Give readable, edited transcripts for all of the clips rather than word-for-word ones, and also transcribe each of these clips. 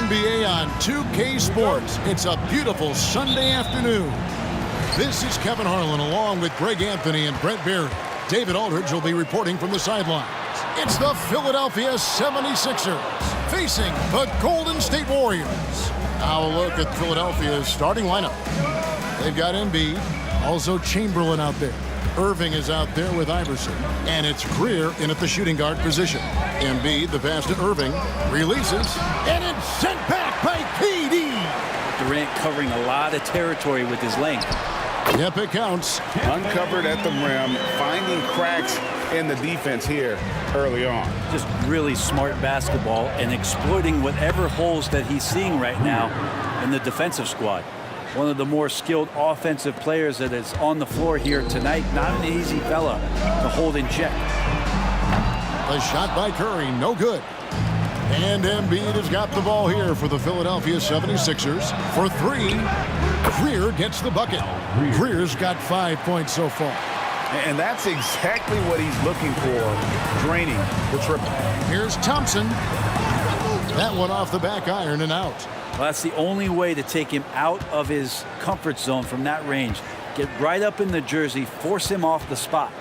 NBA on 2K Sports. It's a beautiful Sunday afternoon. This is Kevin Harlan along with Greg Anthony and Brent Barry. David Aldridge will be reporting from the sidelines. It's the Philadelphia 76ers facing the Golden State Warriors. Now a look at Philadelphia's starting lineup. They've got Embiid, also Chamberlain out there. Irving is out there with Iverson. And it's Greer in at the shooting guard position. Embiid, the pass to Irving, releases, and it's sent back by KD. Durant covering a lot of territory with his length. Yep, it counts. Uncovered at the rim, finding cracks in the defense here early on. Just really smart basketball and exploiting whatever holes that he's seeing right now in the defensive squad. One of the more skilled offensive players that is on the floor here tonight. Not an easy fella to hold in check. The shot by Curry, no good. And Embiid has got the ball here for the Philadelphia 76ers. For three, Greer gets the bucket. Greer's got 5 points so far. And that's exactly what he's looking for, draining the triple. Here's Thompson. That one off the back iron and out. Well, that's the only way to take him out of his comfort zone from that range. Get right up in the jersey, force him off the spot.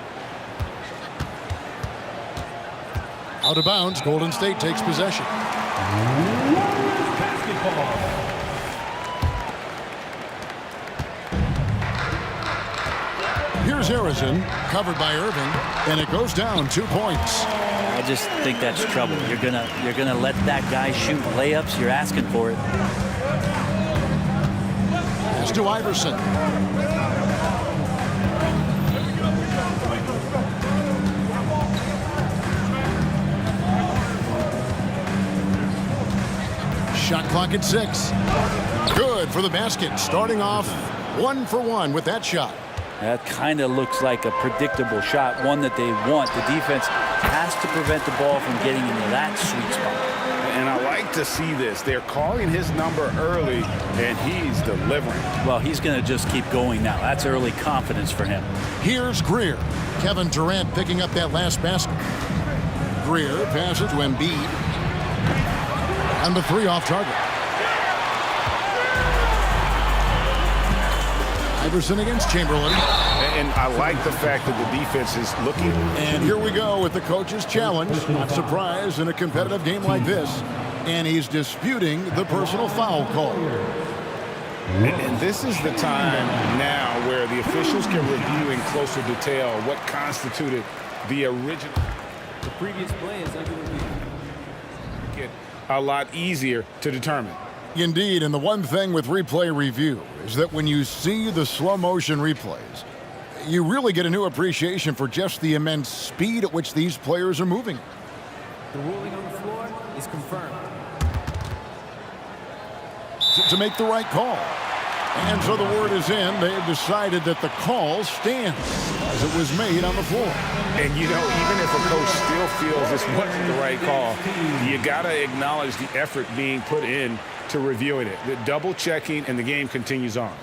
Out of bounds, Golden State takes possession. Here's Harrison, covered by Irving, and it goes down 2 points. I just think that's trouble. You're gonna let that guy shoot layups. You're asking for it. Pass to Iverson. Shot clock at 6. Good for the basket. Starting off 1 for 1 with that shot. That kind of looks like a predictable shot, one that they want. The defense has to prevent the ball from getting into that sweet spot. And I like to see this. They're calling his number early, and he's delivering. Well, he's going to just keep going now. That's early confidence for him. Here's Greer. Kevin Durant picking up that last basket. Greer passes to Embiid. And the three off target. Iverson against Chamberlain. And I like the fact that the defense is looking. And here we go with the coach's challenge. Not surprised in a competitive game like this. And he's disputing the personal foul call. And this is the time now where the officials can review in closer detail what constituted the original. The previous play is under review. Get a lot easier to determine. Indeed, and the one thing with replay review is that when you see the slow motion replays, you really get a new appreciation for just the immense speed at which these players are moving. The ruling on the floor is confirmed. To make the right call. And so the word is in. They have decided that the call stands as it was made on the floor. And, you know, even if a coach still feels this wasn't the right call, you got to acknowledge the effort being put in to reviewing it. The double checking, and the game continues on.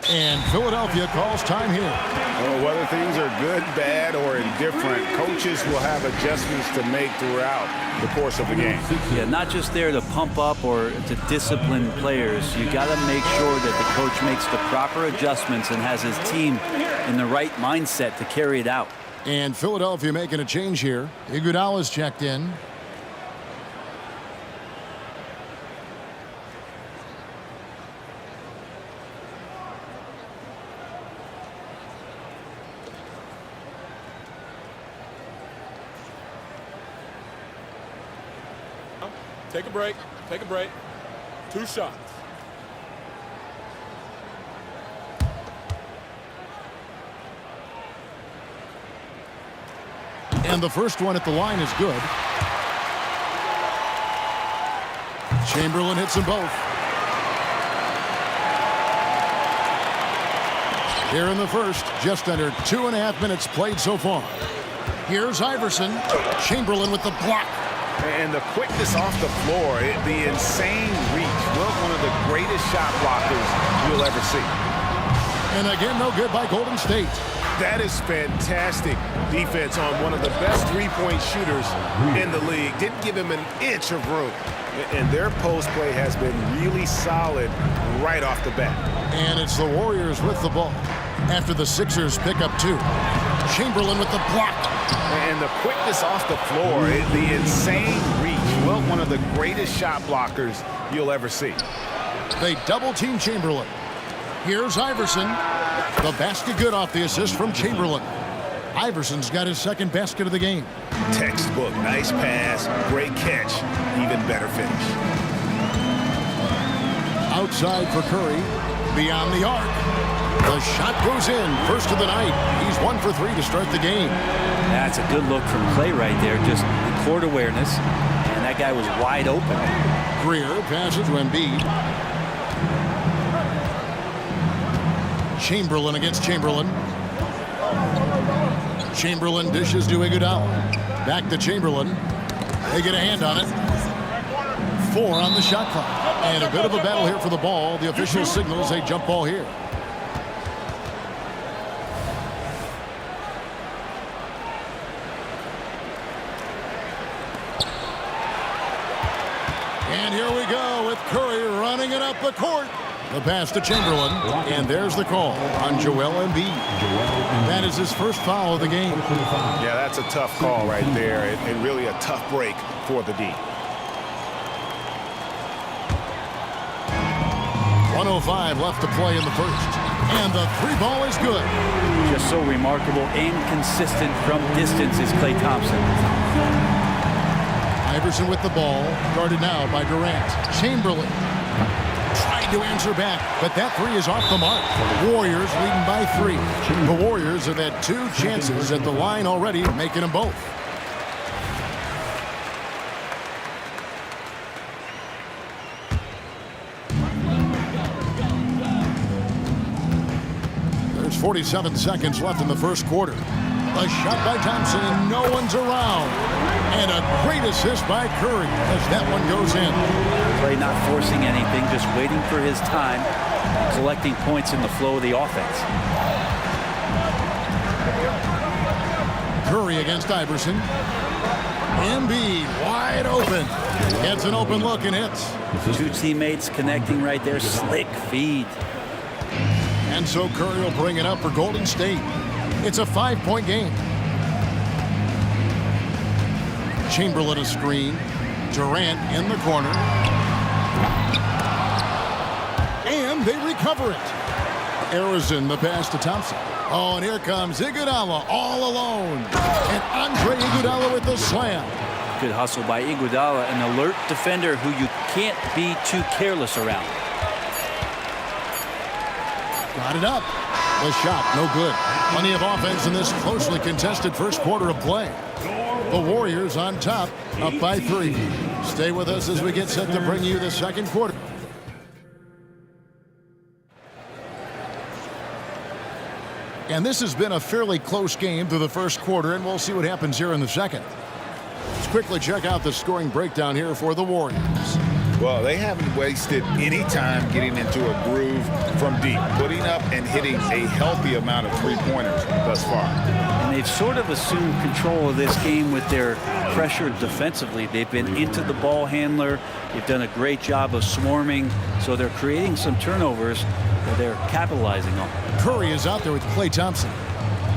And Philadelphia calls time here. Well, whether things are good, bad, or indifferent, coaches will have adjustments to make throughout the course of the game. Yeah, not just there to pump up or to discipline players. You got to make sure that the coach makes the proper adjustments and has his team in the right mindset to carry it out. And Philadelphia making a change here. Iguodala's checked in. Take a break. Take a break. 2 shots. And the first one at the line is good. Chamberlain hits them both. Here in the first, just under 2.5 minutes played so far. Here's Iverson. Chamberlain with the block. And the quickness off the floor, the insane reach. One of the greatest shot blockers you'll ever see. And again, no good by Golden State. That is fantastic defense on one of the best three-point shooters in the league. Didn't give him an inch of room. And their post play has been really solid right off the bat. And it's the Warriors with the ball after the Sixers pick up 2. Chamberlain with the block. And the quickness off the floor, the insane reach. Well, one of the greatest shot blockers you'll ever see. They double-team Chamberlain. Here's Iverson. The basket good off the assist from Chamberlain. Iverson's got his second basket of the game. Textbook, nice pass, great catch, even better finish. Outside for Curry, beyond the arc. The shot goes in, first of the night. He's 1 for 3 to start the game. That's a good look from Clay right there, just the court awareness, and that guy was wide open. Greer passes to Embiid. Chamberlain against Chamberlain. Chamberlain dishes to Iguodala. Back to Chamberlain. They get a hand on it. 4 on the shot clock. And a bit of a battle here for the ball. The official signals a jump ball here. And here we go with Curry running it up the court. The pass to Chamberlain, and there's the call on Joel Embiid. That is his first foul of the game. Yeah, that's a tough call right there, and really a tough break for the D. 1:05 left to play in the first, and the 3 ball is good. Just so remarkable and consistent from distance is Klay Thompson. Iverson with the ball, guarded now by Durant. Chamberlain trying to answer back, but that 3 is off the mark. Warriors leading by 3. The Warriors have had 2 chances at the line already, making them both. There's 47 seconds left in the first quarter. A shot by Thompson, and no one's around. And a great assist by Curry as that one goes in. Clay not forcing anything, just waiting for his time, collecting points in the flow of the offense. Curry against Iverson. Embiid wide open. Gets an open look and hits. 2 teammates connecting right there. Slick feed. And so Curry will bring it up for Golden State. It's a 5-point game. Chamberlain a screen. Durant in the corner. And they recover it. Arizon the pass to Thompson. Oh, and here comes Iguodala all alone. And Andre Iguodala with the slam. Good hustle by Iguodala, an alert defender who you can't be too careless around. Got it up. The shot, no good. Plenty of offense in this closely contested first quarter of play. The Warriors on top, up by 3. Stay with us as we get set to bring you the second quarter. And this has been a fairly close game through the first quarter, and we'll see what happens here in the second. Let's quickly check out the scoring breakdown here for the Warriors. Well, they haven't wasted any time getting into a groove from deep, putting up and hitting a healthy amount of three-pointers thus far. And they've sort of assumed control of this game with their pressure defensively. They've been into the ball handler. They've done a great job of swarming, so they're creating some turnovers that they're capitalizing on. Curry is out there with Klay Thompson.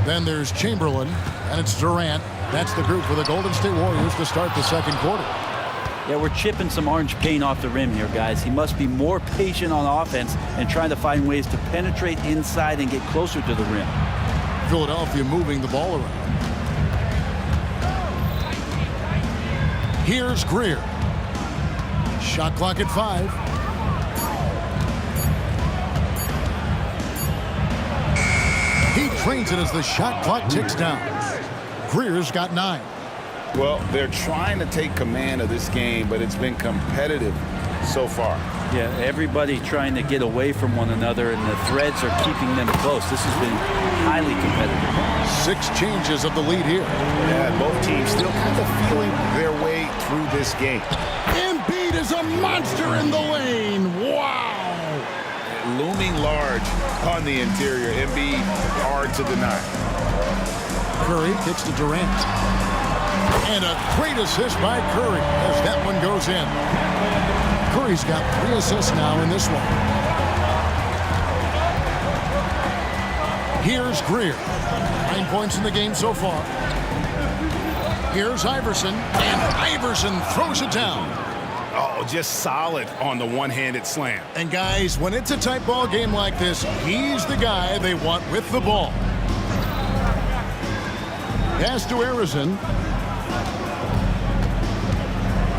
Then there's Chamberlain, and it's Durant. That's the group for the Golden State Warriors to start the second quarter. Yeah, we're chipping some orange paint off the rim here, guys. He must be more patient on offense and trying to find ways to penetrate inside and get closer to the rim. Philadelphia moving the ball around. Here's Greer. Shot clock at 5. He trains it as the shot clock ticks down. Greer's got 9. Well, they're trying to take command of this game, but it's been competitive so far. Yeah, everybody trying to get away from one another, and the threads are keeping them close. This has been highly competitive. 6 changes of the lead here. Yeah, both teams still kind of feeling their way through this game. Embiid is a monster in the lane. Wow. Looming large on the interior. Embiid hard to deny. Curry kicks to Durant. And a great assist by Curry as that one goes in. Curry's got 3 assists now in this one. Here's Greer. 9 points in the game so far. Here's Iverson, and Iverson throws it down. Oh, just solid on the one-handed slam. And guys, when it's a tight ball game like this, he's the guy they want with the ball. Pass to Arizon.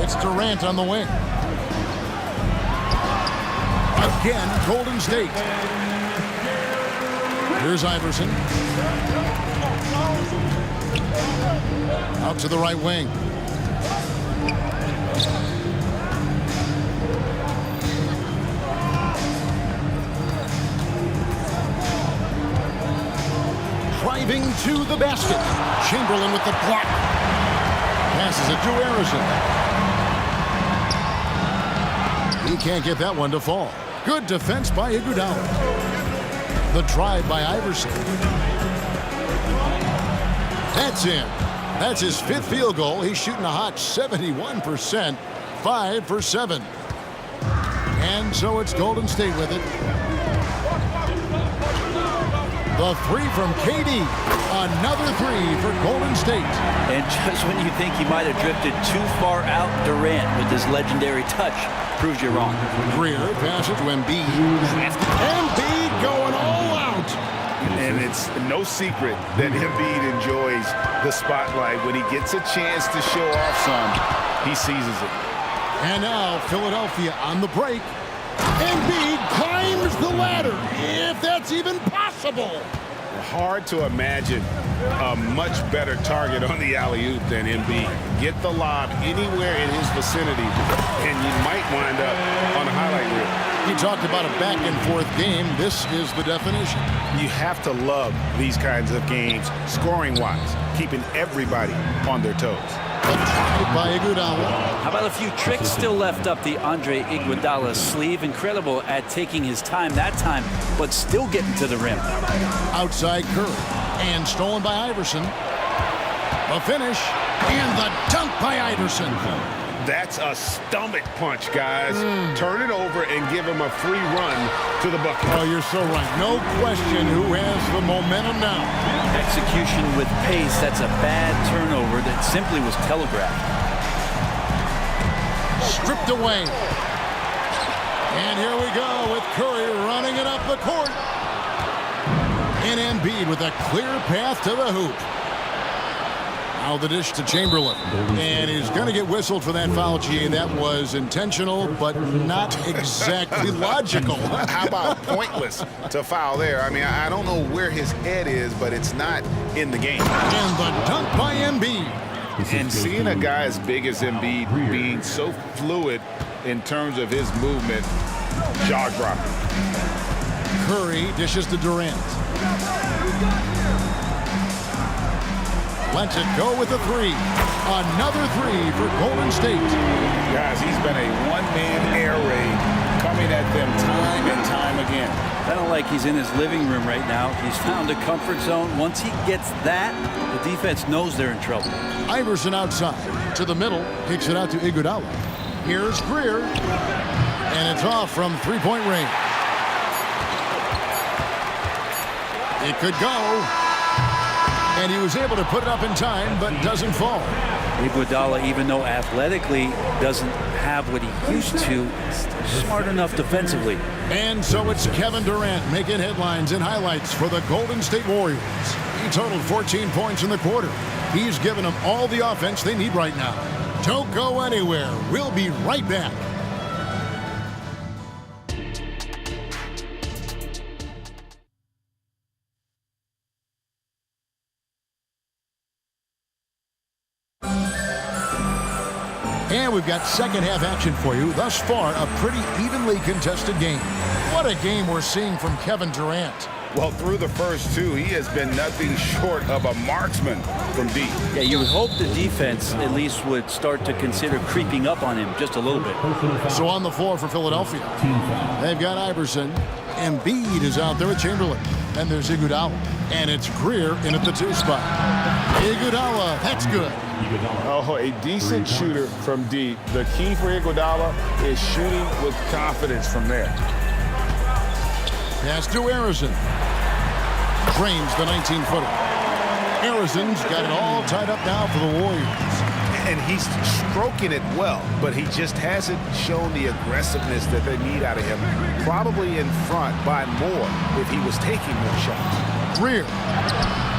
It's Durant on the wing. Again, Golden State. Here's Iverson. Out to the right wing. Driving to the basket. Chamberlain with the block. Passes it to Arizon. He can't get that one to fall. Good defense by Iguodala. The drive by Iverson. That's in. That's his 5th field goal. He's shooting a hot 71%. 5 for 7. And so it's Golden State with it. The 3 from KD. Another 3 for Golden State. And just when you think he might have drifted too far out, Durant with his legendary touch proves you wrong. Greer passes to Embiid. Embiid going all out. And it's no secret that Embiid enjoys the spotlight. When he gets a chance to show off some, he seizes it. And now Philadelphia on the break. Embiid climbs the ladder, if that's even possible. Hard to imagine a much better target on the alley-oop than Embiid. Get the lob anywhere in his vicinity, and you might wind up on a highlight reel. He talked about a back-and-forth game. This is the definition. You have to love these kinds of games, scoring-wise, keeping everybody on their toes. The drive by Iguodala. How about a few tricks still left up the Andre Iguodala sleeve? Incredible at taking his time that time, but still getting to the rim. Outside Curry. And stolen by Iverson. The finish. And the dunk by Iverson. That's a stomach punch, guys. Turn it over and give him a free run to the bucket. Oh, you're so right. No question who has the momentum now. Execution with pace. That's a bad turnover that simply was telegraphed. Stripped away. And here we go with Curry running it up the court. And Embiid with a clear path to the hoop. Now the dish to Chamberlain. And he's going to get whistled for that foul, G. That was intentional, but not exactly logical. How about pointless to foul there? I mean, I don't know where his head is, but it's not in the game. And the dunk by Embiid. And seeing a guy as big as Embiid being so fluid in terms of his movement, jaw-dropping. Curry dishes to Durant. Lets it go with a 3. Another 3 for Golden State. Guys, he's been a one-man air raid coming at them time and time again. Kind of like he's in his living room right now. He's found a comfort zone. Once he gets that, the defense knows they're in trouble. Iverson outside to the middle. Kicks it out to Iguodala. Here's Greer. And it's off from 3-point range. It could go. And he was able to put it up in time, but doesn't fall. Iguodala, even though athletically doesn't have what he used to, smart enough defensively. And so it's Kevin Durant making headlines and highlights for the Golden State Warriors. He totaled 14 points in the quarter. He's given them all the offense they need right now. Don't go anywhere. We'll be right back. And we've got second half action for you. Thus far, a pretty evenly contested game. What a game we're seeing from Kevin Durant. Well, through the first 2, he has been nothing short of a marksman from deep. Yeah, you would hope the defense at least would start to consider creeping up on him just a little bit. So on the floor for Philadelphia, they've got Iverson. Embiid is out there with Chamberlain. And there's Iguodala. And it's Greer in at the 2 spot. Iguodala, that's good. Oh, a decent shooter from deep. The key for Iguodala is shooting with confidence from there. Pass to Harrison. Drains the 19-footer. Harrison's got it all tied up now for the Warriors. And he's stroking it well, but he just hasn't shown the aggressiveness that they need out of him. Probably in front by more if he was taking more shots. Greer.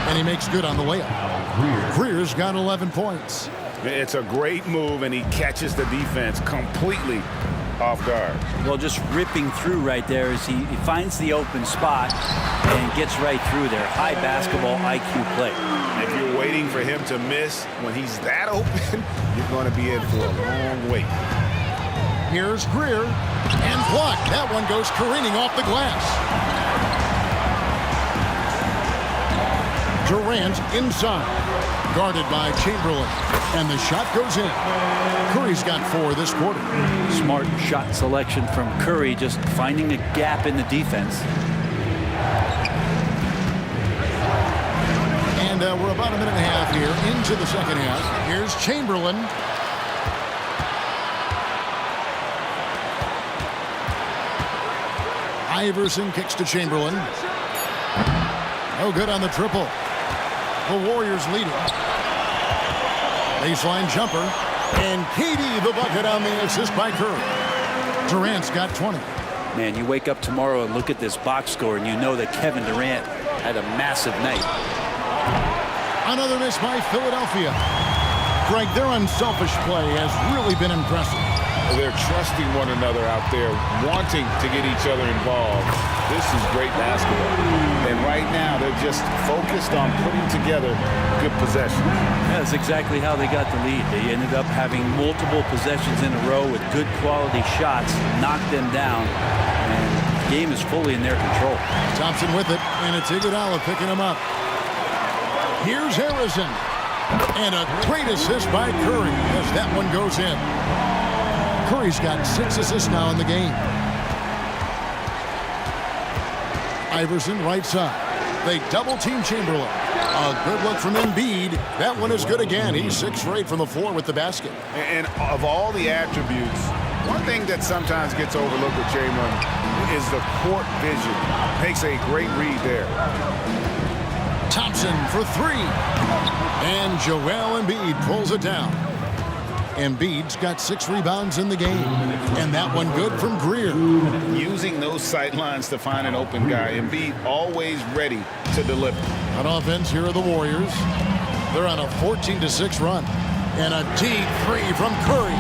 And he makes good on the layup. Greer's got 11 points. It's a great move, and he catches the defense completely off guard. Well, just ripping through right there as he finds the open spot and gets right through there. High basketball IQ play. If you're waiting for him to miss when he's that open, you're going to be in for a long wait. Here's Greer. And blocked. That one goes careening off the glass. Durant inside. Guarded by Chamberlain. And the shot goes in. Curry's got 4 this quarter. Smart shot selection from Curry, just finding a gap in the defense. And we're about a minute and a half here into the second half. Here's Chamberlain. Iverson kicks to Chamberlain. No good on the triple. The Warriors lead it. Baseline jumper. And KD the bucket on the assist by Curry. Durant's got 20. Man, you wake up tomorrow and look at this box score and you know that Kevin Durant had a massive night. Another miss by Philadelphia. Greg, their unselfish play has really been impressive. They're trusting one another out there, wanting to get each other involved. This is great basketball. And right now, they're just focused on putting together good possessions. That's exactly how they got the lead. They ended up having multiple possessions in a row with good quality shots, knocked them down, and the game is fully in their control. Thompson with it, and it's Iguodala picking him up. Here's Harrison. And a great assist by Curry as that one goes in. Curry's got 6 assists now in the game. Iverson right side. They double-team Chamberlain. A good look from Embiid. That one is good again. He's 6 for 8 from the floor with the basket. And of all the attributes, one thing that sometimes gets overlooked with Chamberlain is the court vision. Makes a great read there. Thompson for 3. And Joel Embiid pulls it down. Embiid's got 6 rebounds in the game. And that one good from Greer. Using those sight lines to find an open guy. Embiid always ready to deliver. On offense, here are the Warriors. They're on a 14-6 run. And a deep 3 from Curry.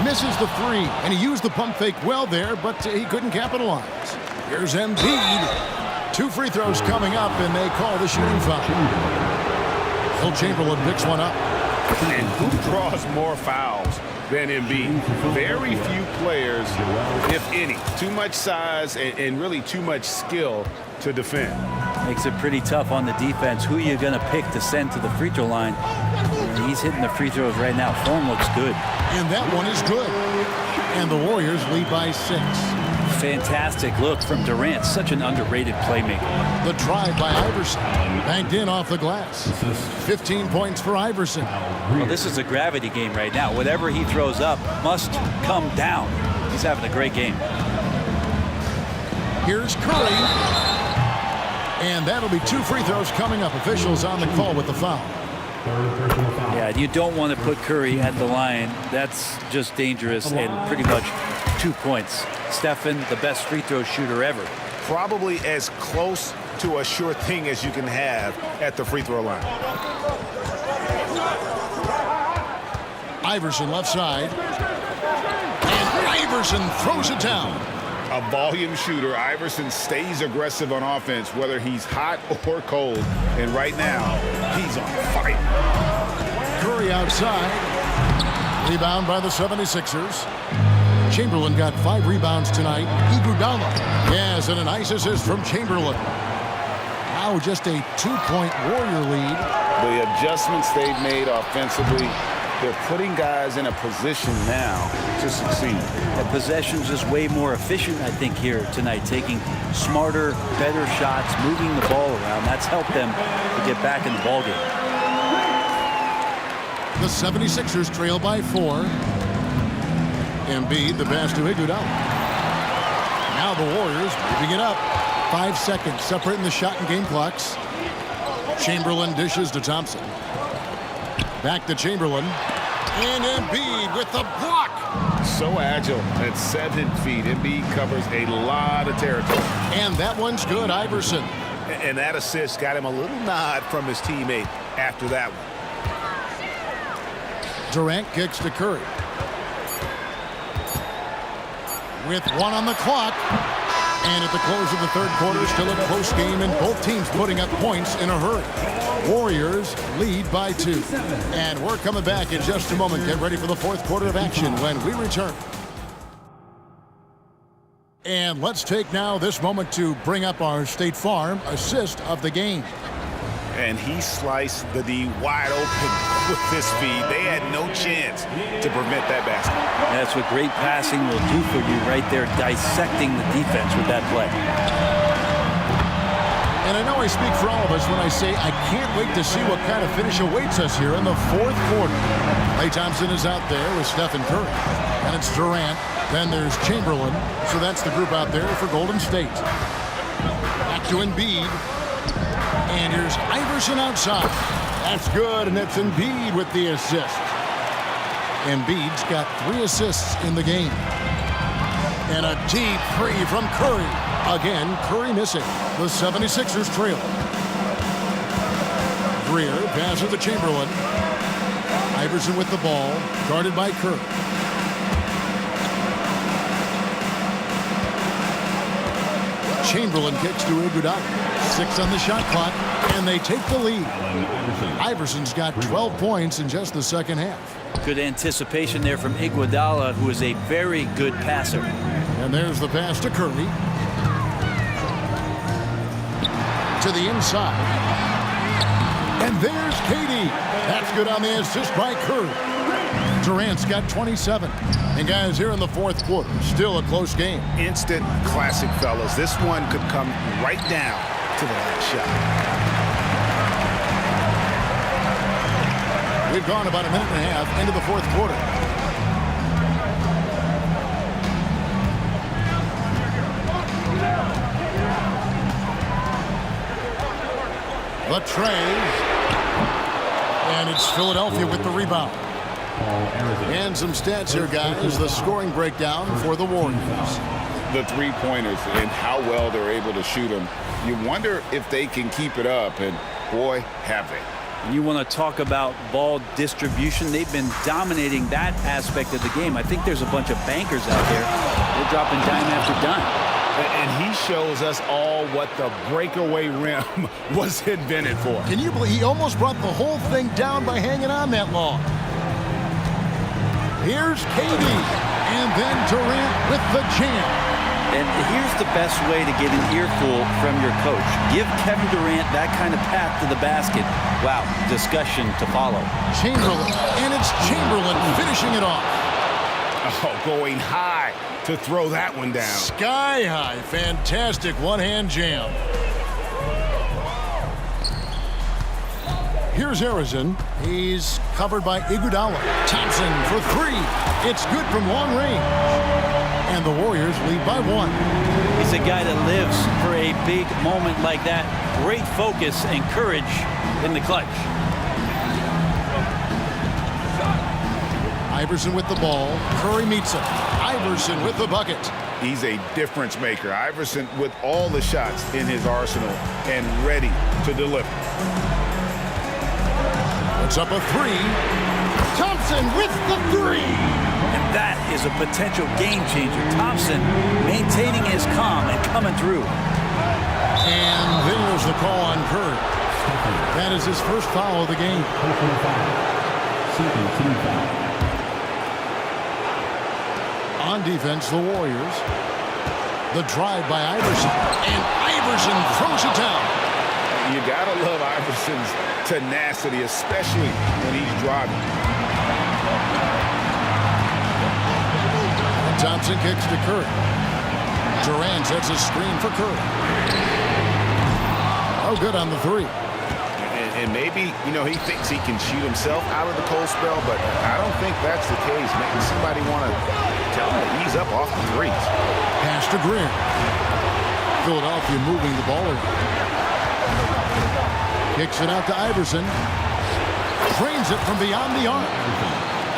Misses the 3. And he used the pump fake well there, but he couldn't capitalize. Here's Embiid. 2 free throws coming up, and they call the shooting foul. Will Chamberlain picks one up. And who draws more fouls than Embiid? Very few players, if any. Too much size and really too much skill to defend. Makes it pretty tough on the defense. Who are you going to pick to send to the free throw line? And he's hitting the free throws right now. Form looks good. And that one is good. And the Warriors lead by 6. Fantastic look from Durant. Such an underrated playmaker. The try by Iverson. Banked in off the glass. 15 points for Iverson. Well, this is a gravity game right now. Whatever he throws up must come down. He's having a great game. Here's Curry. And that'll be 2 free throws coming up. Officials on the call with the foul. Yeah, you don't want to put Curry at the line. That's just dangerous and pretty much 2 points. Stephen, the best free throw shooter ever. Probably as close to a sure thing as you can have at the free throw line. Iverson left side. And Iverson throws it down. A volume shooter. Iverson stays aggressive on offense, whether he's hot or cold. And right now, he's on fire. Curry outside. Rebound by the 76ers. Chamberlain got 5 rebounds tonight. Iguodala. Yes, and a nice assist from Chamberlain. Now just a 2-point Warrior lead. The adjustments they've made offensively They're putting guys in a position now to succeed. The possession's just way more efficient, I think, here tonight, taking smarter, better shots, moving the ball around. That's helped them to get back in the ballgame. The 76ers trail by 4. Embiid, the pass to Iguodala. Now the Warriors moving it up. 5 seconds separating the shot and game clocks. Chamberlain dishes to Thompson. Back to Chamberlain. And Embiid with the block. So agile at 7 feet. Embiid covers a lot of territory. And that one's good, Iverson. And that assist got him a little nod from his teammate after that one. Durant kicks to Curry. With 1 on the clock. And at the close of the third quarter, still a close game, and both teams putting up points in a hurry. Warriors lead by 2. And we're coming back in just a moment. Get ready for the fourth quarter of action when we return. And let's take now this moment to bring up our State Farm assist of the game. And he sliced the D wide open with his feed. They had no chance to prevent that basket. That's what great passing will do for you right there, dissecting the defense with that play. And I know I speak for all of us when I say I can't wait to see what kind of finish awaits us here in the fourth quarter. Klay Thompson is out there with Stephen Curry. And it's Durant. Then there's Chamberlain. So that's the group out there for Golden State. Back to Embiid. And here's Iverson outside. That's good, and it's Embiid with the assist. Embiid's got 3 assists in the game. And a deep 3 from Curry. Again, Curry missing. The 76ers trail. Greer passes to Chamberlain. Iverson with the ball, guarded by Curry. Chamberlain kicks to Iguodala. 6 on the shot clock, and they take the lead. Iverson's got 12 points in just the second half. Good anticipation there from Iguodala, who is a very good passer. And there's the pass to Curry. To the inside. And there's KD. That's good on the assist by Curry. Durant's got 27. And guys, here in the fourth quarter, still a close game. Instant classic, fellas. This one could come right down to the last shot. We've gone about a minute and a half into the fourth quarter. The tray. And it's Philadelphia with the rebound. And some stats here, guys. The scoring breakdown for the Warriors. The three-pointers and how well they're able to shoot them. You wonder if they can keep it up, and boy, have they. And you want to talk about ball distribution. They've been dominating that aspect of the game. I think there's a bunch of bankers out there. They're dropping dime after dime. And he shows us all what the breakaway rim was invented for. Can you believe he almost brought the whole thing down by hanging on that long? Here's KD, and then Durant with the jam. And here's the best way to get an earful from your coach. Give Kevin Durant that kind of path to the basket. Wow, discussion to follow. Chamberlain, and it's Chamberlain finishing it off. Oh, going high to throw that one down. Sky high, fantastic one-hand jam. Here's Harrison. He's covered by Iguodala. Thompson for 3. It's good from long range. And the Warriors lead by 1. He's a guy that lives for a big moment like that. Great focus and courage in the clutch. Iverson with the ball. Curry meets him. Iverson with the bucket. He's a difference maker. Iverson with all the shots in his arsenal and ready to deliver. Puts up a 3. Thompson with the 3. And that is a potential game changer. Thompson maintaining his calm and coming through. And there's the call on Curry. That is his first foul of the game. On defense, the Warriors. The drive by Iverson. And Iverson throws it down. You gotta love Iverson's tenacity, especially when he's driving. Thompson kicks to Curry. Durant sets a screen for Curry. Oh, good on the three. And maybe, you know, he thinks he can shoot himself out of the cold spell, but I don't think that's the case. Maybe somebody want to tell him to ease up off the threes. Pass to Greer. Philadelphia moving the ball around. Kicks it out to Iverson. Trains it from beyond the arc.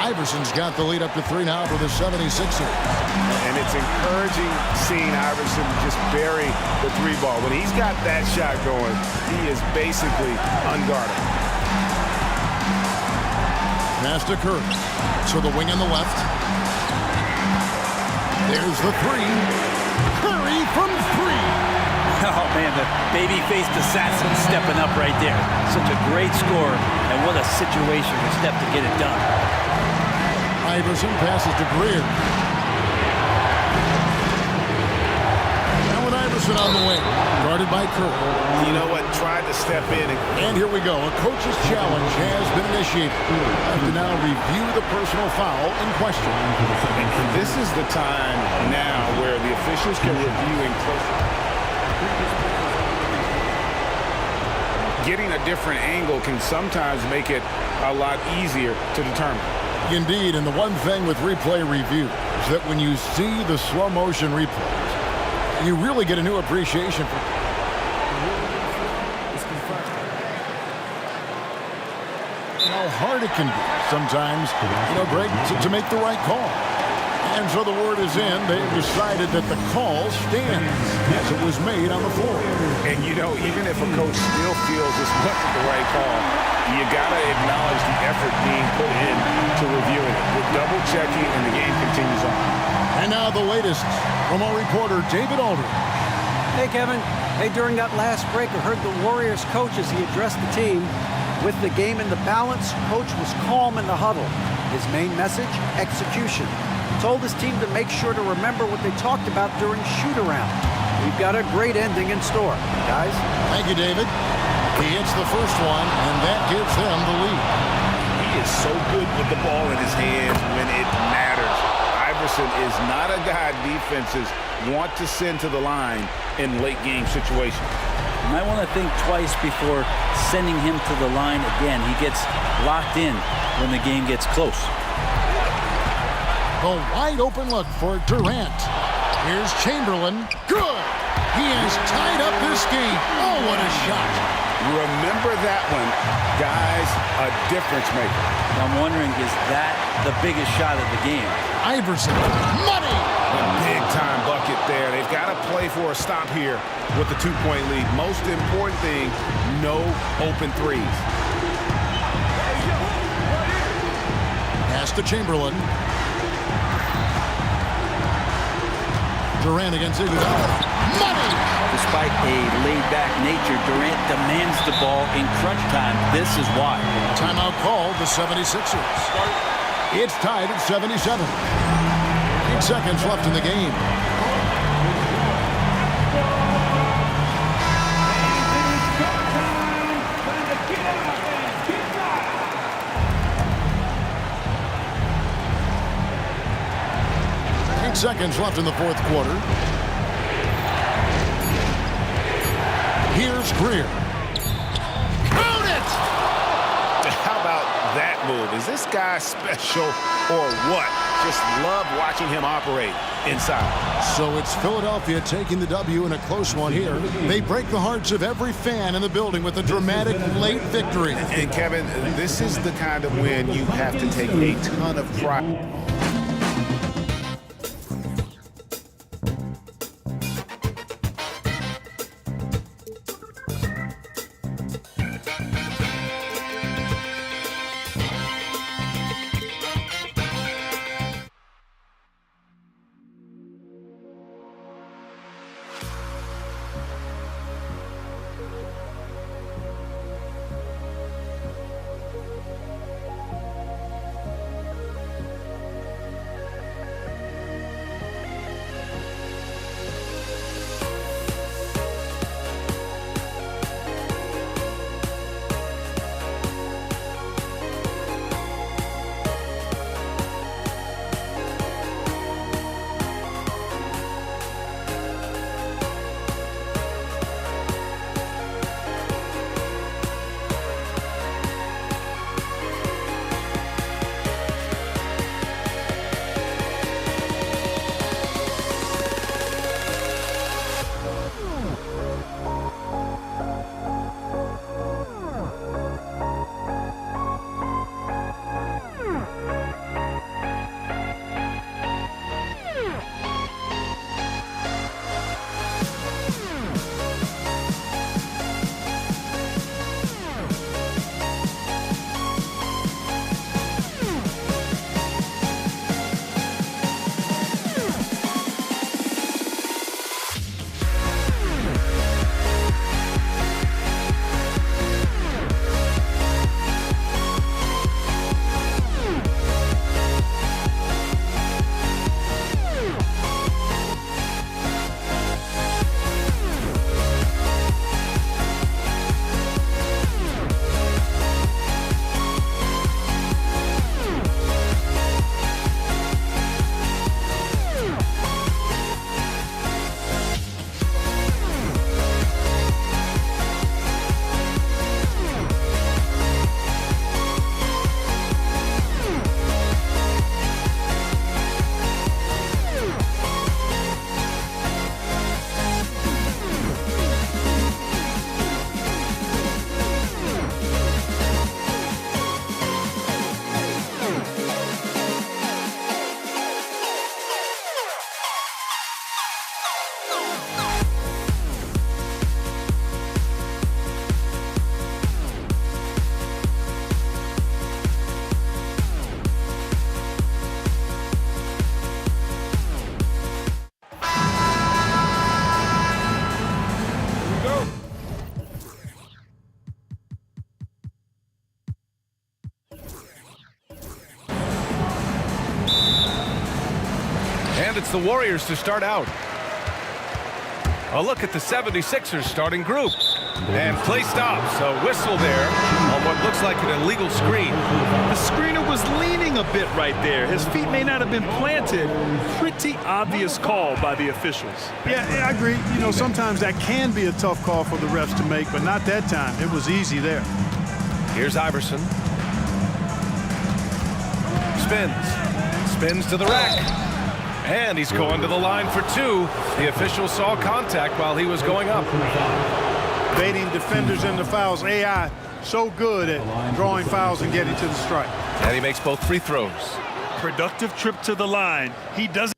Iverson's got the lead up to 3 now for the 76ers. And it's encouraging seeing Iverson just bury the three ball. When he's got that shot going, he is basically unguarded. Pass to Curry. To the wing on the left. There's the three. Curry from 3. Oh, man, the baby-faced assassin stepping up right there. Such a great score, and what a situation for Steph to get it done. Iverson passes to Greer. Allen Iverson on the wing, guarded by Curry. You know what? Tried to step in. And here we go. A coach's challenge has been initiated. Have to now review the personal foul in question. And this is the time now where the officials can review in close. Getting a different angle can sometimes make it a lot easier to determine. Indeed, and the one thing with replay review is that when you see the slow motion replays, you really get a new appreciation for how hard it can be sometimes, Greg, to make the right call. And so the word is in. They've decided that the call stands as it was made on the floor. And, even if a coach still feels this wasn't the right call, you got to acknowledge the effort being put in to reviewing it. We're double-checking, and the game continues on. And now the latest from our reporter, David Aldridge. Hey, Kevin. Hey, during that last break, I heard the Warriors coach as he addressed the team. With the game in the balance, coach was calm in the huddle. His main message, execution. Told his team to make sure to remember what they talked about during shoot-around. We've got a great ending in store, guys. Thank you, David. He hits the first one, and that gives them the lead. He is so good with the ball in his hands when it matters. Iverson is not a guy defenses want to send to the line in late-game situations. You might want to think twice before sending him to the line again. He gets locked in when the game gets close. A wide open look for Durant. Here's Chamberlain. Good. He has tied up this game. Oh, what a shot. Remember that one. Guys, a difference maker. I'm wondering, is that the biggest shot of the game? Iverson. Money. A big-time bucket there. They've got to play for a stop here with the 2-point lead. Most important thing, no open threes. Pass to Chamberlain. Durant against Iguodala. Money! Despite a laid-back nature, Durant demands the ball in crunch time. This is why. Timeout called the 76ers. It's tied at 77. 8 seconds left in the game. Seconds left in the fourth quarter. Here's Greer. Count it! How about that move? Is this guy special or what? Just love watching him operate inside. So it's Philadelphia taking the W in a close one here. They break the hearts of every fan in the building with a dramatic late victory. And Kevin, this is the kind of win you have to take a ton of pride. And it's the Warriors to start out. A look at the 76ers starting group. And play stops. A whistle there on what looks like an illegal screen. The screener was leaning a bit right there. His feet may not have been planted. Pretty obvious call by the officials. Yeah, I agree. You know, sometimes that can be a tough call for the refs to make, but not that time. It was easy there. Here's Iverson. Spins to the rack. And he's going to the line for two. The official saw contact while he was going up. Baiting defenders into fouls. AI so good at drawing fouls and getting to the strike. And he makes both free throws. Productive trip to the line. He doesn't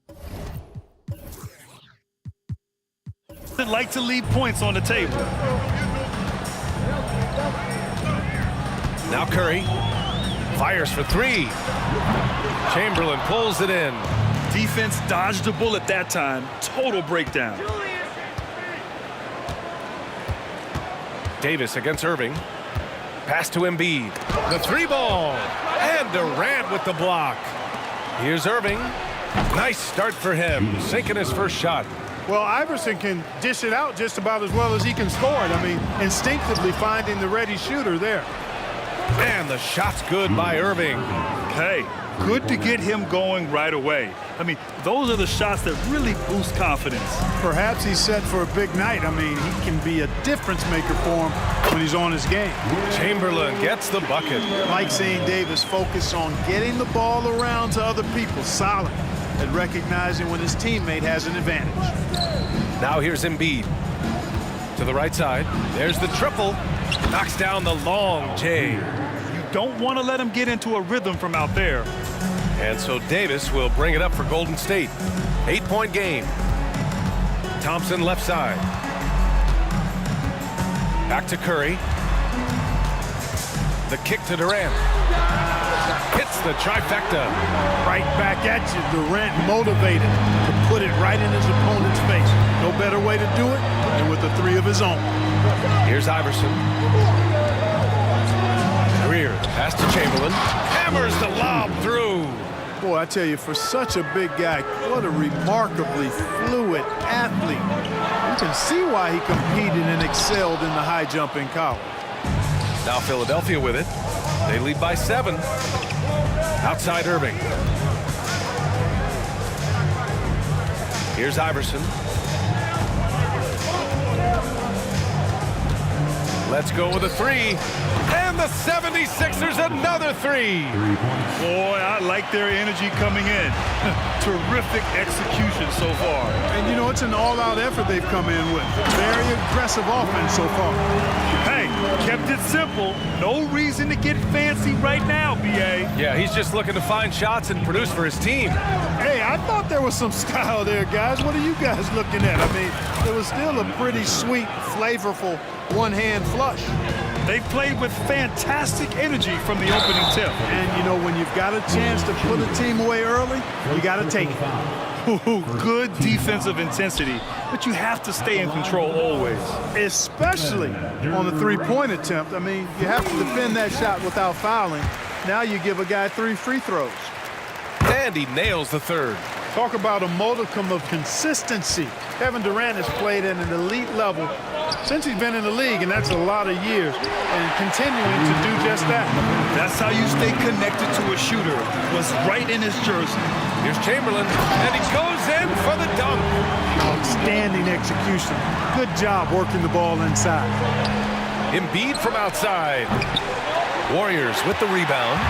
like to leave points on the table. Now Curry fires for three. Chamberlain pulls it in. Defense dodged a bullet that time. Total breakdown. Davis against Irving. Pass to Embiid. The three ball. And Durant with the block. Here's Irving. Nice start for him. Sinking his first shot. Well, Iverson can dish it out just about as well as he can score it. I mean, instinctively finding the ready shooter there. And the shot's good by Irving. Hey, good to get him going right away. I mean, those are the shots that really boost confidence. Perhaps he's set for a big night. I mean, he can be a difference maker for him when he's on his game. Chamberlain gets the bucket. Like seeing Davis focus on getting the ball around to other people, solid at recognizing when his teammate has an advantage. Now here's Embiid. To the right side. There's the triple. Knocks down the long J. You don't want to let him get into a rhythm from out there. And so Davis will bring it up for Golden State. 8-point game. Thompson left side. Back to Curry. The kick to Durant. Hits the trifecta. Right back at you. Durant motivated to put it right in his opponent's face. No better way to do it than with a three of his own. Here's Iverson. Greer, pass to Chamberlain. Hammers the lob through. Boy, I tell you, for such a big guy, what a remarkably fluid athlete. You can see why he competed and excelled in the high jump in college. Now Philadelphia with it. They lead by 7. Outside Irving. Here's Iverson. Let's go with a three. And the 76ers another three. Boy, I like their energy coming in. Terrific execution so far. And you know, it's an all-out effort they've come in with. Very aggressive offense so far. Hey, kept it simple. No reason to get fancy right now, B.A. Yeah, he's just looking to find shots and produce for his team. Hey, I thought there was some style there, guys. What are you guys looking at? I mean, it was still a pretty sweet, flavorful one-hand flush. They played with fantastic energy from the opening tip. And, you know, when you've got a chance to put a team away early, you got to take it. Good defensive intensity, but you have to stay in control always. Especially on the three-point attempt. I mean, you have to defend that shot without fouling. Now you give a guy 3 free throws. And he nails the third. Talk about a modicum of consistency. Kevin Durant has played at an elite level since he's been in the league, and that's a lot of years, and continuing to do just that. That's how you stay connected to a shooter. Was right in his jersey. Here's Chamberlain, and he goes in for the dunk. Outstanding execution. Good job working the ball inside. Embiid from outside. Warriors with the rebound.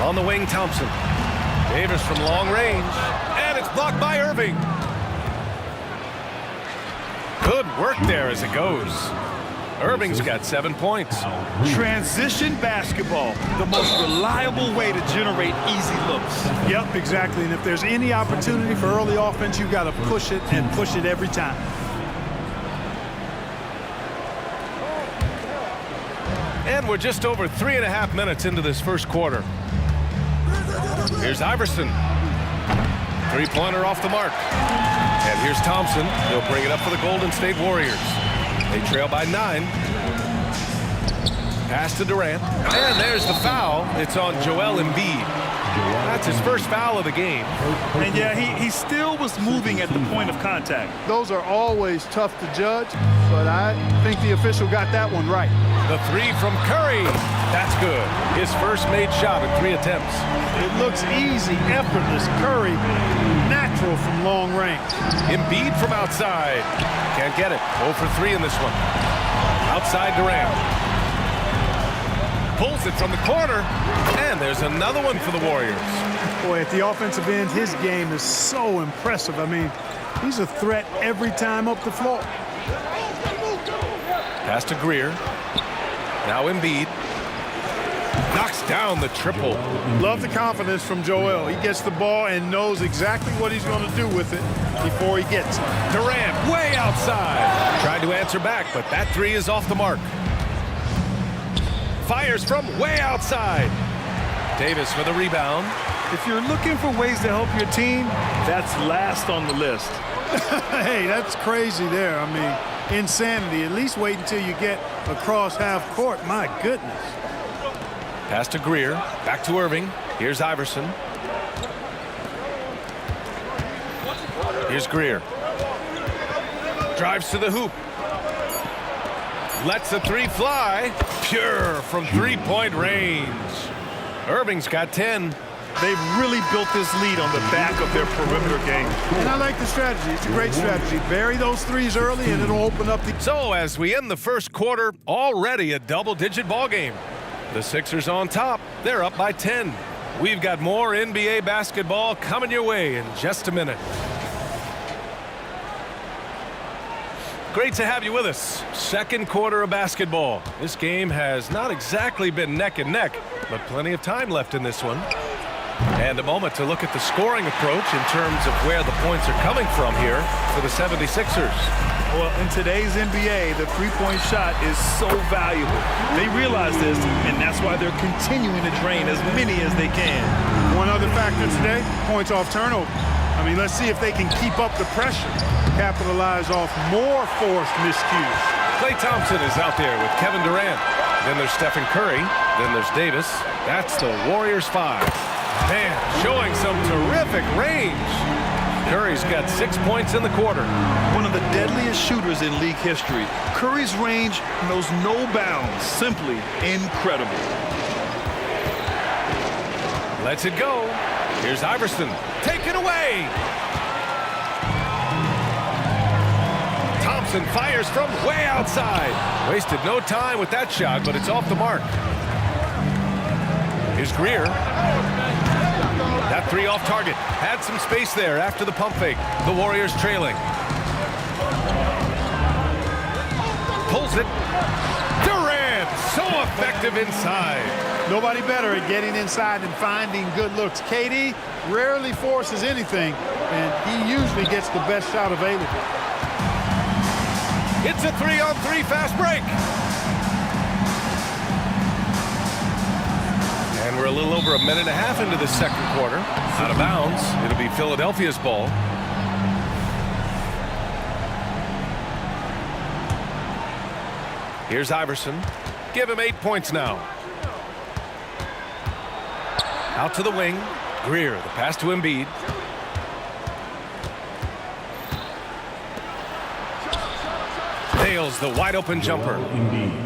On the wing, Thompson. Davis from long range, and it's blocked by Irving. Good work there as it goes. Irving's got 7 points. Transition basketball, the most reliable way to generate easy looks. Yep, exactly. And if there's any opportunity for early offense, you've got to push it and push it every time. And we're just over 3.5 minutes into this first quarter. Here's Iverson. Three-pointer off the mark. And here's Thompson. He'll bring it up for the Golden State Warriors. They trail by 9. Pass to Durant. And there's the foul. It's on Joel Embiid. That's his first foul of the game. And yeah, he still was moving at the point of contact. Those are always tough to judge, but I think the official got that one right. The three from Curry. That's good. His first made shot in 3 attempts. It looks easy, effortless. Curry, natural from long range. Embiid from outside. Can't get it. 0 for 3 in this one. Outside Durant. Pulls it from the corner. And there's another one for the Warriors. Boy, at the offensive end, his game is so impressive. I mean, he's a threat every time up the floor. Pass to Greer. Now Embiid. Knocks down the triple. Love the confidence from Joel. He gets the ball and knows exactly what he's going to do with it before he gets it. Durant way outside. Tried to answer back, but that three is off the mark. Fires from way outside. Davis for the rebound. If you're looking for ways to help your team, that's last on the list. Hey, that's crazy there. I mean, insanity. At least wait until you get across half court. My goodness. Pass to Greer. Back to Irving. Here's Iverson. Here's Greer. Drives to the hoop. Lets the three fly. Pure from three-point range. Irving's got 10. They've really built this lead on the back of their perimeter game. And I like the strategy. It's a great strategy. Bury those threes early, and it'll open up the... So as we end the first quarter, already a double-digit ball game. The Sixers on top. They're up by 10. We've got more NBA basketball coming your way in just a minute. Great to have you with us. Second quarter of basketball. This game has not exactly been neck and neck, but plenty of time left in this one. And a moment to look at the scoring approach in terms of where the points are coming from here for the 76ers. Well, in today's NBA, the three-point shot is so valuable. They realize this, and that's why they're continuing to drain as many as they can. One other factor today, points off turnover. I mean, let's see if they can keep up the pressure, capitalize off more forced miscues. Klay Thompson is out there with Kevin Durant. Then there's Stephen Curry. Then there's Davis. That's the Warriors 5. Man, showing some terrific range. Curry's got 6 points in the quarter. One of the deadliest shooters in league history. Curry's range knows no bounds. Simply incredible. Lets it go. Here's Iverson. Take it away. Thompson fires from way outside. Wasted no time with that shot, but it's off the mark. Here's Greer. That three off target. Had some space there after the pump fake. The Warriors trailing. Pulls it. Durant, so effective inside. Nobody better at getting inside and finding good looks. KD rarely forces anything, and he usually gets the best shot available. It's a 3-on-3 fast break. And we're a little over a minute and a half into the second quarter. Out of bounds. It'll be Philadelphia's ball. Here's Iverson. Give him 8 points now. Out to the wing. Greer, the pass to Embiid. Nails the wide open jumper.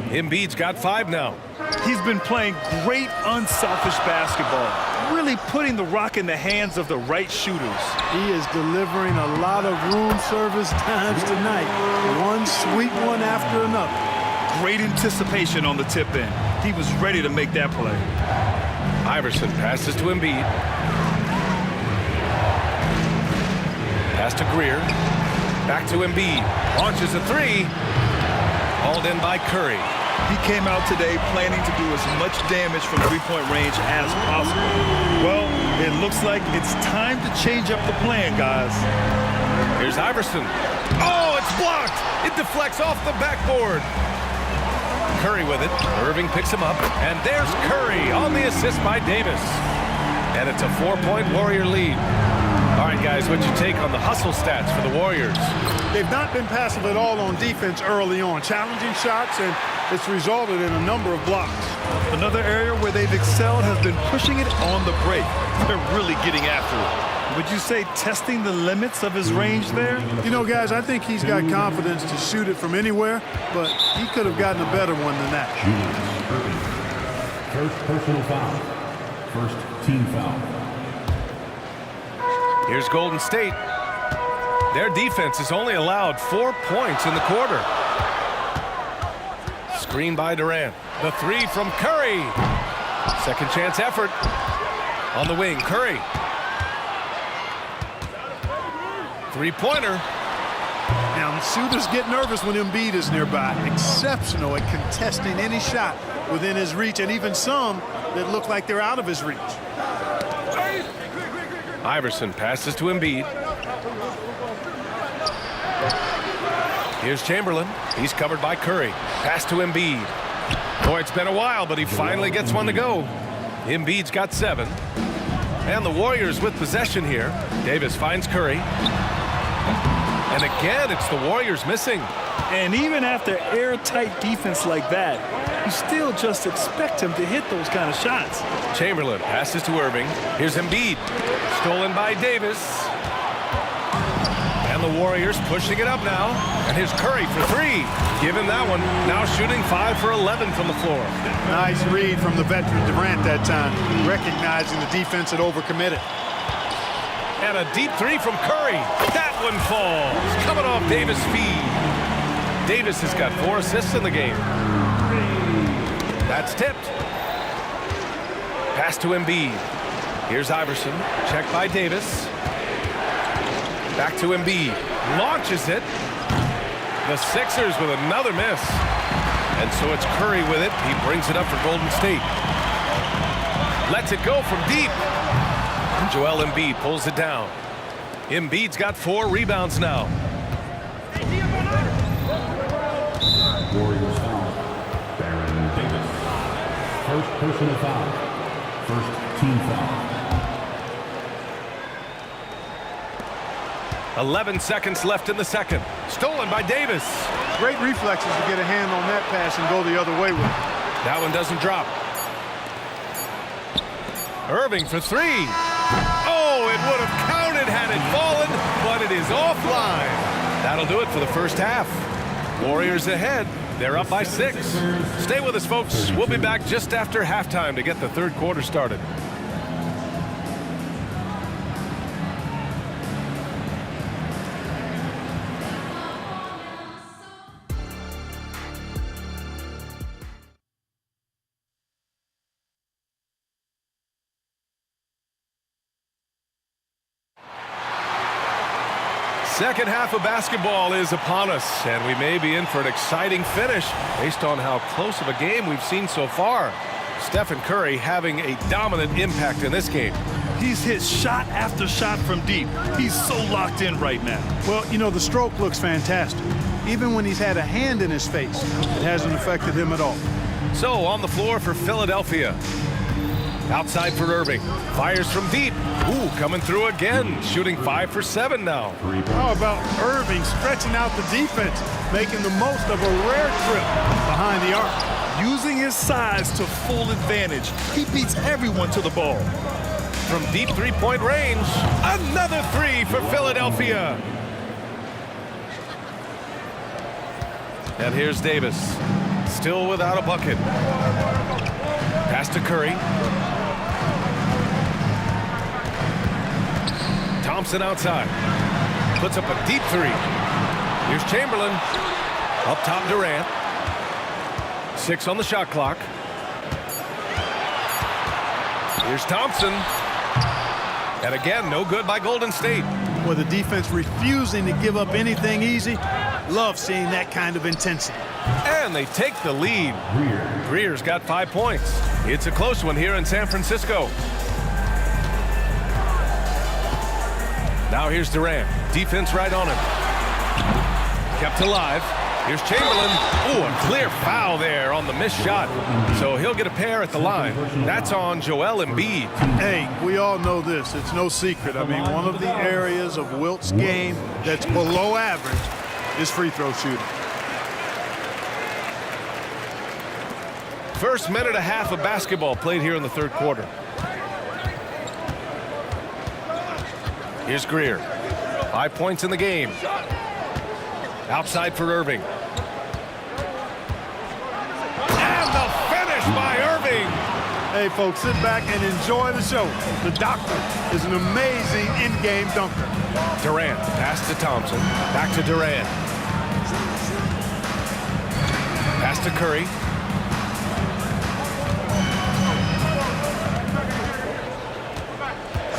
Embiid's got 5 now. He's been playing great unselfish basketball, really putting the rock in the hands of the right shooters. He is delivering a lot of room service times tonight. One sweet one after another. Great anticipation on the tip in. He was ready to make that play. Iverson passes to Embiid. Pass to Greer. Back to Embiid. Launches a three. Hauled in by Curry. He came out today planning to do as much damage from three-point range as possible. Well, it looks like it's time to change up the plan, guys. Here's Iverson. Oh, it's blocked. It deflects off the backboard. Curry with it. Irving picks him up. And there's Curry on the assist by Davis. And it's a 4-point Warrior lead. All right, guys, what'd you take on the hustle stats for the Warriors? They've not been passive at all on defense early on. Challenging shots and It's resulted in a number of blocks. Another area where they've excelled has been pushing it on the break. They're really getting after it. Would you say testing the limits of his range there? You know, guys, I think he's got confidence to shoot it from anywhere, but he could have gotten a better one than that. First personal foul. First team foul. Here's Golden State. Their defense has only allowed 4 points in the quarter. Screen by Durant. The three from Curry. Second chance effort. On the wing, Curry. Three-pointer. Now, shooters get nervous when Embiid is nearby. Exceptional at contesting any shot within his reach, and even some that look like they're out of his reach. Iverson passes to Embiid. Here's Chamberlain. He's covered by Curry. Pass to Embiid. Boy, it's been a while, but he finally gets one to go. Embiid's got 7. And the Warriors with possession here. Davis finds Curry. And again, it's the Warriors missing. And even after airtight defense like that, you still just expect him to hit those kind of shots. Chamberlain passes to Irving. Here's Embiid. Stolen by Davis. And the Warriors pushing it up now. And here's Curry for 3. Give him that one. Now shooting 5 for 11 from the floor. Nice read from the veteran Durant that time, recognizing the defense had overcommitted. And a deep 3 from Curry. That one falls. Coming off Davis' feed. Davis has got 4 assists in the game. That's tipped. Pass to Embiid. Here's Iverson. Checked by Davis. Back to Embiid. Launches it. The Sixers with another miss. And so it's Curry with it. He brings it up for Golden State. Lets it go from deep. Joel Embiid pulls it down. Embiid's got 4 rebounds now. Warriors foul. Baron Davis. First personal foul. First team foul. 11 seconds left in the second. Stolen by Davis. Great reflexes to get a hand on that pass and go the other way with it. That one doesn't drop. Irving for 3. Oh, it would have counted had it fallen, but it is offline. That'll do it for the first half. Warriors ahead. They're up by 6. Stay with us, folks. We'll be back just after halftime to get the third quarter started. Second half of basketball is upon us, and we may be in for an exciting finish based on how close of a game we've seen so far. Stephen Curry having a dominant impact in this game. He's hit shot after shot from deep. He's so locked in right now. Well, you know, the stroke looks fantastic. Even when he's had a hand in his face, it hasn't affected him at all. So on the floor for Philadelphia. Outside for Irving. Fires from deep. Ooh, coming through again. Shooting 5 for 7 now. How about Irving stretching out the defense, making the most of a rare trip behind the arc. Using his size to full advantage. He beats everyone to the ball. From deep three-point range, another 3 for Philadelphia. And here's Davis. Still without a bucket. Pass to Curry. Thompson outside. Puts up a deep 3. Here's Chamberlain. Up top Durant. 6 on the shot clock. Here's Thompson. And again, no good by Golden State. With the defense refusing to give up anything easy, love seeing that kind of intensity. And they take the lead. Greer's got 5 points. It's a close one here in San Francisco. Now here's Durant. Defense right on him. Kept alive. Here's Chamberlain. Ooh, a clear foul there on the missed shot. So he'll get a pair at the line. That's on Joel Embiid. Hey, we all know this. It's no secret. I mean, one of the areas of Wilt's game that's below average is free throw shooting. First minute and a half of basketball played here in the third quarter. Here's Greer. 5 points in the game. Outside for Irving. And the finish by Irving. Hey, folks, sit back and enjoy the show. The doctor is an amazing in-game dunker. Durant, pass to Thompson. Back to Durant. Pass to Curry.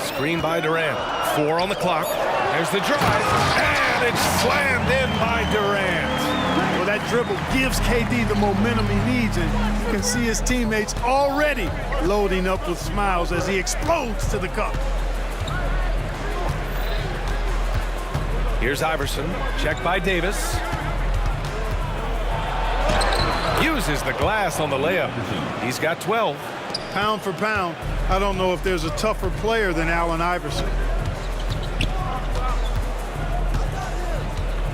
Screen by Durant. 4 on the clock. There's the drive. And it's slammed in by Durant. Well, that dribble gives KD the momentum he needs, and you can see his teammates already loading up with smiles as he explodes to the cup. Here's Iverson. Checked by Davis. Uses the glass on the layup. He's got 12. Pound for pound, I don't know if there's a tougher player than Allen Iverson.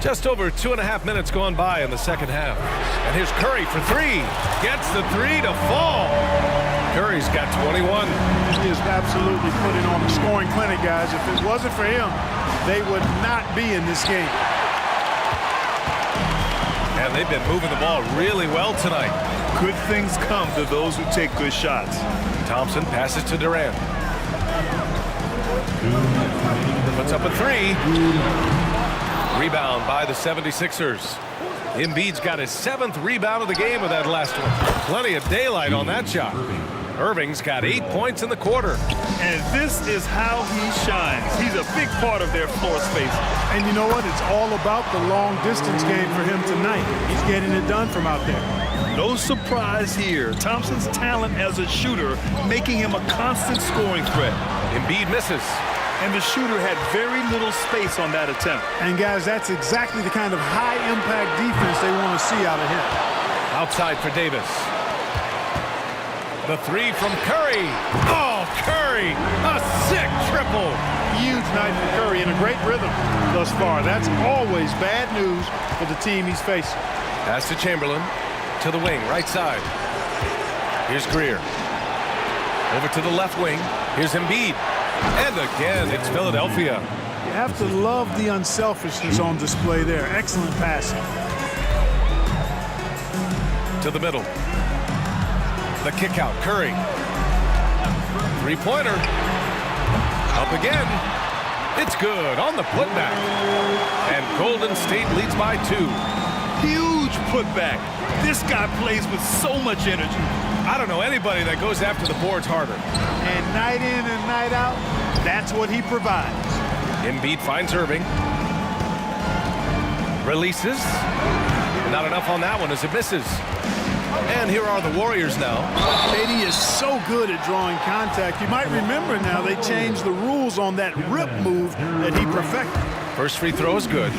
Just over 2.5 minutes gone by in the second half. And here's Curry for 3. Gets the 3 to fall. Curry's got 21. He is absolutely putting on a scoring clinic, guys. If it wasn't for him, they would not be in this game. And they've been moving the ball really well tonight. Good things come to those who take good shots. Thompson passes to Durant. Puts up a 3. Rebound by the 76ers. Embiid's got his 7th rebound of the game with that last one. Plenty of daylight on that shot. Irving's got 8 points in the quarter. And this is how he shines. He's a big part of their floor space. And you know what? It's all about the long distance game for him tonight. He's getting it done from out there. No surprise here. Thompson's talent as a shooter making him a constant scoring threat. Embiid misses. And the shooter had very little space on that attempt. And guys, that's exactly the kind of high-impact defense they want to see out of him. Outside for Davis. The 3 from Curry. Oh, Curry! A sick triple. Huge night for Curry and a great rhythm thus far. That's always bad news for the team he's facing. Pass to Chamberlain. To the wing, right side. Here's Greer. Over to the left wing. Here's Embiid. And again, it's Philadelphia. You have to love the unselfishness on display there. Excellent passing. To the middle. The kick out, Curry. 3-pointer. Up again. It's good on the putback. And Golden State leads by 2. Huge putback. This guy plays with so much energy. I don't know anybody that goes after the boards harder. And night in and night out, that's what he provides. Embiid finds Irving. Releases. Not enough on that one as it misses. And here are the Warriors now. KD is so good at drawing contact. You might remember now they changed the rules on that rip move that he perfected. First free throw is good.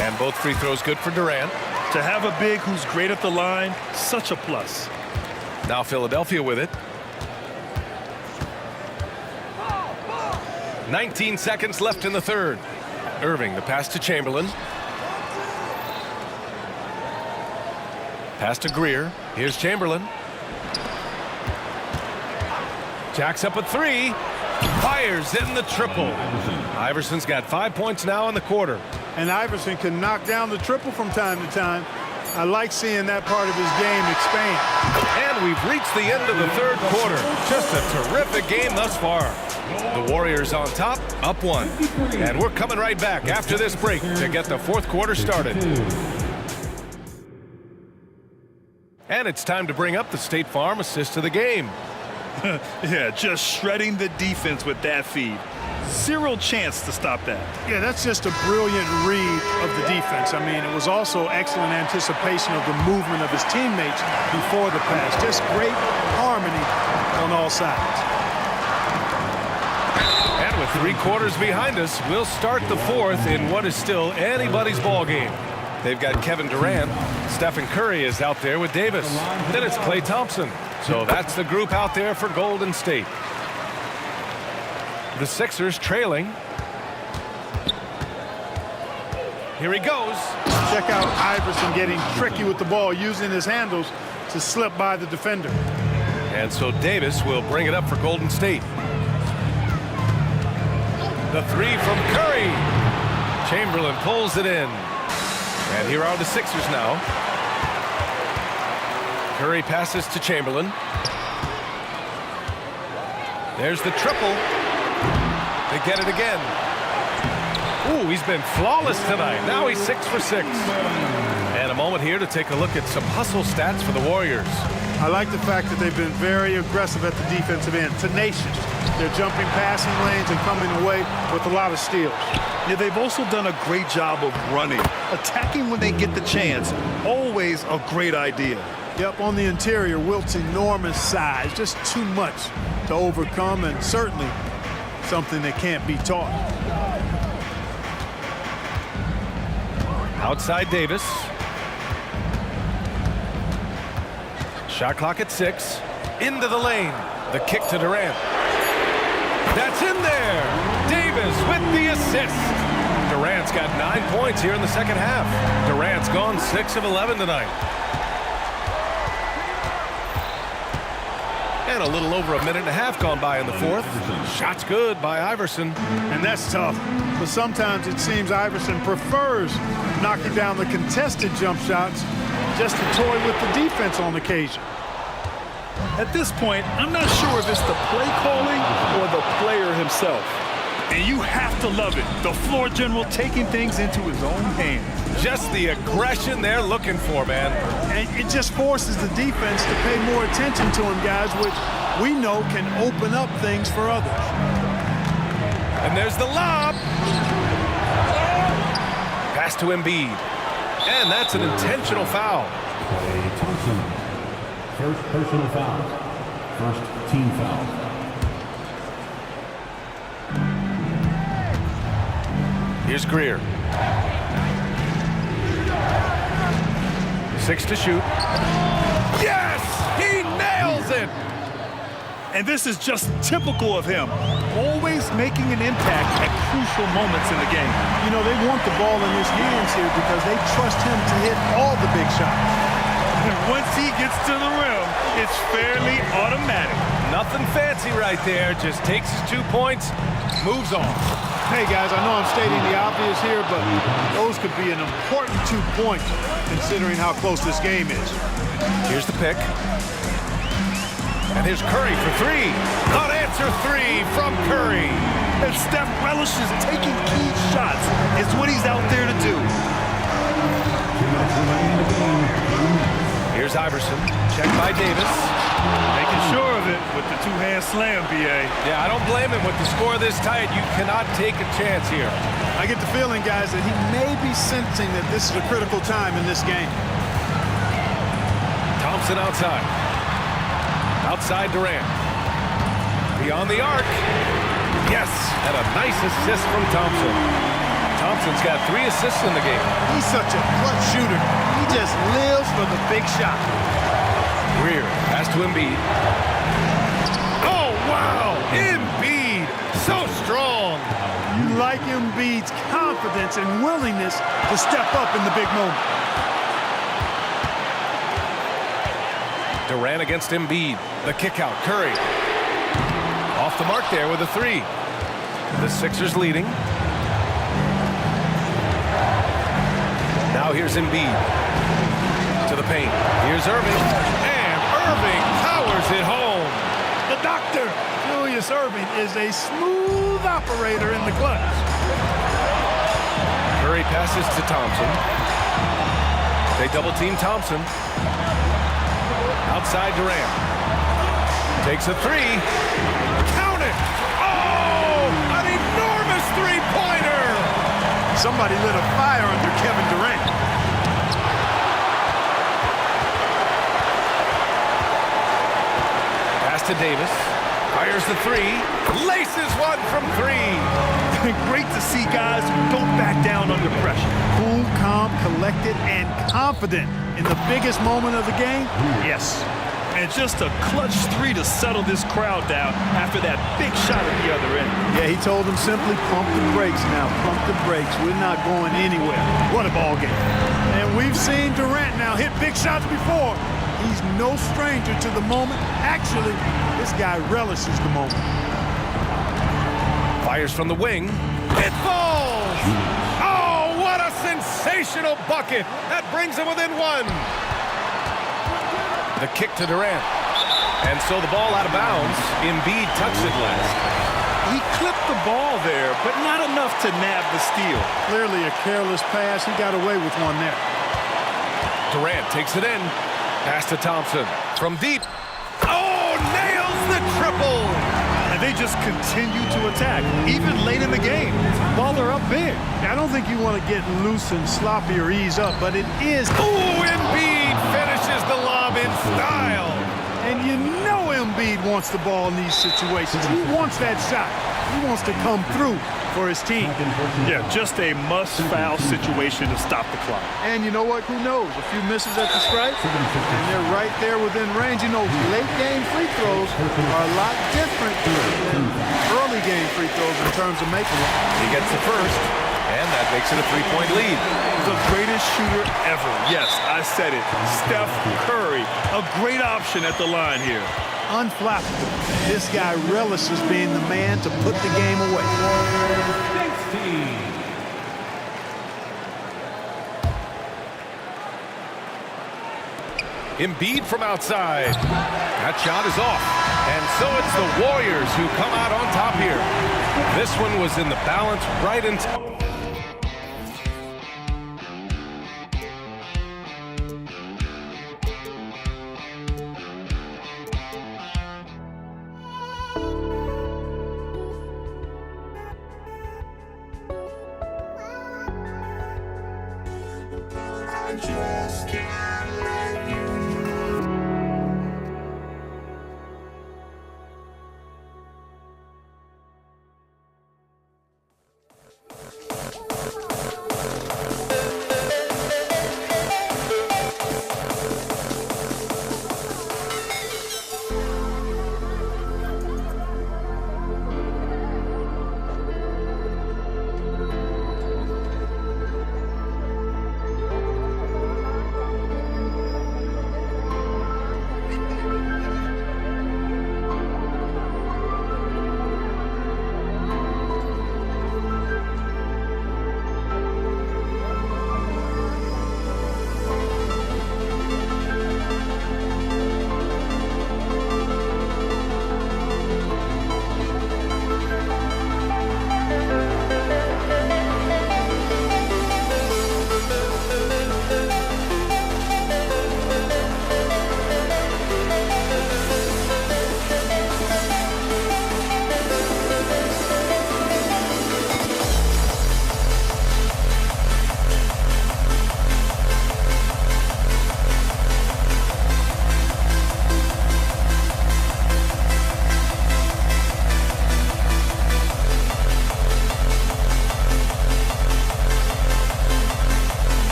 And both free throws good for Durant. To have a big who's great at the line, such a plus. Now Philadelphia with it. 19 seconds left in the third. Irving, the pass to Chamberlain. Pass to Greer. Here's Chamberlain. Jacks up a 3. Fires in the triple. Iverson's got 5 points now in the quarter. And Iverson can knock down the triple from time to time. I like seeing that part of his game expand. And we've reached the end of the third quarter. Just a terrific game thus far. The Warriors on top, up 1. And we're coming right back after this break to get the fourth quarter started. And it's time to bring up the State Farm assist of the game. Yeah, just shredding the defense with that feed. Zero chance to stop that. Yeah, that's just a brilliant read of the defense. I mean, it was also excellent anticipation of the movement of his teammates before the pass. Just great harmony on all sides. And with 3 quarters behind us, we'll start the fourth in what is still anybody's ball game. They've got Kevin Durant. Stephen Curry is out there with Davis. Then it's Klay Thompson. So that's the group out there for Golden State. The Sixers trailing. Here he goes. Check out Iverson getting tricky with the ball, using his handles to slip by the defender. And so Davis will bring it up for Golden State. The three from Curry. Chamberlain pulls it in. And here are the Sixers now. Curry passes to Chamberlain. There's the triple. They get it again. Ooh, he's been flawless tonight. Now he's 6 for 6. And a moment here to take a look at some hustle stats for the Warriors. I like the fact that they've been very aggressive at the defensive end, tenacious. They're jumping passing lanes and coming away with a lot of steals. Yeah, they've also done a great job of running. Attacking when they get the chance, always a great idea. Yep, on the interior, Wilt's enormous size, just too much to overcome, and certainly something that can't be taught. Outside Davis. Shot clock at 6. Into the lane. The kick to Durant. That's in there. Davis with the assist. Durant's got 9 points here in the second half. Durant's gone 6 of 11 tonight. And a little over a minute and a half gone by in the fourth. Shot's good by Iverson. And that's tough. But sometimes it seems Iverson prefers knocking down the contested jump shots just to toy with the defense on occasion. At this point, I'm not sure if it's the play calling or the player himself. And you have to love it. The floor general taking things into his own hands. Just the aggression they're looking for, man. And it just forces the defense to pay more attention to him, guys, which we know can open up things for others. And there's the lob. Pass to Embiid. And that's an intentional foul. Klay Thompson. First personal foul. First team foul. Here's Greer. 6 to shoot. Yes! He nails it! And this is just typical of him. Always making an impact at crucial moments in the game. You know, they want the ball in his hands here because they trust him to hit all the big shots. And once he gets to the rim, it's fairly automatic. Nothing fancy right there. Just takes his 2 points, moves on. Hey, guys, I know I'm stating the obvious here, but those could be an important 2 points considering how close this game is. Here's the pick. And here's Curry for 3. Unanswered 3 from Curry. And Steph relishes taking key shots. It's what he's out there to do. Here's Iverson. Checked by Davis. Making sure of it with the two-hand slam, B.A. Yeah, I don't blame him. With the score this tight, you cannot take a chance here. I get the feeling, guys, that he may be sensing that this is a critical time in this game. Thompson outside. Outside Durant. Beyond the arc. Yes, and a nice assist from Thompson. Thompson's got 3 assists in the game. He's such a clutch shooter. He just lives for the big shot. Greer, pass to Embiid. Oh, wow! Embiid, so strong. You like Embiid's confidence and willingness to step up in the big moment. Durant against Embiid. The kick out, Curry. Off the mark there with a 3. The Sixers leading. Now here's Embiid. To the paint. Here's Irving. And Irving powers it home. The doctor, Julius Irving, is a smooth operator in the clutch. Curry passes to Thompson. They double team Thompson. Outside Durant. Takes a 3. Count it! Oh! An enormous three-pointer! Somebody lit a fire under Kevin Durant. Pass to Davis. Fires the 3. Laces one from 3. Great to see guys who don't back down under pressure. Cool, calm, collected, and confident in the biggest moment of the game. Yes. And just a clutch three to settle this crowd down after that big shot at the other end. Yeah, he told them simply pump the brakes now. Pump the brakes. We're not going anywhere. What a ball game. And we've seen Durant now hit big shots before. He's no stranger to the moment. Actually, this guy relishes the moment. Fires from the wing. It falls! Oh, what a sensational bucket! That brings him within one. The kick to Durant. And so the ball out of bounds. Embiid touched it last. He clipped the ball there, but not enough to nab the steal. Clearly a careless pass. He got away with one there. Durant takes it in. Pass to Thompson. From deep. Oh, nails the triple! And they just continue to attack, even late in the game, while they're up big. I don't think you want to get loose and sloppy or ease up, but it is. Ooh, Embiid finishes the lob in style. And you know Embiid wants the ball in these situations. He wants that shot. He wants to come through for his team. Yeah, just a must-foul situation to stop the clock. And you know what? Who knows? A few misses at the stripe, and they're right there within range. You know, late-game free throws are a lot different than early-game free throws in terms of making it. He gets the first, and that makes it a three-point lead. The greatest shooter ever. Yes, I said it. Steph Curry, a great option at the line here. Unflappable. This guy relishes being the man to put the game away. Embiid from outside. That shot is off. And so it's the Warriors who come out on top here. This one was in the balance right in time.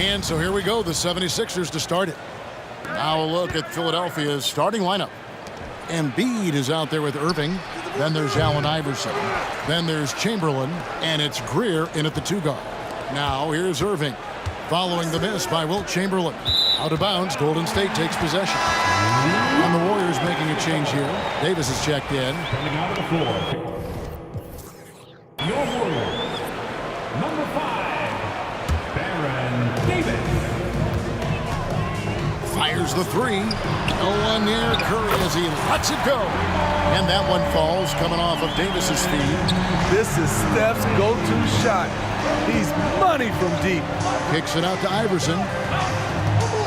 And so here we go, the 76ers to start it. Now a look at Philadelphia's starting lineup. Embiid is out there with Irving. Then there's Allen Iverson. Then there's Chamberlain. And it's Greer in at the 2 guard. Now here's Irving. Following the miss by Wilt Chamberlain. Out of bounds, Golden State takes possession. And the Warriors making a change here. Davis is checked in. Coming out of the floor. Your Warriors, number 5, Baron Davis. Fires the 3. No one near Curry as he lets it go. And that one falls, coming off of Davis's feet. This is Steph's go-to shot. He's money from deep. Kicks it out to Iverson.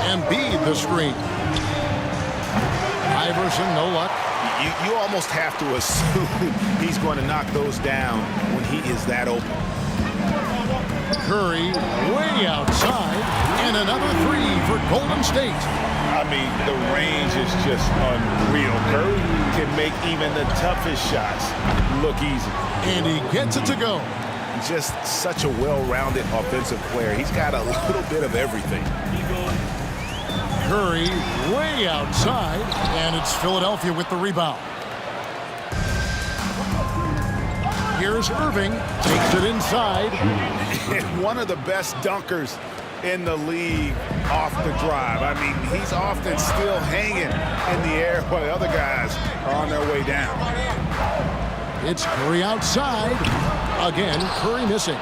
Embiid the screen. Iverson, no luck. You almost have to assume he's going to knock those down when he is that open. Curry way outside. And another 3 for Golden State. I mean, the range is just unreal. Curry can make even the toughest shots look easy. And he gets it to go. Just such a well-rounded offensive player. He's got a little bit of everything. Curry way outside, and it's Philadelphia with the rebound. Here's Irving, takes it inside. One of the best dunkers in the league off the drive. I mean, he's often still hanging in the air while the other guys are on their way down. It's Curry outside. Again, Curry missing.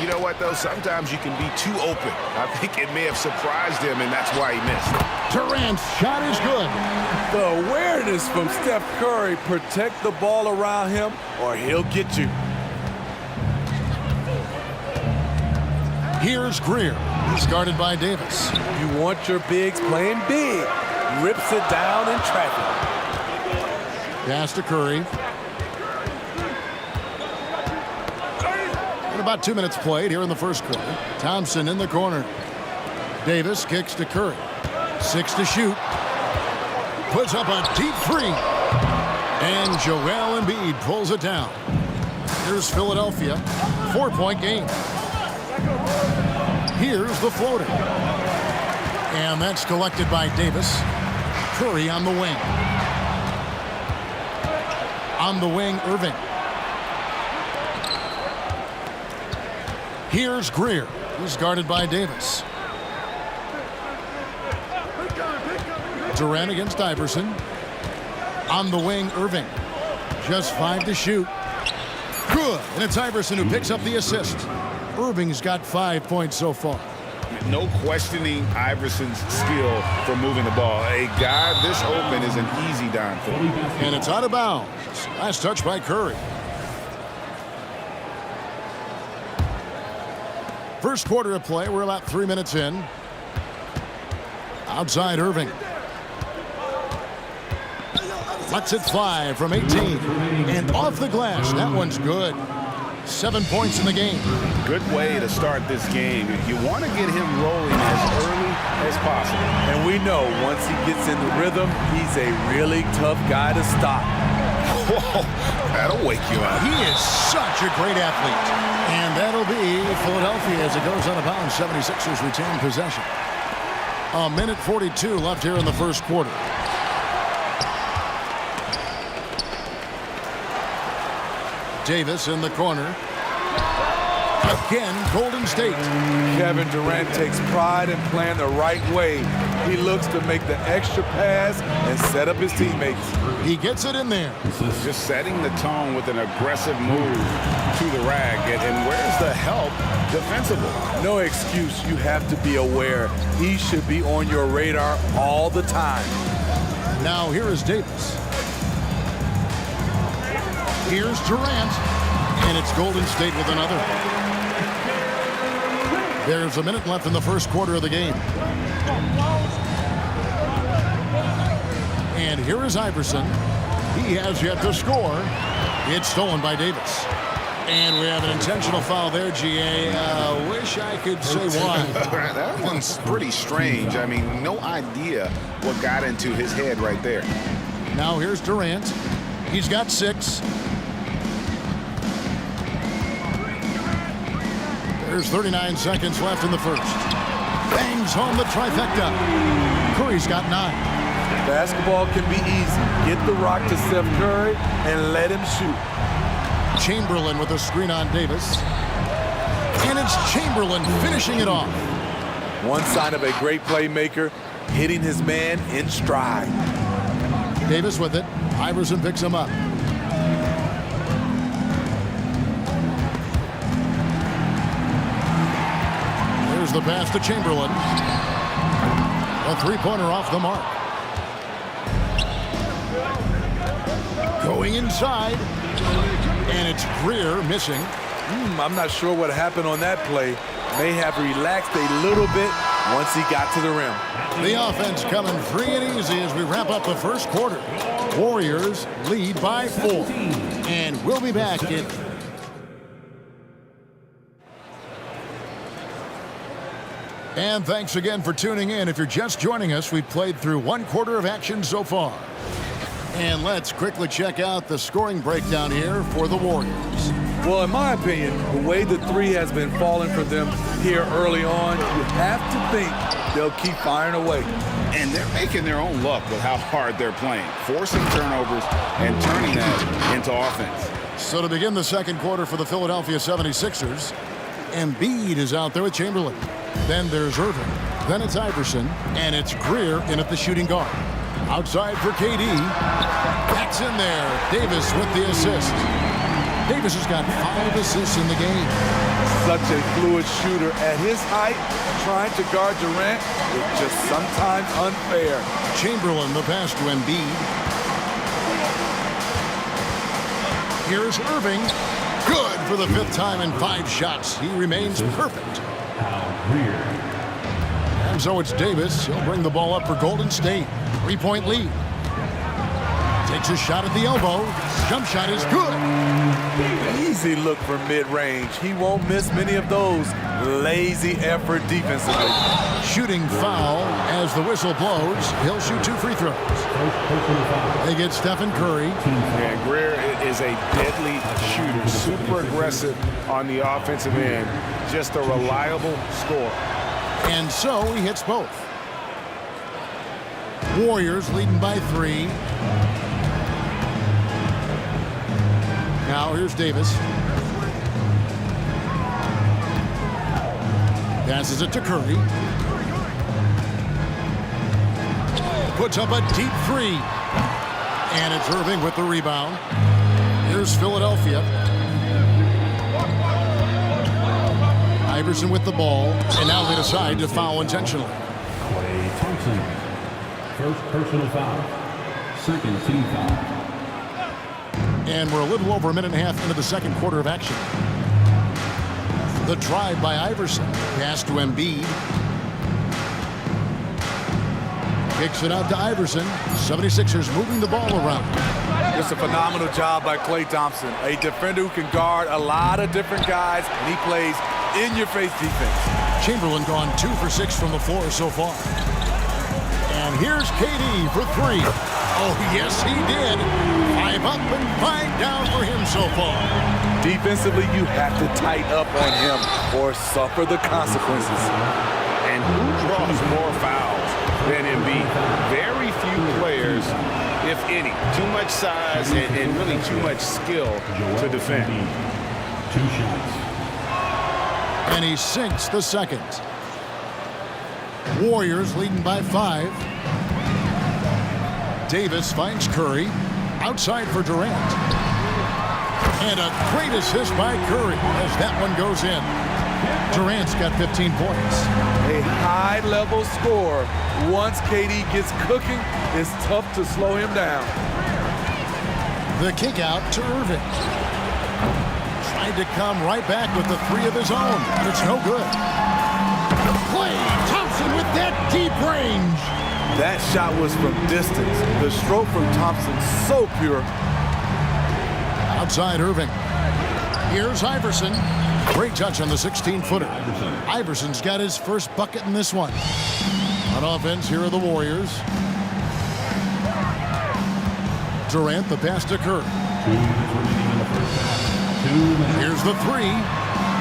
You know what, though? Sometimes you can be too open. I think it may have surprised him, and that's why he missed. Durant's shot is good. The awareness from Steph Curry. Protect the ball around him, or he'll get you. Here's Greer. He's guarded by Davis. You want your bigs playing big. Rips it down in traffic. Pass to Curry. About 2 minutes played here in the first quarter. Thompson in the corner. Davis kicks to Curry. 6 to shoot. Puts up a deep 3. And Joel Embiid pulls it down. Here's Philadelphia. 4-point game. Here's the floater. And that's collected by Davis. Curry on the wing. On the wing, Irving. Here's Greer. He's guarded by Davis. Durant against Iverson. On the wing, Irving. Just 5 to shoot. Good. And it's Iverson who picks up the assist. Irving's got 5 points so far. No questioning Iverson's skill for moving the ball. A guy this open is an easy dime for him. And it's out of bounds. Last touch by Curry. First quarter of play, we're about 3 minutes in. Outside Irving. Lets it fly from 18. And off the glass. That one's good. 7 points in the game. Good way to start this game. You want to get him rolling as early as possible. And we know once he gets in the rhythm, he's a really tough guy to stop. Whoa, that'll wake you up. He is such a great athlete. And that'll be Philadelphia as it goes out of bounds. 76ers retain possession. A minute 42 left here in the first quarter. Davis in the corner. Again, Golden State. Kevin Durant takes pride in playing the right way. He looks to make the extra pass and set up his teammates. He gets it in there. Just setting the tone with an aggressive move to the rack. And where's the help defensively? No excuse. You have to be aware. He should be on your radar all the time. Now here is Davis. Here's Durant. And it's Golden State with another. There's a minute left in the first quarter of the game. And here is Iverson. He has yet to score. It's stolen by Davis. And we have an intentional foul there, GA. Wish I could say why. That one's pretty strange. I mean, no idea what got into his head right there. Now here's Durant. He's got 6. There's 39 seconds left in the first. bangs home the trifecta. Curry's got 9. Basketball can be easy. Get the rock to Steph Curry and let him shoot. Chamberlain with a screen on Davis. And it's Chamberlain finishing it off. One sign of a great playmaker, hitting his man in stride. Davis with it. Iverson picks him up. Here's the pass to Chamberlain. A three-pointer off the mark. Going inside. And it's Greer missing. I'm not sure what happened on that play. May have relaxed a little bit once he got to the rim. The offense coming free and easy as we wrap up the first quarter. Warriors lead by 4. And we'll be back in. And thanks again for tuning in. If you're just joining us, we've played through 1 quarter of action so far. And let's quickly check out the scoring breakdown here for the Warriors. Well, in my opinion, the way the three has been falling for them here early on, you have to think they'll keep firing away. And they're making their own luck with how hard they're playing, forcing turnovers and turning that into offense. So to begin the second quarter for the Philadelphia 76ers, Embiid is out there with Chamberlain. Then there's Irving. Then it's Iverson. And it's Greer in at the shooting guard. Outside for KD. Backs in there. Davis with the assist. Davis has got 5 assists in the game. Such a fluid shooter at his height. Trying to guard Durant is just sometimes unfair. Chamberlain the pass to Embiid. Here's Irving. Good for the 5th time in 5 shots. He remains perfect. And so it's Davis. He'll bring the ball up for Golden State. 3-point lead. Takes a shot at the elbow. Jump shot is good. Easy look for mid-range. He won't miss many of those. Lazy effort defensively. Shooting foul as the whistle blows. He'll shoot 2 free throws. They get Stephen Curry. And Greer is a deadly shooter. Super aggressive on the offensive end. Just a reliable scorer. And so he hits both. Warriors leading by 3. Now here's Davis. Passes it to Curry. Puts up a deep 3. And it's Irving with the rebound. Here's Philadelphia. Iverson with the ball. And now they decide to foul intentionally. Klay Thompson. First personal foul. Second team foul. And we're a little over a minute and a half into the second quarter of action. The drive by Iverson. Pass to Embiid. Kicks it out to Iverson. 76ers moving the ball around. Just a phenomenal job by Klay Thompson. A defender who can guard a lot of different guys, and he plays in-your-face defense. Chamberlain gone 2 for 6 from the floor so far. And here's KD for 3. Oh, yes, he did. 5 up and 5 down for him so far. Defensively, you have to tighten up on him or suffer the consequences. And who draws more fouls than Embiid? Very few players, if any. Too much size and really too much skill to defend. 2 shots. And he sinks the second. Warriors leading by 5. Davis finds Curry. Outside for Durant. And a great assist by Curry as that one goes in. Durant's got 15 points. A high-level score. Once KD gets cooking, it's tough to slow him down. The kick out to Irving. Tried to come right back with the 3 of his own, but it's no good. Klay Thompson with that deep range. That shot was from distance. The stroke from Thompson so pure. Outside Irving. Here's Iverson. Great touch on the 16-footer. Iverson's got his first bucket in this one. On offense, here are the Warriors. Durant, the pass to Curry. Here's the 3.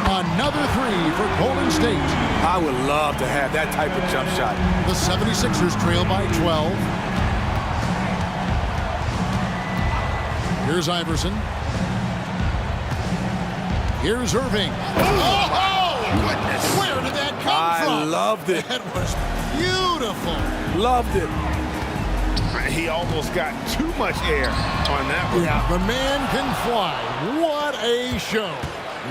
Another three for Golden State. I would love to have that type of jump shot. The 76ers trail by 12. Here's Iverson. Here's Irving. Oh, goodness. Where did that come from? I loved it. That was beautiful. Loved it. He almost got too much air on that one. Yeah, the man can fly. What a show.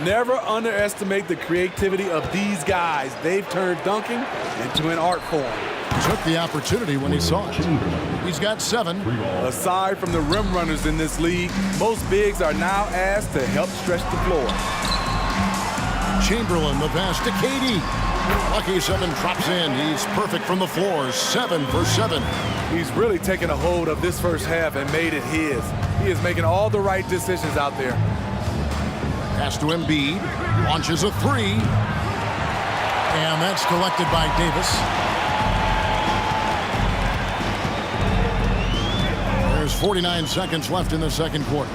Never underestimate the creativity of these guys. They've turned dunking into an art form. Took the opportunity when he saw it. He's got 7. Aside from the rim runners in this league, most bigs are now asked to help stretch the floor. Chamberlain, the pass to KD. Lucky 7 drops in. He's perfect from the floor. 7 for 7. He's really taken a hold of this first half and made it his. He is making all the right decisions out there. Pass to Embiid. Launches a 3. And that's collected by Davis. There's 49 seconds left in the second quarter.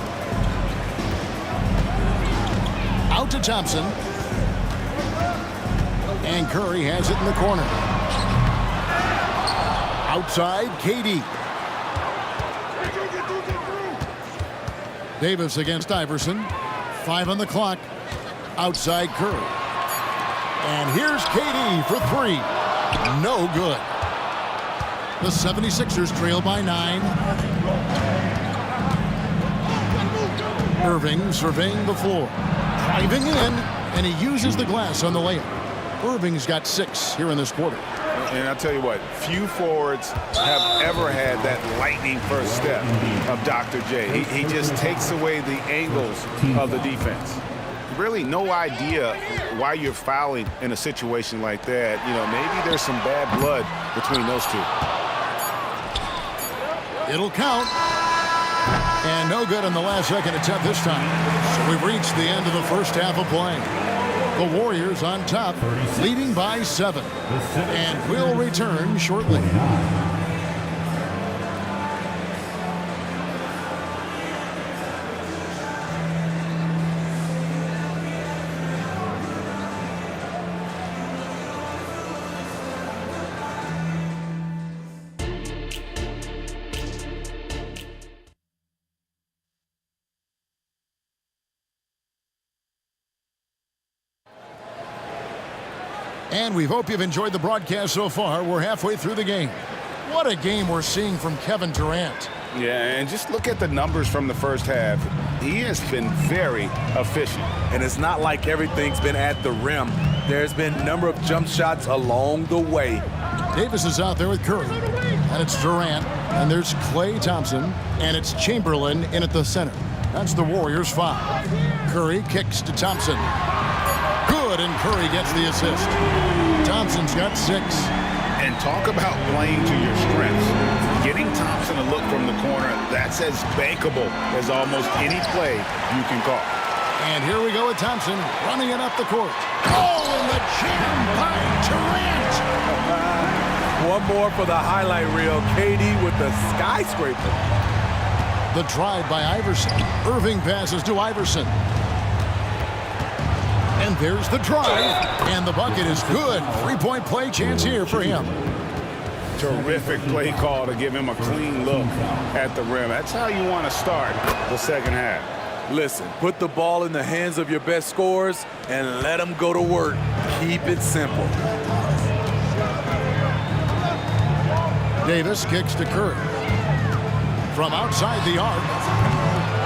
Out to Thompson. And Curry has it in the corner. Outside, KD. Davis against Iverson. 5 on the clock. Outside Curry. And here's KD for 3. No good. The 76ers trail by 9. Irving surveying the floor. Driving in, and he uses the glass on the layup. Irving's got 6 here in this quarter. And I'll tell you what, few forwards have ever had that lightning first step of Dr. J. He just takes away the angles of the defense. Really no idea why you're fouling in a situation like that. You know, maybe there's some bad blood between those two. It'll count. And no good on the last second attempt this time. So we've reached the end of the first half of play. The Warriors on top, leading by 7. And we'll return shortly. And we hope you've enjoyed the broadcast so far. We're halfway through the game. What a game we're seeing from Kevin Durant. Yeah, and just look at the numbers from the first half. He has been very efficient. And it's not like everything's been at the rim. There's been a number of jump shots along the way. Davis is out there with Curry. And it's Durant. And there's Klay Thompson. And it's Chamberlain in at the center. That's the Warriors' 5. Curry kicks to Thompson. Good, and Curry gets the assist. Thompson's got 6. And talk about playing to your strengths. Getting Thompson a look from the corner, that's as bankable as almost any play you can call. And here we go with Thompson running it up the court. Oh, and the jam by Durant. One more for the highlight reel. KD with the skyscraper. The drive by Iverson. Irving passes to Iverson. And there's the drive. And the bucket is good. 3-point play chance here for him. Terrific play call to give him a clean look at the rim. That's how you want to start the second half. Listen, put the ball in the hands of your best scorers and let them go to work. Keep it simple. Davis kicks to Curry. From outside the arc,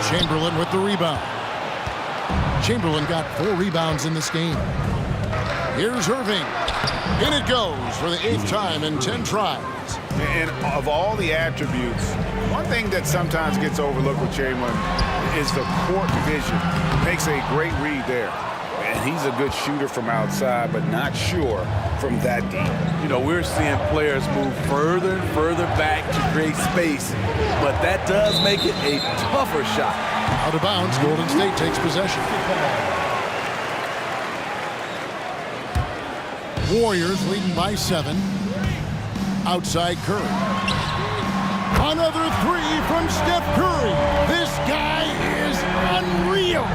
Chamberlain with the rebound. Chamberlain got 4 rebounds in this game. Here's Irving. In it goes for the 8th time in 10 tries. And of all the attributes, one thing that sometimes gets overlooked with Chamberlain is the court vision. Makes a great read there. And he's a good shooter from outside, but not sure from that deep. You know, we're seeing players move further and further back to create space, but that does make it a tougher shot. Out of bounds, Golden State takes possession. Warriors leading by 7. Outside Curry. Another 3 from Steph Curry. This guy is unreal.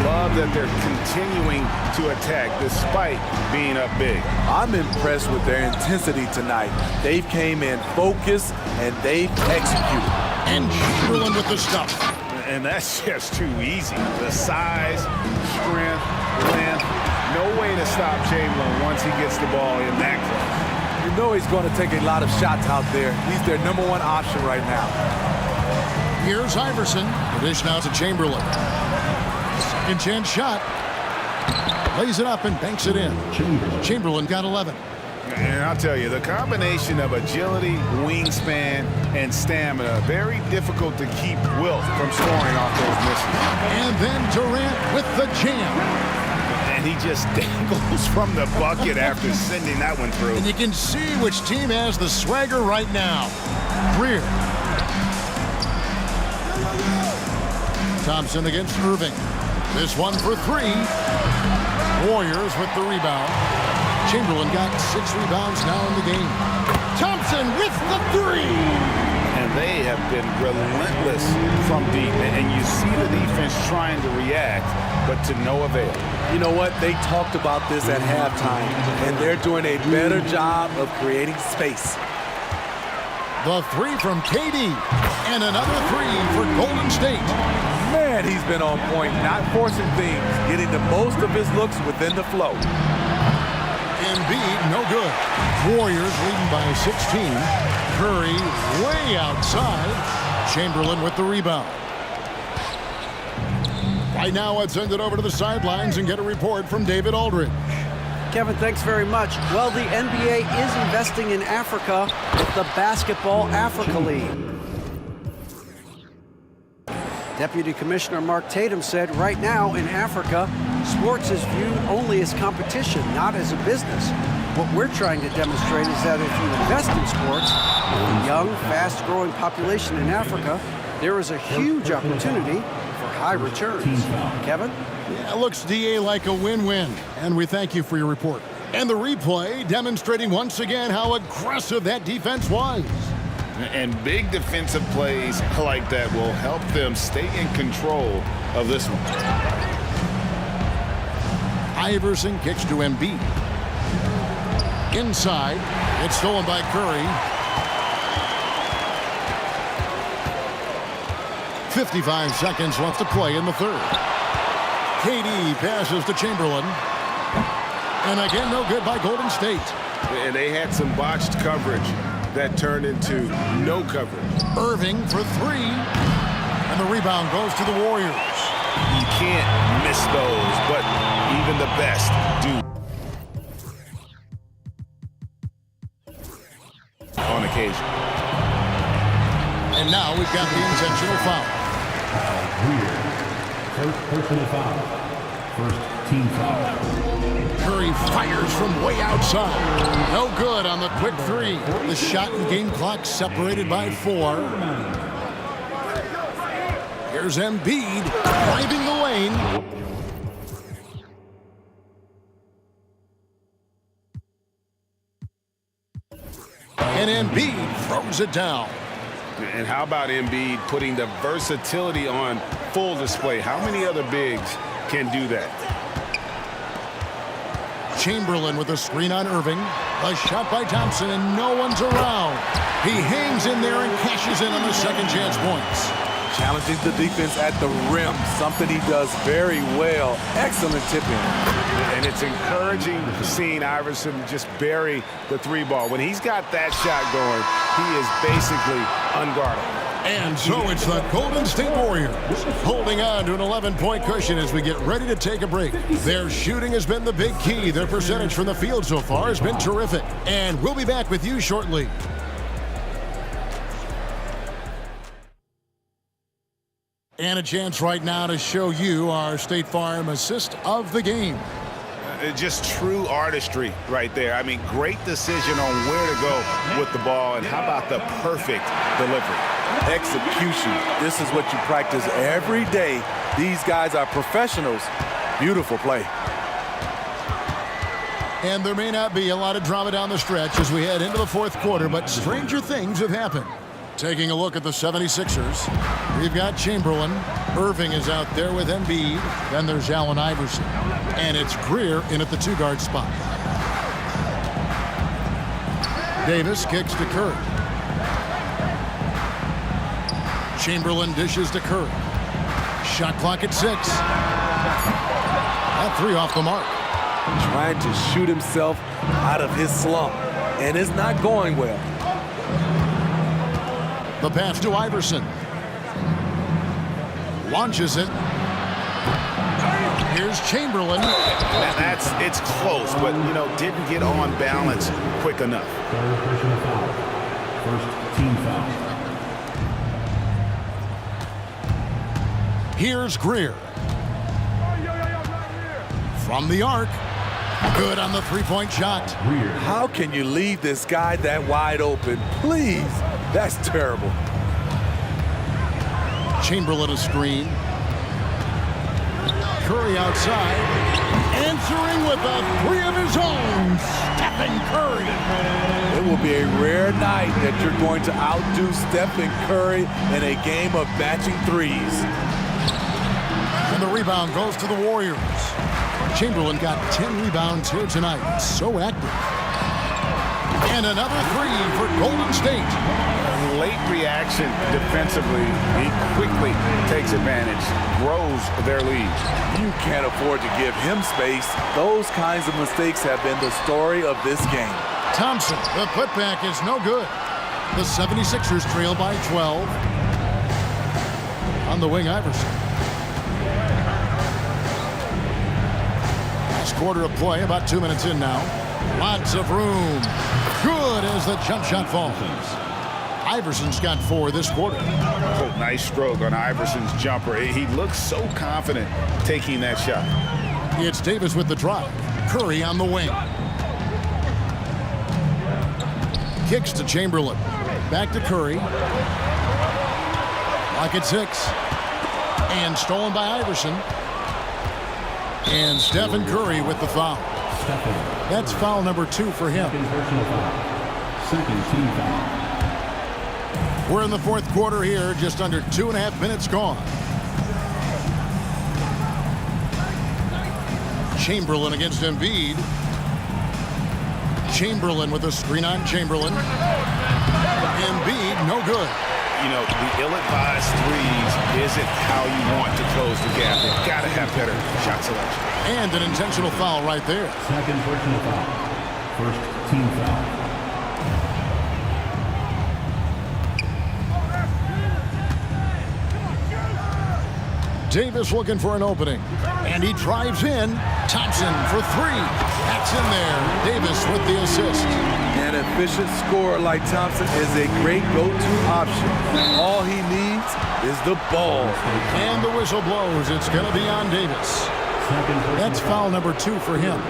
love that they're continuing to attack despite being up big. I'm impressed with their intensity tonight. They've came in focused and they've executed. And Chamberlain with the stuff. And that's just too easy. The size, strength, length, no way to stop Chamberlain once he gets the ball in that close. You know he's going to take a lot of shots out there. He's their #1 option right now. Here's Iverson. The dish now to Chamberlain. Second chance shot. Lays it up and banks it in. Chamberlain got 11. And I'll tell you, the combination of agility, wingspan, and stamina, very difficult to keep Wilt from scoring off those misses. And then Durant with the jam. And he just dangles from the bucket after sending that one through. And you can see which team has the swagger right now. Greer. Thompson against Irving. This one for 3. Warriors with the rebound. Chamberlain got 6 rebounds now in the game. Thompson with the 3. And they have been relentless from deep. And you see the defense trying to react, but to no avail. You know what? They talked about this at halftime, and they're doing a better job of creating space. The 3 from KD. And another 3 for Golden State. Man, he's been on point, not forcing things, getting the most of his looks within the flow. Embiid, no good. Warriors leading by 16. Curry way outside. Chamberlain with the rebound. Right now, let's send it over to the sidelines and get a report from David Aldridge. Kevin, thanks very much. Well, the NBA is investing in Africa with the Basketball Africa League. Deputy Commissioner Mark Tatum said right now in Africa, sports is viewed only as competition, not as a business. What we're trying to demonstrate is that if you invest in sports, with a young, fast-growing population in Africa, there is a huge opportunity for high returns. Kevin? Yeah, it looks, DA, like a win-win, and we thank you for your report. And the replay demonstrating once again how aggressive that defense was. And big defensive plays like that will help them stay in control of this one. Iverson kicks to Embiid. Inside. It's stolen by Curry. 55 seconds left to play in the third. KD passes to Chamberlain. And again, no good by Golden State. And they had some botched coverage that turned into no coverage. Irving for 3. And the rebound goes to the Warriors. You can't miss those, but even the best do. On occasion. And now we've got the intentional foul. First personal foul. First team foul. Curry fires from way outside. No good on the quick 3. The shot and game clock separated by 4. Here's Embiid driving the lane. And Embiid throws it down. And how about Embiid putting the versatility on full display? How many other bigs can do that? Chamberlain with a screen on Irving. A shot by Thompson, and no one's around. He hangs in there and cashes in on the second chance points. Challenging the defense at the rim, something he does very well. Excellent tipping. And it's encouraging seeing Iverson just bury the 3 ball. When he's got that shot going, he is basically unguardable. And so it's the Golden State Warriors holding on to an 11-point cushion as we get ready to take a break. Their shooting has been the big key. Their percentage from the field so far has been terrific. And we'll be back with you shortly. And a chance right now to show you our State Farm assist of the game. Just true artistry right there. I mean, great decision on where to go with the ball, and how about the perfect delivery? Execution. This is what you practice every day. These guys are professionals. Beautiful play. And there may not be a lot of drama down the stretch as we head into the fourth quarter, but stranger things have happened. Taking a look at the 76ers, we've got Chamberlain. Irving is out there with Embiid. Then there's Allen Iverson. And it's Greer in at the 2-guard spot. Davis kicks to Curry. Chamberlain dishes to Curry. Shot clock at 6. That 3 off the mark. Trying to shoot himself out of his slump, and it's not going well. The pass to Iverson. Launches it. Here's Chamberlain. It's close, but, didn't get on balance quick enough. Third personal foul. First team foul. Here's Greer. From the arc. Good on the 3-point shot. How can you leave this guy that wide open? Please. That's terrible. Chamberlain a screen. Curry outside. Answering with a 3 of his own. Stephen Curry. It will be a rare night that you're going to outdo Stephen Curry in a game of matching threes. And the rebound goes to the Warriors. Chamberlain got 10 rebounds here tonight. So active. And another 3 for Golden State. Late reaction defensively. He quickly takes advantage, grows their lead. You can't afford to give him space. Those kinds of mistakes have been the story of this game. Thompson, the putback is no good. The 76ers trail by 12. On the wing, Iverson. Last quarter of play, about 2 minutes in now. Lots of room. Good as the jump shot falls. Iverson's got 4 this quarter. Oh, nice stroke on Iverson's jumper. He looks so confident taking that shot. It's Davis with the drive. Curry on the wing. Kicks to Chamberlain. Back to Curry. Lock at 6. And stolen by Iverson. And Stephen Curry with the foul. That's foul number 2 for him. Second team foul. We're in the 4th quarter here, just under 2.5 minutes gone. Chamberlain against Embiid. Chamberlain with a screen on Chamberlain. Embiid, no good. The ill-advised threes isn't how you want to close the gap. You've got to have better shot selection. And an intentional foul right there. Second personal foul. First team foul. Davis looking for an opening. And he drives in. Thompson for 3. That's in there. Davis with the assist. An efficient scorer like Thompson is a great go-to option. All he needs is the ball. And the whistle blows. It's going to be on Davis. That's foul number 2 for him.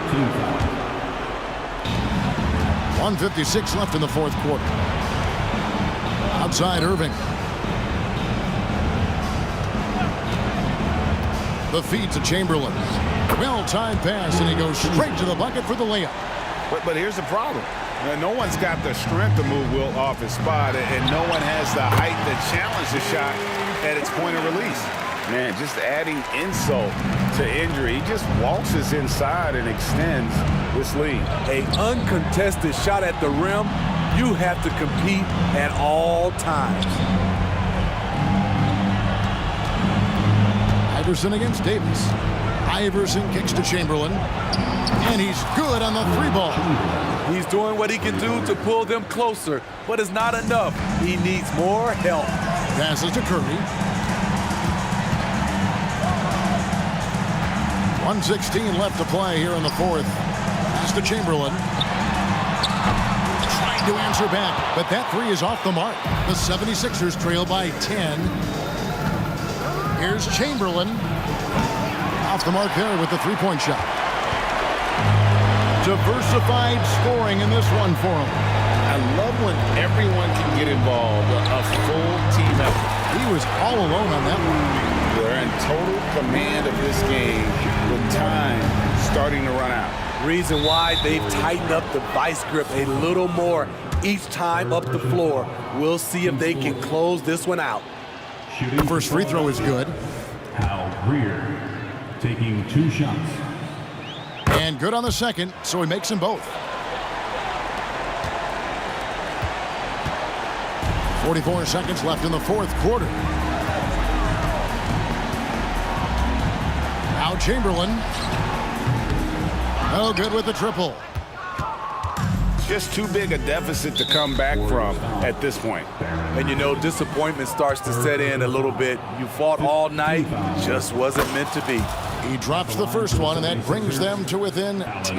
1:56 left in the 4th quarter. Outside Irving. The feed to Chamberlain. Well-timed pass, and he goes straight to the bucket for the layup. But here's the problem. No one's got the strength to move Wilt off his spot, and no one has the height to challenge the shot at its point of release. Man, just adding insult to injury. He just waltzes inside and extends this lead. An uncontested shot at the rim, you have to compete at all times. Iverson against Davis. Iverson kicks to Chamberlain. And he's good on the 3-ball. He's doing what he can do to pull them closer, but it's not enough. He needs more help. Passes to Curry. 1:16 left to play here in the 4th. Pass to Chamberlain. Trying to answer back, but that 3 is off the mark. The 76ers trail by 10. Here's Chamberlain. Off the mark there with the 3-point shot. Diversified scoring in this one for him. I love when everyone can get involved, a full team effort. He was all alone on that one. They're in total command of this game with time starting to run out. Reason why they've tightened up the vice grip a little more. each time up the floor. We'll see if they can close this one out. The first free throw is good. Hal Greer taking 2 shots. And good on the second, so he makes them both. 44 seconds left in the fourth quarter. Now Chamberlain. No good with the triple. Just too big a deficit to come back from at this point. And you know, disappointment starts to set in a little bit. You fought all night, just wasn't meant to be. He drops the first one, and that brings them to within 10.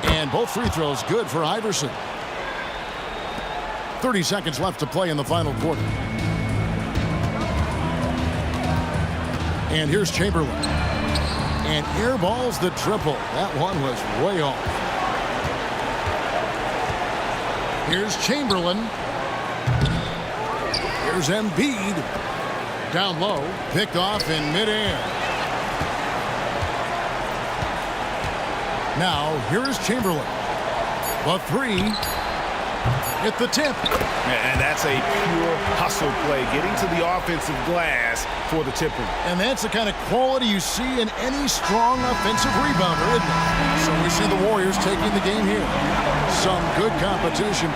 And both free throws good for Iverson. 30 seconds left to play in the final quarter. And here's Chamberlain. And airballs the triple. That one was way off. Here's Chamberlain. Here's Embiid. Down low. Picked off in midair. Now, here is Chamberlain. The three. Hit the tip. And that's a pure hustle play, getting to the offensive glass for the tipper. And that's the kind of quality you see in any strong offensive rebounder, isn't it? So we see the Warriors taking the game here. Some good competition.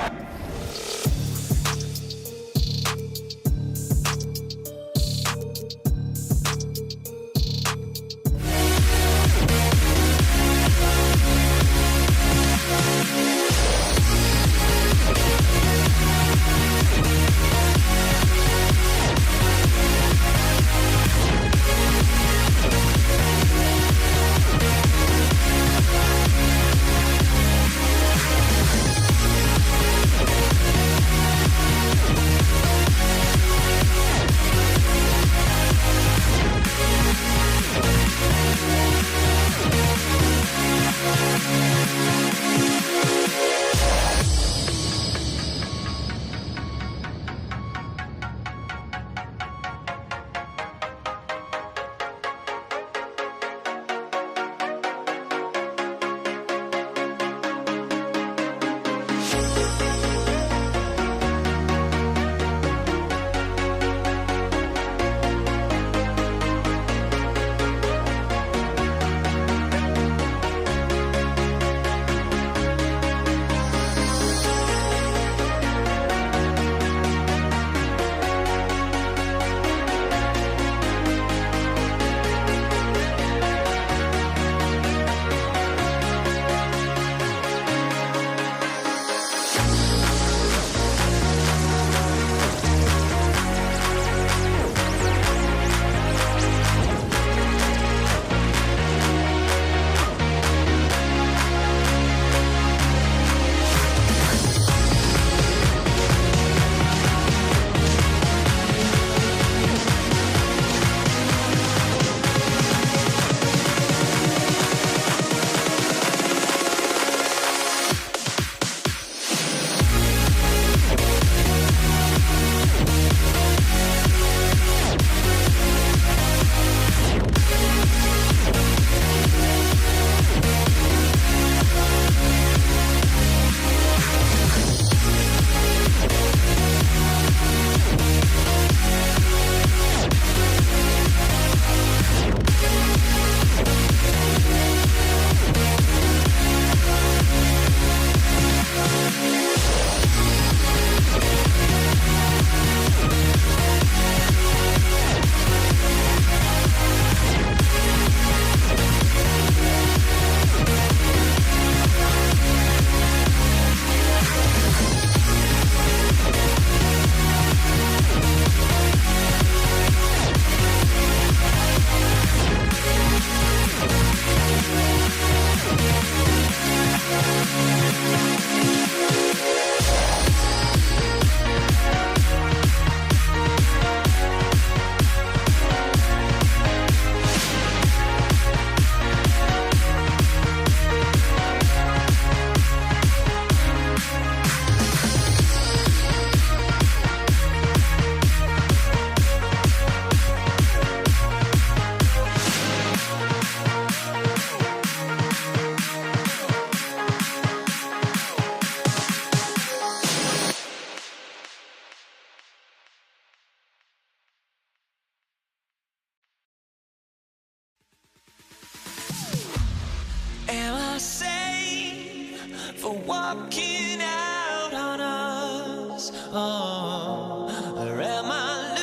walking out on us. Oh, or am I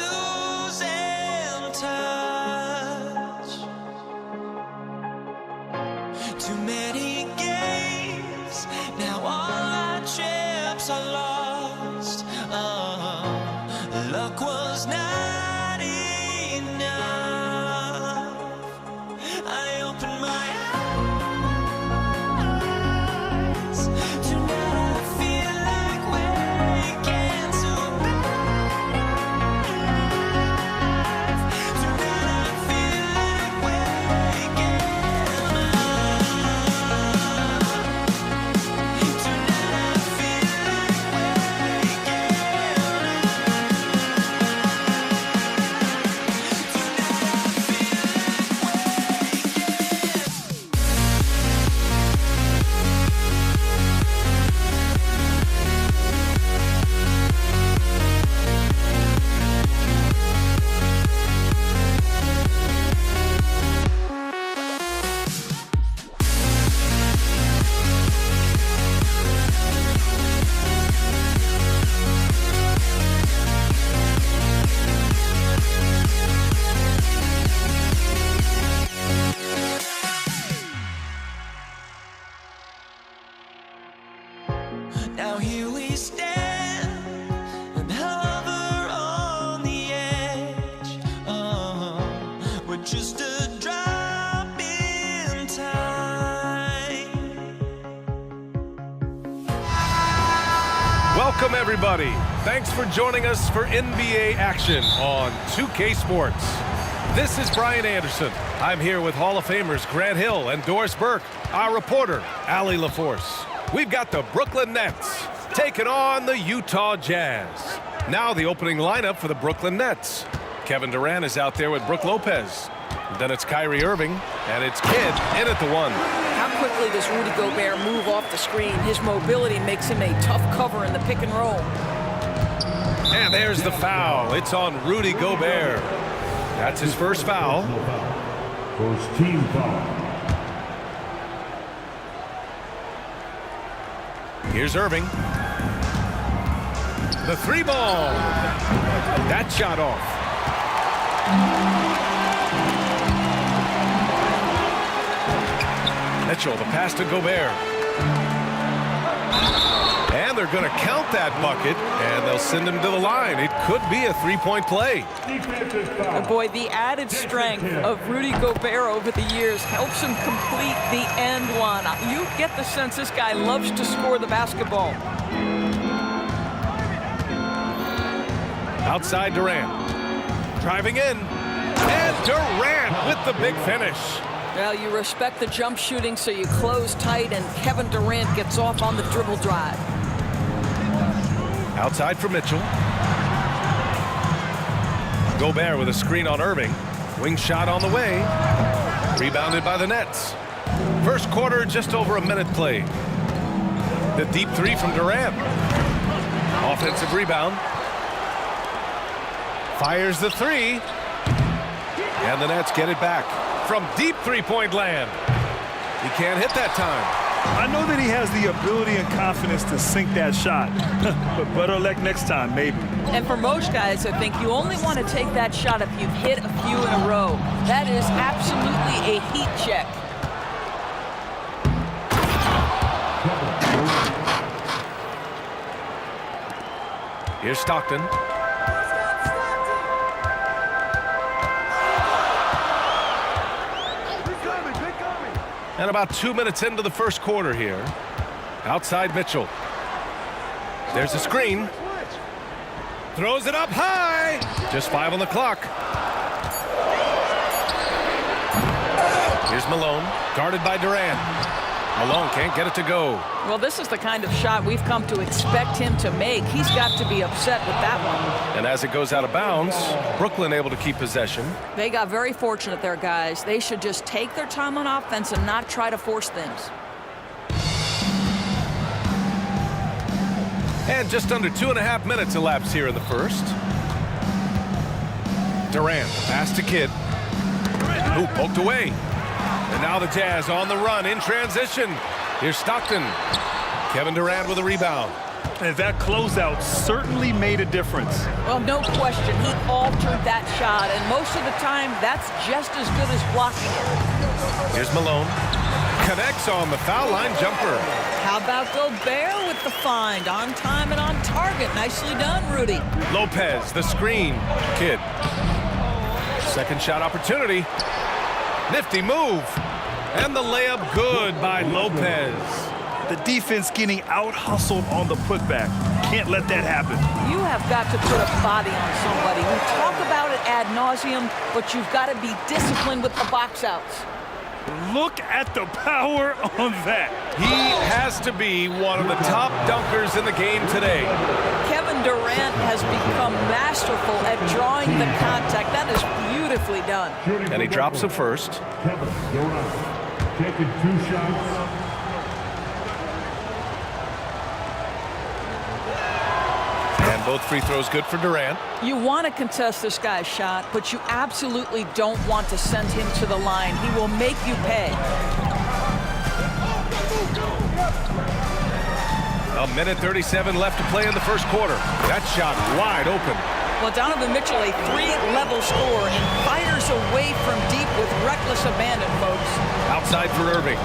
losing touch? Too many games, now all our chips are lost. Oh, luck was not enough. I opened my eyes. Tonight I feel like waking to life. Tonight I feel like waking up. Tonight I feel like waking Now here we stand and hover on the edge. Oh, we're just a drop in time. Welcome, everybody. Thanks for joining us for NBA action on 2K Sports. This is Brian Anderson. I'm here with Hall of Famers Grant Hill and Doris Burke, our reporter, Allie LaForce. We've got the Brooklyn Nets taking on the Utah Jazz. Now the opening lineup for the Brooklyn Nets. Kevin Durant is out there with Brook Lopez. Then it's Kyrie Irving, and it's Kidd in at the 1. How quickly does Rudy Gobert move off the screen? His mobility makes him a tough cover in the pick and roll. And there's the foul. It's on Rudy Gobert. That's his first foul. First team foul. Here's Irving. The 3-ball. That shot off. Mitchell, the pass to Gobert. And they're going to count that bucket, and they'll send him to the line. It could be a three-point play. Oh boy, the added strength of Rudy Gobert over the years helps him complete the end one. You get the sense this guy loves to score the basketball. Outside Durant. Driving in. And Durant with the big finish. Well, you respect the jump shooting, so you close tight, and Kevin Durant gets off on the dribble drive. Outside for Mitchell. Gobert with a screen on Irving. Wing shot on the way. Rebounded by the Nets. First quarter, just over a minute played. The deep 3 from Durant. Offensive rebound. Fires the 3. And the Nets get it back from deep three-point land. He can't hit that time. I know that he has the ability and confidence to sink that shot, but better luck next time, maybe. And for most guys, I think you only want to take that shot if you've hit a few in a row. That is absolutely a heat check. Here's Stockton. And about 2 minutes into the first quarter here. Outside Mitchell. There's a screen. Throws it up high. Just 5 on the clock. Here's Malone, guarded by Durant. Malone can't get it to go. Well, this is the kind of shot we've come to expect him to make. He's got to be upset with that one. And as it goes out of bounds, Brooklyn able to keep possession. They got very fortunate there, guys. They should just take their time on offense and not try to force things. And just under 2.5 minutes elapsed here in the first. Durant, pass to Kidd. Who poked away. And now the Jazz on the run in transition. Here's Stockton. Kevin Durant with a rebound. And that closeout certainly made a difference. Well, no question. He altered that shot, and most of the time, that's just as good as blocking it. Here's Malone. Connects on the foul line jumper. How about Gobert with the find? On time and on target. Nicely done, Rudy. Lopez, the screen. Kidd. Second shot opportunity. Nifty move. And the layup good by Lopez. The defense getting out-hustled on the putback. Can't let that happen. You have got to put a body on somebody. We talk about it ad nauseum, but you've got to be disciplined with the box outs. Look at the power on that. He has to be one of the top dunkers in the game today. Kevin Durant has become masterful at drawing the contact. That is beautifully done. And he drops the first. Kevin Durant taking 2 shots. And both free throws good for Durant. You want to contest this guy's shot, but you absolutely don't want to send him to the line. He will make you pay. A minute 37 left to play in the first quarter. That shot wide open. Well, Donovan Mitchell, a 3-level scorer, and fires away from deep with reckless abandon, folks. Outside for Irving.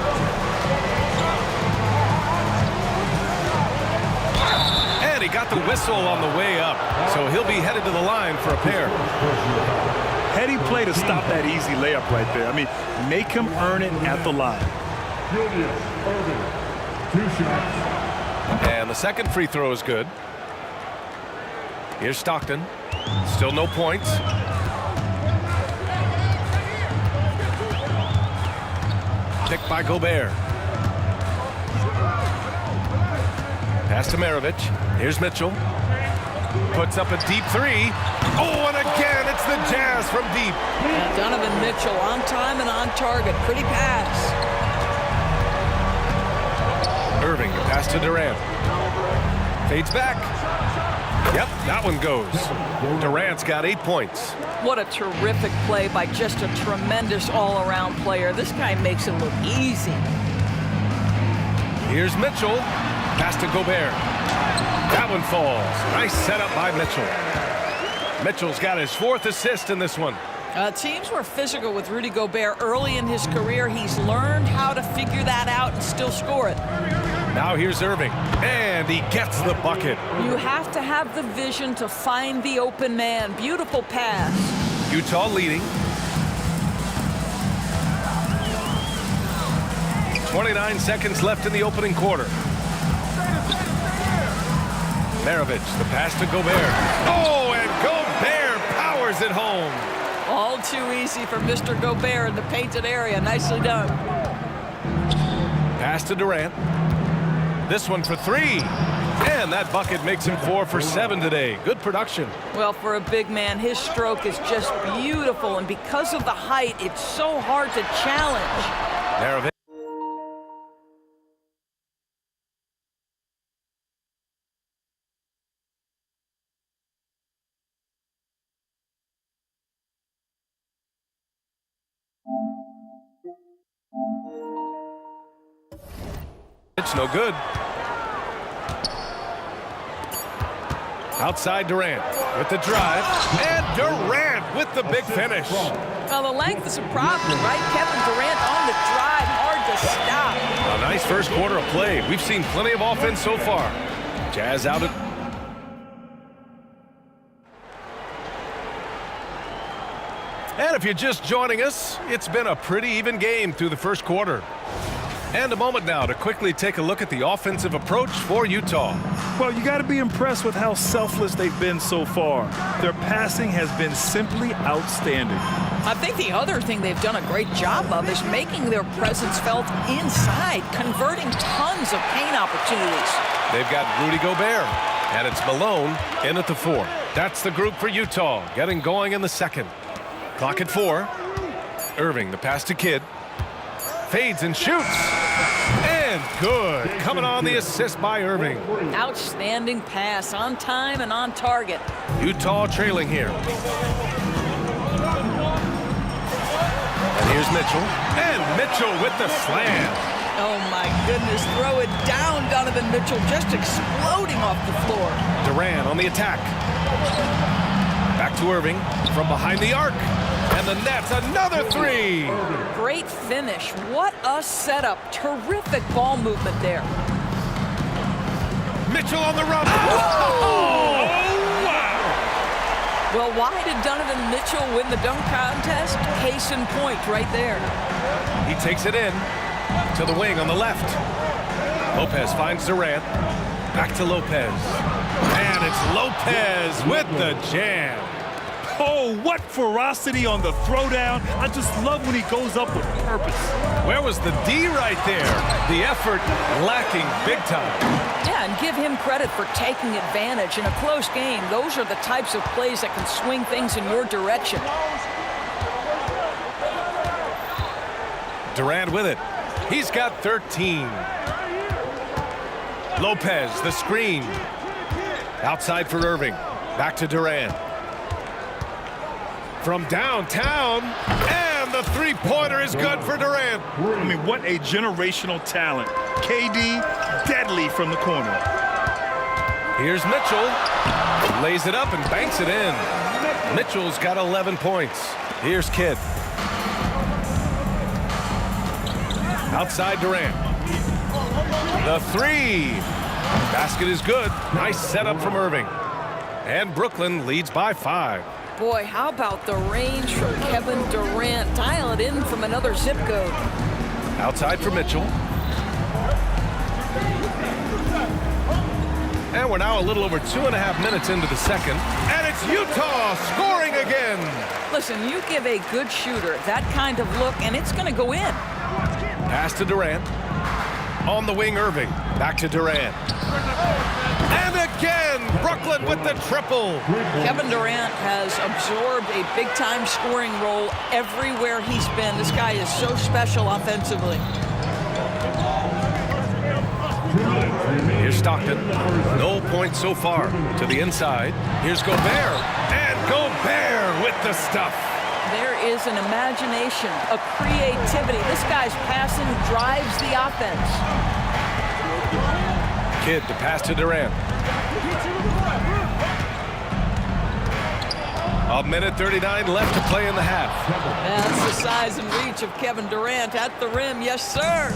And he got the whistle on the way up, so he'll be headed to the line for a pair. Heady play to stop that easy layup right there. I mean, make him earn it at the line. Julius Irving, 2 shots. And the second free throw is good. Here's Stockton. Still no points. Picked by Gobert. Pass to Maravich. Here's Mitchell. Puts up a deep 3. Oh, and again, it's the Jazz from deep. Yeah, Donovan Mitchell on time and on target. Pretty pass. Irving, pass to Durant. Fades back. Yep, that one goes. Durant's got 8 points. What a terrific play by just a tremendous all-around player. This guy makes it look easy. Here's Mitchell. Pass to Gobert. That one falls. Nice setup by Mitchell. Mitchell's got his 4th assist in this one. Teams were physical with Rudy Gobert early in his career. He's learned how to figure that out and still score it. Now here's Irving, and he gets the bucket. You have to have the vision to find the open man. Beautiful pass. Utah leading. 29 seconds left in the opening quarter. Maravich, the pass to Gobert. Oh, and Gobert powers it home. All too easy for Mr. Gobert in the painted area. Nicely done. Pass to Durant. This one for 3. And that bucket makes him 4 for 7 today. Good production. Well, for a big man, his stroke is just beautiful. And because of the height, it's so hard to challenge. Maravich. It's no good. Outside Durant with the drive. And Durant with the big finish. Well, the length is a problem, right? Kevin Durant on the drive, hard to stop. A nice first quarter of play. We've seen plenty of offense so far. Jazz out at... And if you're just joining us, it's been a pretty even game through the first quarter. And a moment now to quickly take a look at the offensive approach for Utah. Well, you got to be impressed with how selfless they've been so far. Their passing has been simply outstanding. I think the other thing they've done a great job of is making their presence felt inside, converting tons of paint opportunities. They've got Rudy Gobert, and it's Malone in at the 4. That's the group for Utah, getting going in the second. Clock at 4. Irving, the pass to Kidd. Fades and shoots. And good. Coming on the assist by Irving. Outstanding pass, on time and on target. Utah trailing here. And here's Mitchell. And Mitchell with the slam. Oh, my goodness. Throw it down, Donovan Mitchell, just exploding off the floor. Durant on the attack. Back to Irving from behind the arc. And the Nets, another three. Great finish. What a setup. Terrific ball movement there. Mitchell on the run. Oh, wow. Well, why did Donovan Mitchell win the dunk contest? Case in point right there. He takes it in to the wing on the left. Lopez finds Durant. Back to Lopez. And it's Lopez with the jam. Oh, what ferocity on the throwdown. I just love when he goes up with purpose. Where was the D right there? The effort lacking big time. Yeah, and give him credit for taking advantage in a close game. Those are the types of plays that can swing things in your direction. Durant with it. He's got 13. Lopez, the screen. Outside for Irving. Back to Durant. From downtown, and the three-pointer is good for Durant. I mean, what a generational talent. KD, deadly from the corner. Here's Mitchell. Lays it up and banks it in. Mitchell's got 11 points. Here's Kidd. Outside Durant. The three. Basket is good. Nice setup from Irving. And Brooklyn leads by 5. Boy, how about the range from Kevin Durant? Dial it in from another zip code. Outside for Mitchell. And we're now a little over 2.5 minutes into the second. And it's Utah scoring again. Listen, you give a good shooter that kind of look, and it's going to go in. Pass to Durant. On the wing, Irving. Back to Durant. And again, Brooklyn with the triple. Kevin Durant has absorbed a big-time scoring role everywhere he's been. This guy is so special offensively. Here's Stockton. No points so far. To the inside. Here's Gobert. And Gobert with the stuff. There is an imagination, a creativity. This guy's passing drives the offense. Kidd to pass to Durant. A minute 39 left to play in the half. That's the size and reach of Kevin Durant at the rim. Yes, sir.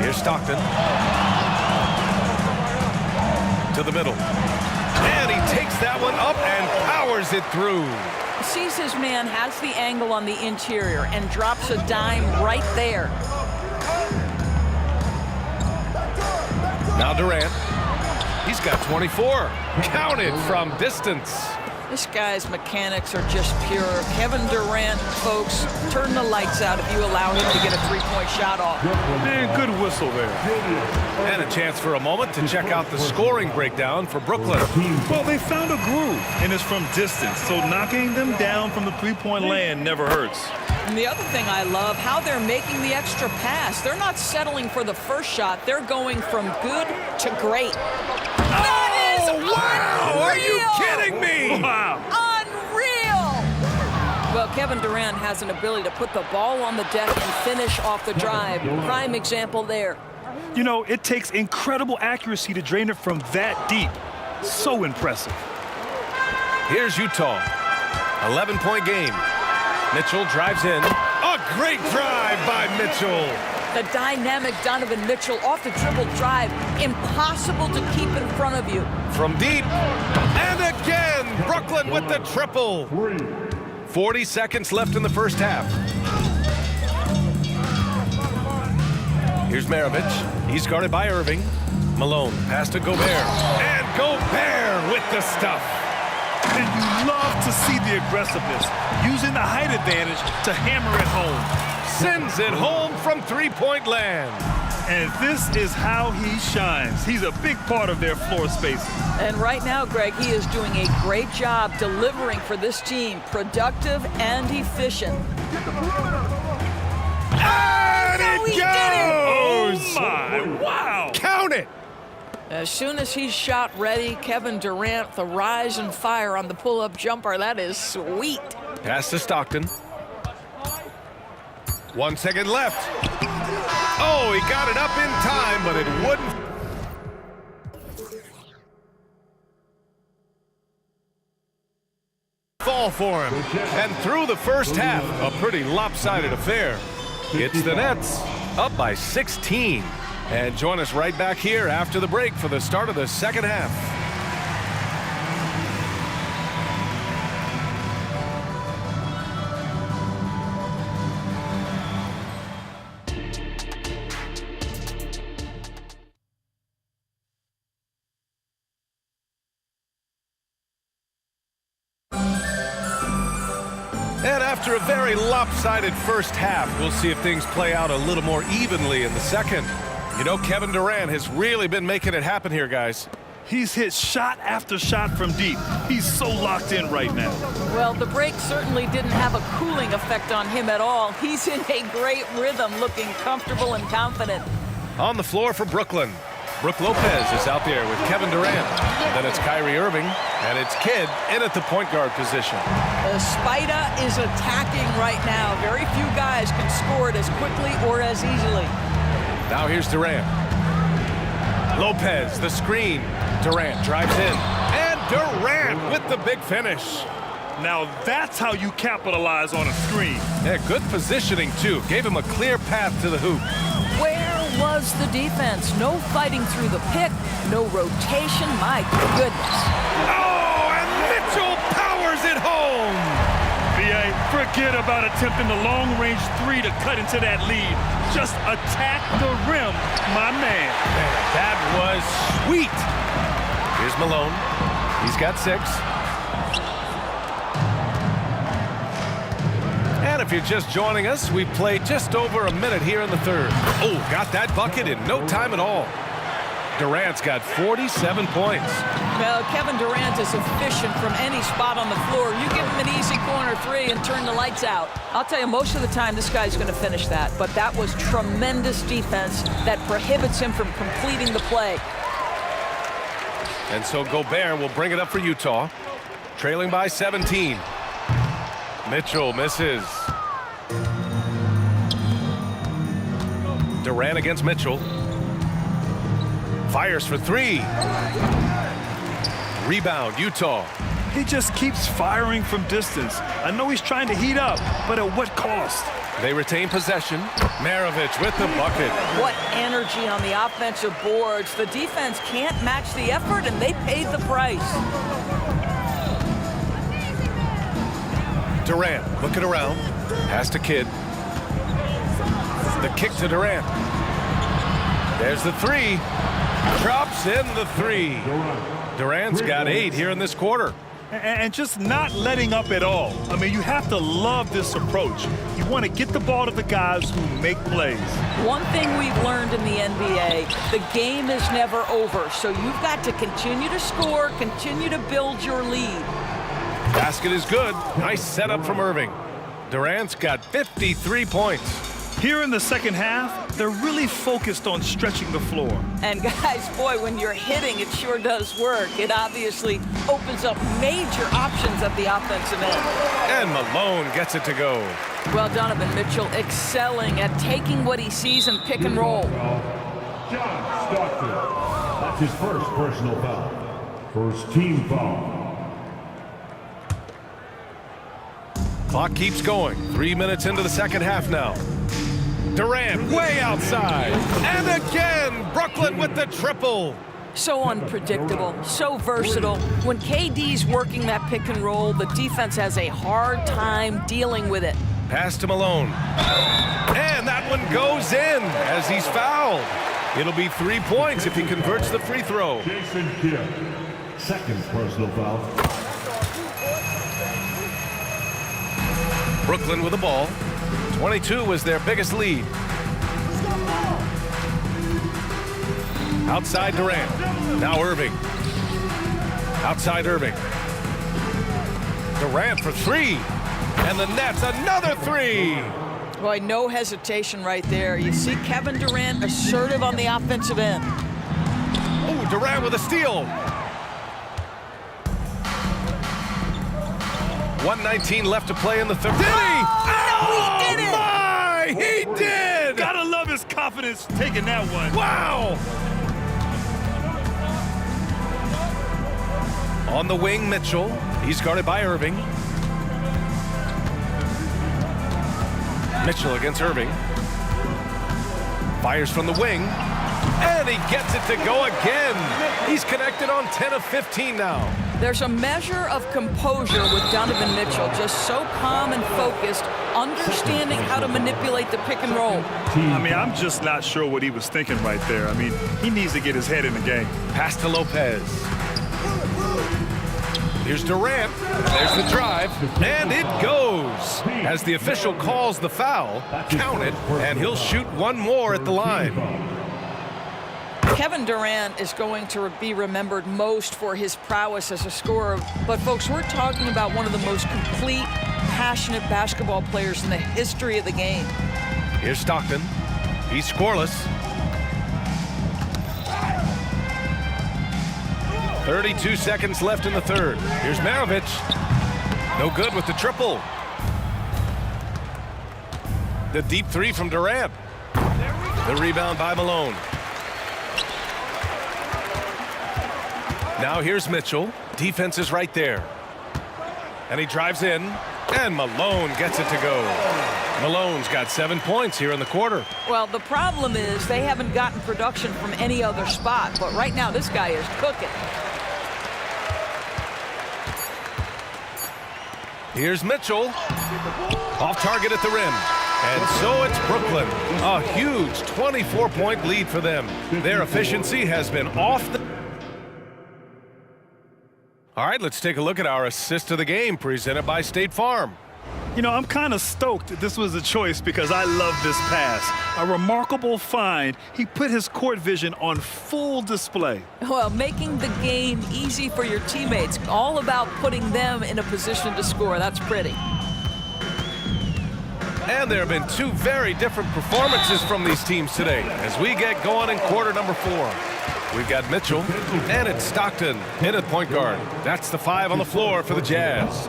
Here's Stockton. To the middle. And he takes that one up and powers it through. Sees his man, has the angle on the interior, and drops a dime right there. Now Durant. He's got 24. Counted from distance. This guy's mechanics are just pure. Kevin Durant, folks, turn the lights out if you allow him to get a three-point shot off. Man, good whistle there. And a chance for a moment to check out the scoring breakdown for Brooklyn. Well, they found a groove, and it's from distance, so knocking them down from the three-point land never hurts. And the other thing I love, how they're making the extra pass. They're not settling for the first shot. They're going from good to great. That is wow! Are you kidding me? Wow. Unreal! Well, Kevin Durant has an ability to put the ball on the deck and finish off the drive. Prime example there. You know, it takes incredible accuracy to drain it from that deep. So impressive. Here's Utah. 11-point game. Mitchell drives in. A great drive by Mitchell. The dynamic Donovan Mitchell off the dribble drive. Impossible to keep in front of you. From deep. And again, Brooklyn with the triple. 40 seconds left in the first half. Here's Maravich. He's guarded by Irving. Malone pass to Gobert. And Gobert with the stuff. And you love to see the aggressiveness, using the height advantage to hammer it home. Sends it home from three-point land. And this is how he shines. He's a big part of their floor spacing. And right now, Greg, he is doing a great job delivering for this team. Productive and efficient. And it goes! Oh, my. Wow. Count it. As soon as he's shot ready, Kevin Durant, the rise and fire on the pull-up jumper. That is sweet. Pass to Stockton. 1 second left. Oh, he got it up in time, but it wouldn't. Fall for him. And through the first half, a pretty lopsided affair. It's the Nets up by 16. And join us right back here after the break for the start of the second half. And after a very lopsided first half, we'll see if things play out a little more evenly in the second. You know, Kevin Durant has really been making it happen here, guys. He's hit shot after shot from deep. He's so locked in right now. Well, the break certainly didn't have a cooling effect on him at all. He's in a great rhythm, looking comfortable and confident. On the floor for Brooklyn, Brook Lopez is out there with Kevin Durant. Then it's Kyrie Irving, and it's Kidd in at the point guard position. Spida is attacking right now. Very few guys can score it as quickly or as easily. Now here's Durant. Lopez, the screen. Durant drives in. And Durant with the big finish. Now that's how you capitalize on a screen. Yeah, good positioning, too. Gave him a clear path to the hoop. Where was the defense? No fighting through the pick, no rotation. My goodness. Oh, and Mitchell powers it home. B.A., forget about attempting the long-range three to cut into that lead. Just attack the rim, my man. That was sweet. Here's Malone. He's got 6. And if you're just joining us, we've played just over a minute here in the third. Oh, got that bucket in no time at all. Durant's got 47 points. Well, Kevin Durant is efficient from any spot on the floor. You give him an easy corner three and turn the lights out. I'll tell you, most of the time this guy's going to finish that. But that was tremendous defense that prohibits him from completing the play. And so Gobert will bring it up for Utah, trailing by 17. Mitchell misses. Durant against Mitchell. Fires for 3. Rebound, Utah. He just keeps firing from distance. I know he's trying to heat up, but at what cost? They retain possession. Maravich with the bucket. What energy on the offensive boards. The defense can't match the effort, and they paid the price. Durant looking around. Pass to Kidd. The kick to Durant. There's the 3. Drops in the 3. Durant's got 8 here in this quarter. And just not letting up at all. I mean, you have to love this approach. You want to get the ball to the guys who make plays. One thing we've learned in the NBA, the game is never over. So you've got to continue to score, continue to build your lead. Basket is good. Nice setup from Irving. Durant's got 53 points. Here in the second half, they're really focused on stretching the floor. And guys, boy, when you're hitting, it sure does work. It obviously opens up major options at the offensive end. And Malone gets it to go. Well, Donovan Mitchell excelling at taking what he sees in pick and roll. John Stockton. That's his first personal foul. First team foul. Clock keeps going. 3 minutes into the second half now. Durant way outside. And again, Brooklyn with the triple. So unpredictable, so versatile. When KD's working that pick and roll, the defense has a hard time dealing with it. Pass to Malone. And that one goes in as he's fouled. It'll be 3 points if he converts the free throw. Jason Kidd. Second personal foul. Brooklyn with the ball. 22 was their biggest lead. Outside Durant. Now Irving. Outside Irving. Durant for 3. And the Nets another 3. Boy, no hesitation right there. You see Kevin Durant assertive on the offensive end. Oh, Durant with a steal. 1:19 left to play in the third. Did he? Oh, he did it! My He did! Gotta love his confidence taking that one. Wow! On the wing, Mitchell. He's guarded by Irving. Mitchell against Irving. Fires from the wing. And he gets it to go again. He's connected on 10 of 15 now. There's a measure of composure with Donovan Mitchell, just so calm and focused, understanding how to manipulate the pick and roll. I mean, I'm just not sure what he was thinking right there. I mean, he needs to get his head in the game. Pass to Lopez. Here's Durant. There's the drive. And it goes. As the official calls the foul, count it, and he'll shoot one more at the line. Kevin Durant is going to be remembered most for his prowess as a scorer. But, folks, we're talking about one of the most complete, passionate basketball players in the history of the game. Here's Stockton. He's scoreless. 32 seconds left in the third. Here's Maravich. No good with the triple. The deep three from Durant. The rebound by Malone. Now here's Mitchell. Defense is right there. And he drives in. And Malone gets it to go. Malone's got 7 points here in the quarter. Well, the problem is they haven't gotten production from any other spot. But right now, this guy is cooking. Here's Mitchell. Off target at the rim. And so it's Brooklyn. A huge 24-point lead for them. Their efficiency has been off the... All right, let's take a look at our assist of the game presented by State Farm. You know, I'm kind of stoked that this was a choice because I love this pass. A remarkable find. He put his court vision on full display. Well, making the game easy for your teammates. All about putting them in a position to score. That's pretty. And there have been two very different performances from these teams today as we get going in quarter number 4. We've got Mitchell, and it's Stockton in at point guard. That's the 5 on the floor for the Jazz.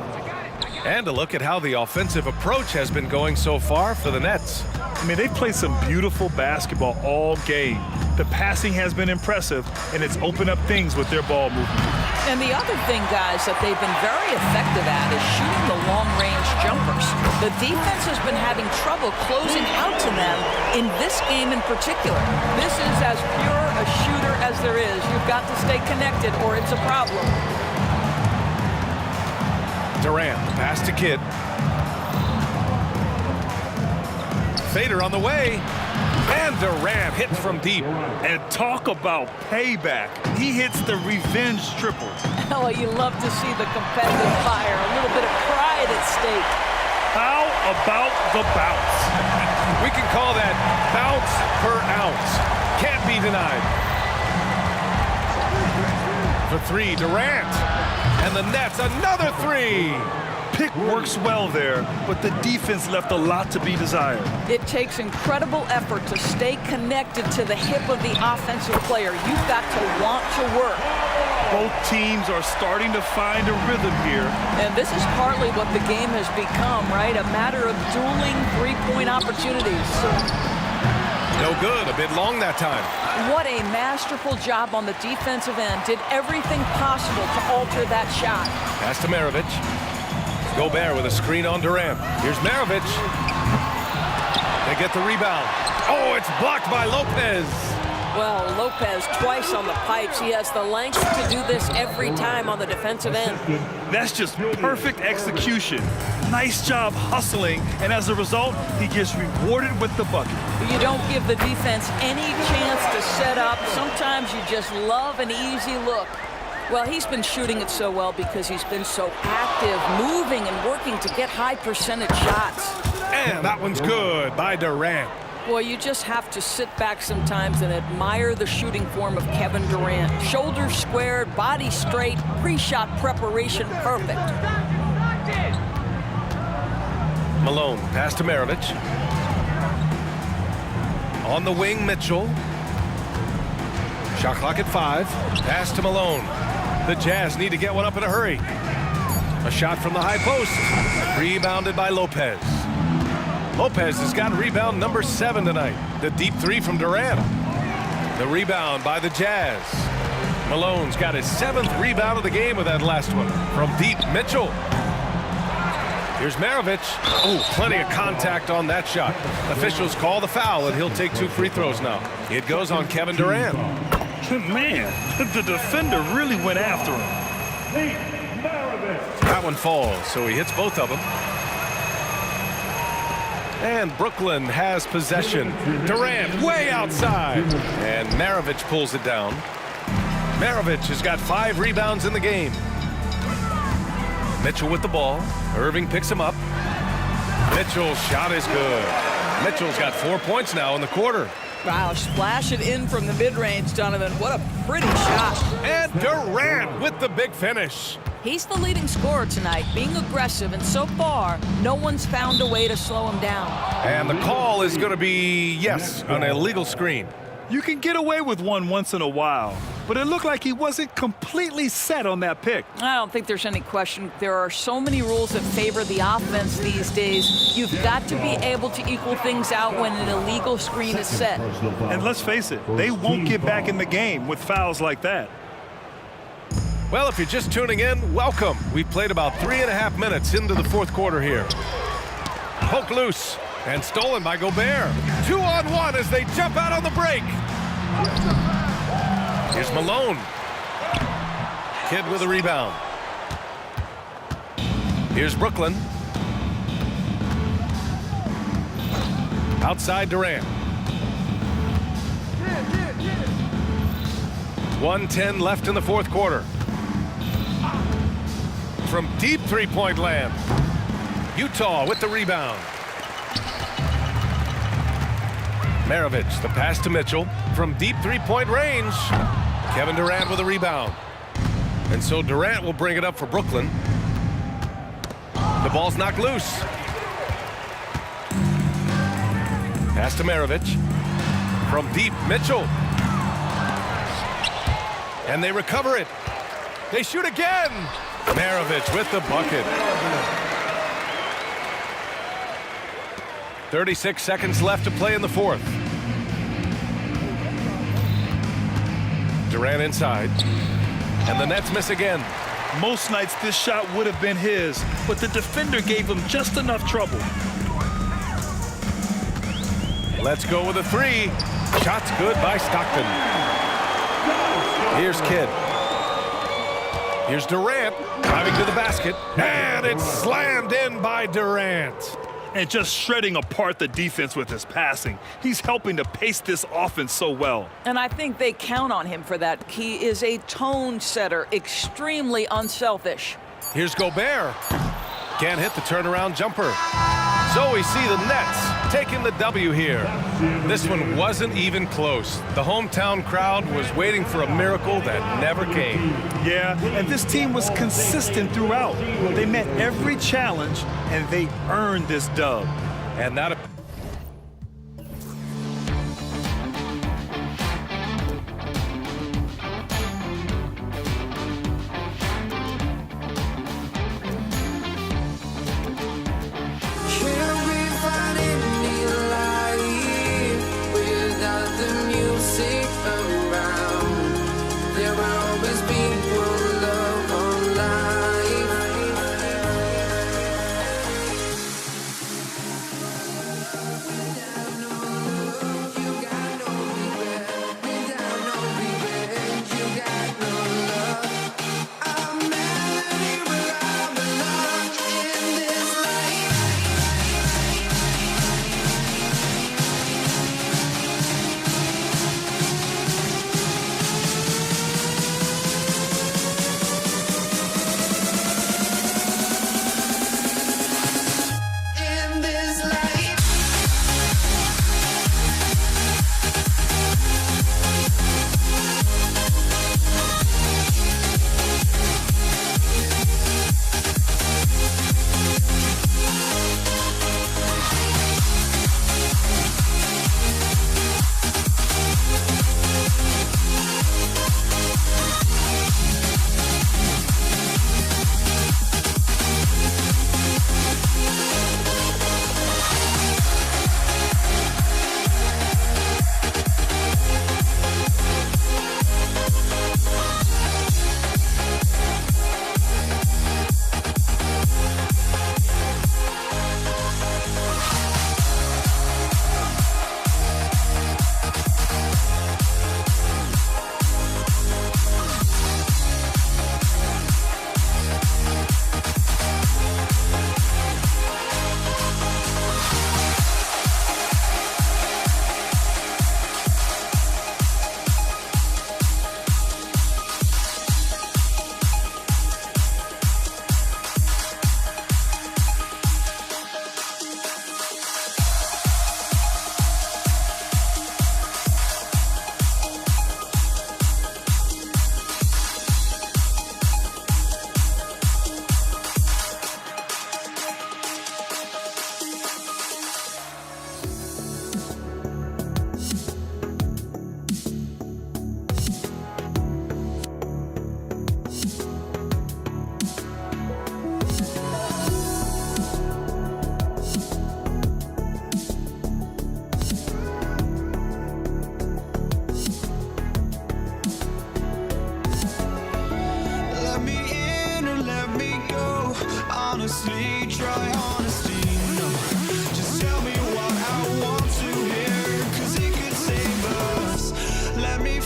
And a look at how the offensive approach has been going so far for the Nets. I mean, they've played some beautiful basketball all game. The passing has been impressive, and it's opened up things with their ball movement. And the other thing, guys, that they've been very effective at is shooting the long-range jumpers. The defense has been having trouble closing out to them in this game in particular. This is as pure a shooter as there is. You've got to stay connected or it's a problem. Durant, pass to Kidd. Fader on the way. And Durant hits from deep. And talk about payback. He hits the revenge triple. Oh, you love to see the competitive fire. A little bit of pride at stake. How about the bounce? We can call that bounce per ounce. Can't be denied. For 3, Durant. And the Nets, another 3. Pick works well there, but the defense left a lot to be desired. It takes incredible effort to stay connected to the hip of the offensive player. You've got to want to work. Both teams are starting to find a rhythm here. And this is partly what the game has become, right? A matter of dueling three-point opportunities. No good, a bit long that time. What a masterful job on the defensive end. Did everything possible to alter that shot. Pass to Maravich. Gobert with a screen on Durant. Here's Maravich. They get the rebound. Oh, it's blocked by Lopez. Well, Lopez twice on the pipes. He has the length to do this every time on the defensive end. That's just perfect execution. Nice job hustling, and as a result, he gets rewarded with the bucket. You don't give the defense any chance to set up. Sometimes you just love an easy look. Well, he's been shooting it so well because he's been so active, moving and working to get high percentage shots. And that one's good by Durant. Boy, you just have to sit back sometimes and admire the shooting form of Kevin Durant. Shoulders squared, body straight, pre-shot preparation perfect. Malone, pass to Maravich. On the wing, Mitchell. Shot clock at 5. Pass to Malone. The Jazz need to get one up in a hurry. A shot from the high post. Rebounded by Lopez. Lopez has got rebound number 7 tonight. The deep three from Durant. The rebound by the Jazz. Malone's got his 7th rebound of the game with that last one. From deep, Mitchell. Here's Maravich. Oh, plenty of contact on that shot. Officials call the foul, and he'll take 2 free throws now. It goes on Kevin Durant. Man, the defender really went after him. That one falls, so he hits both of them. And Brooklyn has possession. Durant way outside. And Maravich pulls it down. Maravich has got 5 rebounds in the game. Mitchell with the ball. Irving picks him up. Mitchell's shot is good. Mitchell's got 4 points now in the quarter. Wow, splash it in from the mid-range, Donovan. What a pretty shot. And Durant with the big finish. He's the leading scorer tonight, being aggressive, and so far, no one's found a way to slow him down. And the call is going to be, yes, an illegal screen. You can get away with one once in a while, but it looked like he wasn't completely set on that pick. I don't think there's any question. There are so many rules that favor the offense these days. You've got to be able to equal things out when an illegal screen is set. And let's face it, they won't get back in the game with fouls like that. Well, if you're just tuning in, welcome. We've played about 3.5 minutes into the 4th quarter here. Poke loose and stolen by Gobert. 2-on-1 as they jump out on the break. Here's Malone. Kidd with a rebound. Here's Brooklyn. Outside Durant. 1:10 left in the 4th quarter. From deep three-point land. Utah with the rebound. Maravich, the pass to Mitchell. From deep three-point range. Kevin Durant with a rebound. And so Durant will bring it up for Brooklyn. The ball's knocked loose. Pass to Maravich. From deep, Mitchell. And they recover it. They shoot again. Maravich with the bucket. 36 seconds left to play in the 4th. Durant inside. And the Nets miss again. Most nights this shot would have been his, but the defender gave him just enough trouble. Let's go with a 3. Shot's good by Stockton. Here's Kidd. Here's Durant driving to the basket. And it's slammed in by Durant. And just shredding apart the defense with his passing. He's helping to pace this offense so well. And I think they count on him for that. He is a tone setter, extremely unselfish. Here's Gobert. Can't hit the turnaround jumper. So we see the Nets taking the W here. This one wasn't even close. The hometown crowd was waiting for a miracle that never came. Yeah, and this team was consistent throughout. They met every challenge, and they earned this dub. And that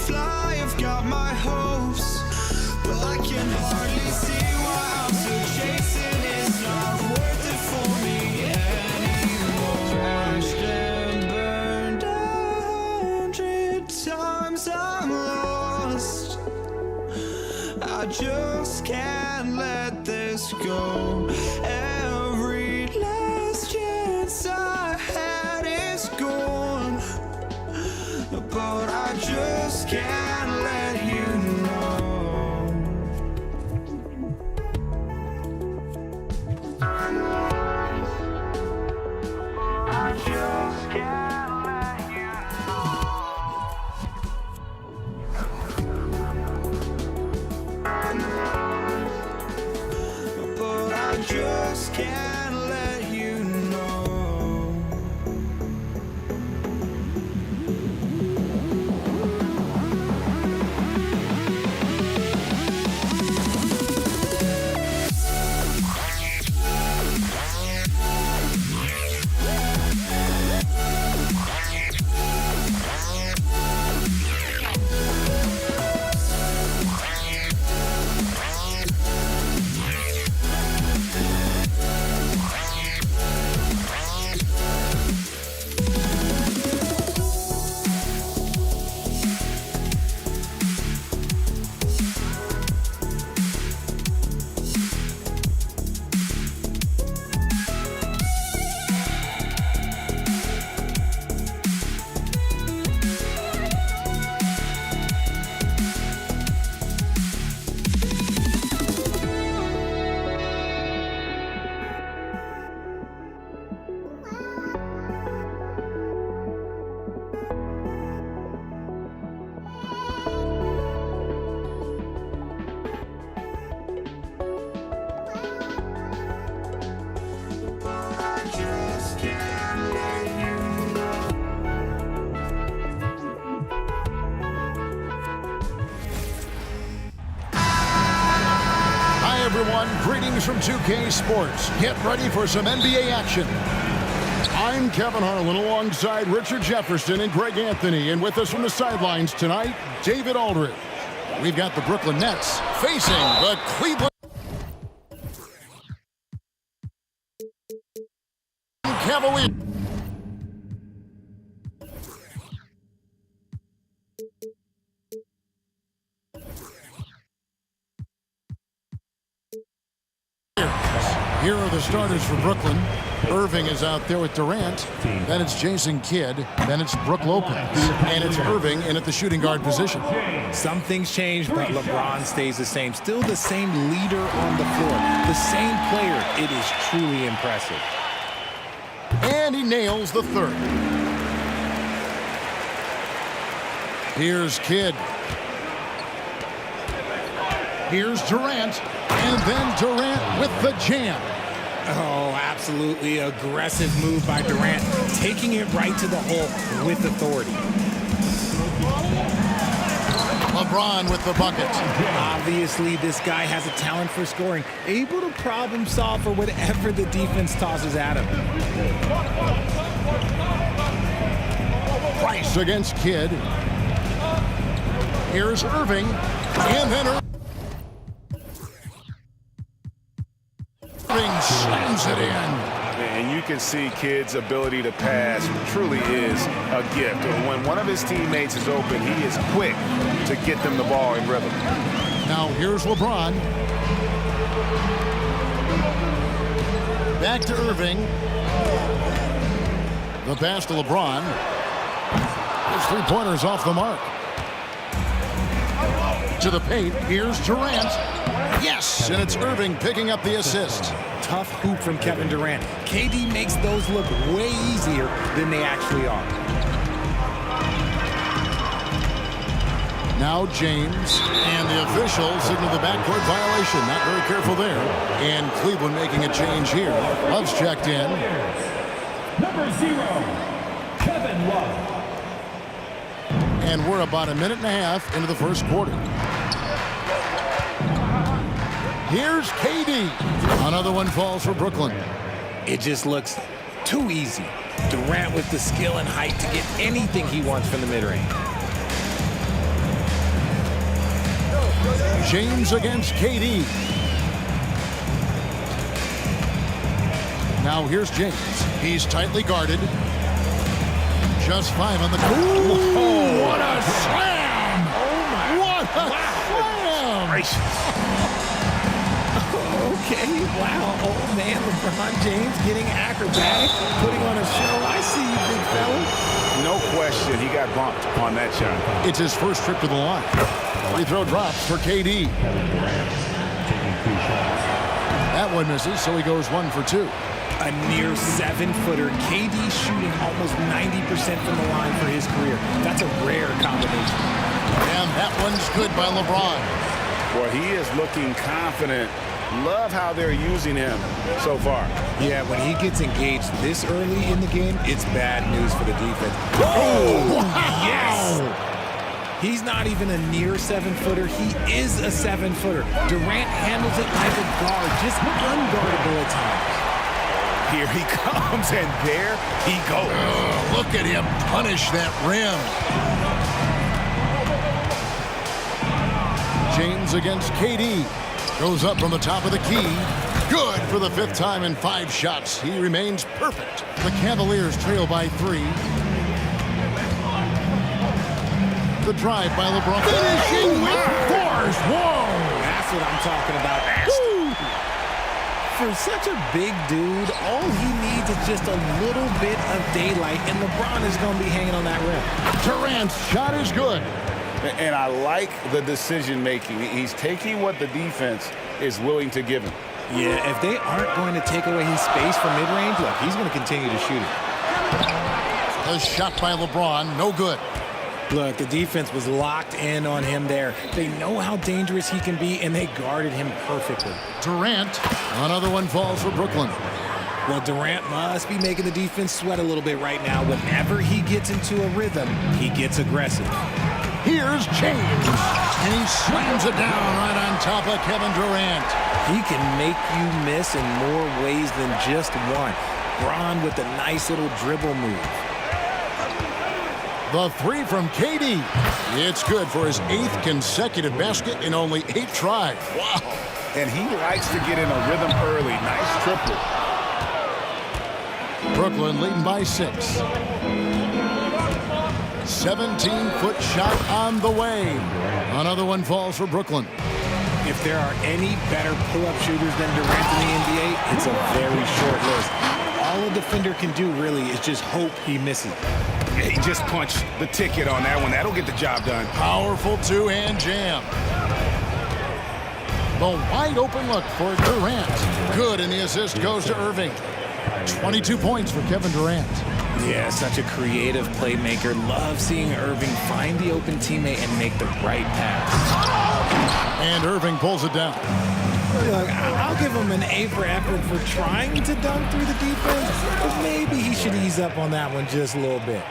fly, I've got my hopes, but I can hardly see why I'm still chasing. It's not worth it for me anymore. Crashed and burned 100 times, I'm lost. I just can't let this go. Every last chance I had is gone, but I just can't let you know. I just can't let you know. But I just can't let you know. Everyone, greetings from 2K Sports. Get ready for some NBA action. I'm Kevin Harlan alongside Richard Jefferson and Greg Anthony, and with us from the sidelines tonight, David Aldridge. We've got the Brooklyn Nets facing the Cleveland Cavaliers. Here are the starters for Brooklyn. Irving is out there with Durant. Then it's Jason Kidd. Then it's Brook Lopez. And it's Irving in at the shooting guard position. Some things change, but LeBron stays the same. Still the same leader on the floor. The same player. It is truly impressive. And he nails the third. Here's Kidd. Here's Durant. And then Durant with the jam. Oh, absolutely aggressive move by Durant, taking it right to the hole with authority. LeBron with the bucket. Obviously, this guy has a talent for scoring, able to problem solve for whatever the defense tosses at him. Price against Kidd. Here's Irving. And then Irving slams it in. And you can see Kidd's ability to pass truly is a gift. When one of his teammates is open, he is quick to get them the ball in rhythm. Now here's LeBron. Back to Irving. The pass to LeBron. His three-pointer's off the mark. To the paint. Here's Durant. Yes, and it's Irving picking up the assist. Tough hoop from Kevin Durant. KD makes those look way easier than they actually are. Now James, and the official signaled the backcourt violation. Not very careful there. And Cleveland making a change here. Love's checked in. Number 0, Kevin Love. And we're about a minute and a half into the first quarter. Here's KD. Another one falls for Brooklyn. It just looks too easy. Durant with the skill and height to get anything he wants from the mid-range. James against KD. Now here's James. He's tightly guarded. Just 5 on the court. Oh, What a slam! Oh, my. What a slam! Okay, wow. Oh, man, LeBron James getting acrobatic, putting on a show. I see you, big fella. No question, he got bumped on that shot. It's his first trip to the line. Free throw drops for KD. That one misses, so he goes 1 for 2. A near 7-footer. KD shooting almost 90% from the line for his career. That's a rare combination. And that one's good by LeBron. Boy, he is looking confident. Love how they're using him so far. Yeah, when he gets engaged this early in the game, it's bad news for the defense. Oh, wow. Yes! He's not even a near 7-footer. He is a 7-footer. Durant handles it like a guard, just unguardable at times. Here he comes, and there he goes. Oh, look at him punish that rim. James against KD. Goes up from the top of the key. Good for the 5th time in 5 shots. He remains perfect. The Cavaliers trail by 3. The drive by LeBron. Finishing with force. Whoa! That's what I'm talking about. Woo! For such a big dude, all he needs is just a little bit of daylight, and LeBron is going to be hanging on that rim. Durant's shot is good. And I like the decision-making. He's taking what the defense is willing to give him. Yeah, if they aren't going to take away his space from mid-range, look, he's going to continue to shoot it. The shot by LeBron, no good. Look, the defense was locked in on him there. They know how dangerous he can be, and they guarded him perfectly. Durant, another one falls for Brooklyn. Well, Durant must be making the defense sweat a little bit right now. Whenever he gets into a rhythm, he gets aggressive. Here's James, and he slams it down right on top of Kevin Durant. He can make you miss in more ways than just one. Bron with a nice little dribble move. The 3 from KD. It's good for his 8th consecutive basket in only 8 tries. Wow. And he likes to get in a rhythm early. Nice triple. Brooklyn leading by 6. 17-foot shot on the way. Another one falls for Brooklyn. If there are any better pull-up shooters than Durant in the NBA, it's a very short list. All a defender can do really is just hope he misses. He just punched the ticket on that one. That'll get the job done. Powerful 2-hand jam. The wide open look for Durant. Good, and the assist goes to Irving. 22 points for Kevin Durant. Yeah, such a creative playmaker. Love seeing Irving find the open teammate and make the right pass. And Irving pulls it down. Look, I'll give him an A for effort for trying to dunk through the defense, but maybe he should ease up on that one just a little bit.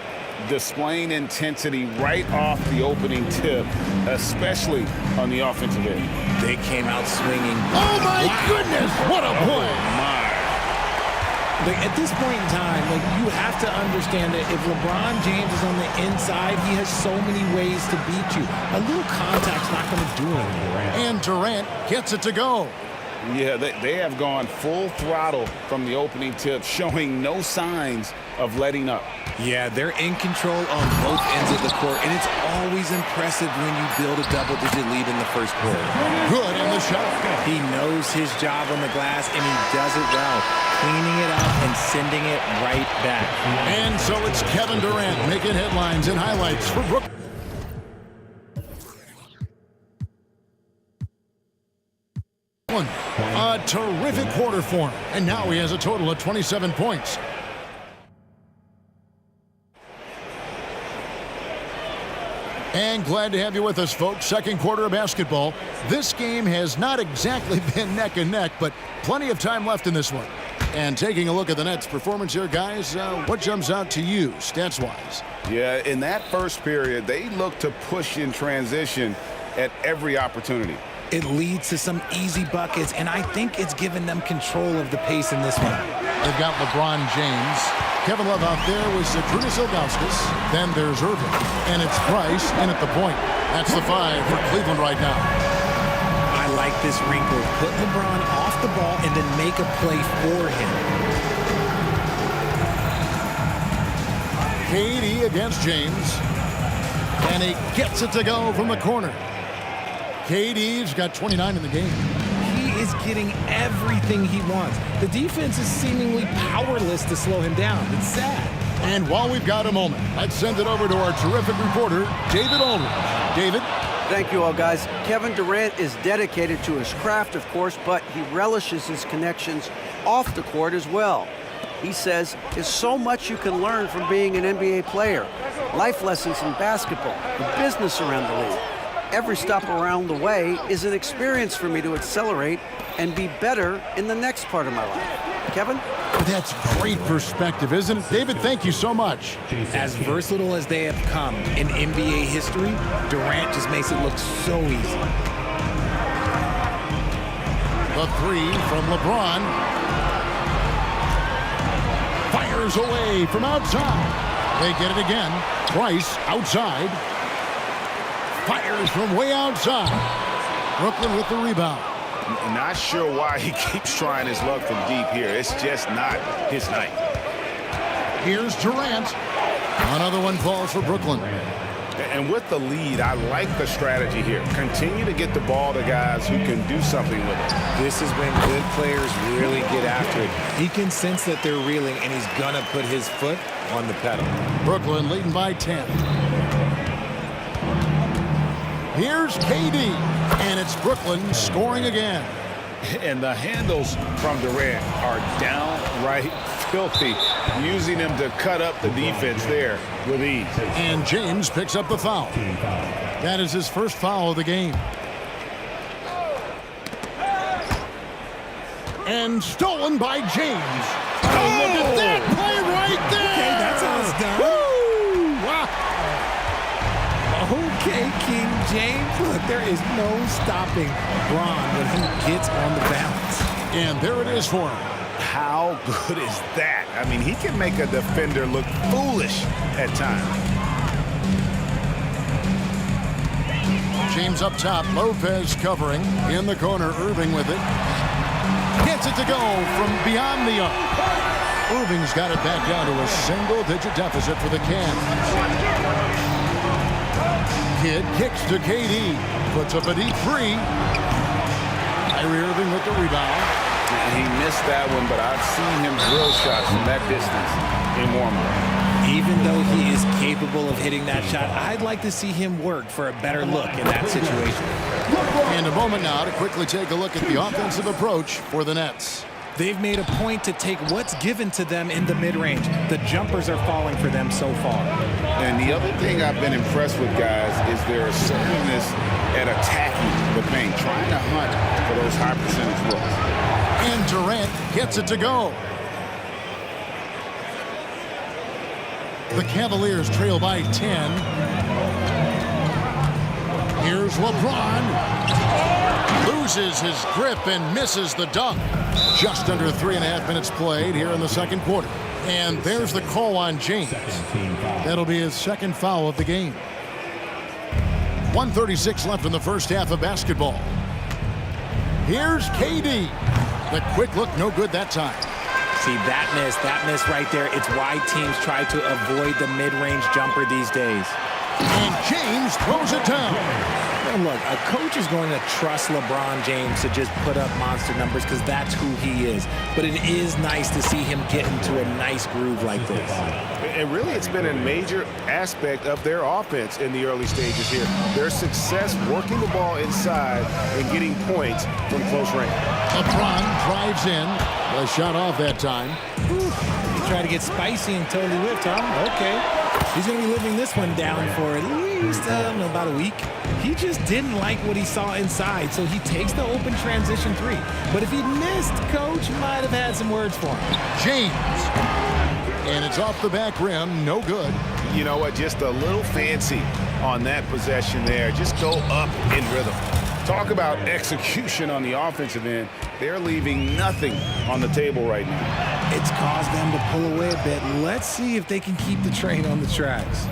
Displaying intensity right off the opening tip, especially on the offensive end. They came out swinging. Oh, my goodness, what a play. Like, at this point in time, you have to understand that if LeBron James is on the inside, he has so many ways to beat you. A little contact's not going to do anything. And Durant gets it to go. Yeah, they have gone full throttle from the opening tip, showing no signs of letting up. Yeah, they're in control on both ends of the court, and it's always impressive when you build a double-digit lead in the first quarter. Good in the shot. He knows his job on the glass, and he does it well, cleaning it up and sending it right back. And so it's Kevin Durant making headlines and highlights for Brooklyn. A terrific quarter for him, and now he has a total of 27 points. And glad to have you with us, folks. Second quarter of basketball. This game has not exactly been neck and neck, but plenty of time left in this one. And taking a look at the Nets' performance here, guys, what jumps out to you, stats-wise? Yeah, in that first period, they looked to push in transition at every opportunity. It leads to some easy buckets, and I think it's given them control of the pace in this one. They've got LeBron James. Kevin Love out there with Zydrunas Ilgauskas. Then there's Irving. And it's Bryce in at the point. That's the 5 for Cleveland right now. I like this wrinkle. Put LeBron off the ball and then make a play for him. KD against James. And he gets it to go from the corner. KD's got 29 in the game. He is getting everything he wants. The defense is seemingly powerless to slow him down. It's sad. And while we've got a moment, let's send it over to our terrific reporter, David Aldridge. David? Thank you all, guys. Kevin Durant is dedicated to his craft, of course, but he relishes his connections off the court as well. He says there's so much you can learn from being an NBA player. Life lessons in basketball, the business around the league. Every stop around the way is an experience for me to accelerate and be better in the next part of my life. Kevin? That's great perspective, isn't it? David, thank you so much. As versatile as they have come in NBA history, Durant just makes it look so easy. The 3 from LeBron. Fires away from outside. They get it again. Price outside. Fires from way outside. Brooklyn with the rebound. Not sure why he keeps trying his luck from deep here. It's just not his night. Here's Durant. Another one falls for Brooklyn. And with the lead, I like the strategy here. Continue to get the ball to guys who can do something with it. This is when good players really get after it. He can sense that they're reeling, and he's going to put his foot on the pedal. Brooklyn leading by 10. Here's KD, and it's Brooklyn scoring again. And the handles from Durant are downright filthy, using him to cut up the defense there with ease. And James picks up the foul. That is his first foul of the game. And stolen by James. Oh, look at that play right there! Okay, that's how it's done. Woo! Wow. Okay, King James. Look, there is no stopping Bron when he gets on the bounce. And there it is for him. How good is that? I mean, he can make a defender look foolish at times. James up top. Lopez covering. In the corner, Irving with it. Gets it to go from beyond the arc. Irving's got it back down to a single-digit deficit for the Cavs. Kidd kicks to KD. Puts up a deep 3. Kyrie Irving with the rebound. He missed that one, but I've seen him drill shots from that distance in warm-up. Even though he is capable of hitting that shot, I'd like to see him work for a better look in that situation. And a moment now to quickly take a look at the offensive approach for the Nets. They've made a point to take what's given to them in the mid-range. The jumpers are falling for them so far. And the other thing I've been impressed with, guys, is their assertiveness at attacking the paint, trying to hunt for those high percentage looks. And Durant gets it to go. The Cavaliers trail by 10. Here's LeBron. Loses his grip and misses the dunk. Just under 3.5 minutes played here in the second quarter. And there's the call on James. That'll be his second foul of the game. 1:36 left in the first half of basketball. Here's KD. The quick look, no good that time. See, that miss right there. It's why teams try to avoid the mid-range jumper these days. And James throws it down. Now look, a coach is going to trust LeBron James to just put up monster numbers because that's who he is. But it is nice to see him get into a nice groove like this. And really, it's been a major aspect of their offense in the early stages here. Their success working the ball inside and getting points from close range. LeBron drives in. A shot off that time. He tried to get spicy and totally whipped, huh? Okay. He's going to be living this one down for at least, about a week. He just didn't like what he saw inside, so he takes the open transition 3. But if he missed, Coach might have had some words for him. James. And it's off the back rim. No good. You know what? Just a little fancy on that possession there. Just go up in rhythm. Talk about execution on the offensive end. They're leaving nothing on the table right now. It's caused them to pull away a bit. Let's see if they can keep the train on the tracks.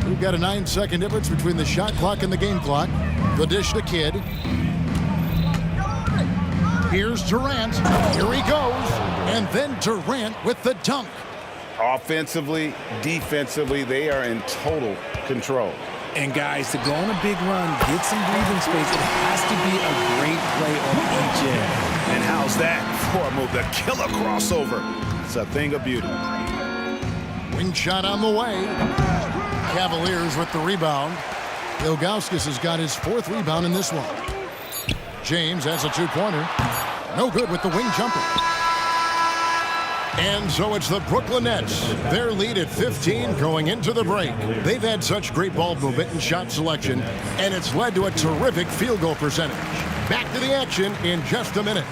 We've got a 9-second difference between the shot clock and the game clock. The dish to Kidd. Here's Durant. Here he goes. And then Durant with the dunk. Offensively, defensively, they are in total control. And guys, to go on a big run, get some breathing space, it has to be a great play on each end. And how's that for a move? The killer crossover. It's a thing of beauty. Wing shot on the way. Cavaliers with the rebound. Ilgauskas has got his 4th rebound in this one. James has a 2-pointer. No good with the wing jumper. And so it's the Brooklyn Nets. Their lead at 15 going into the break. They've had such great ball movement and shot selection, and it's led to a terrific field goal percentage. Back to the action in just a minute.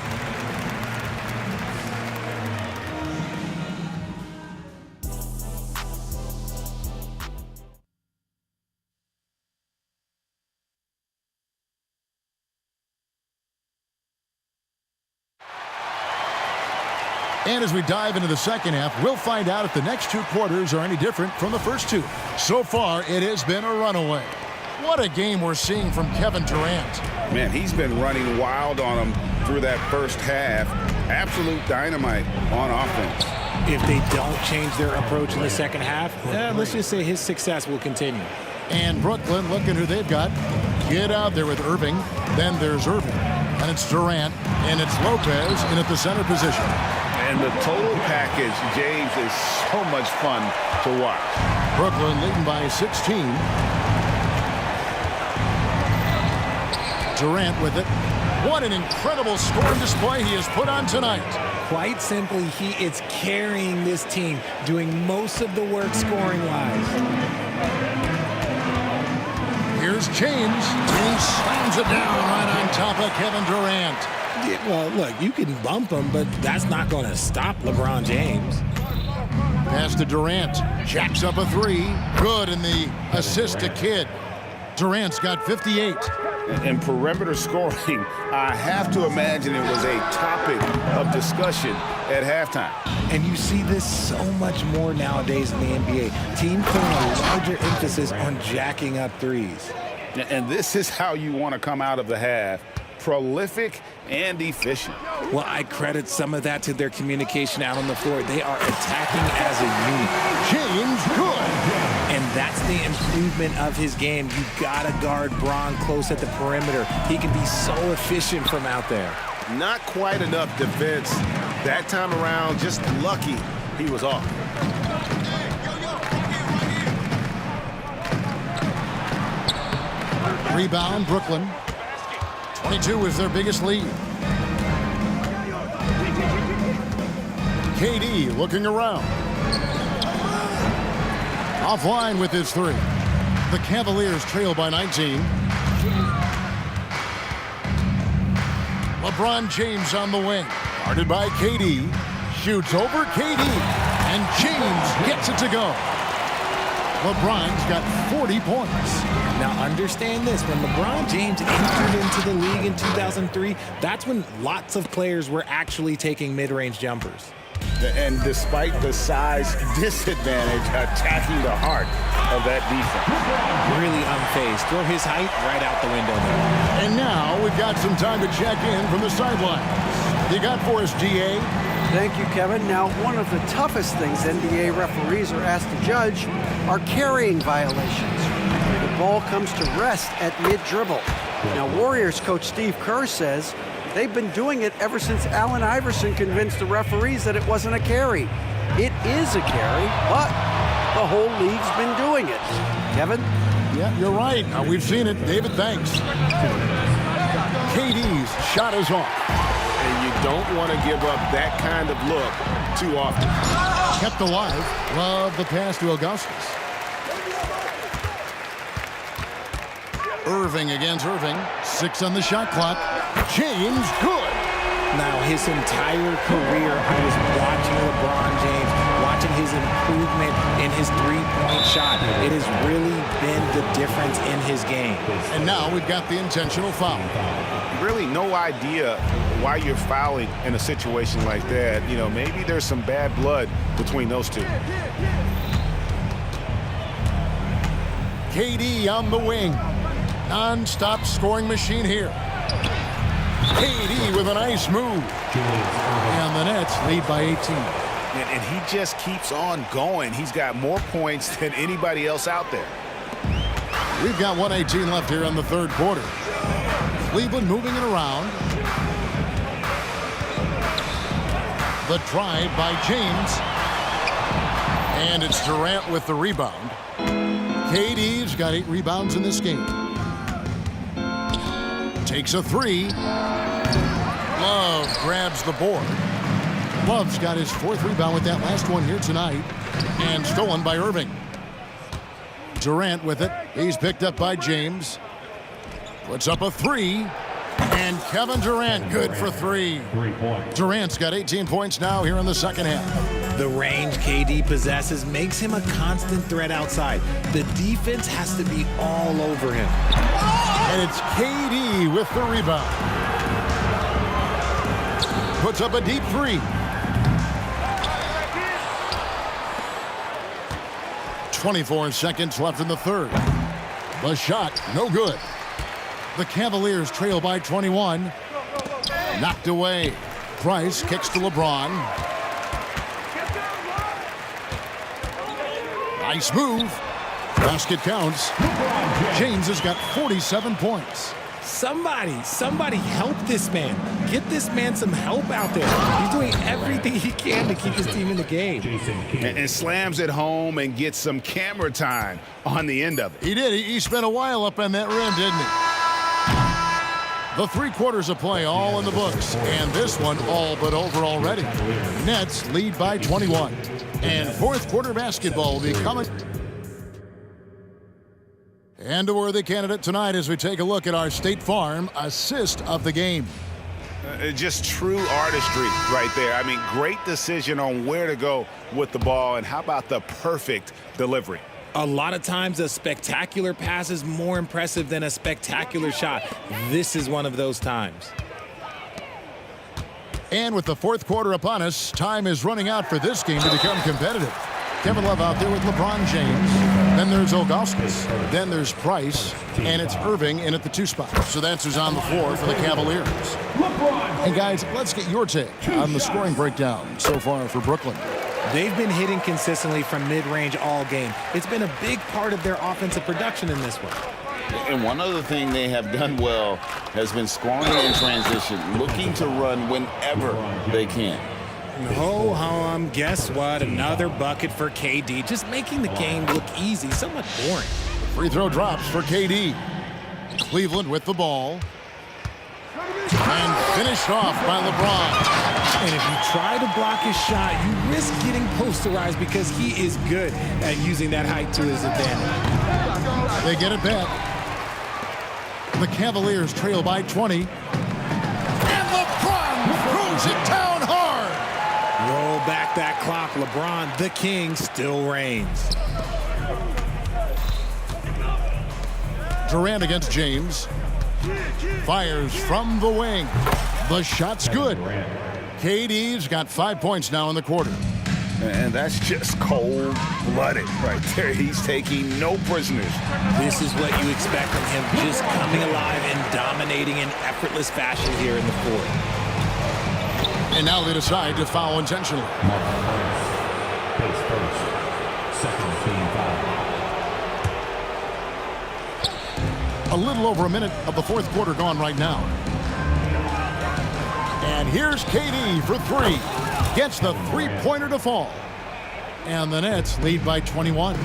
And as we dive into the second half, we'll find out if the next 2 quarters are any different from the first 2. So far, it has been a runaway. What a game we're seeing from Kevin Durant. Man, he's been running wild on them through that first half. Absolute dynamite on offense. If they don't change their approach in the second half, let's just say his success will continue. And Brooklyn, look at who they've got. Get out there with Irving. Then there's Irving. And it's Durant. And it's Lopez in at the center position. And the total package, James, is so much fun to watch. Brooklyn leading by 16. Durant with it. What an incredible scoring display he has put on tonight. Quite simply, he is carrying this team, doing most of the work scoring-wise. Here's James. He slams it down right on top of Kevin Durant. Yeah, well, look, you can bump him, but that's not going to stop LeBron James. Pass to Durant. Jacks up a 3. Good, and the assist to Kidd. Durant's got 58. And perimeter scoring, I have to imagine it was a topic of discussion at halftime. And you see this so much more nowadays in the NBA. Team putting a larger emphasis on jacking up threes. And this is how you want to come out of the half. Prolific and efficient. Well, I credit some of that to their communication out on the floor. They are attacking as a unit. James, good. And that's the improvement of his game. You gotta guard Bron close at the perimeter. He can be so efficient from out there. Not quite enough defense that time around. Just lucky he was off. Rebound, Brooklyn. 22 is their biggest lead. KD looking around. Offline with his 3. The Cavaliers trail by 19. LeBron James on the wing. Guarded by KD. Shoots over KD. And James gets it to go. LeBron's got 40 points. Now understand this, when LeBron James entered into the league in 2003, that's when lots of players were actually taking mid-range jumpers. And despite the size disadvantage, attacking the heart of that defense. Really unfazed. Throw his height right out the window there. And now we've got some time to check in from the sideline. You got for us, GA? Thank you, Kevin. Now, one of the toughest things NBA referees are asked to judge are carrying violations. The ball comes to rest at mid-dribble. Now, Warriors coach Steve Kerr says they've been doing it ever since Allen Iverson convinced the referees that it wasn't a carry. It is a carry, but the whole league's been doing it. Kevin? Yeah, you're right. We've seen it. David, thanks. KD's shot is off. And you don't want to give up that kind of look too often. Kept alive. Love the pass to Ilgauskas. Irving against Irving. 6 on the shot clock. James, good. Now, his entire career, I was watching LeBron James, watching his improvement in his three-point shot. It has really been the difference in his game. And now we've got the intentional foul. Really no idea why you're fouling in a situation like that. You know, maybe there's some bad blood between those two. KD on the wing. Non-stop scoring machine here. KD with a nice move. And the Nets lead by 18. And he just keeps on going. He's got more points than anybody else out there. We've got 1:18 left here in the third quarter. Cleveland moving it around. The drive by James. And it's Durant with the rebound. KD's got 8 rebounds in this game. Takes a 3. Love grabs the board. Love's got his 4th rebound with that last one here tonight. And stolen by Irving. Durant with it. He's picked up by James. Puts up a 3. And Kevin Durant good for 3. Durant's got 18 points now here in the second half. The range KD possesses makes him a constant threat outside. The defense has to be all over him. And it's KD with the rebound. Puts up a deep 3. 24 seconds left in the third. The shot, no good. The Cavaliers trail by 21. Knocked away. Price kicks to LeBron. Nice move. Basket counts. James has got 47 points. Somebody help this man. Get this man some help out there. He's doing everything he can to keep his team in the game. And slams it home and gets some camera time on the end of it. He did. He spent a while up on that rim, didn't he? The 3 quarters of play all in the books. And this one all but over already. Nets lead by 21. And fourth quarter basketball will be coming. And a worthy candidate tonight as we take a look at our State Farm assist of the game. Just true artistry right there. I mean, great decision on where to go with the ball, and how about the perfect delivery? A lot of times a spectacular pass is more impressive than a spectacular shot. This is one of those times. And with the fourth quarter upon us, time is running out for this game to become competitive. Kevin Love out there with LeBron James. Then there's Augustus. Then there's Price. And it's Irving in at the 2 spot. So that's who's on the floor for the Cavaliers. And guys, let's get your take on the scoring breakdown so far for Brooklyn. They've been hitting consistently from mid-range all game. It's been a big part of their offensive production in this one. And one other thing they have done well has been scoring in transition, looking to run whenever they can. Ho-hum, guess what? Another bucket for KD, just making the game look easy, somewhat boring. Free throw drops for KD. Cleveland with the ball. And finished off by LeBron. And if you try to block his shot, you risk getting posterized because he is good at using that height to his advantage. They get it back. The Cavaliers trail by 20. And LeBron throws it down hard. Roll back that clock. LeBron, the king, still reigns. Durant against James. Fires from the wing. The shot's good. KD's got 5 points now in the quarter. And that's just cold-blooded right there. He's taking no prisoners. This is what you expect from him, just coming alive and dominating in effortless fashion here in the fourth. And now they decide to foul intentionally. Pace first. Second team foul. A little over a minute of the fourth quarter gone right now. And here's KD for 3. Gets the three-pointer to fall. And the Nets lead by 21.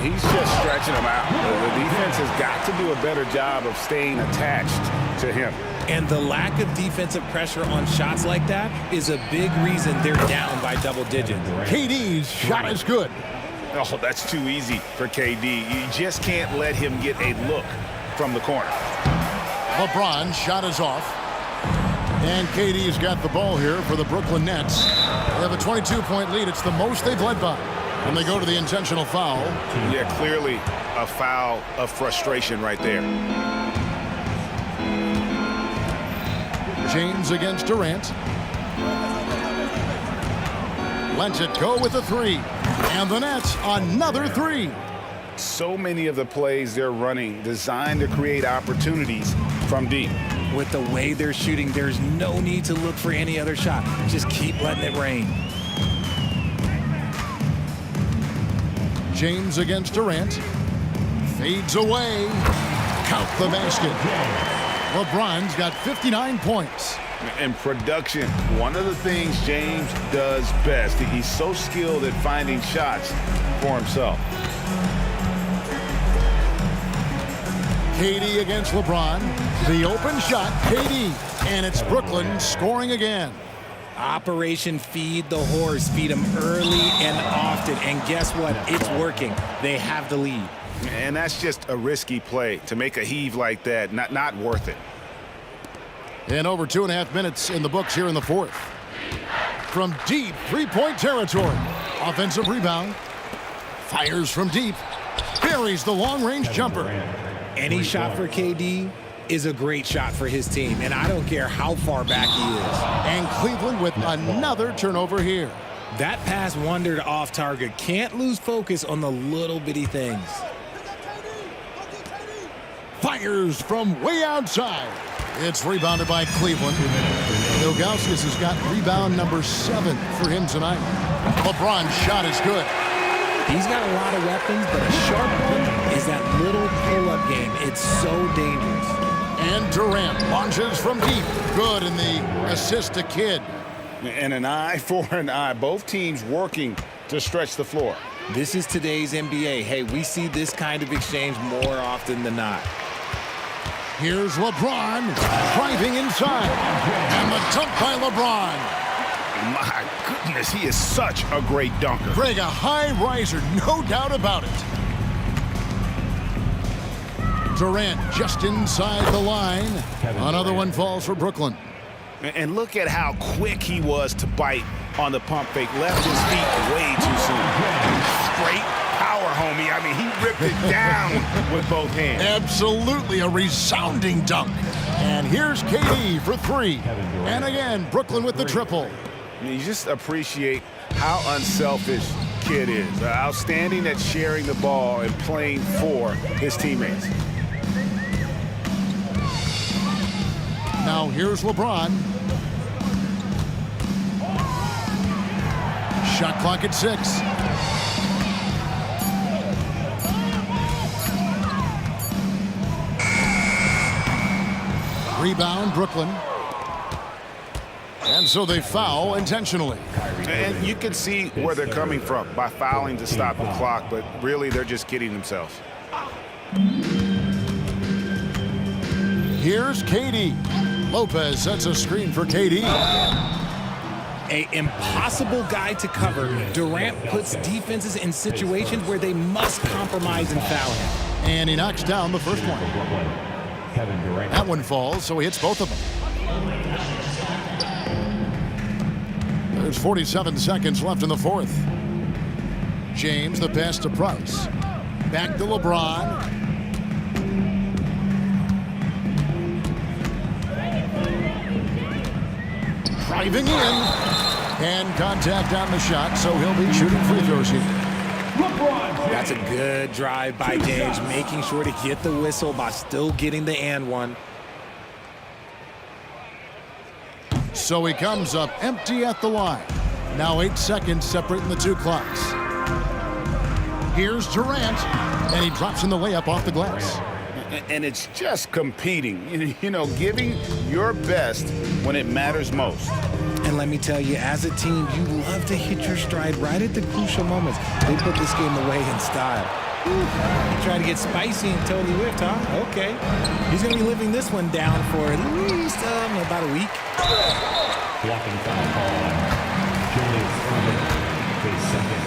He's just stretching them out. The defense has got to do a better job of staying attached to him. And the lack of defensive pressure on shots like that is a big reason they're down by double digits. KD's shot is good. Oh, that's too easy for KD. You just can't let him get a look from the corner. LeBron's shot is off. And KD's got the ball here for the Brooklyn Nets. They have a 22-point lead. It's the most they've led by. And they go to the intentional foul. Yeah, clearly a foul of frustration right there. James against Durant. Lets it go with a 3. And the Nets another 3. So many of the plays they're running designed to create opportunities from deep. With the way they're shooting, there's no need to look for any other shot. Just keep letting it rain. James against Durant. Fades away. Count the basket. LeBron's got 59 points. And production, one of the things James does best. He's so skilled at finding shots for himself. KD against LeBron. The open shot, KD. And it's Brooklyn scoring again. Operation Feed the Horse. Feed them early and often. And guess what? It's working. They have the lead. And that's just a risky play. To make a heave like that, not worth it. And over 2.5 minutes in the books here in the fourth. From deep three-point territory. Offensive rebound. Fires from deep. Buries the long-range jumper. Any shot for KD is a great shot for his team, and I don't care how far back he is. And Cleveland with another turnover here. That pass wandered off target. Can't lose focus on the little bitty things. Fires from way outside. It's rebounded by Cleveland. Ilgauskas has got rebound number 7 for him tonight. LeBron's shot is good. He's got a lot of weapons, but a sharp one is that little pull-up game. It's so dangerous. And Durant launches from deep. Good in the assist to Kidd. And an eye for an eye. Both teams working to stretch the floor. This is today's NBA. Hey, we see this kind of exchange more often than not. Here's LeBron driving inside. And the dunk by LeBron. My goodness, he is such a great dunker. Greg, a high riser, no doubt about it. Durant just inside the line. Another one falls for Brooklyn. And look at how quick he was to bite on the pump fake. Left his feet way too soon. Straight power, homie. I mean, he ripped it down with both hands. Absolutely a resounding dunk. And here's KD for 3. And again, Brooklyn with the triple. You just appreciate how unselfish Kidd is. Outstanding at sharing the ball and playing for his teammates. Now here's LeBron. Shot clock at 6. Rebound, Brooklyn. And so they foul intentionally. And you can see where they're coming from by fouling to stop the clock, but really they're just kidding themselves. Here's KD. Lopez sets a screen for KD. An impossible guy to cover. Durant puts defenses in situations where they must compromise and foul him. And he knocks down the first one. That one falls, so he hits both of them. There's 47 seconds left in the fourth. James, the pass to Price. Back to LeBron. Driving in. And contact on the shot, so he'll be shooting free throws here. That's a good drive by James, making sure to get the whistle by still getting the and one. So he comes up empty at the line. Now 8 seconds separating the two clocks. Here's Durant, and he drops in the layup off the glass. And it's just competing, you know, giving your best when it matters most. And let me tell you, as a team, you love to hit your stride right at the crucial moments. They put this game away in style. Trying to get spicy and totally whipped, huh? Okay. He's going to be living this one down for at least about a week. Blocking foul call. Julius Erving, his second.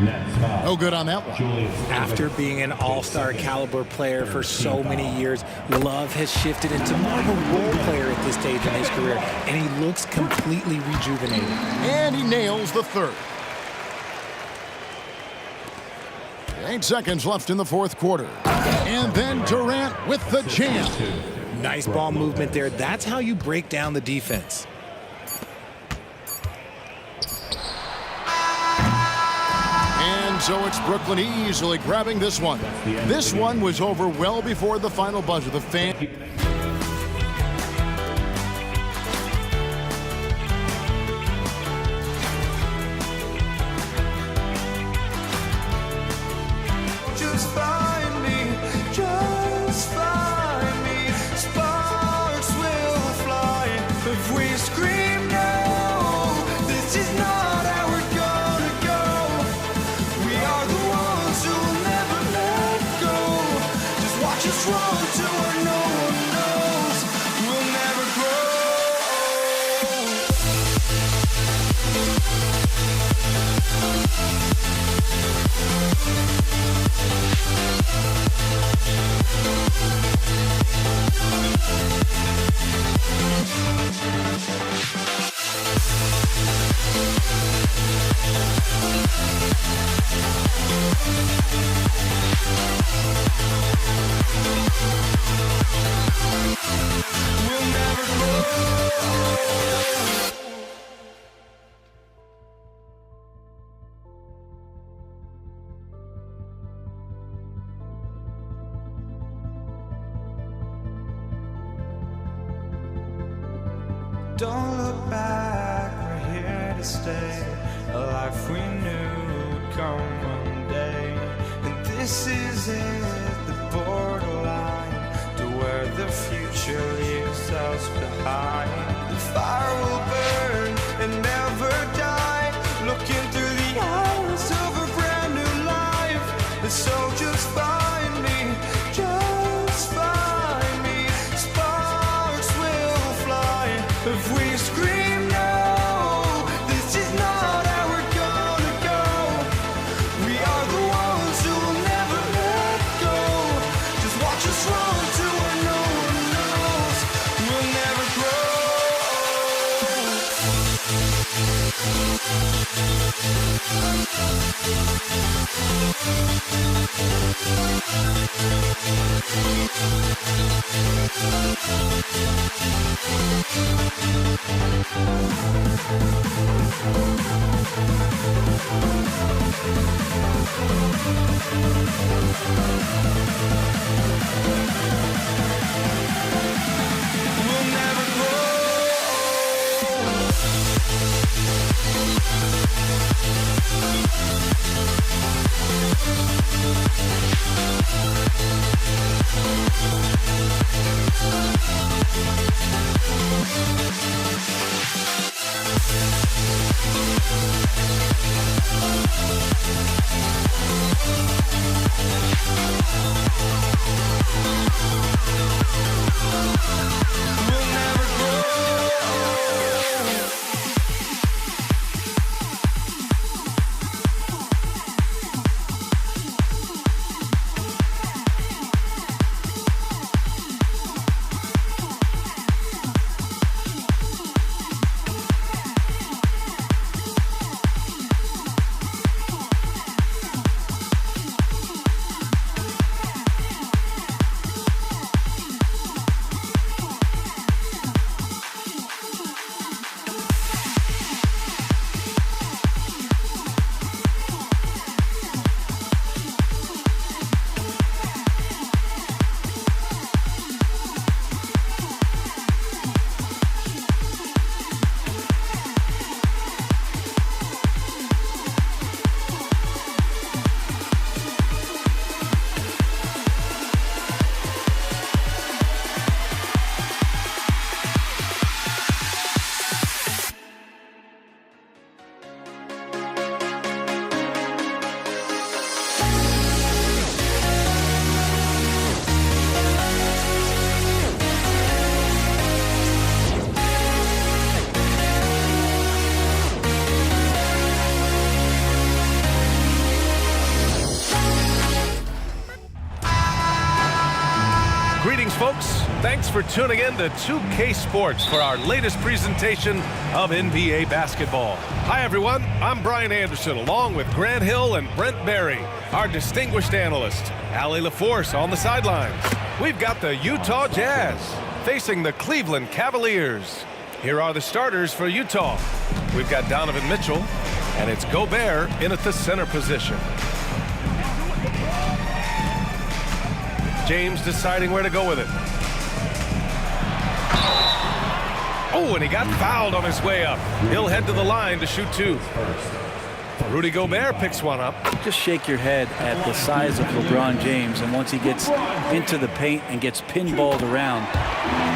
Nets foul. No good on that one. After being an all-star caliber player for so many years, Love has shifted into more of a role player at this stage in his career, and he looks completely rejuvenated. And he nails the third. 8 seconds left in the fourth quarter. And then Durant with the jam. Nice ball movement there. That's how you break down the defense. And And so it's Brooklyn easily grabbing this one. This one was over well before the final buzzer. The fan... Just find me, just find me. Sparks will fly if we scream no. This is not how we're gonna go. We are the ones who will never let go. Just watch us run to where no one knows. We'll never grow. We'll never grow. Don't look back, we're here to stay. A life we knew would come one day. And this is it, the borderline to where the future leaves us behind. The fire will burn and never die, looking through the eyes of a brand new life. And so just find me, just find me. Sparks will fly if we scream no. This is not how we're gonna go. We are the ones who will never let go. Just watch us run to where no one knows. We'll never grow. We'll never grow. Greetings, folks. Thanks for tuning in to 2K Sports for our latest presentation of NBA basketball. Hi, everyone. I'm Brian Anderson, along with Grant Hill and Brent Barry, our distinguished analyst, Allie LaForce on the sidelines. We've got the Utah Jazz facing the Cleveland Cavaliers. Here are the starters for Utah. We've got Donovan Mitchell, and it's Gobert in at the center position. James deciding where to go with it. Oh, and he got fouled on his way up. He'll head to the line to shoot 2. Rudy Gobert picks one up. Just shake your head at the size of LeBron James, and once he gets into the paint and gets pinballed around,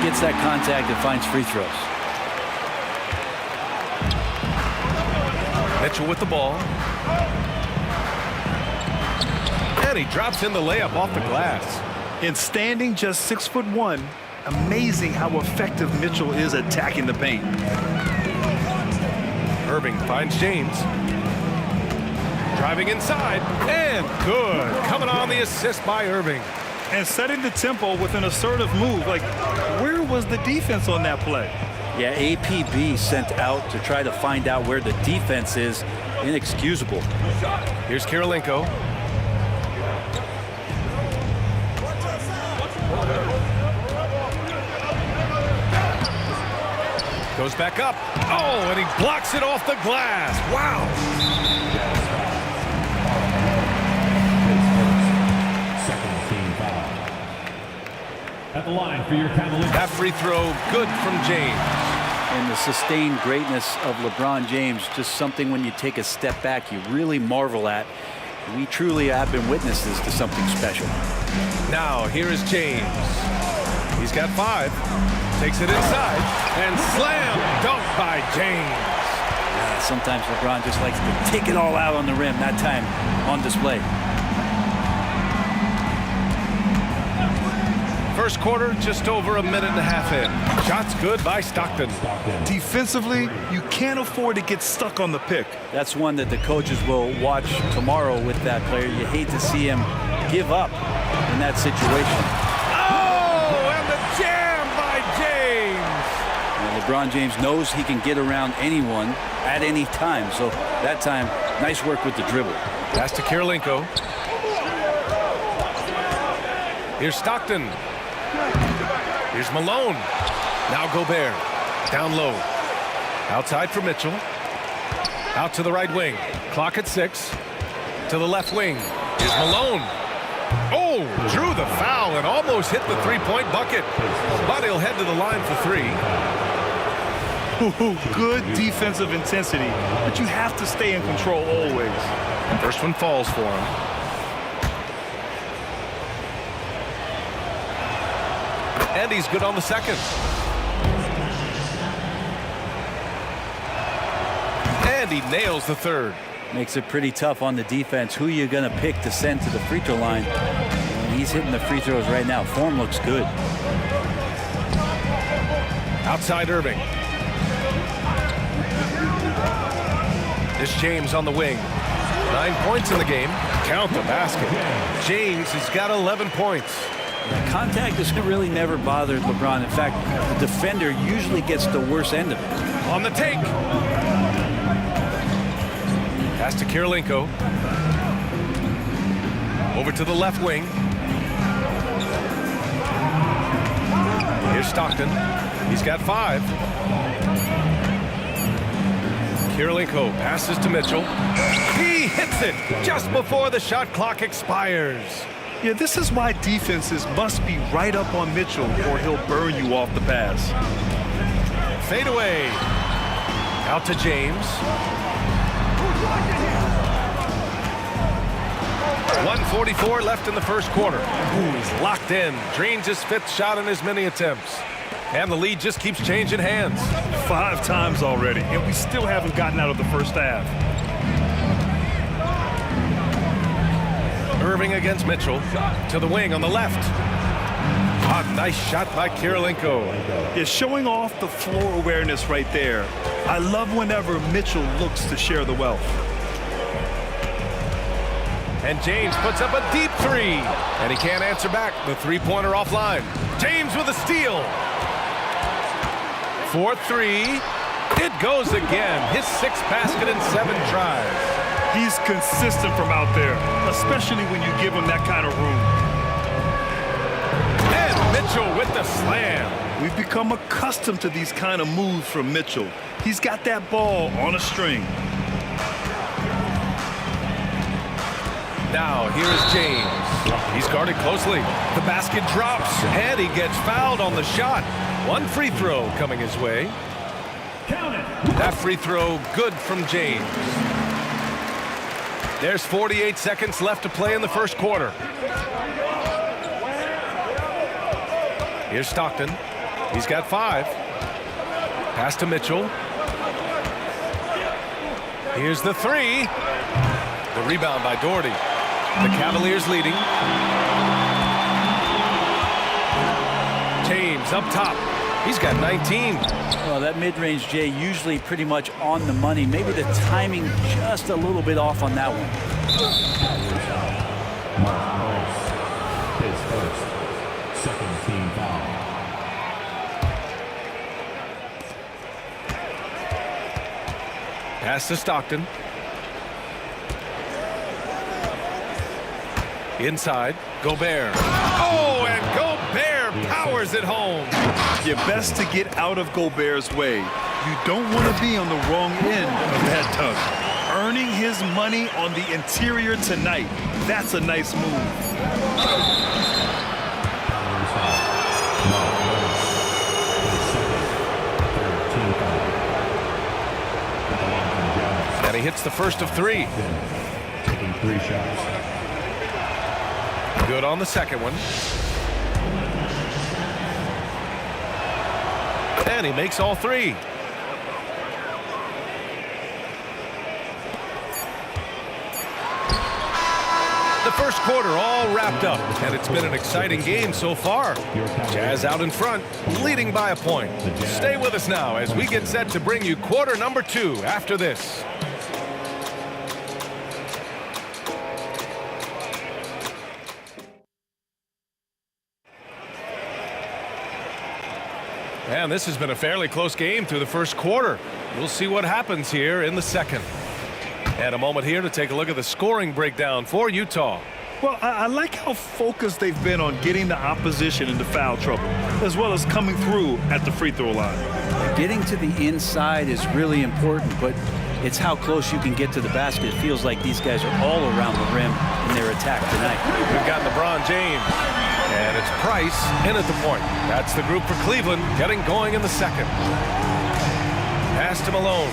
gets that contact and finds free throws. Mitchell with the ball. And he drops in the layup off the glass. In standing just 6'1", amazing how effective Mitchell is attacking the paint. Irving finds James. Driving inside, and good. Coming on the assist by Irving. And setting the tempo with an assertive move. Like, where was the defense on that play? Yeah, APB sent out to try to find out where the defense is. Inexcusable. Here's Kirilenko. Goes back up. Oh, and he blocks it off the glass. Wow. At the line for your Cavaliers. That free throw good from James. And the sustained greatness of LeBron James, just something when you take a step back you really marvel at. We truly have been witnesses to something special. Now here is James. He's got 5. Takes it inside and slam dunk by James. Sometimes LeBron just likes to take it all out on the rim. That time on display. First quarter, just over a minute and a half in. Shots good by Stockton. Defensively, you can't afford to get stuck on the pick. That's one that the coaches will watch tomorrow with that player. You hate to see him give up in that situation. Oh, and the jam by James. And LeBron James knows he can get around anyone at any time. So that time, nice work with the dribble. Pass to Kirilenko. Here's Stockton. Here's Malone. Now Gobert. Down low. Outside for Mitchell. Out to the right wing. Clock at 6. To the left wing. Here's Malone. Oh, drew the foul and almost hit the three-point bucket. But he'll head to the line for 3. Good defensive intensity, but you have to stay in control always. First one falls for him. And he's good on the second. And he nails the third. Makes it pretty tough on the defense. Who you going to pick to send to the free throw line? And he's hitting the free throws right now. Form looks good. Outside Irving. This James on the wing. 9 points in the game. Count the basket. James has got 11 points. Contact has really never bothered LeBron. In fact, the defender usually gets the worst end of it. On the take. Pass to Kirilenko. Over to the left wing. Here's Stockton. He's got 5. Kirilenko passes to Mitchell. He hits it just before the shot clock expires. Yeah, this is why defenses must be right up on Mitchell or he'll burn you off the pass. Fade away. Out to James. 1:44 left in the first quarter. He's locked in. Drains his 5th shot in as many attempts. And the lead just keeps changing hands. 5 times already, and we still haven't gotten out of the first half. Irving against Mitchell. To the wing on the left. A nice shot by Kirilenko. It's showing off the floor awareness right there. I love whenever Mitchell looks to share the wealth. And James puts up a deep 3. And he can't answer back. The three-pointer offline. James with a steal. 4-3. It goes again. His 6th basket in 7 tries. He's consistent from out there, especially when you give him that kind of room. And Mitchell with the slam. We've become accustomed to these kind of moves from Mitchell. He's got that ball on a string. Now, here is James. He's guarded closely. The basket drops, and he gets fouled on the shot. One free throw coming his way. That free throw good from James. There's 48 seconds left to play in the first quarter. Here's Stockton. He's got 5. Pass to Mitchell. Here's the 3. The rebound by Doherty. The Cavaliers leading. James up top. He's got 19. Well, that mid-range, Jay, usually pretty much on the money. Maybe the timing just a little bit off on that one. His first. Second team foul. Pass to Stockton. Inside, Gobert. Oh, and Gobert powers it home. You're best to get out of Gobert's way. You don't want to be on the wrong end of that tug. Earning his money on the interior tonight. That's a nice move. And he hits the first of 3. Taking 3 shots. Good on the second one. And he makes all 3. The first quarter all wrapped up, and it's been an exciting game so far. Jazz out in front, leading by a point. Stay with us now as we get set to bring you quarter number 2 after this. And this has been a fairly close game through the first quarter. We'll see what happens here in the second. And a moment here to take a look at the scoring breakdown for Utah. Well, I like how focused they've been on getting the opposition into foul trouble, as well as coming through at the free throw line. Getting to the inside is really important, but it's how close you can get to the basket. It feels like these guys are all around the rim in their attack tonight. We've got LeBron James. And it's Price in at the point. That's the group for Cleveland getting going in the second. Pass to Malone.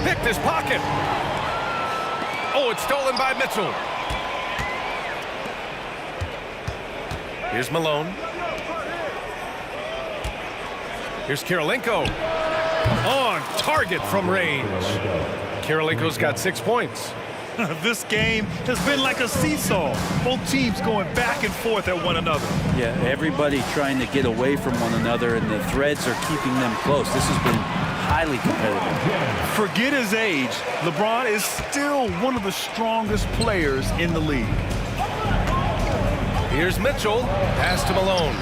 Picked his pocket. Oh, it's stolen by Mitchell. Here's Malone. Here's Kirilenko. On target from range. Kirilenko's got 6 points. This game has been like a seesaw. Both teams going back and forth at one another. Yeah, everybody trying to get away from one another, and the threads are keeping them close. This has been highly competitive. Forget his age. LeBron is still one of the strongest players in the league. Here's Mitchell. Pass to Malone.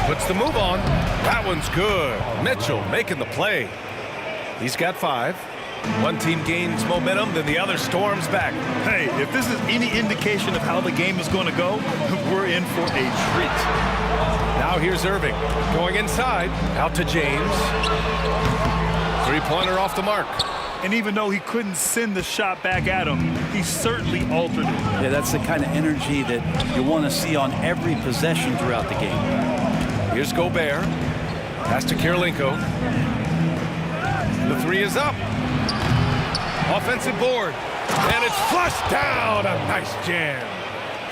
Puts the move on. That one's good. Mitchell making the play. He's got 5. One team gains momentum, then the other storms back. Hey, if this is any indication of how the game is going to go, we're in for a treat. Now here's Irving. Going inside. Out to James. 3-pointer off the mark. And even though he couldn't send the shot back at him, he certainly altered it. Yeah, that's the kind of energy that you want to see on every possession throughout the game. Here's Gobert. Pass to Kirilenko. The 3 is up. Offensive board. And it's flushed down. A nice jam.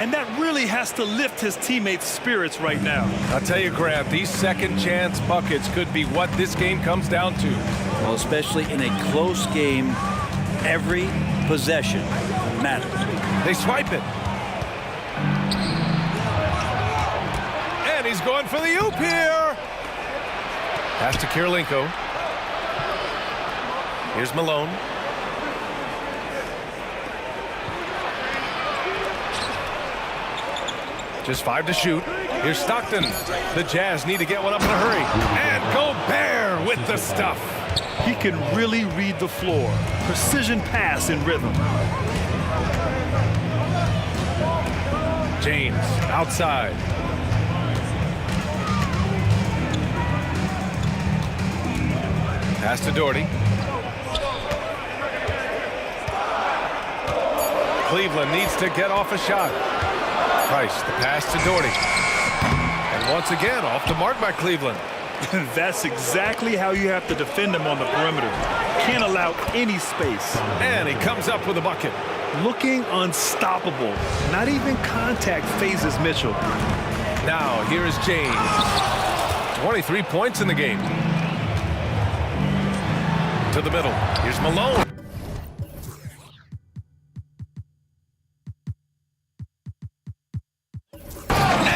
And that really has to lift his teammates' spirits right now. I'll tell you, Grant, these second chance buckets could be what this game comes down to. Well, especially in a close game, every possession matters. They swipe it. And he's going for the oop here. Pass to Kirilenko. Here's Malone. Just 5 to shoot. Here's Stockton. The Jazz need to get one up in a hurry. And Gobert with the stuff. He can really read the floor. Precision pass in rhythm. James outside. Pass to Doherty. Cleveland needs to get off a shot. Price, the pass to Doherty. And once again, off the mark by Cleveland. That's exactly how you have to defend him on the perimeter. Can't allow any space. And he comes up with a bucket. Looking unstoppable. Not even contact phases Mitchell. Now, here is James. 23 points in the game. To the middle. Here's Malone.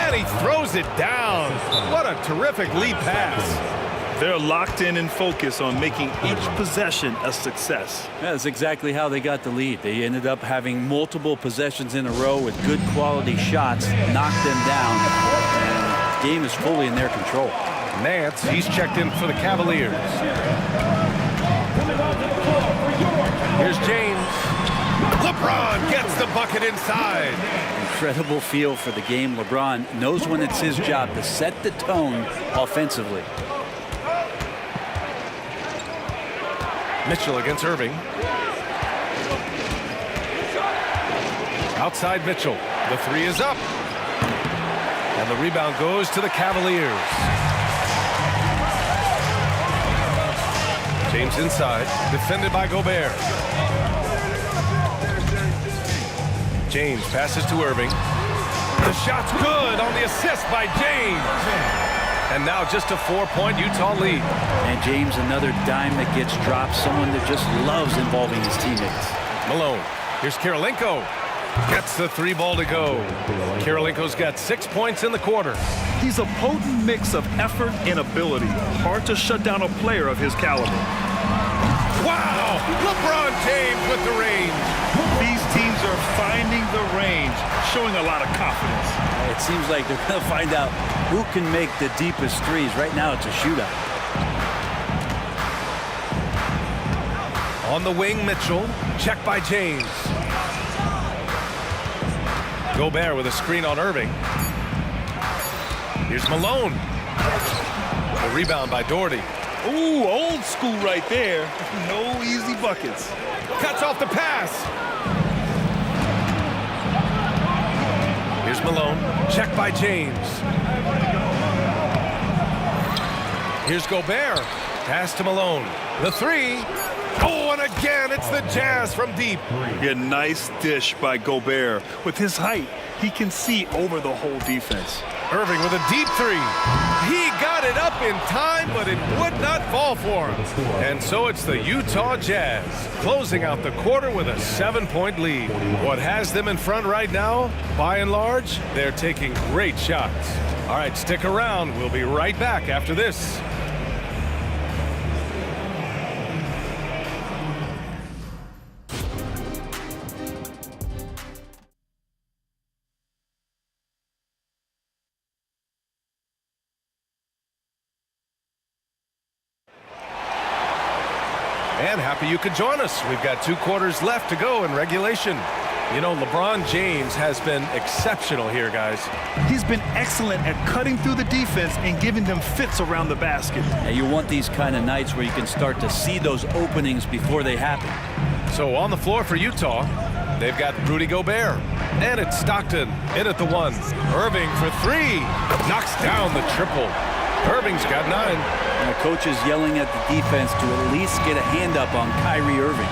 And he throws it down. What a terrific lead pass. They're locked in and focused on making each possession a success. That's exactly how they got the lead. They ended up having multiple possessions in a row with good quality shots, knocked them down, and the game is fully in their control. Nance, he's checked in for the Cavaliers. Here's James. LeBron gets the bucket inside. Incredible feel for the game. LeBron knows when it's his job to set the tone offensively. Mitchell against Irving. Outside Mitchell. The three is up. And the rebound goes to the Cavaliers. James inside. Defended by Gobert. James passes to Irving. The shot's good on the assist by James. And now just a 4-point Utah lead. And James, another dime that gets dropped. Someone that just loves involving his teammates. Malone. Here's Karolinko. Gets the three ball to go. Karolinko's got 6 points in the quarter. He's a potent mix of effort and ability. Hard to shut down a player of his caliber. Wow! LeBron James with the range. These teams are finding the range, showing a lot of confidence. It seems like they're going to find out who can make the deepest threes. Right now, it's a shootout. On the wing, Mitchell. Checked by James. Gobert with a screen on Irving. Here's Malone. The rebound by Doherty. Ooh, old school right there. No easy buckets. Cuts off the pass. Here's Malone. Checked by James. Here's Gobert. Pass to Malone. The three. Oh, and again, it's the Jazz from deep. A nice dish by Gobert. With his height, he can see over the whole defense. Irving with a deep three. He got it up in time, but it would not fall for him. And so it's the Utah Jazz closing out the quarter with a 7-point lead. What has them in front right now, by and large, they're taking great shots. All right, stick around. We'll be right back after this. And happy you could join us. We've got 2 quarters left to go in regulation. You know, LeBron James has been exceptional here, guys. He's been excellent at cutting through the defense and giving them fits around the basket. And you want these kind of nights where you can start to see those openings before they happen. So on the floor for Utah, they've got Rudy Gobert. And it's Stockton in at the 1. Irving for 3. Knocks down the triple. Irving's got 9. And the coach is yelling at the defense to at least get a hand up on Kyrie Irving.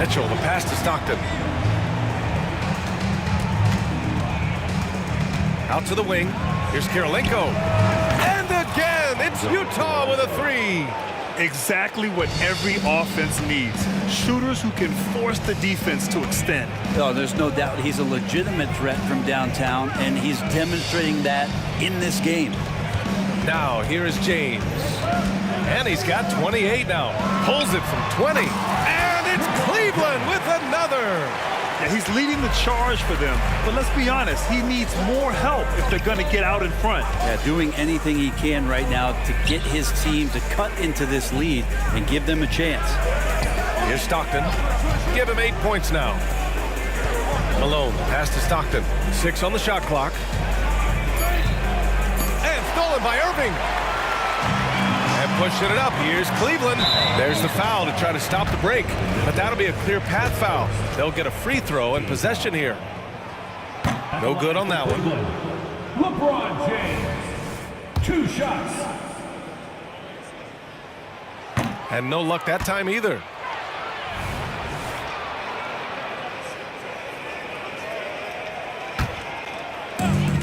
Mitchell, the pass to Stockton. Out to the wing. Here's Karolinko. And again, it's Utah with a 3. Exactly what every offense needs. Shooters who can force the defense to extend. Oh, there's no doubt he's a legitimate threat from downtown, and he's demonstrating that in this game. Now, here is James. And he's got 28 now. Pulls it from 20. And it's Cleveland with another. Yeah, he's leading the charge for them. But let's be honest, he needs more help if they're going to get out in front. Yeah, doing anything he can right now to get his team to cut into this lead and give them a chance. Here's Stockton. Give him 8 points now. Malone, pass to Stockton. 6 on the shot clock. And stolen by Irving. And pushing it up. Here's Cleveland. There's the foul to try to stop the break. But that'll be a clear path foul. They'll get a free throw and possession here. No good on that one. LeBron James. 2 shots. And no luck that time either.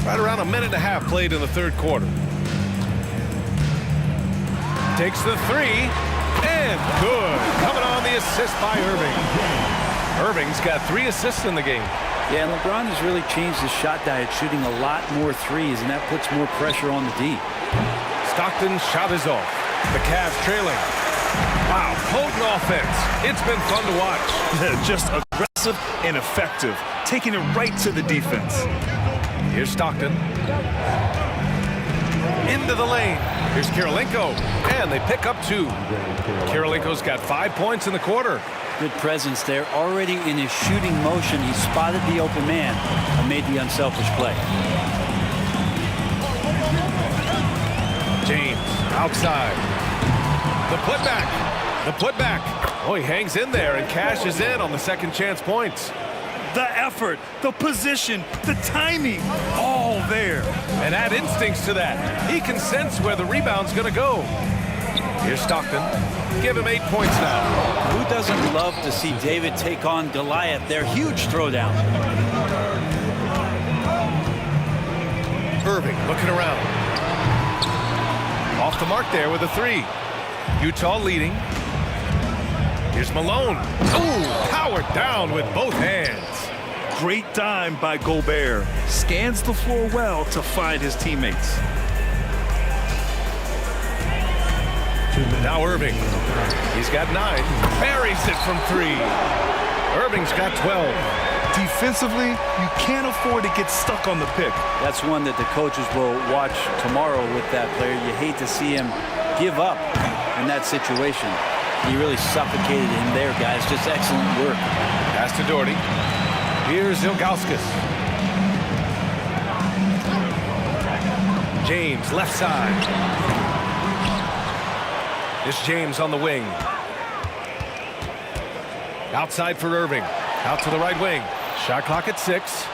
Right around a minute and a half played in the third quarter. Takes the 3, and good. Coming on the assist by Irving. Irving's got 3 assists in the game. Yeah, and LeBron has really changed his shot diet, shooting a lot more threes, and that puts more pressure on the D. Stockton's shot is off. The Cavs trailing. Wow, potent offense. It's been fun to watch. Just aggressive and effective, taking it right to the defense. Here's Stockton. Into the lane. Here's Kirilenko. And they pick up 2. Kirilenko's got 5 points in the quarter. Good presence there. Already in his shooting motion, he spotted the open man and made the unselfish play. James outside. The putback. The putback. Oh, he hangs in there and cashes in on the second chance points. The effort, the position, the timing, all there. And add instincts to that. He can sense where the rebound's going to go. Here's Stockton. Give him 8 points now. Who doesn't love to see David take on Goliath? Their huge throwdown. Irving looking around. Off the mark there with a 3. Utah leading. Here's Malone. Ooh, powered down with both hands. Great dime by Gobert. Scans the floor well to find his teammates. Now Irving. He's got 9. Buries it from 3. Irving's got 12. Defensively, you can't afford to get stuck on the pick. That's one that the coaches will watch tomorrow with that player. You hate to see him give up in that situation. He really suffocated him there, guys. Just excellent work. Pass to Doherty. Here's Ilgauskas. James, left side. It's James on the wing. Outside for Irving. Out to the right wing. Shot clock at 6.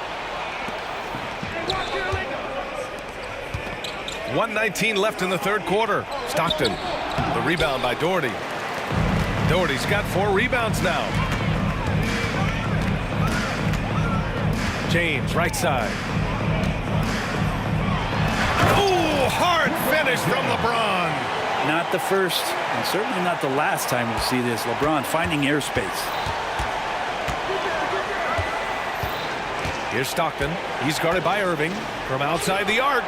1:19 left in the third quarter. Stockton. The rebound by Doherty. Doherty's got 4 rebounds now. James, right side. Ooh, hard finish from LeBron. Not the first, and certainly not the last time we'll see this. LeBron finding airspace. Here's Stockton. He's guarded by Irving from outside the arc.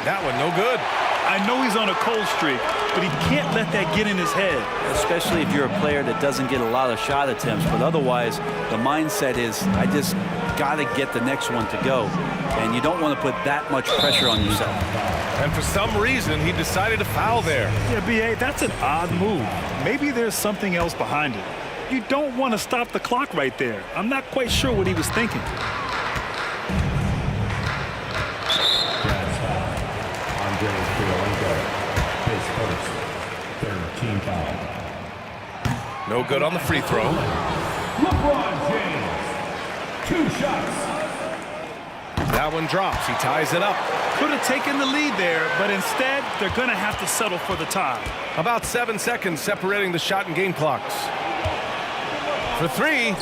That one no good. I know he's on a cold streak, but he can't let that get in his head. Especially if you're a player that doesn't get a lot of shot attempts, but otherwise the mindset is, I just got to get the next one to go, and you don't want to put that much pressure on yourself. And for some reason, he decided to foul there. Yeah, B.A., that's an odd move. Maybe there's something else behind it. You don't want to stop the clock right there. I'm not quite sure what he was thinking. His first, third team foul. No good on the free throw. LeBron James, 2 shots. That one drops. He ties it up. Could have taken the lead there, but instead, they're going to have to settle for the tie. About 7 seconds separating the shot and game clocks. For 3.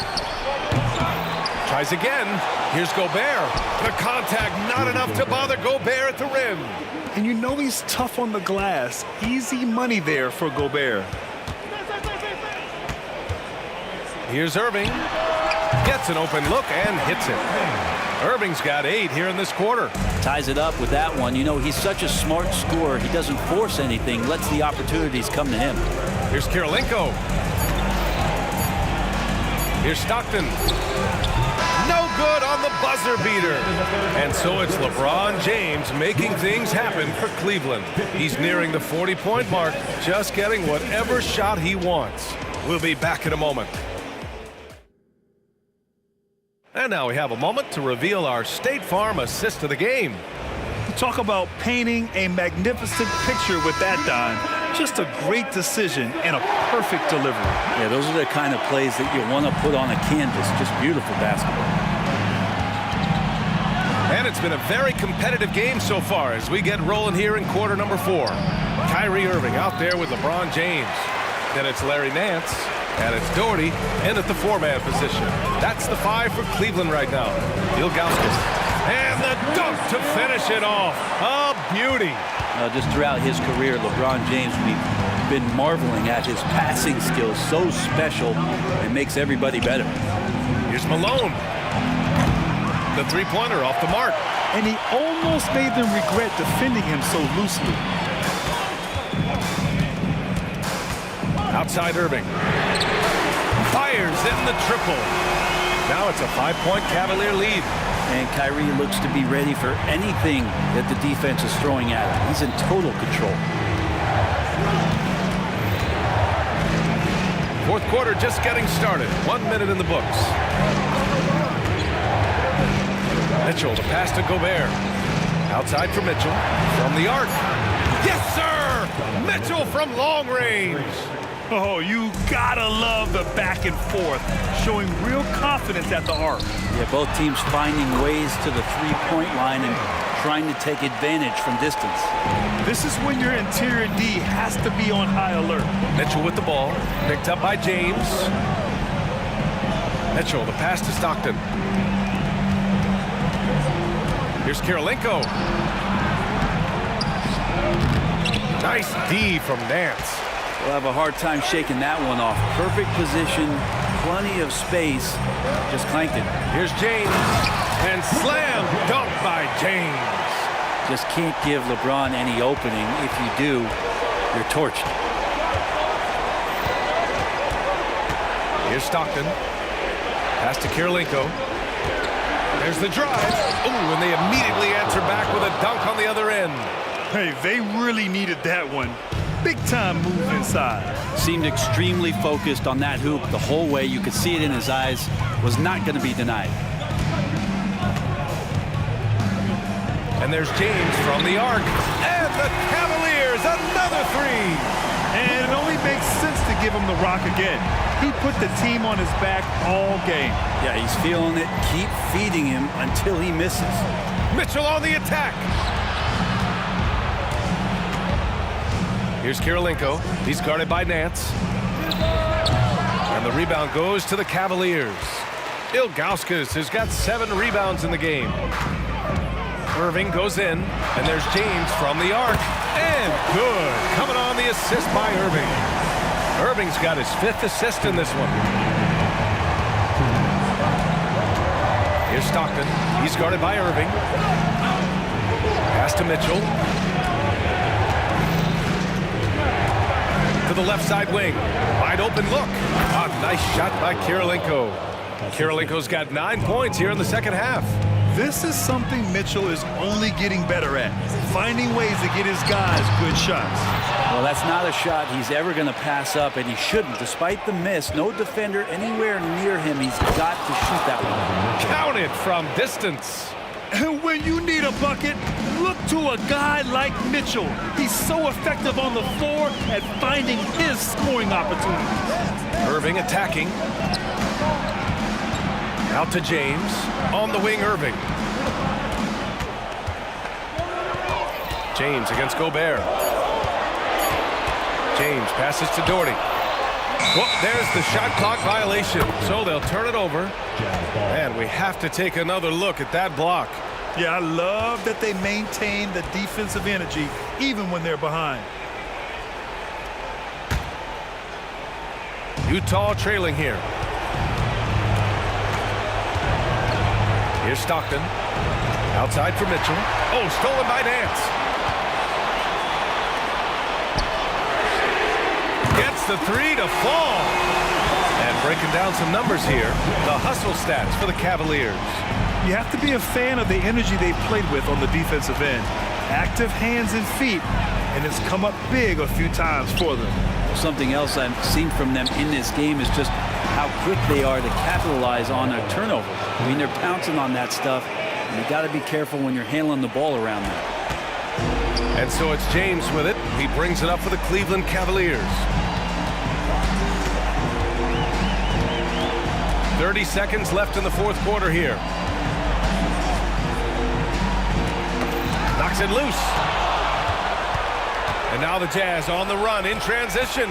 Tries again. Here's Gobert. The contact not enough to bother Gobert at the rim. And you know he's tough on the glass. Easy money there for Gobert. Here's Irving. Gets an open look and hits it. Irving's got 8 here in this quarter. Ties it up with that one. You know, he's such a smart scorer. He doesn't force anything, lets the opportunities come to him. Here's Kirilenko. Here's Stockton. No good on the buzzer beater. And so it's LeBron James making things happen for Cleveland. He's nearing the 40-point mark, just getting whatever shot he wants. We'll be back in a moment. And now we have a moment to reveal our State Farm assist of the game. Talk about painting a magnificent picture with that dime. Just a great decision and a perfect delivery. Yeah, those are the kind of plays that you want to put on a canvas. Just beautiful basketball. And it's been a very competitive game so far as we get rolling here in quarter number 4. Kyrie Irving out there with LeBron James. Then it's Larry Nance, and it's Doherty in at the 4-man position. That's the 5 for Cleveland right now. Ilgauskas. And the dunk to finish it off. A beauty. Just throughout his career, LeBron James, we've been marveling at his passing skills. So special. It makes everybody better. Here's Malone. The 3-pointer off the mark. And he almost made them regret defending him so loosely. Outside Irving. Fires in the triple. Now it's a 5-point Cavalier lead. And Kyrie looks to be ready for anything that the defense is throwing at him. He's in total control. Fourth quarter just getting started. 1 minute in the books. Mitchell, the pass to Gobert. Outside for Mitchell. From the arc. Yes, sir! Mitchell from long range. Oh, you gotta love the back and forth, showing real confidence at the arc. Yeah, both teams finding ways to the 3-point line and trying to take advantage from distance. This is when your interior D has to be on high alert. Mitchell with the ball, picked up by James. Mitchell, the pass to Stockton. Here's Kirilenko. Nice D from Nance. We'll have a hard time shaking that one off. Perfect position, plenty of space. Just clanked it. Here's James. And slam dunk by James. Just can't give LeBron any opening. If you do, you're torched. Here's Stockton. Pass to Kirilenko. There's the drive. Ooh, and they immediately answer back with a dunk on the other end. Hey, they really needed that one. Big-time move inside. Seemed extremely focused on that hoop the whole way. You could see it in his eyes. Was not going to be denied. And there's James from the arc. And the Cavaliers, another 3. And it only makes sense to give him the rock again. He put the team on his back all game. Yeah, he's feeling it. Keep feeding him until he misses. Mitchell on the attack. Here's Kirilenko. He's guarded by Nance. And the rebound goes to the Cavaliers. Ilgauskas has got 7 rebounds in the game. Irving goes in, and there's James from the arc. And good. Coming on the assist by Irving. Irving's got his 5th assist in this one. Here's Stockton. He's guarded by Irving. Pass to Mitchell. To the left side wing. Wide open look. A nice shot by Kirilenko. Kirilenko's got 9 points here in the second half. This is something Mitchell is only getting better at, finding ways to get his guys good shots. Well, that's not a shot he's ever going to pass up, and he shouldn't. Despite the miss, no defender anywhere near him. He's got to shoot that one. Count it from distance. And when you need a bucket, look to a guy like Mitchell. He's so effective on the floor at finding his scoring opportunities. Irving attacking. Out to James. On the wing, Irving. James against Gobert. James passes to Doherty. Well, there's the shot clock violation. So they'll turn it over. And we have to take another look at that block. Yeah, I love that they maintain the defensive energy even when they're behind. Utah trailing here. Here's Stockton. Outside for Mitchell. Oh, stolen by Nance. Gets the 3 to fall. And breaking down some numbers here, the hustle stats for the Cavaliers. You have to be a fan of the energy they played with on the defensive end. Active hands and feet, and it's come up big a few times for them. Something else I've seen from them in this game is just how quick they are to capitalize on a turnover. I mean, they're pouncing on that stuff, and you got to be careful when you're handling the ball around them. And so it's James with it. He brings it up for the Cleveland Cavaliers. 30 seconds left in the fourth quarter here. Knocks it loose. And now the Jazz on the run in transition.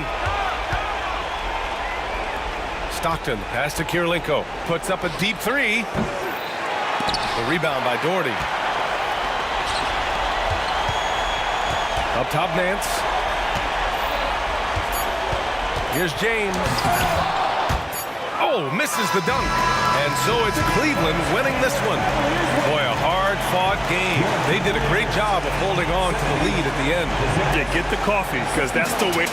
Stockton, pass to Kirilenko. Puts up a deep three. The rebound by Doherty. Up top, Nance. Here's James. Oh, misses the dunk. And so it's Cleveland winning this one. Boy, a hard-fought game. They did a great job of holding on to the lead at the end. Yeah, get the coffee, because that's the way.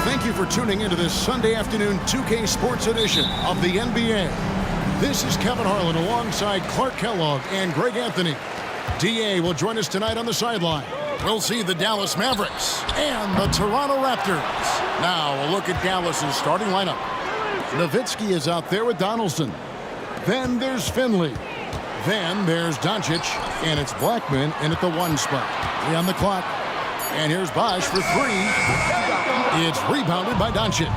Thank you for tuning into this Sunday afternoon 2K Sports edition of the NBA. This is Kevin Harlan alongside Clark Kellogg and Greg Anthony. DA will join us tonight on the sideline. We'll see the Dallas Mavericks and the Toronto Raptors. Now a look at Dallas's starting lineup. Nowitzki is out there with Donaldson. Then there's Finley. Then there's Doncic, and it's Blackman in at the 1 spot. 3 on the clock. And here's Bosh for 3. It's rebounded by Doncic.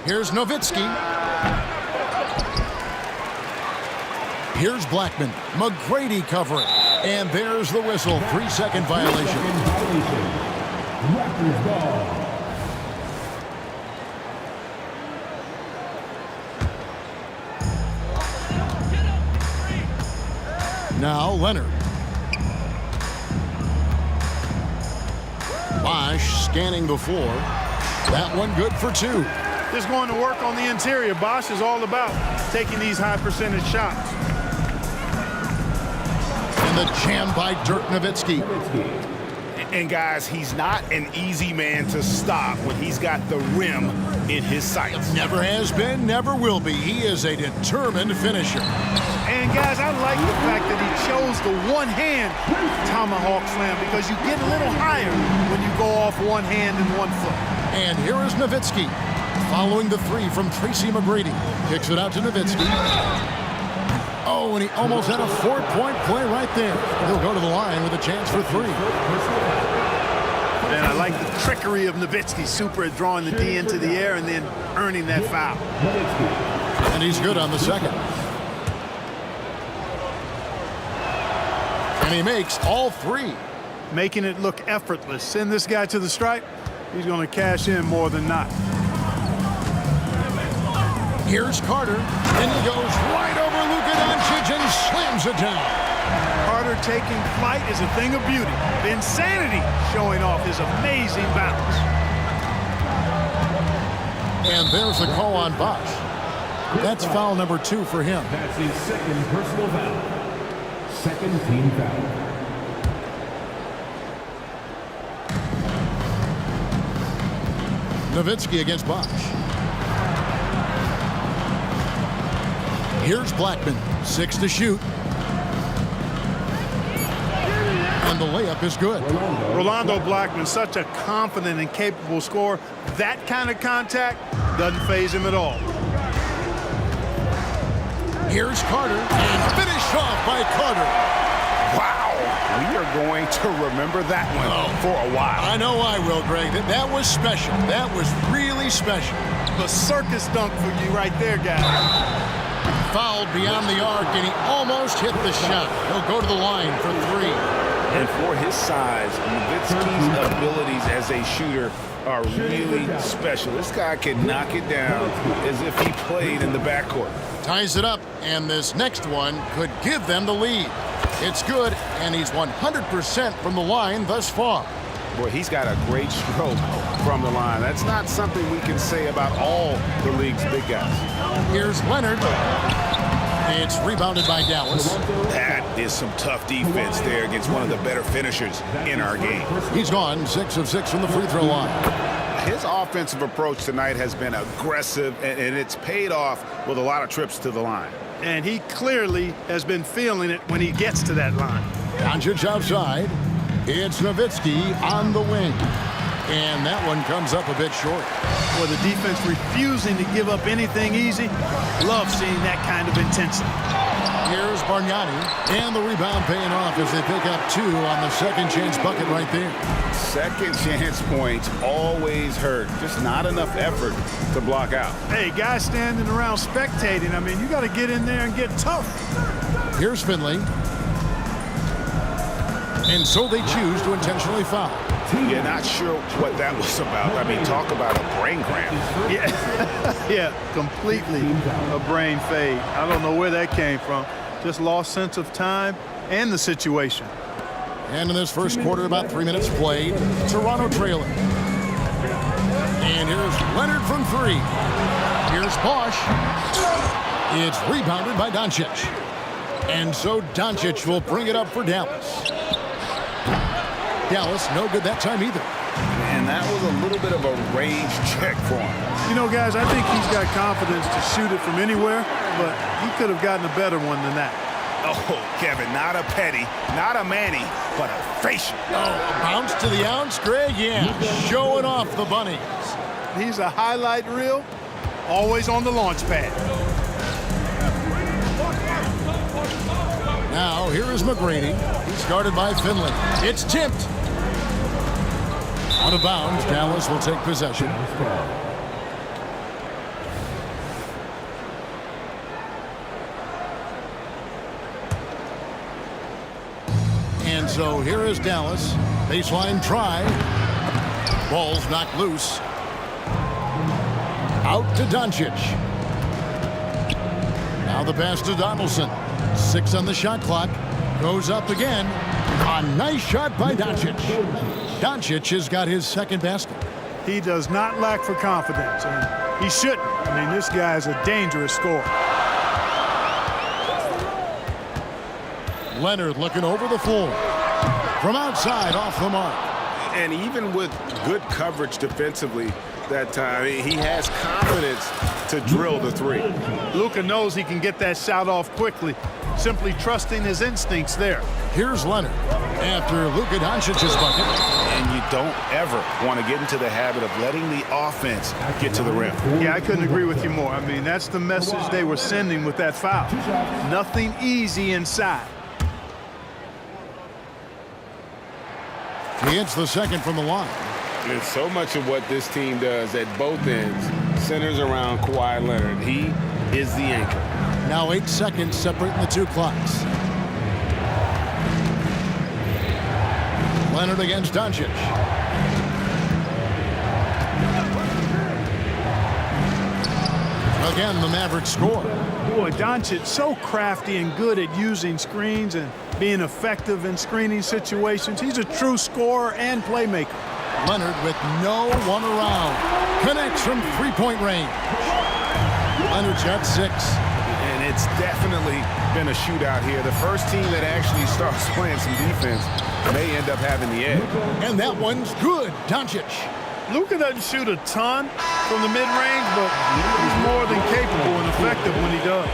Here's Nowitzki. Here's Blackman. McGrady covering. And there's the whistle. 3-second violation. Raptors ball. Now Leonard. Bosh scanning the floor. That one good for 2. Just going to work on the interior. Bosh is all about taking these high percentage shots. And the jam by Dirk Nowitzki. And guys, he's not an easy man to stop when he's got the rim in his sights. Never has been, never will be. He is a determined finisher. And guys, I like the fact that he chose the one-hand tomahawk slam because you get a little higher when you go off one hand and 1 foot. And here is Nowitzki following the 3 from Tracy McGrady. Kicks it out to Nowitzki. Oh, and he almost had a 4-point play right there. He'll go to the line with a chance for 3. And I like the trickery of Nowitzki. Super at drawing the D into the air and then earning that foul. And he's good on the second. And he makes all 3. Making it look effortless. Send this guy to the stripe. He's going to cash in more than not. Here's Carter. And he goes right over Luka Doncic and slams it down. Carter taking flight is a thing of beauty. Insanity showing off his amazing bounce. And there's the call on Bosh. That's foul number 2 for him. That's his second personal foul. Second team foul. Nowitzki against Bosh. Here's Blackman. 6 to shoot. And the layup is good. Rolando Blackman, such a confident and capable scorer. That kind of contact doesn't faze him at all. Here's Carter. And finished off by Carter. Wow. We are going to remember that one for a while. I know I will, Greg. That was special. That was really special. The circus dunk for you right there, guys. Fouled beyond the arc, and he almost hit the shot. He'll go to the line for 3. And for his size, Nowitzki's abilities as a shooter are really special. This guy can knock it down as if he played in the backcourt. Ties it up, and this next one could give them the lead. It's good, and he's 100% from the line thus far. Boy, he's got a great stroke from the line. That's not something we can say about all the league's big guys. Here's Leonard. It's rebounded by Dallas. That is some tough defense there against one of the better finishers in our game. He's gone 6 of 6 from the free throw line. His offensive approach tonight has been aggressive, and it's paid off with a lot of trips to the line. And he clearly has been feeling it when he gets to that line. Doncic outside. It's Nowitzki on the wing. And that one comes up a bit short. Well, the defense refusing to give up anything easy. Love seeing that kind of intensity. Here's Bargnani. And the rebound paying off as they pick up 2 on the second chance bucket right there. Second chance points always hurt. Just not enough effort to block out. Hey, guys standing around spectating. I mean, you got to get in there and get tough. Here's Finley. And so they choose to intentionally foul. You're not sure what that was about. I mean, talk about a brain cramp. Yeah, yeah, completely a brain fade. I don't know where that came from. Just lost sense of time and the situation. And in this first quarter, about 3 minutes played. Toronto trailing. And here's Leonard from 3. Here's Bosch. It's rebounded by Doncic. And so Doncic will bring it up for Dallas. Dallas, no good that time either. And that was a little bit of a range check for him. You know, guys, I think he's got confidence to shoot it from anywhere, but he could have gotten a better one than that. Oh, Kevin, not a petty, not a Manny, but a facial. Oh, a bounce to the ounce, Greg? Yeah, showing off the bunnies. He's a highlight reel, always on the launch pad. Now, here is McGrady. He's guarded by Finley. It's tipped. Out of bounds, Dallas will take possession. And so here is Dallas. Baseline try. Ball's knocked loose. Out to Doncic. Now the pass to Donaldson. 6 on the shot clock. Goes up again. A nice shot by Doncic. Doncic has got his second basket. He does not lack for confidence, and he shouldn't. I mean, this guy is a dangerous scorer. Leonard looking over the floor. From outside, off the mark. And even with good coverage defensively that time, he has confidence to drill the 3. Luka knows he can get that shot off quickly, simply trusting his instincts there. Here's Leonard after Luka Doncic's bucket. And you don't ever want to get into the habit of letting the offense get to the rim. Yeah, I couldn't agree with you more. I mean, that's the message they were sending with that foul. Nothing easy inside. He hits the second from the line. And so much of what this team does at both ends centers around Kawhi Leonard. He is the anchor. Now 8 seconds separating the 2 clocks. Leonard against Doncic. Again, the Mavericks score. Boy, Doncic so crafty and good at using screens and being effective in screening situations. He's a true scorer and playmaker. Leonard with no one around. Connects from 3-point range. Leonard's got 6. And it's definitely been a shootout here. The first team that actually starts playing some defense may end up having the edge. And that one's good. Doncic. Luka doesn't shoot a ton from the mid-range, but he's more than capable and effective when he does.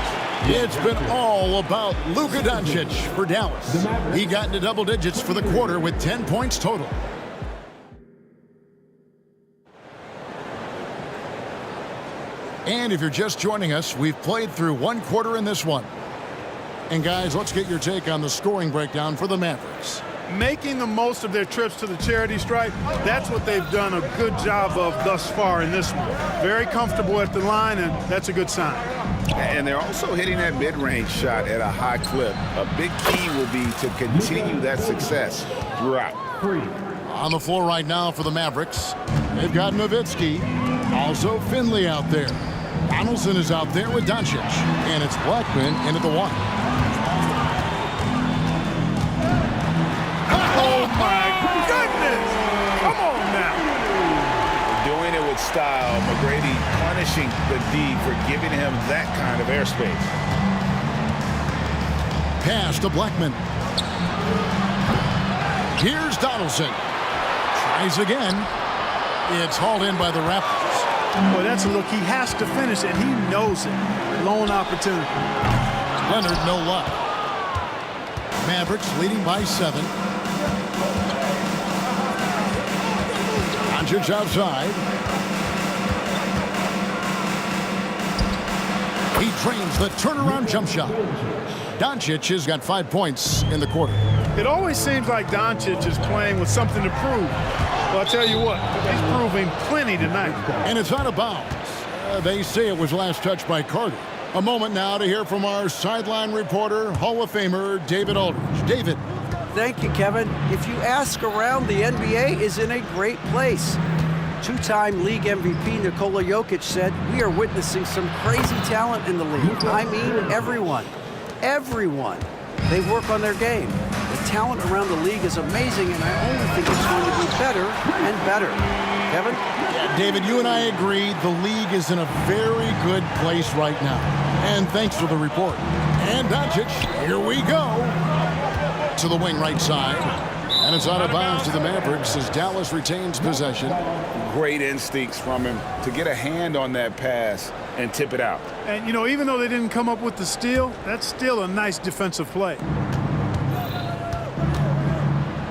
It's been all about Luka Doncic for Dallas. He got into double digits for the quarter with 10 points total. And if you're just joining us, we've played through 1 quarter in this one. And guys, let's get your take on the scoring breakdown for the Mavericks. Making the most of their trips to the charity stripe, that's what they've done a good job of thus far in this one. Very comfortable at the line, and that's a good sign. And they're also hitting that mid-range shot at a high clip. A big key will be to continue that success throughout. On the floor right now for the Mavericks, they've got Nowitzki, also Finley out there. Donaldson is out there with Doncic, and it's Blackman into the 1. Oh, my goodness! Come on now. Doing it with style. McGrady punishing the D for giving him that kind of airspace. Pass to Blackman. Here's Donaldson. Tries again. It's hauled in by the Raptors. Boy, that's a look. He has to finish it. He knows it. Lone opportunity. Leonard, no luck. Mavericks leading by 7. Doncic outside. He drains the turnaround jump shot. Doncic has got 5 points in the quarter. It always seems like Doncic is playing with something to prove. Well, I'll tell you what, he's proving plenty tonight. And it's out of bounds. They say it was last touched by Carter. A moment now to hear from our sideline reporter, Hall of Famer David Aldridge. David. Thank you, Kevin. If you ask around, the NBA is in a great place. Two-time league MVP Nikola Jokic said, "We are witnessing some crazy talent in the league." I mean everyone. Everyone. They work on their game. The talent around the league is amazing, and I only think it's going to be better and better. Kevin? Yeah, David, you and I agree the league is in a very good place right now. And thanks for the report. And Doncic, here we go. To the wing right side. And it's out of bounds to the Mavericks as Dallas retains possession. Great instincts from him to get a hand on that pass and tip it out. And, you know, even though they didn't come up with the steal, that's still a nice defensive play.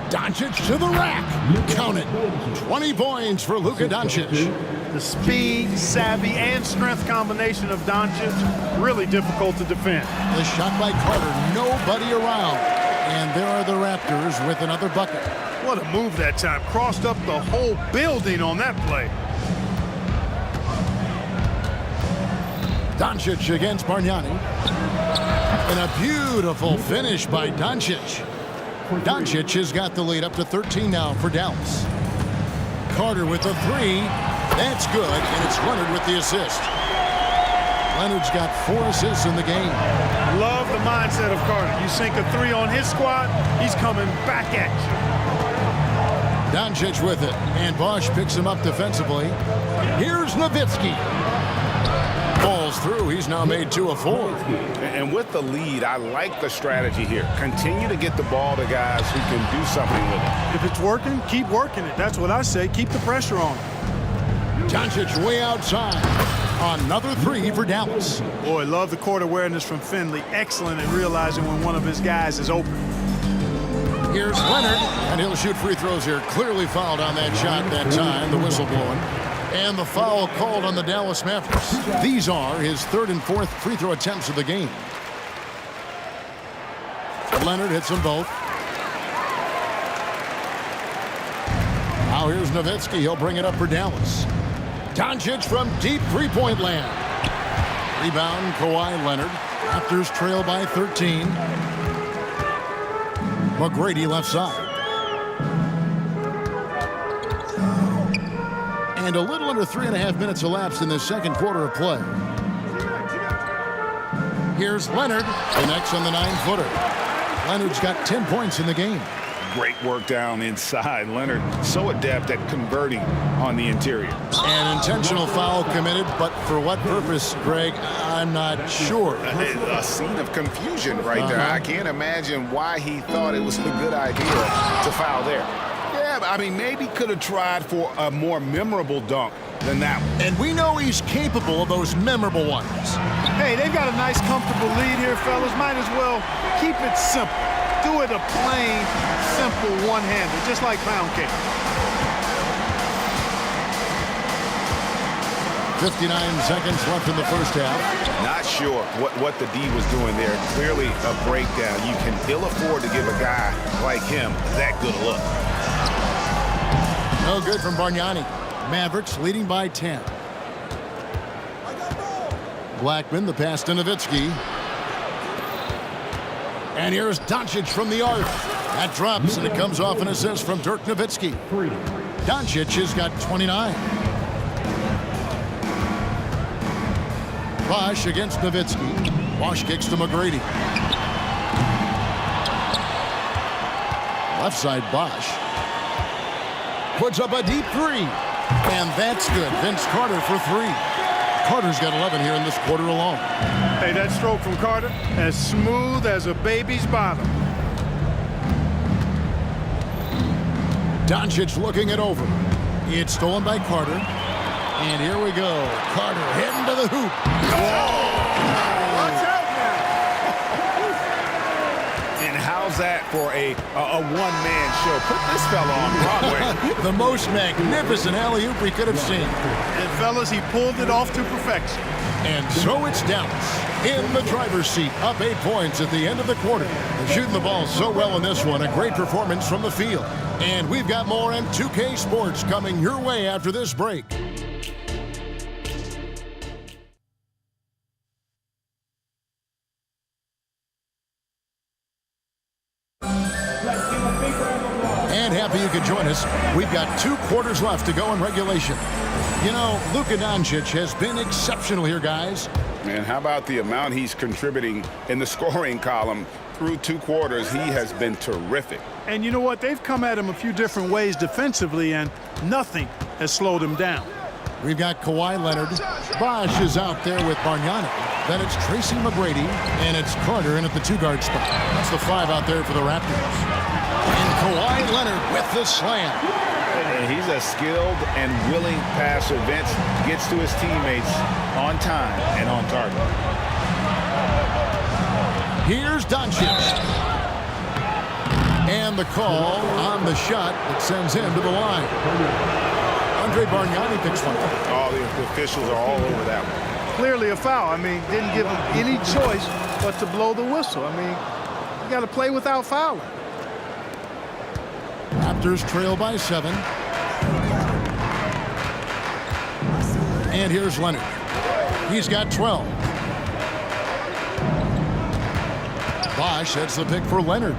Doncic to the rack. Count it. 20 points for Luka Doncic. The speed, savvy, and strength combination of Doncic, really difficult to defend. The shot by Carter, nobody around. And there are the Raptors with another bucket. What a move that time. Crossed up the whole building on that play. Doncic against Bargnani. And a beautiful finish by Doncic. Doncic has got the lead up to 13 now for Dallas. Carter with a 3. That's good, and it's Leonard with the assist. Leonard's got 4 assists in the game. Love the mindset of Carter. You sink a 3 on his squad, he's coming back at you. Doncic with it, and Bosch picks him up defensively. Here's Nowitzki. Falls through. He's now made 2 of 4. And with the lead, I like the strategy here. Continue to get the ball to guys who can do something with it. If it's working, keep working it. That's what I say. Keep the pressure on him. Doncic way outside. Another 3 for Dallas. Boy, love the court awareness from Finley. Excellent at realizing when one of his guys is open. Here's Leonard, and he'll shoot free throws here. Clearly fouled on that shot that time, the whistle blowing. And the foul called on the Dallas Mavericks. These are his 3rd and 4th free throw attempts of the game. Leonard hits them both. Now here's Nowitzki. He'll bring it up for Dallas. Doncic from deep three-point land. Rebound, Kawhi Leonard. Raptors trail by 13. McGrady left side. And a little under 3.5 minutes elapsed in the second quarter of play. Here's Leonard. Connects on the 9-footer. Leonard's got 10 points in the game. Great work down inside. Leonard so adept at converting on the interior. An intentional foul committed, but for what purpose, Greg, I'm not sure. A scene of confusion right there. I can't imagine why he thought it was a good idea to foul there. Yeah, I mean, maybe could have tried for a more memorable dunk than that one. And we know he's capable of those memorable ones. Hey, they've got a nice, comfortable lead here, fellas. Might as well keep it simple. Do it a plain, simple one-hander, just like pound cake. 59 seconds left in the first half. Not sure what the D was doing there. Clearly a breakdown. You can ill afford to give a guy like him that good a look. No good from Bargnani. Mavericks leading by 10. Blackman, the pass to Nowitzki. And here's Doncic from the arc. That drops, and it comes off an assist from Dirk Nowitzki. Doncic has got 29. Bosch against Nowitzki. Bosch kicks to McGrady. Left side, Bosch. Puts up a deep 3. And that's good. Vince Carter for 3. Carter's got 11 here in this quarter alone. Hey, that stroke from Carter, as smooth as a baby's bottom. Doncic looking it over. It's stolen by Carter. And here we go. Carter heading to the hoop. Watch out now. And how's that for a one-man show? Put this fella on Broadway. The most magnificent alley-oop we could have seen. And fellas, he pulled it off to perfection. And so it's Dallas in the driver's seat, up 8 points at the end of the quarter. They're shooting the ball so well in this one. A great performance from the field. And we've got more M2K Sports coming your way after this break. And happy you could join us. We've got 2 quarters left to go in regulation. You know, Luka Doncic has been exceptional here, guys. Man, how about the amount he's contributing in the scoring column? Through 2 quarters, he has been terrific. And you know what? They've come at him a few different ways defensively, and nothing has slowed him down. We've got Kawhi Leonard. Bosh is out there with Bargnani. Then it's Tracy McGrady, and it's Carter in at the 2-guard spot. That's the 5 out there for the Raptors. And Kawhi Leonard with the slam. And he's a skilled and willing passer. Vince gets to his teammates on time and on target. Here's Doncic. And the call on the shot that sends him to the line. Andre Bargnani picks one. All the officials are all over that one. Clearly a foul. I mean, didn't give him any choice but to blow the whistle. I mean, you got to play without fouling. Raptors trail by 7. And here's Leonard. He's got 12. Bosh heads the pick for Leonard.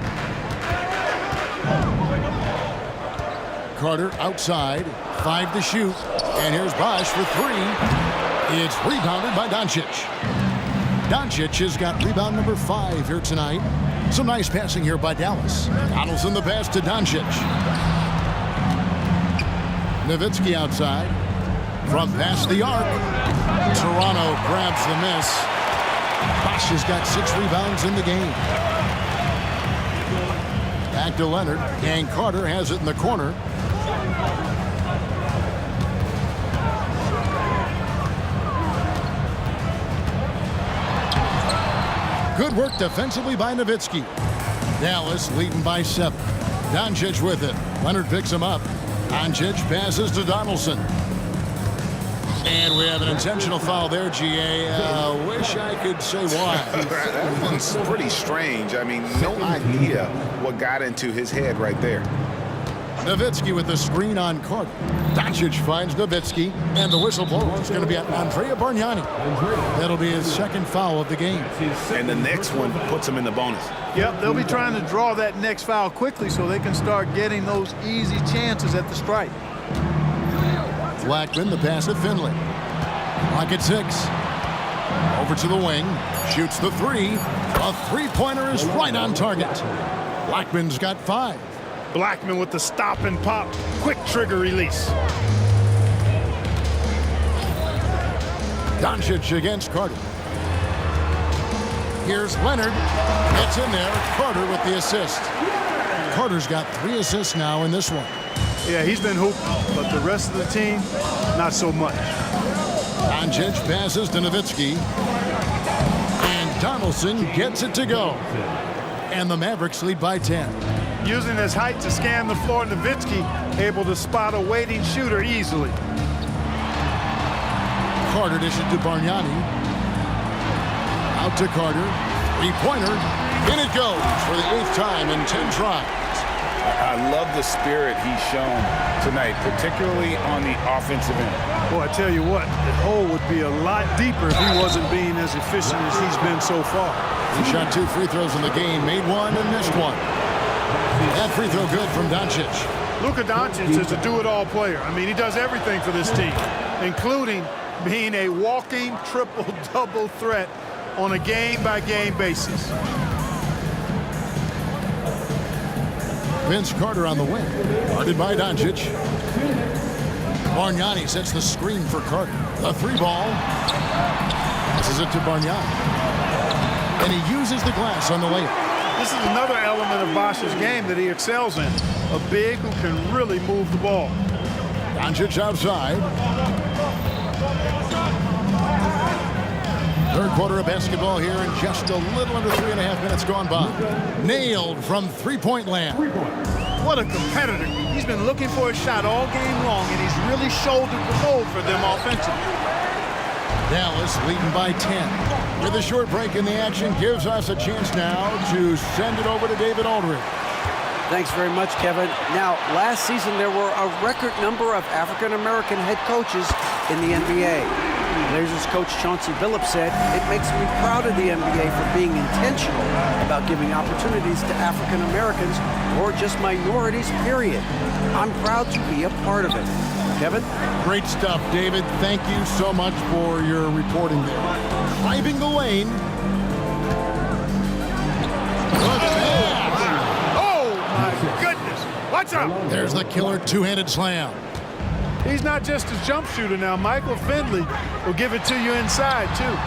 Carter outside. 5 to shoot. And here's Bosh for 3. It's rebounded by Doncic. Doncic has got rebound number 5 here tonight. Some nice passing here by Dallas. Donaldson the pass to Doncic. Nowitzki outside. From past the arc. Toronto grabs the miss. Bosh has got 6 rebounds in the game. Back to Leonard. And Carter has it in the corner. Good work defensively by Nowitzki. Dallas leading by 7. Doncic with it. Leonard picks him up. Doncic passes to Donaldson. And we have an intentional foul there, GA. Wish I could say why. That one's pretty strange. I mean, no idea what got into his head right there. Nowitzki with the screen on Carter. Doncic finds Nowitzki, and the whistle blows. It's going to be on Andrea Bargnani. That'll be his 2nd foul of the game. And the next one puts him in the bonus. Yep, they'll be trying to draw that next foul quickly so they can start getting those easy chances at the stripe. Blackman the pass to Finley. Clock at 6. Over to the wing. Shoots the 3. A 3-pointer is right on target. Blackman's got 5. Blackman with the stop and pop. Quick trigger release. Doncic against Carter. Here's Leonard. Gets in there. Carter with the assist. Carter's got 3 assists now in this one. Yeah, he's been hooping, but the rest of the team, not so much. Doncic passes to Nowitzki. And Donaldson gets it to go. And the Mavericks lead by 10. Using his height to scan the floor, Nowitzki able to spot a waiting shooter easily. Carter dishes to Bargnani. Out to Carter. 3-pointer. In it goes for the 8th time in 10 tries. I love the spirit he's shown tonight, particularly on the offensive end. Boy, I tell you what, the hole would be a lot deeper if he wasn't being as efficient as he's been so far. He shot 2 free throws in the game, made 1 and missed 1. That free throw good from Doncic. Luka Doncic is a do-it-all player. I mean, he does everything for this team, including being a walking triple-double threat on a game-by-game basis. Vince Carter on the wing. Guarded by Doncic. Bargnani sets the screen for Carter. The 3-ball. Passes it to Bargnani. And he uses the glass on the layup. This is another element of Bosch's game that he excels in. A big who can really move the ball. Doncic outside. Third quarter of basketball here, and just a little under 3.5 minutes gone by. Nailed from three-point land. What a competitor. He's been looking for a shot all game long, and he's really shouldered the load for them offensively. Dallas leading by 10. With a short break in the action, gives us a chance now to send it over to David Aldridge. Thanks very much, Kevin. Now, last season there were a record number of African-American head coaches in the NBA. Blazers coach Chauncey Billups said, "It makes me proud of the NBA for being intentional about giving opportunities to African Americans or just minorities, period. I'm proud to be a part of it." Kevin? Great stuff, David. Thank you so much for your reporting there. Driving the lane. Look at that. Oh, my goodness. Watch out. There's the killer two-handed slam. He's not just a jump shooter now. Michael Finley will give it to you inside, too.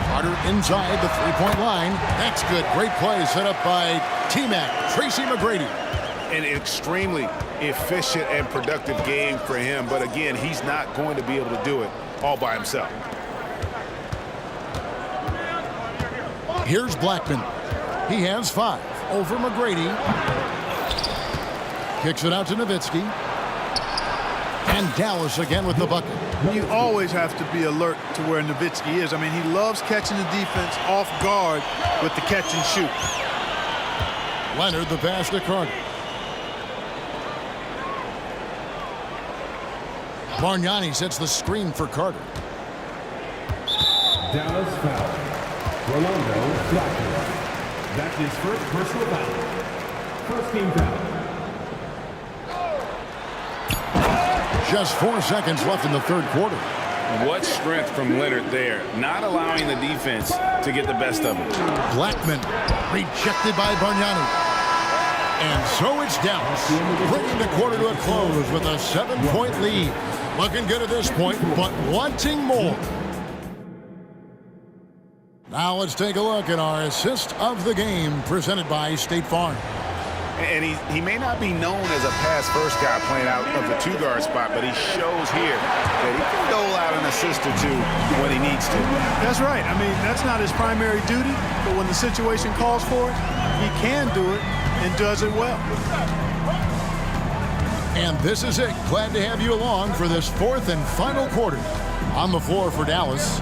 Carter inside the three-point line. That's good. Great play set up by T-Mac, Tracy McGrady. An extremely efficient and productive game for him. But again, he's not going to be able to do it all by himself. Here's Blackman. He has 5 over McGrady. Kicks it out to Nowitzki. And Dallas again with the bucket. You always have to be alert to where Nowitzki is. I mean, he loves catching the defense off guard with the catch and shoot. Leonard the pass to Carter. Bargnani sets the screen for Carter. Dallas foul. Rolando Blackman. That's his first personal foul. First team foul. Just 4 seconds left in the third quarter. What strength from Leonard there, not allowing the defense to get the best of him. Blackman rejected by Bargnani. And so it's Dallas bringing the quarter to a close with a 7-point lead. Looking good at this point, but wanting more. Now let's take a look at our assist of the game presented by State Farm. And he may not be known as a pass-first guy playing out of the 2-guard spot, but he shows here that he can dole out an assist or 2 when he needs to. That's right. I mean, that's not his primary duty, but when the situation calls for it, he can do it and does it well. And this is it. Glad to have you along for this 4th and final quarter. On the floor for Dallas,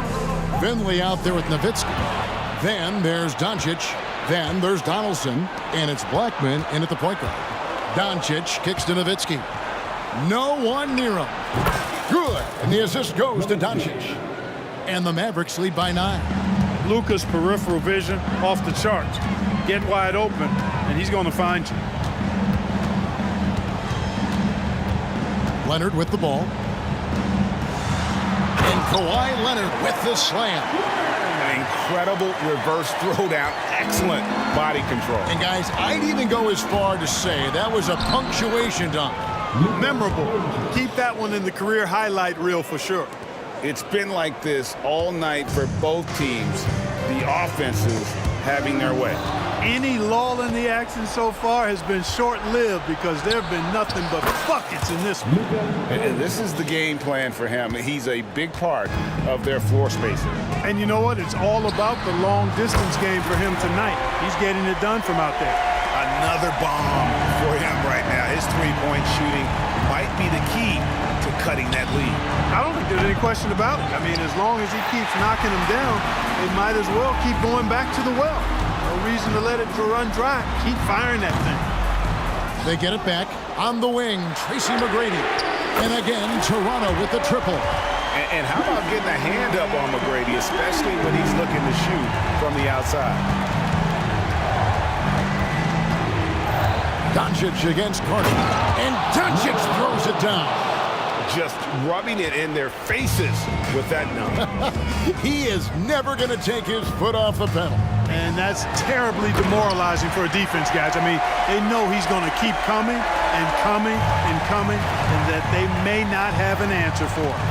Finley out there with Nowitzki. Then there's Doncic. Then there's Donaldson, and it's Blackman in at the point guard. Doncic kicks to Nowitzki. No one near him. Good. And the assist goes to Doncic. And the Mavericks lead by 9. Luka's peripheral vision off the charts. Get wide open, and he's going to find you. Leonard with the ball. And Kawhi Leonard with the slam. An incredible reverse throwdown. Excellent body control. And guys, I'd even go as far to say that was a punctuation dunk. Memorable. Keep that one in the career highlight reel for sure. It's been like this all night for both teams. The offenses having their way. Any lull in the action so far has been short-lived because there have been nothing but buckets in this one. And this is the game plan for him. He's a big part of their floor spacing. And you know what? It's all about the long-distance game for him tonight. He's getting it done from out there. Another bomb for him right now. His three-point shooting might be the key to cutting that lead. I don't think there's any question about it. I mean, as long as he keeps knocking them down, they might as well keep going back to the well. No reason to let it run dry. Keep firing that thing. They get it back on the wing. Tracy McGrady. And again, Toronto with the triple. And how about getting a hand up on McGrady, especially when he's looking to shoot from the outside. Doncic against Carter. And Doncic throws it down. just rubbing it in their faces with that number. He is never going to take his foot off the pedal. And that's terribly demoralizing for a defense, guys. I mean, they know he's going to keep coming and coming and coming, and that they may not have an answer for it.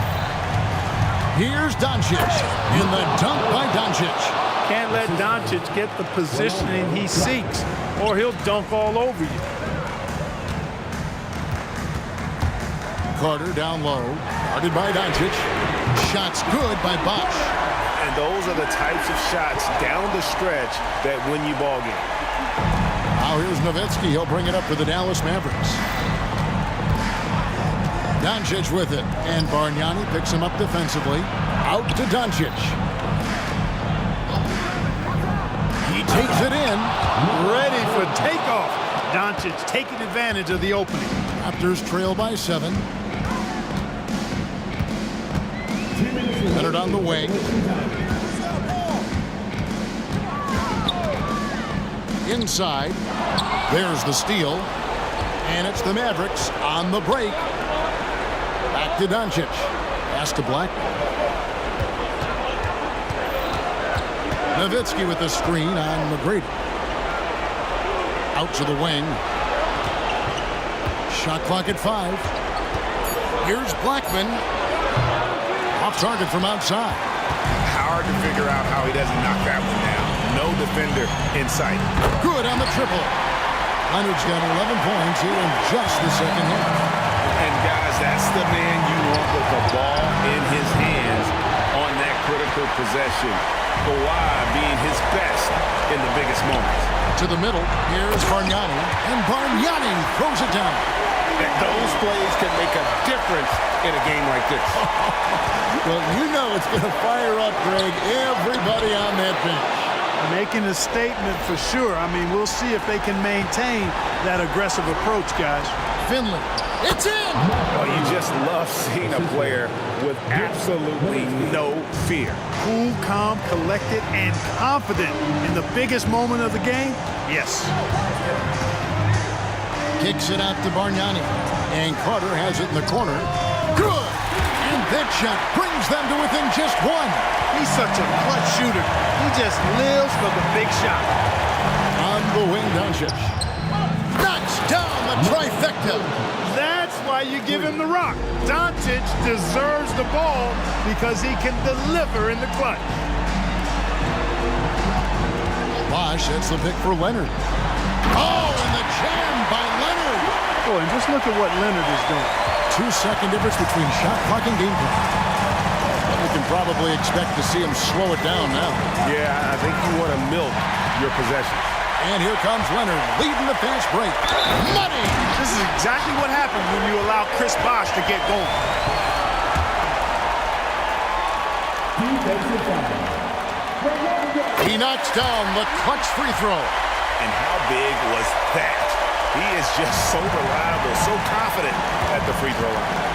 Here's Doncic in the dunk by Doncic. Can't let Doncic get the positioning he seeks, or he'll dunk all over you. Carter down low, guarded by Doncic. Shots good by Bosh. And those are the types of shots down the stretch that win you ball game. Now here's Nowitzki. He'll bring it up for the Dallas Mavericks. Doncic with it, and Bargnani picks him up defensively. Out to Doncic. He takes it in. Ready for takeoff. Doncic taking advantage of the opening. Raptors trail by 7. Leonard on the wing. Inside. There's the steal. And it's the Mavericks on the break. Back to Doncic. Pass to Blackman. Nowitzki with the screen on McGrady. Out to the wing. Shot clock at 5. Here's Blackman. Off target from outside. Hard to figure out how he doesn't knock that one down. No defender in sight. Good on the triple. Leonard's got 11 points here in just the second half. And guys, that's the man you want with the ball in his hands on that critical possession. Kawhi being his best in the biggest moments. To the middle, here's Bargnani, and Bargnani throws it down. And those plays can make a difference in a game like this. Well, you know it's going to fire up, Greg, everybody on that bench. Making a statement for sure. I mean, we'll see if they can maintain that aggressive approach, guys. Finley, it's in! Well, you just love seeing a player with absolutely no fear. Cool, calm, collected, and confident in the biggest moment of the game? Yes. Kicks it out to Bargnani. And Carter has it in the corner. Good! And that shot brings them to within just 1. He's such a clutch shooter. He just lives for the big shot. On the wing, Doncic. Knocks down the trifecta. That's why you give him the rock. Doncic deserves the ball because he can deliver in the clutch. Bosh sets the pick for Leonard. Oh, and the jam by Leonard. Boy, and just look at what Leonard is doing. 2-second difference between shot clock and game clock. We can probably expect to see him slow it down now. Yeah, I think you want to milk your possession. And here comes Leonard, leading the fast break. Money! This is exactly what happens when you allow Chris Bosh to get going. He knocks down the clutch free throw. And how big was that? He is just so reliable, so confident at the free throw line.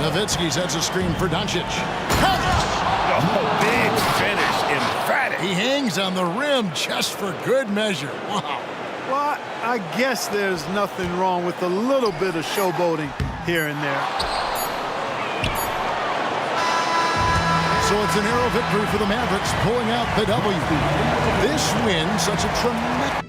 Nowitzki sets a screen for Doncic. Oh, big finish, emphatic. He hangs on the rim just for good measure. Wow. Well, I guess there's nothing wrong with a little bit of showboating here and there. So it's an arrow victory for the Mavericks, pulling out the W. This win, such a tremendous...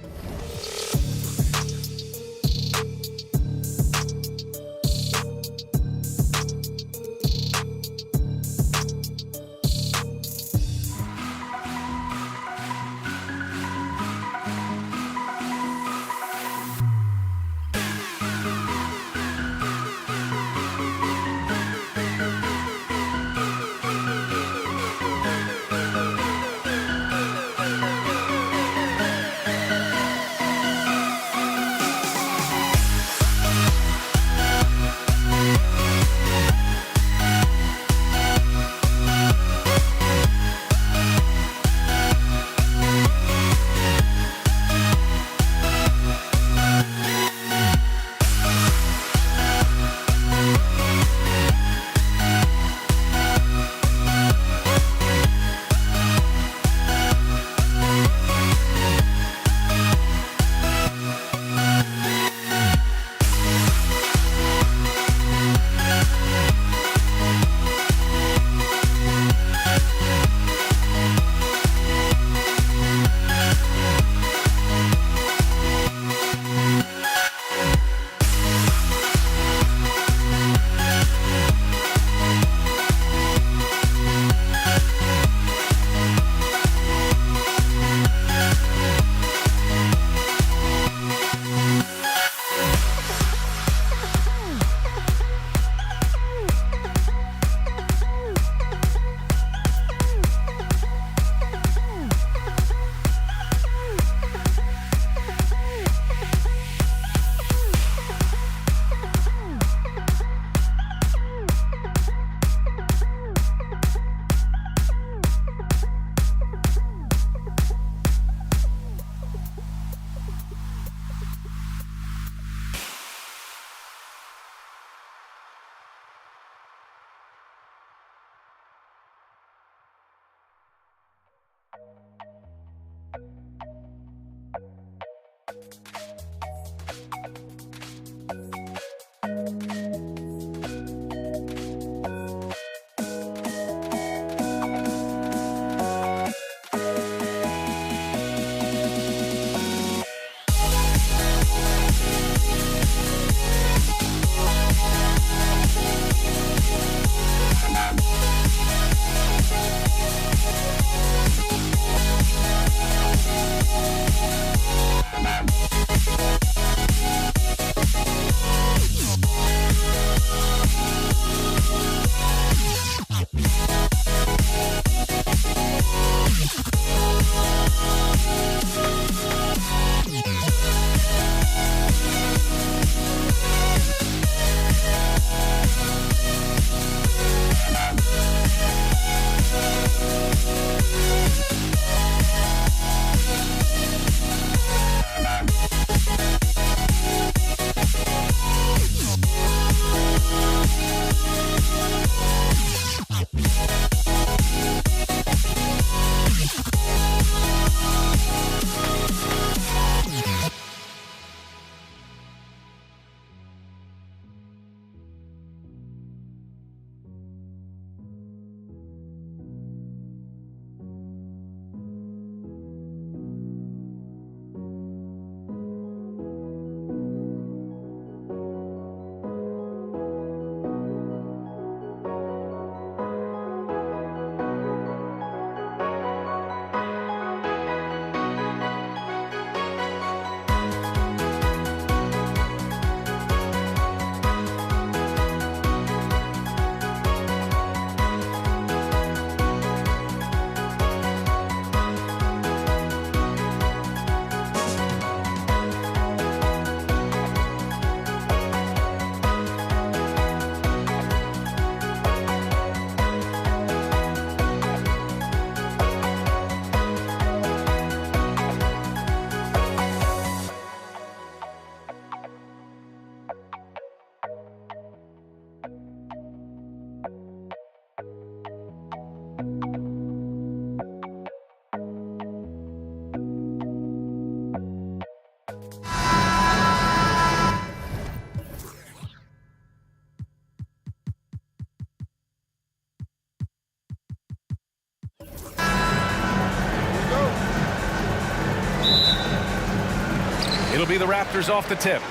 It'll be the Raptors off the tip.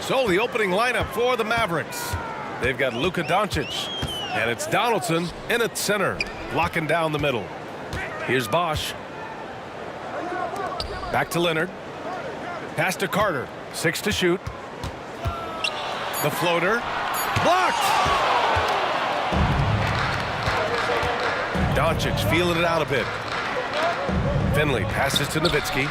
So the opening lineup for the Mavericks. They've got Luka Doncic, and it's Donaldson in at center, locking down the middle. Here's Bosch. Back to Leonard. Pass to Carter. 6 to shoot. The floater. Blocked! Doncic feeling it out a bit. Finley passes to Nowitzki.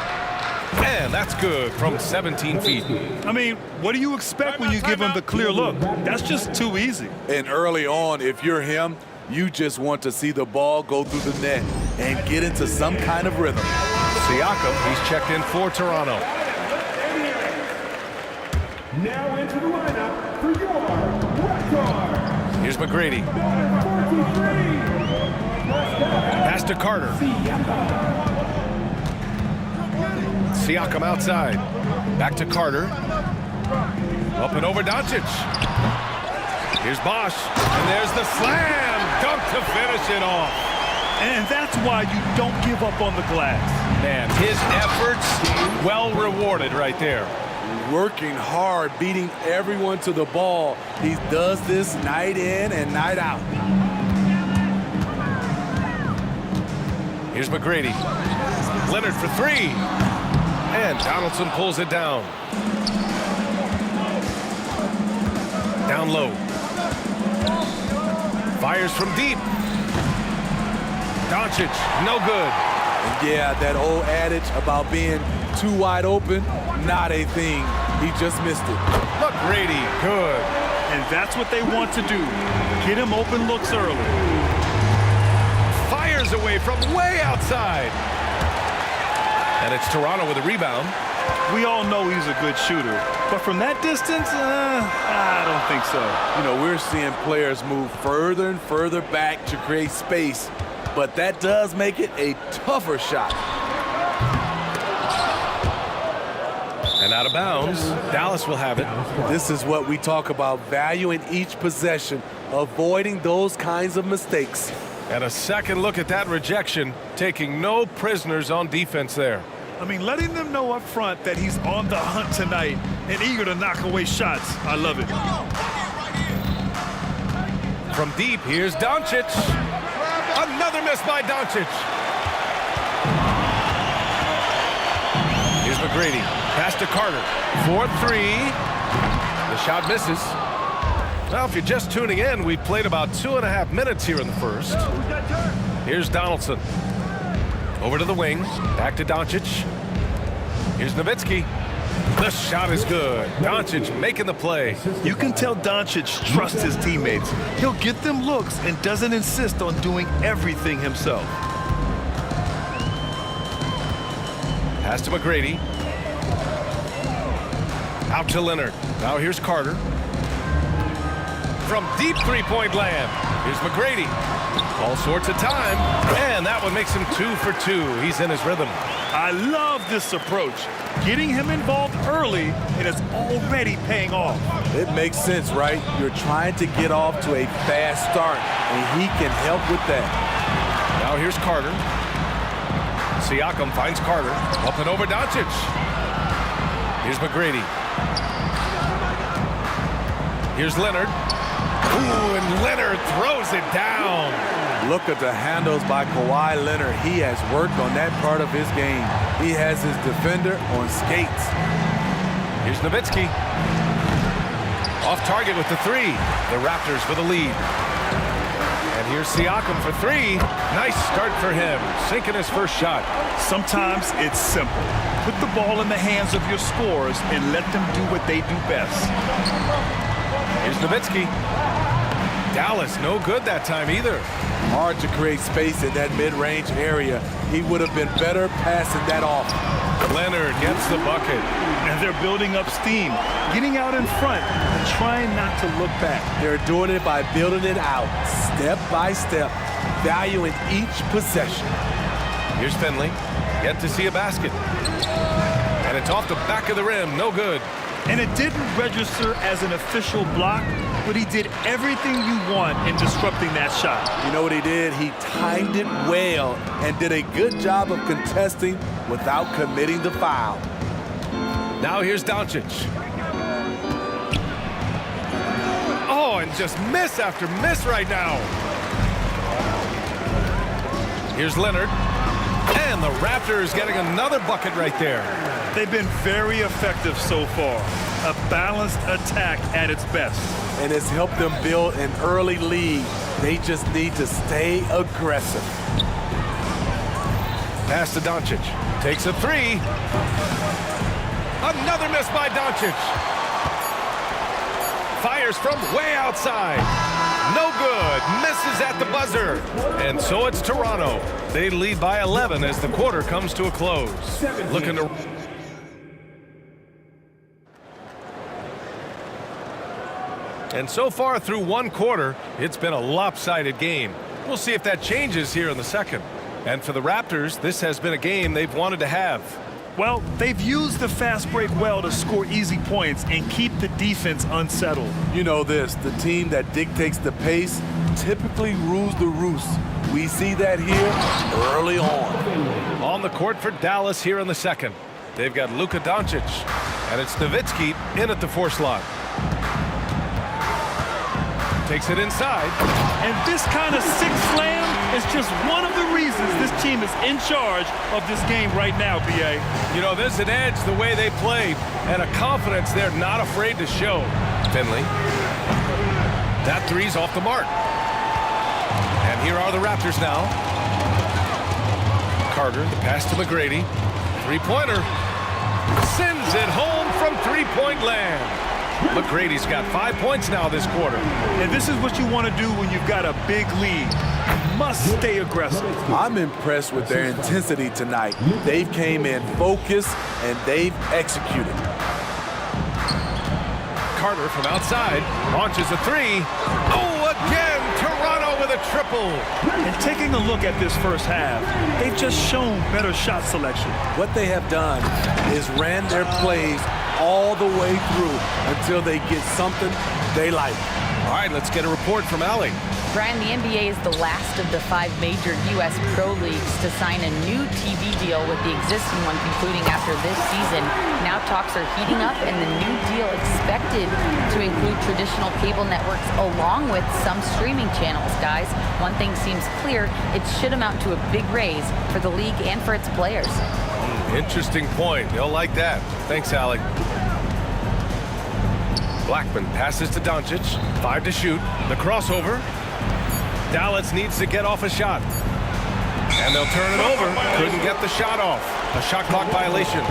And that's good from 17 feet. I mean, what do you expect when you give him the clear look? That's just too easy. And early on, if you're him, you just want to see the ball go through the net and get into some kind of rhythm. Siakam, he's checked in for Toronto. Now into the lineup for your Raptors. Here's McGrady. Pass to Carter. Siakam outside. Back to Carter. Up and over Doncic. Here's Bosch. And there's the slam dunk to finish it off. And that's why you don't give up on the glass. Man, his efforts well rewarded right there. Working hard, beating everyone to the ball. He does this night in and night out. Here's McGrady. Leonard for 3. And Donaldson pulls it down. Down low. Fires from deep. Doncic, no good. And yeah, that old adage about being too wide open, not a thing. He just missed it. McGrady, good. And that's what they want to do. Get him open looks early. Fires away from way outside. And it's Toronto with a rebound. We all know he's a good shooter. But from that distance, I don't think so. You know, we're seeing players move further and further back to create space. But that does make it a tougher shot. And out of bounds. Dallas will have it. This is what we talk about, valuing each possession, avoiding those kinds of mistakes. And a second look at that rejection, taking no prisoners on defense there. I mean, letting them know up front that he's on the hunt tonight and eager to knock away shots. I love it. From deep, here's Doncic. Another miss by Doncic. Here's McGrady. Pass to Carter. 4-3. The shot misses. Now, if you're just tuning in, we've played about 2.5 minutes here in the first. Here's Donaldson. Over to the wing. Back to Doncic. Here's Nowitzki. The shot is good. Doncic making the play. You can tell Doncic trusts his teammates. He'll get them looks and doesn't insist on doing everything himself. Pass to McGrady. Out to Leonard. Now here's Carter. From deep three-point land. Here's McGrady. All sorts of time. And that one makes him 2 for 2. He's in his rhythm. I love this approach. Getting him involved early, and it's already paying off. It makes sense, right? You're trying to get off to a fast start, and he can help with that. Now here's Carter. Siakam finds Carter. Up and over Doncic. Here's McGrady. Here's Leonard. Ooh, and Leonard throws it down. Look at the handles by Kawhi Leonard. He has worked on that part of his game. He has his defender on skates. Here's Nowitzki. Off target with the three. The Raptors for the lead. And here's Siakam for three. Nice start for him. Sinking his first shot. Sometimes it's simple. Put the ball in the hands of your scorers and let them do what they do best. Here's Nowitzki. Dallas no good that time either. Hard to create space in that mid-range area. He would have been better passing that off. Leonard gets the bucket. And they're building up steam, getting out in front and trying not to look back. They're doing it by building it out, step by step, valuing each possession. Here's Finley. Yet to see a basket. And it's off the back of the rim. No good. And it didn't register as an official block, but he did everything you want in disrupting that shot. You know what he did? He timed it well and did a good job of contesting without committing the foul. Now here's Doncic. Oh, and just miss after miss right now. Here's Leonard. And the Raptors getting another bucket right there. They've been very effective so far. A balanced attack at its best. And it's helped them build an early lead. They just need to stay aggressive. Pass to Doncic. Takes a three. Another miss by Doncic. Fires from way outside. No good. Misses at the buzzer. And so it's Toronto. They lead by 11 as the quarter comes to a close. Looking to... And so far through one quarter, it's been a lopsided game. We'll see if that changes here in the second. And for the Raptors, this has been a game they've wanted to have. Well, they've used the fast break well to score easy points and keep the defense unsettled. You know this, the team that dictates the pace typically rules the roost. We see that here early on. On the court for Dallas here in the second. They've got Luka Doncic, and it's Nowitzki in at the 4 slot. Takes it inside. And this kind of six slam is just one of the reasons this team is in charge of this game right now, B.A. You know, there's an edge the way they play and a confidence they're not afraid to show. Finley. That three's off the mark. And here are the Raptors now. Carter, the pass to McGrady. Three-pointer. Sends it home from three-point land. McGrady's got 5 points now this quarter. And this is what you want to do when you've got a big lead. You must stay aggressive. I'm impressed with their intensity tonight. They've came in focused and they've executed. Carter from outside launches a three. Oh, again, Toronto with a triple. And taking a look at this first half, they've just shown better shot selection. What they have done is ran their plays all the way through until they get something they like. All right, let's get a report from Allie. Brian, the NBA is the last of the 5 major U.S. pro leagues to sign a new TV deal, with the existing one concluding after this season. Now talks are heating up, and the new deal expected to include traditional cable networks along with some streaming channels. Guys, one thing seems clear: it should amount to a big raise for the league and for its players. Interesting point. They'll like that. Thanks, Allie. Blackman passes to Doncic. 5 to shoot. The crossover. Dallas needs to get off a shot. And they'll turn it over. Couldn't get the shot off. A shot clock violation.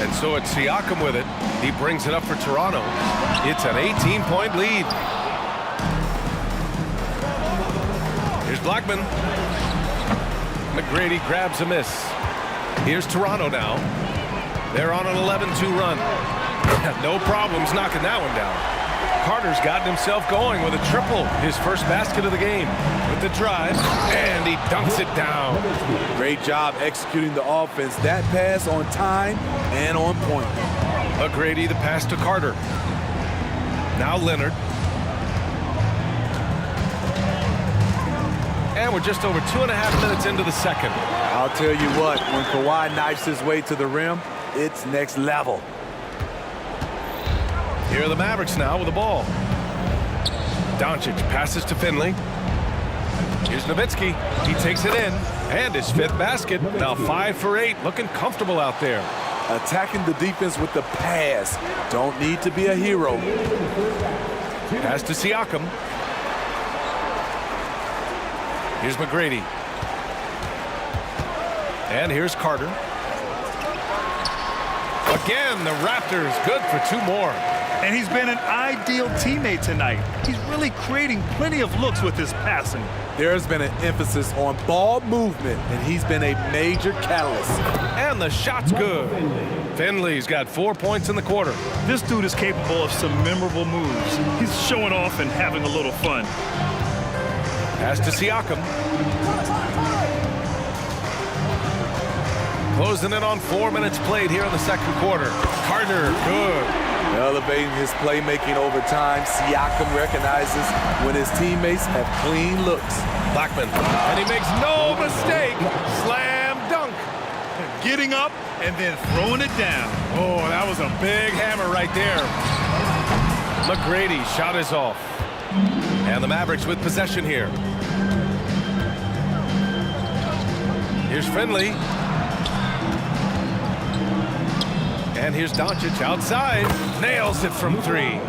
And so it's Siakam with it. He brings it up for Toronto. It's an 18-point lead. Here's Blackman. McGrady grabs a miss. Here's Toronto now. They're on an 11-2 run. No problems knocking that one down. Carter's gotten himself going with a triple, his first basket of the game. With the drive, and he dunks it down. Great job executing the offense. That pass on time and on point. McGrady, the pass to Carter. Now Leonard. And we're just over 2.5 minutes into the second. I'll tell you what, when Kawhi knifes his way to the rim, it's next level. Here are the Mavericks now with the ball. Doncic passes to Finley. Here's Nowitzki. He takes it in. And his 5th basket. Now 5 for 8. Looking comfortable out there. Attacking the defense with the pass. Don't need to be a hero. Pass to Siakam. Here's McGrady. And here's Carter. Again, the Raptors good for 2 more. And he's been an ideal teammate tonight. He's really creating plenty of looks with his passing. There's been an emphasis on ball movement, and he's been a major catalyst. And the shot's good. Finley's got 4 points in the quarter. This dude is capable of some memorable moves. He's showing off and having a little fun. Pass to Siakam. Closing in on 4 minutes played here in the second quarter. Carter, good. Elevating his playmaking over time. Siakam recognizes when his teammates have clean looks. Blackman, and he makes no mistake. Slam dunk. Getting up and then throwing it down. Oh, that was a big hammer right there. McGrady shot is off. And the Mavericks with possession here. Here's Finley. And here's Doncic outside. Nails it from 3.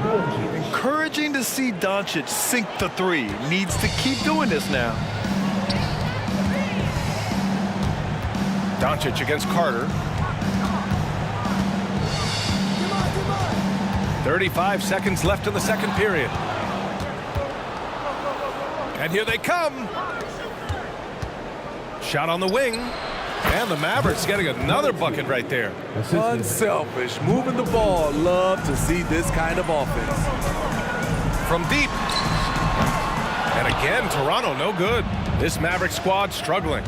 Encouraging to see Doncic sink the 3. Needs to keep doing this now. Doncic against Carter. 35 seconds left in the second period. And here they come. Shot on the wing. And the Mavericks getting another bucket right there. Unselfish, moving the ball. Love to see this kind of offense. From deep. And again, Toronto no good. This Maverick squad struggling.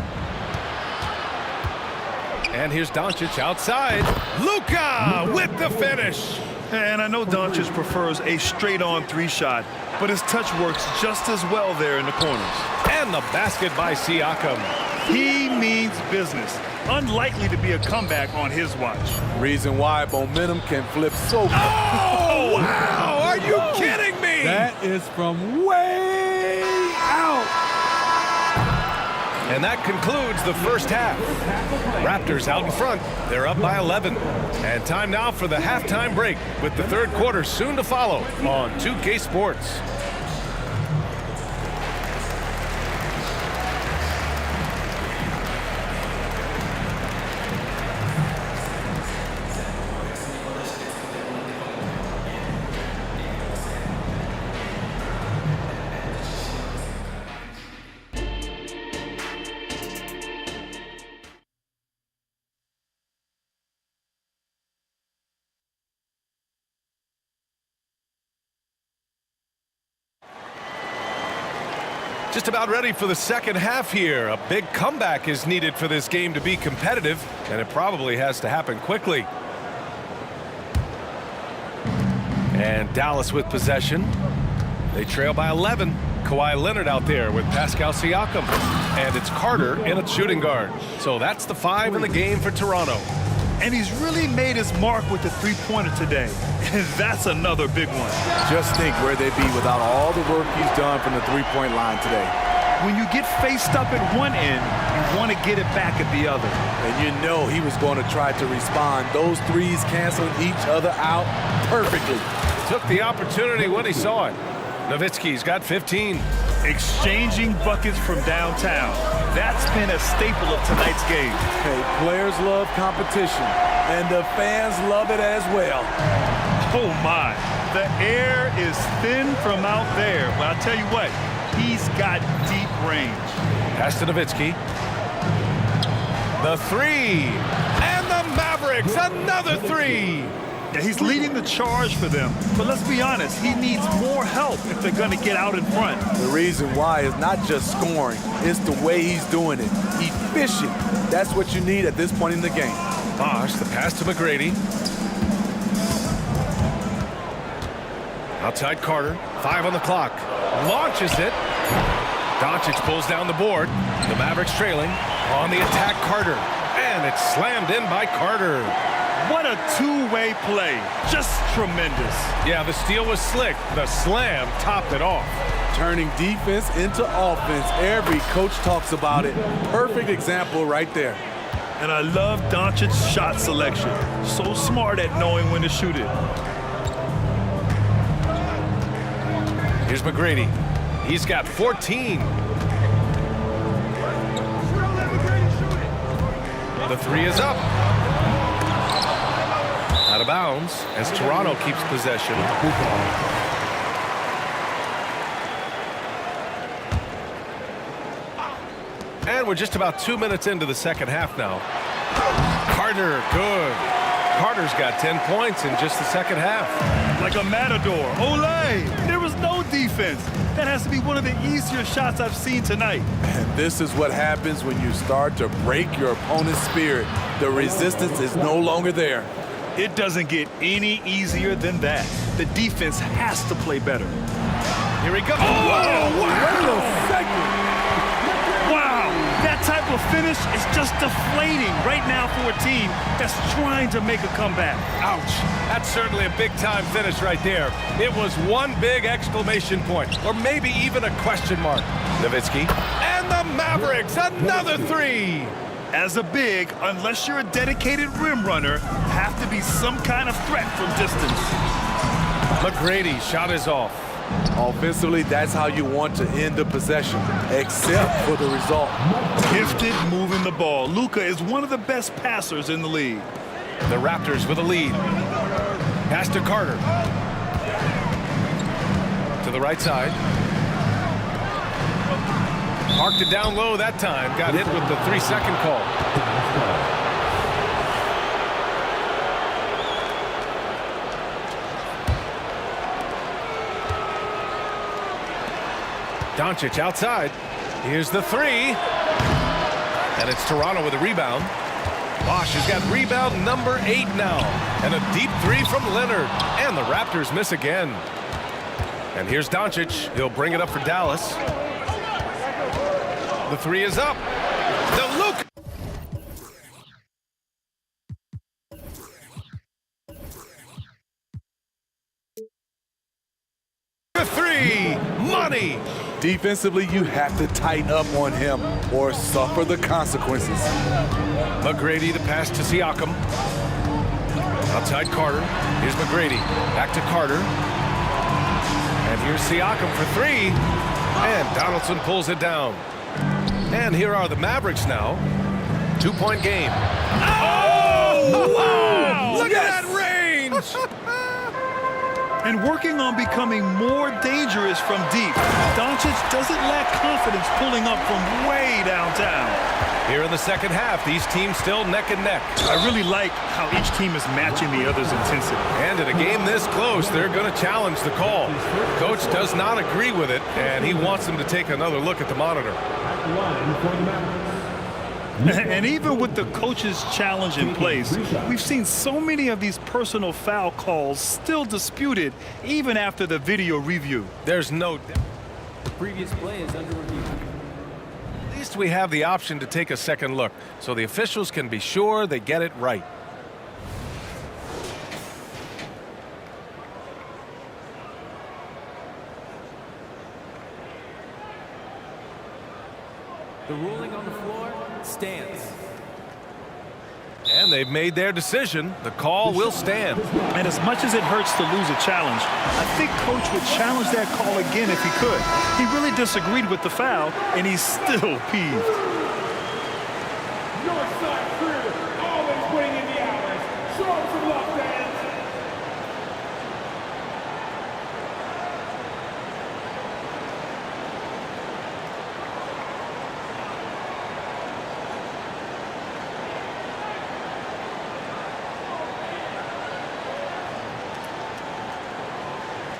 And here's Doncic outside. Luka with the finish. And I know Doncic prefers a straight-on 3 shot, but his touch works just as well there in the corners. And the basket by Siakam. He means business. Unlikely to be a comeback on his watch. Reason why momentum can flip so quick. Oh, wow! Are you kidding me? That is from way out. And that concludes the first half. Raptors out in front. They're up by 11. And time now for the halftime break, with the third quarter soon to follow on 2K Sports. Just about ready for the second half here. A big comeback is needed for this game to be competitive, and it probably has to happen quickly. And Dallas with possession. They trail by 11. Kawhi Leonard out there with Pascal Siakam. And it's Carter in at shooting guard. So that's the 5 in the game for Toronto. And he's really made his mark with the three-pointer today. And that's another big one. Just think where they'd be without all the work he's done from the three-point line today. When you get faced up at one end, you want to get it back at the other. And you know he was going to try to respond. Those threes canceling each other out perfectly. Took the opportunity when he saw it. Nowitzki's got 15. Exchanging buckets from downtown. That's been a staple of tonight's game. Hey, players love competition, and the fans love it as well. Oh, my. The air is thin from out there. But I'll tell you what, he's got deep range. Pass to Nowitzki. The 3. And the Mavericks, another 3. Yeah, he's leading the charge for them. But let's be honest, he needs more help if they're going to get out in front. The reason why is not just scoring, it's the way he's doing it. Efficient. That's what you need at this point in the game. Bosh, the pass to McGrady. Outside Carter, 5 on the clock. Launches it. Doncic pulls down the board. The Mavericks trailing. On the attack, Carter. And it's slammed in by Carter. What a two-way play. Just tremendous. Yeah, the steal was slick. The slam topped it off. Turning defense into offense. Every coach talks about it. Perfect example right there. And I love Doncic's shot selection. So smart at knowing when to shoot it. Here's McGrady. He's got 14. The 3 is up. Out of bounds as Toronto keeps possession. And we're just about 2 minutes into the second half now. Carter, good. Carter's got 10 points in just the second half. Like a matador. Olé! There was no defense. That has to be one of the easier shots I've seen tonight. And this is what happens when you start to break your opponent's spirit. The resistance is no longer there. It doesn't get any easier than that. The defense has to play better. Here he goes. Oh, wow! Wow! That type of finish is just deflating right now for a team that's trying to make a comeback. Ouch. That's certainly a big-time finish right there. It was one big exclamation point, or maybe even a question mark. Nowitzki. And the Mavericks, another 3. As a big, unless you're a dedicated rim runner, have to be some kind of threat from distance. McGrady, shot is off. Offensively, that's how you want to end the possession, except for the result. Gifted moving the ball. Luka is one of the best passers in the league. The Raptors with a lead. Pass to Carter. To the right side. Parked it down low that time. Got hit with the 3-second call. Doncic outside. Here's the 3. And it's Toronto with a rebound. Bosh has got rebound number 8 now. And a deep 3 from Leonard. And the Raptors miss again. And here's Doncic. He'll bring it up for Dallas. The 3 is up. The Luke. The 3. Money. Defensively, you have to tighten up on him or suffer the consequences. McGrady, the pass to Siakam. Outside Carter. Here's McGrady. Back to Carter. And here's Siakam for 3. And Donaldson pulls it down. And here are the Mavericks now. 2-point game. Oh! Wow! Look at that range! And working on becoming more dangerous from deep. Doncic doesn't lack confidence pulling up from way downtown. Here in the second half, these teams still neck and neck. I really like how each team is matching the other's intensity. And in a game this close, they're going to challenge the call. Coach does not agree with it, and he wants them to take another look at the monitor. And even with the coach's challenge in place, we've seen so many of these personal foul calls still disputed even after the video review. There's no doubt. The previous play is under review. At least we have the option to take a second look, so the officials can be sure they get it right. The ruling on the floor stands. And they've made their decision. The call will stand. And as much as it hurts to lose a challenge, I think Coach would challenge that call again if he could. He really disagreed with the foul, and he's still peeved. Northside crew, always bringing the hours. Show them some love, fans.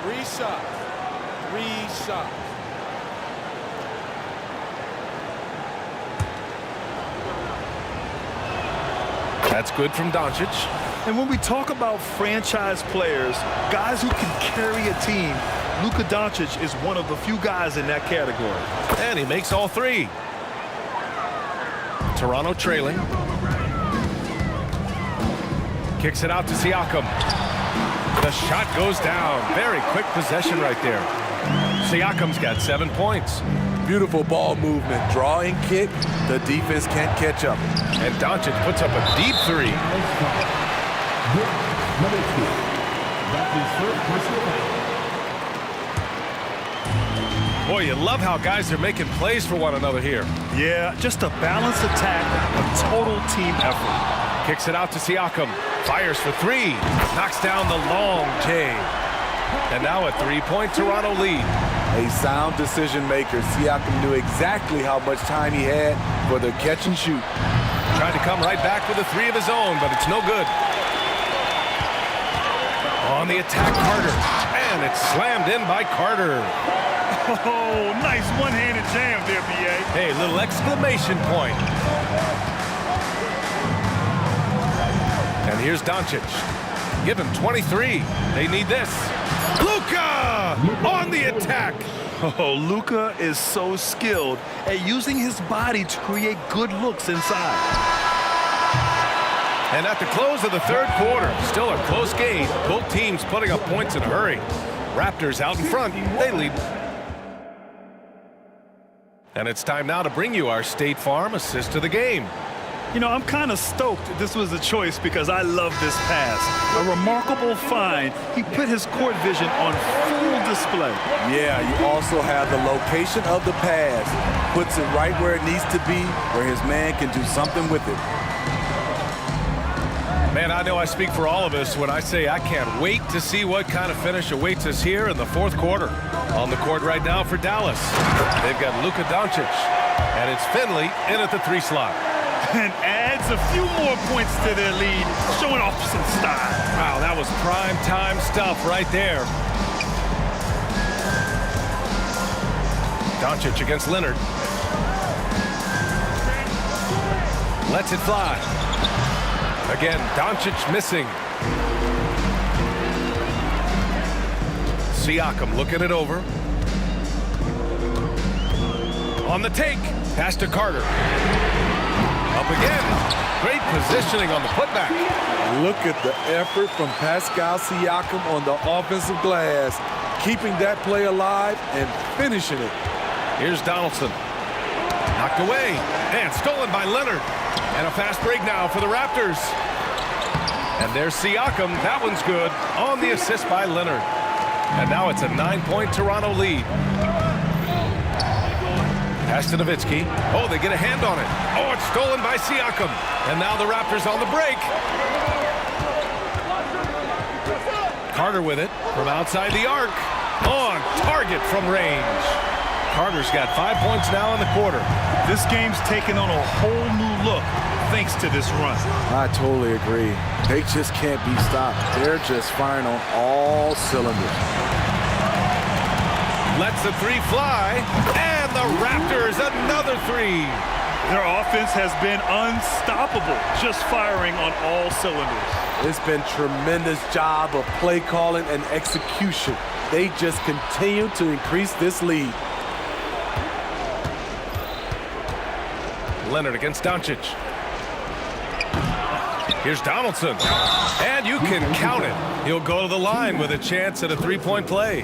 Three shots. That's good from Doncic. And when we talk about franchise players, guys who can carry a team, Luka Doncic is one of the few guys in that category. And he makes all three. Toronto trailing. Kicks it out to Siakam. The shot goes down. Very quick possession right there. Siakam's got 7 points. Beautiful ball movement. Draw and kick. The defense can't catch up. And Doncic puts up a deep three. Boy, you love how guys are making plays for one another here. Yeah, just a balanced attack, a total team effort. Kicks it out to Siakam. Fires for three. Knocks down the long J. And now a three-point Toronto lead. A sound decision maker. Siakam knew exactly how much time he had for the catch and shoot. Tried to come right back with a three of his own, but it's no good. On the attack, Carter. And it's slammed in by Carter. Oh, nice one-handed jam there, B.A. Hey, little exclamation point. And here's Doncic. Give him 23. They need this. Luka on the attack. Oh, Luka is so skilled at using his body to create good looks inside. And at the close of the third quarter, still a close game. Both teams putting up points in a hurry. Raptors out in front. They lead. And it's time now to bring you our State Farm assist of the game. You know, I'm kind of stoked this was a choice because I love this pass. A remarkable find. He put his court vision on full display. Yeah, you also have the location of the pass. Puts it right where it needs to be, where his man can do something with it. Man, I know I speak for all of us when I say I can't wait to see what kind of finish awaits us here in the fourth quarter. On the court right now for Dallas, they've got Luka Doncic, and it's Finley in at the three slot. And adds a few more points to their lead, showing off some style. Wow, that was prime time stuff right there. Doncic against Leonard. Lets it fly. Again, Doncic missing. Siakam looking it over. On the take, pass to Carter. Up again. Great positioning on the putback. Look at the effort from Pascal Siakam on the offensive glass, keeping that play alive and finishing it. Here's Donaldson. Knocked away and stolen by Leonard. And a fast break now for the Raptors. And there's Siakam. That one's good on the assist by Leonard. And now it's a 9-point Toronto lead. Pass to Nowitzki. Oh, they get a hand on it. Oh, it's stolen by Siakam. And now the Raptors on the break. Carter with it from outside the arc. On target from range. Carter's got 5 points now in the quarter. This game's taken on a whole new look thanks to this run. I totally agree. They just can't be stopped. They're just firing on all cylinders. Lets the three fly, and the Raptors another three. Their offense has been unstoppable, just firing on all cylinders. It's been tremendous job of play calling and execution. They just continue to increase this lead. Leonard against Doncic. Here's Donaldson. And you can count it. He'll go to the line with a chance at a three-point play.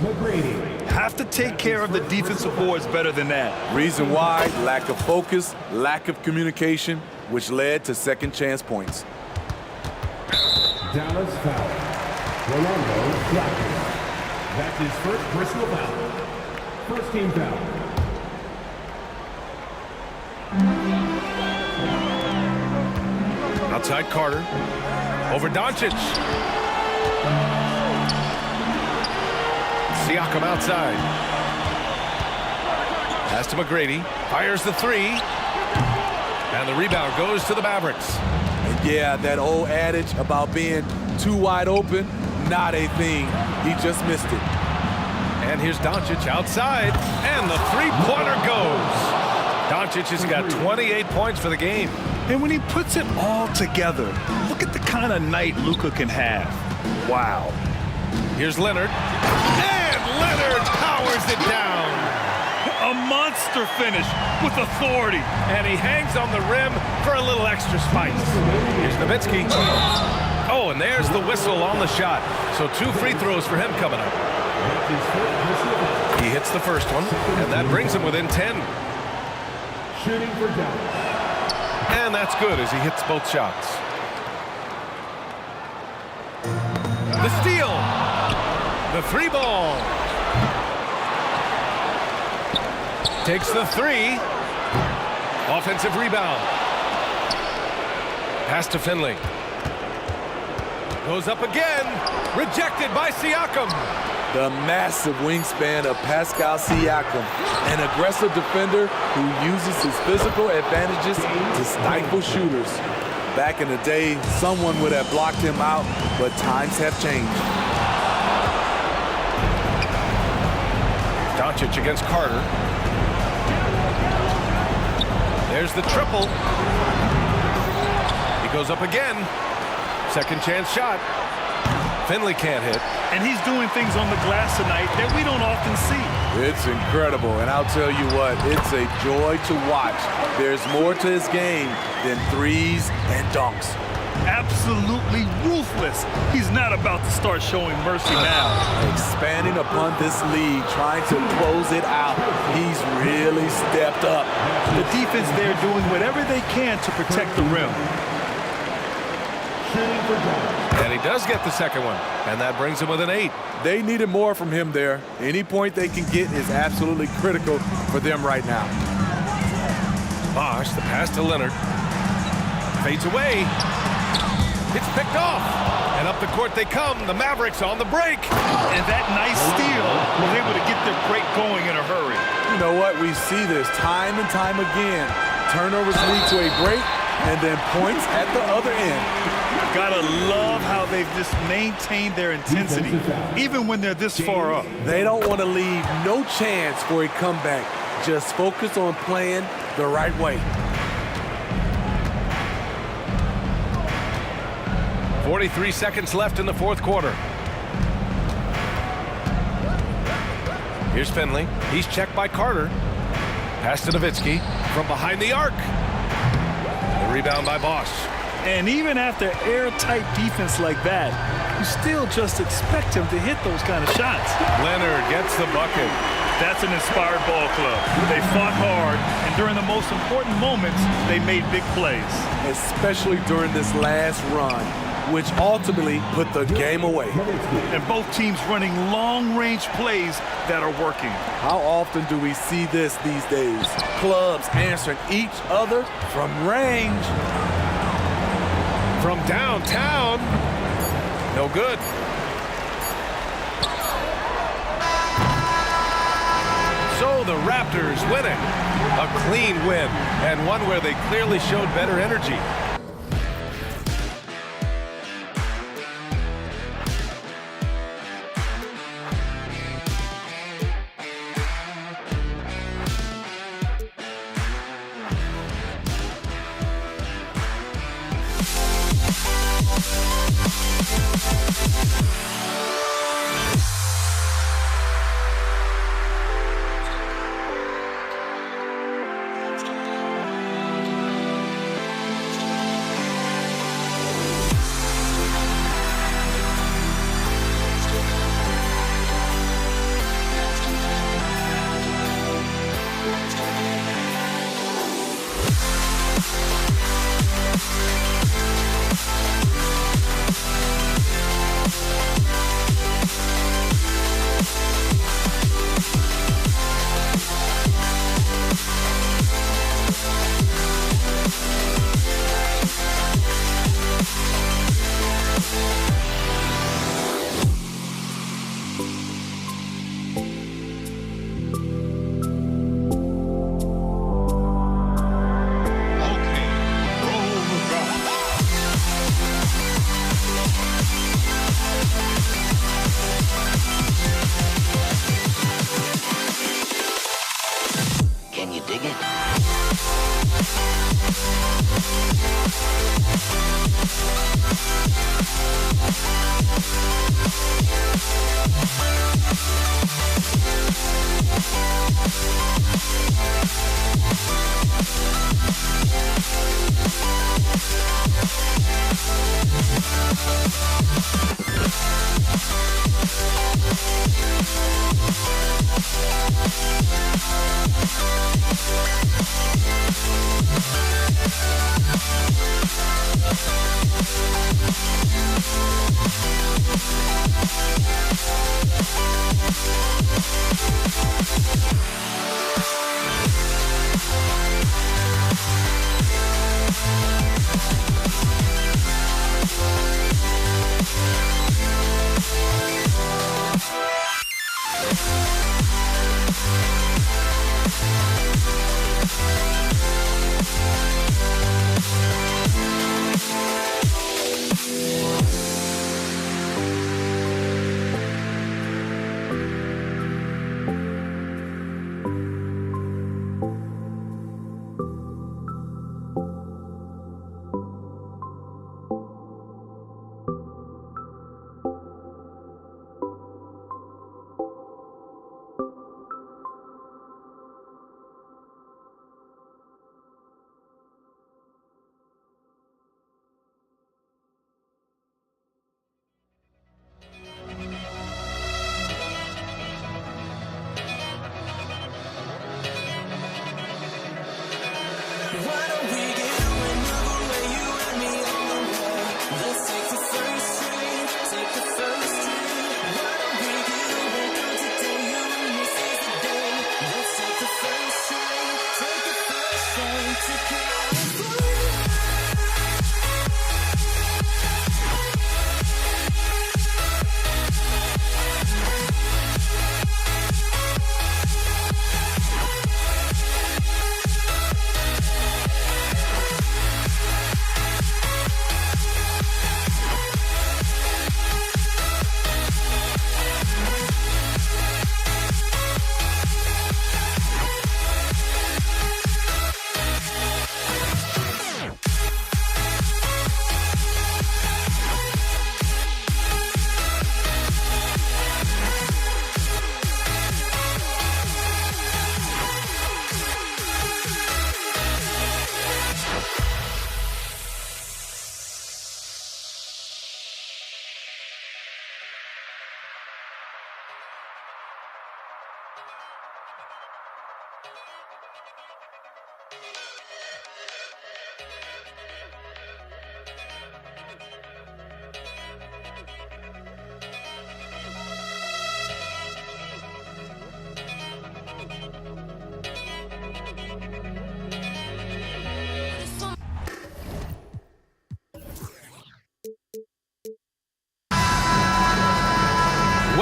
Have to take care of the defensive boards better than that. Reason why? Lack of focus, lack of communication, which led to second chance points. Dallas foul. Rolando Blackman. That's his first personal foul. First team foul. Outside Carter. Over Doncic. Siakam outside. Pass to McGrady. Fires the three. And the rebound goes to the Mavericks. And yeah, that old adage about being too wide open, not a thing. He just missed it. And here's Doncic outside. And the three-pointer goes. Doncic has got 28 points for the game. And when he puts it all together, look at the kind of night Luka can have. Wow. Here's Leonard. And Leonard powers it down. A monster finish with authority. And he hangs on the rim for a little extra spice. Here's Nowitzki. Oh, and there's the whistle on the shot. So 2 free throws for him coming up. He hits the first one, and that brings him within 10. Shooting for Dallas. And that's good as he hits both shots. The steal. The three ball. Takes the three. Offensive rebound. Pass to Finley. Goes up again. Rejected by Siakam. The massive wingspan of Pascal Siakam, an aggressive defender who uses his physical advantages to stifle shooters. Back in the day, someone would have blocked him out, but times have changed. Doncic against Carter. There's the triple. He goes up again. Second chance shot. Finley can't hit. And he's doing things on the glass tonight that we don't often see. It's incredible, and I'll tell you what, it's a joy to watch. There's more to his game than threes and dunks. Absolutely ruthless. He's not about to start showing mercy now. Expanding upon this lead, trying to close it out. He's really stepped up. The defense there doing whatever they can to protect the rim. And he does get the second one, and that brings him with an 8. They needed more from him there. Any point they can get is absolutely critical for them right now. Bosh, the pass to Leonard. Fades away. It's picked off. And up the court they come. The Mavericks on the break. And that nice steal was able to get their break going in a hurry. You know what? We see this time and time again. Turnovers lead to a break, and then points at the other end. Gotta love how they've just maintained their intensity, even when they're this far up. They don't want to leave no chance for a comeback. Just focus on playing the right way. 43 seconds left in the fourth quarter. Here's Finley. He's checked by Carter. Pass to Nowitzki from behind the arc. The rebound by Bosh. And even after airtight defense like that, you still just expect him to hit those kind of shots. Leonard gets the bucket. That's an inspired ball club. They fought hard, and during the most important moments, they made big plays. Especially during this last run, which ultimately put the game away. And both teams running long-range plays that are working. How often do we see this these days? Clubs answering each other from range. From downtown. No good. So the Raptors winning. A clean win, and one where they clearly showed better energy.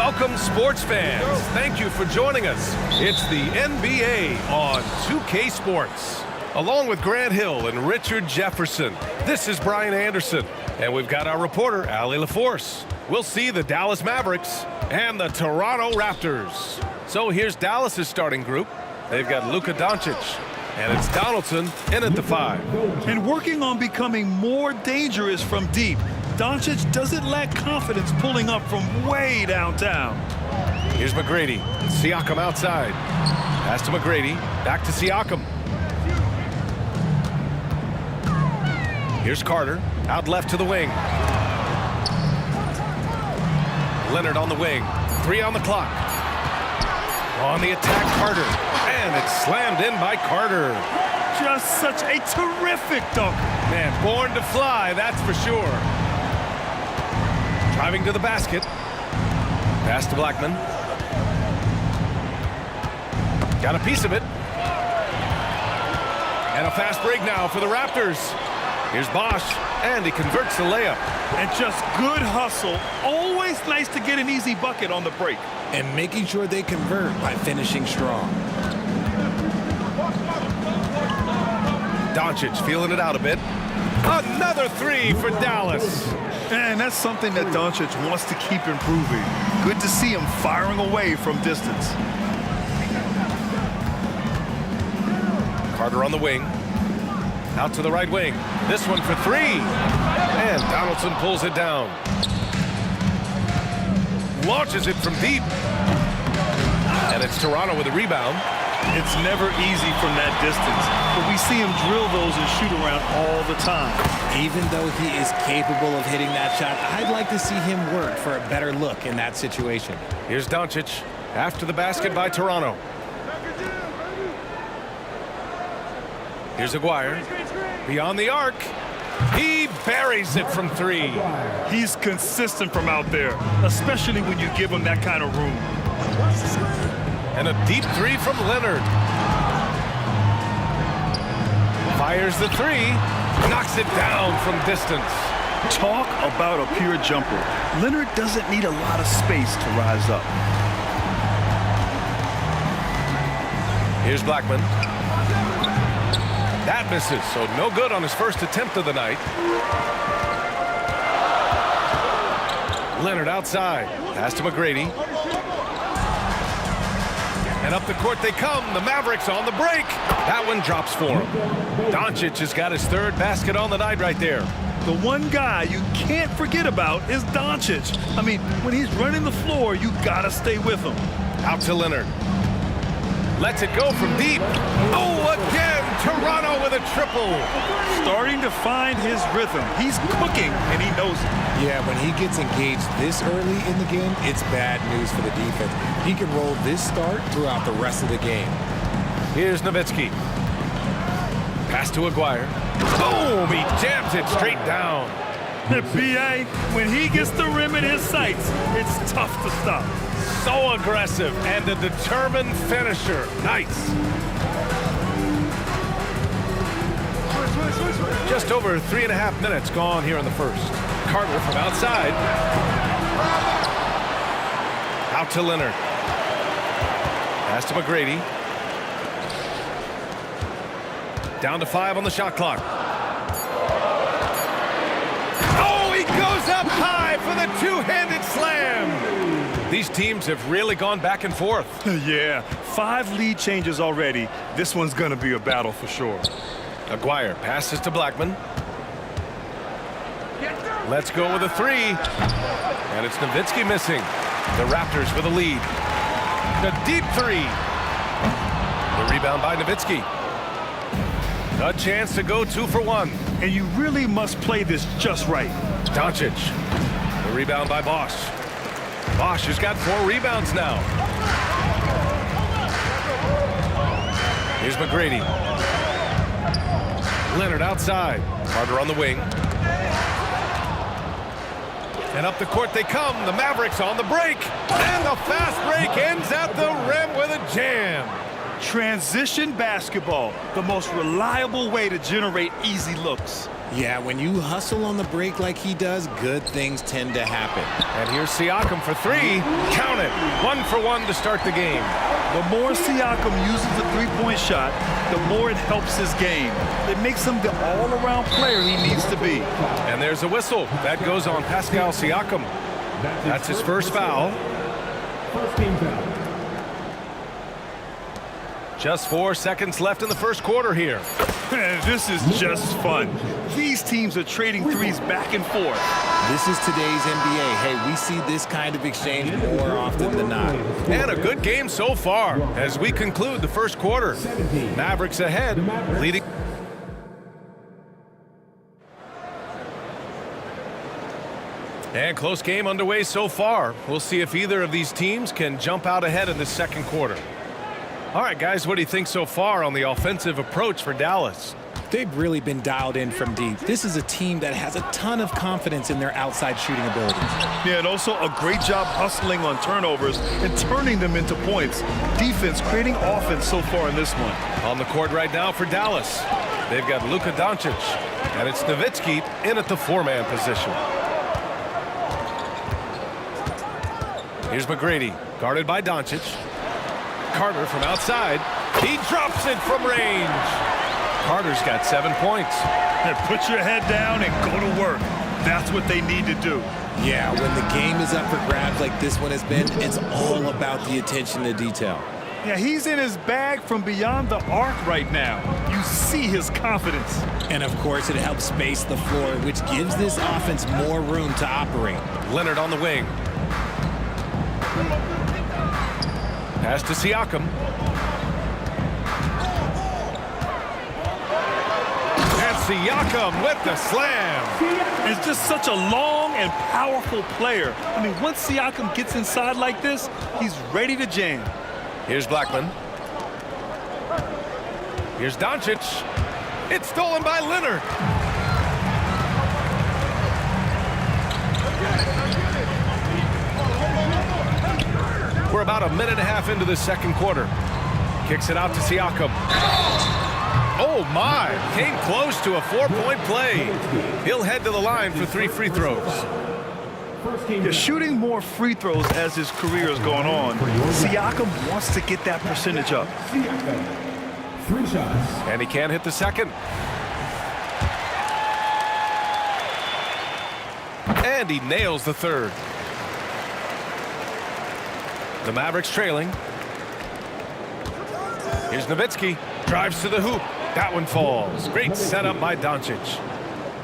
Welcome, sports fans. Thank you for joining us. It's the NBA on 2K Sports. Along with Grant Hill and Richard Jefferson, this is Brian Anderson. And we've got our reporter, Allie LaForce. We'll see the Dallas Mavericks and the Toronto Raptors. So here's Dallas's starting group. They've got Luka Doncic, and it's Donaldson in at the 5. And working on becoming more dangerous from deep. Doncic doesn't lack confidence pulling up from way downtown. Here's McGrady. Siakam outside. Pass to McGrady. Back to Siakam. Here's Carter. Out left to the wing. Leonard on the wing. 3 on the clock. On the attack, Carter. And it's slammed in by Carter. Just such a terrific dunker. Man, born to fly, that's for sure. Driving to the basket. Pass to Blackman. Got a piece of it. And a fast break now for the Raptors. Here's Bosch, and he converts the layup. And just good hustle. Always nice to get an easy bucket on the break. And making sure they convert by finishing strong. Doncic feeling it out a bit. Another 3 for Dallas. And that's something that Doncic wants to keep improving. Good to see him firing away from distance. Carter on the wing. Out to the right wing. This one for 3. And Donaldson pulls it down. Launches it from deep. And it's Toronto with a rebound. It's never easy from that distance, but we see him drill those and shoot around all the time. Even though he is capable of hitting that shot, I'd like to see him work for a better look in that situation. Here's Doncic after the basket by Toronto. Here's Aguirre. Beyond the arc. He buries it from 3. He's consistent from out there, especially when you give him that kind of room. And a deep 3 from Leonard. Fires the 3. Knocks it down from distance. Talk about a pure jumper. Leonard doesn't need a lot of space to rise up. Here's Blackman. That misses, so no good on his first attempt of the night. Leonard outside. Pass to McGrady. And up the court they come. The Mavericks on the break. That one drops for him. Doncic has got his 3rd basket on the night right there. The one guy you can't forget about is Doncic. I mean, when he's running the floor, you gotta stay with him. Out to Leonard. Lets it go from deep. Oh, again, Toronto with a triple. Starting to find his rhythm. He's cooking, and he knows it. Yeah, when he gets engaged this early in the game, it's bad news for the defense. He can roll this start throughout the rest of the game. Here's Nowitzki. Pass to Aguirre. Boom! He jams it straight down. B.A., when he gets the rim in his sights, it's tough to stop. So aggressive and a determined finisher. Nice. Just over 3.5 minutes gone here in the first. Carter from outside. Out to Leonard. Pass to McGrady. Down to 5 on the shot clock. Oh, he goes up high for the 2-handed slam. These teams have really gone back and forth. Yeah, 5 lead changes already. This one's going to be a battle for sure. Aguirre passes to Blackman. Let's go with a 3. And it's Nowitzki missing. The Raptors with a lead. The deep 3. The rebound by Nowitzki. A chance to go 2 for 1. And you really must play this just right. Doncic. The rebound by Bosch. Bosch has got 4 rebounds now. Here's McGrady. Leonard outside. Carter on the wing. And up the court they come. The Mavericks on the break. And the fast break ends at the rim with a jam. Transition basketball, the most reliable way to generate easy looks. Yeah, when you hustle on the break like he does, good things tend to happen. And here's Siakam for three. Count it. 1 for 1 to start the game. The more Siakam uses the three-point shot, the more it helps his game. It makes him the all-around player he needs to be. And there's a whistle. That goes on Pascal Siakam. That's his first foul. First team foul. Just 4 seconds left in the first quarter here. Man, this is just fun. These teams are trading threes back and forth. This is today's NBA. Hey, we see this kind of exchange more often than not. And a good game so far as we conclude the first quarter. Mavericks ahead, leading. And close game underway so far. We'll see if either of these teams can jump out ahead in the second quarter. All right, guys, what do you think so far on the offensive approach for Dallas? They've really been dialed in from deep. This is a team that has a ton of confidence in their outside shooting abilities. Yeah, and also a great job hustling on turnovers and turning them into points. Defense creating offense so far in this one. On the court right now for Dallas, they've got Luka Doncic, and it's Nowitzki in at the 4-man position. Here's McGrady, guarded by Doncic. Carter from outside. He drops it from range. Carter's got 7 points. And put your head down and go to work. That's what they need to do. Yeah, when the game is up for grabs like this one has been, it's all about the attention to detail. Yeah, he's in his bag from beyond the arc right now. You see his confidence. And, of course, it helps space the floor, which gives this offense more room to operate. Leonard on the wing. Pass to Siakam. And Siakam with the slam. He's just such a long and powerful player. I mean, once Siakam gets inside like this, he's ready to jam. Here's Blackman. Here's Doncic. It's stolen by Leonard. We're about a minute and a half into the second quarter. Kicks it out to Siakam. Oh my, came close to a 4-point play. He'll head to the line for 3 free throws. Yeah, shooting more free throws as his career is going on. Siakam wants to get that percentage up. 3 shots. And he can't hit the second. And he nails the third. The Mavericks trailing. Here's Nowitzki. Drives to the hoop. That one falls. Great setup by Doncic.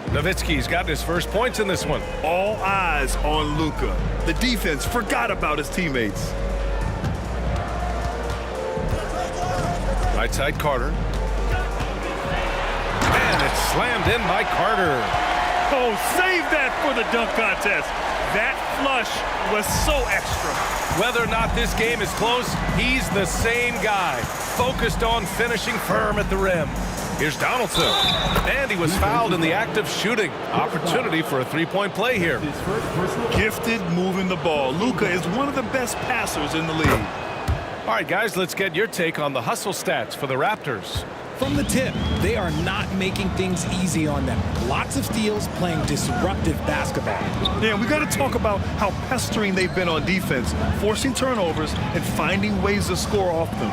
Nowitzki's got his first points in this one. All eyes on Luka. The defense forgot about his teammates. Right side Carter. And it's slammed in by Carter. Oh, save that for the dunk contest. That flush was so extra. Whether or not this game is close, he's the same guy, focused on finishing firm at the rim. Here's Donaldson, and he was fouled in the act of shooting. Opportunity for a 3-point play here. Gifted moving the ball. Luka is one of the best passers in the league. All right, guys, let's get your take on the hustle stats for the Raptors. From the tip, they are not making things easy on them. Lots of steals, playing disruptive basketball. Yeah, we got to talk about how pestering they've been on defense, forcing turnovers and finding ways to score off them.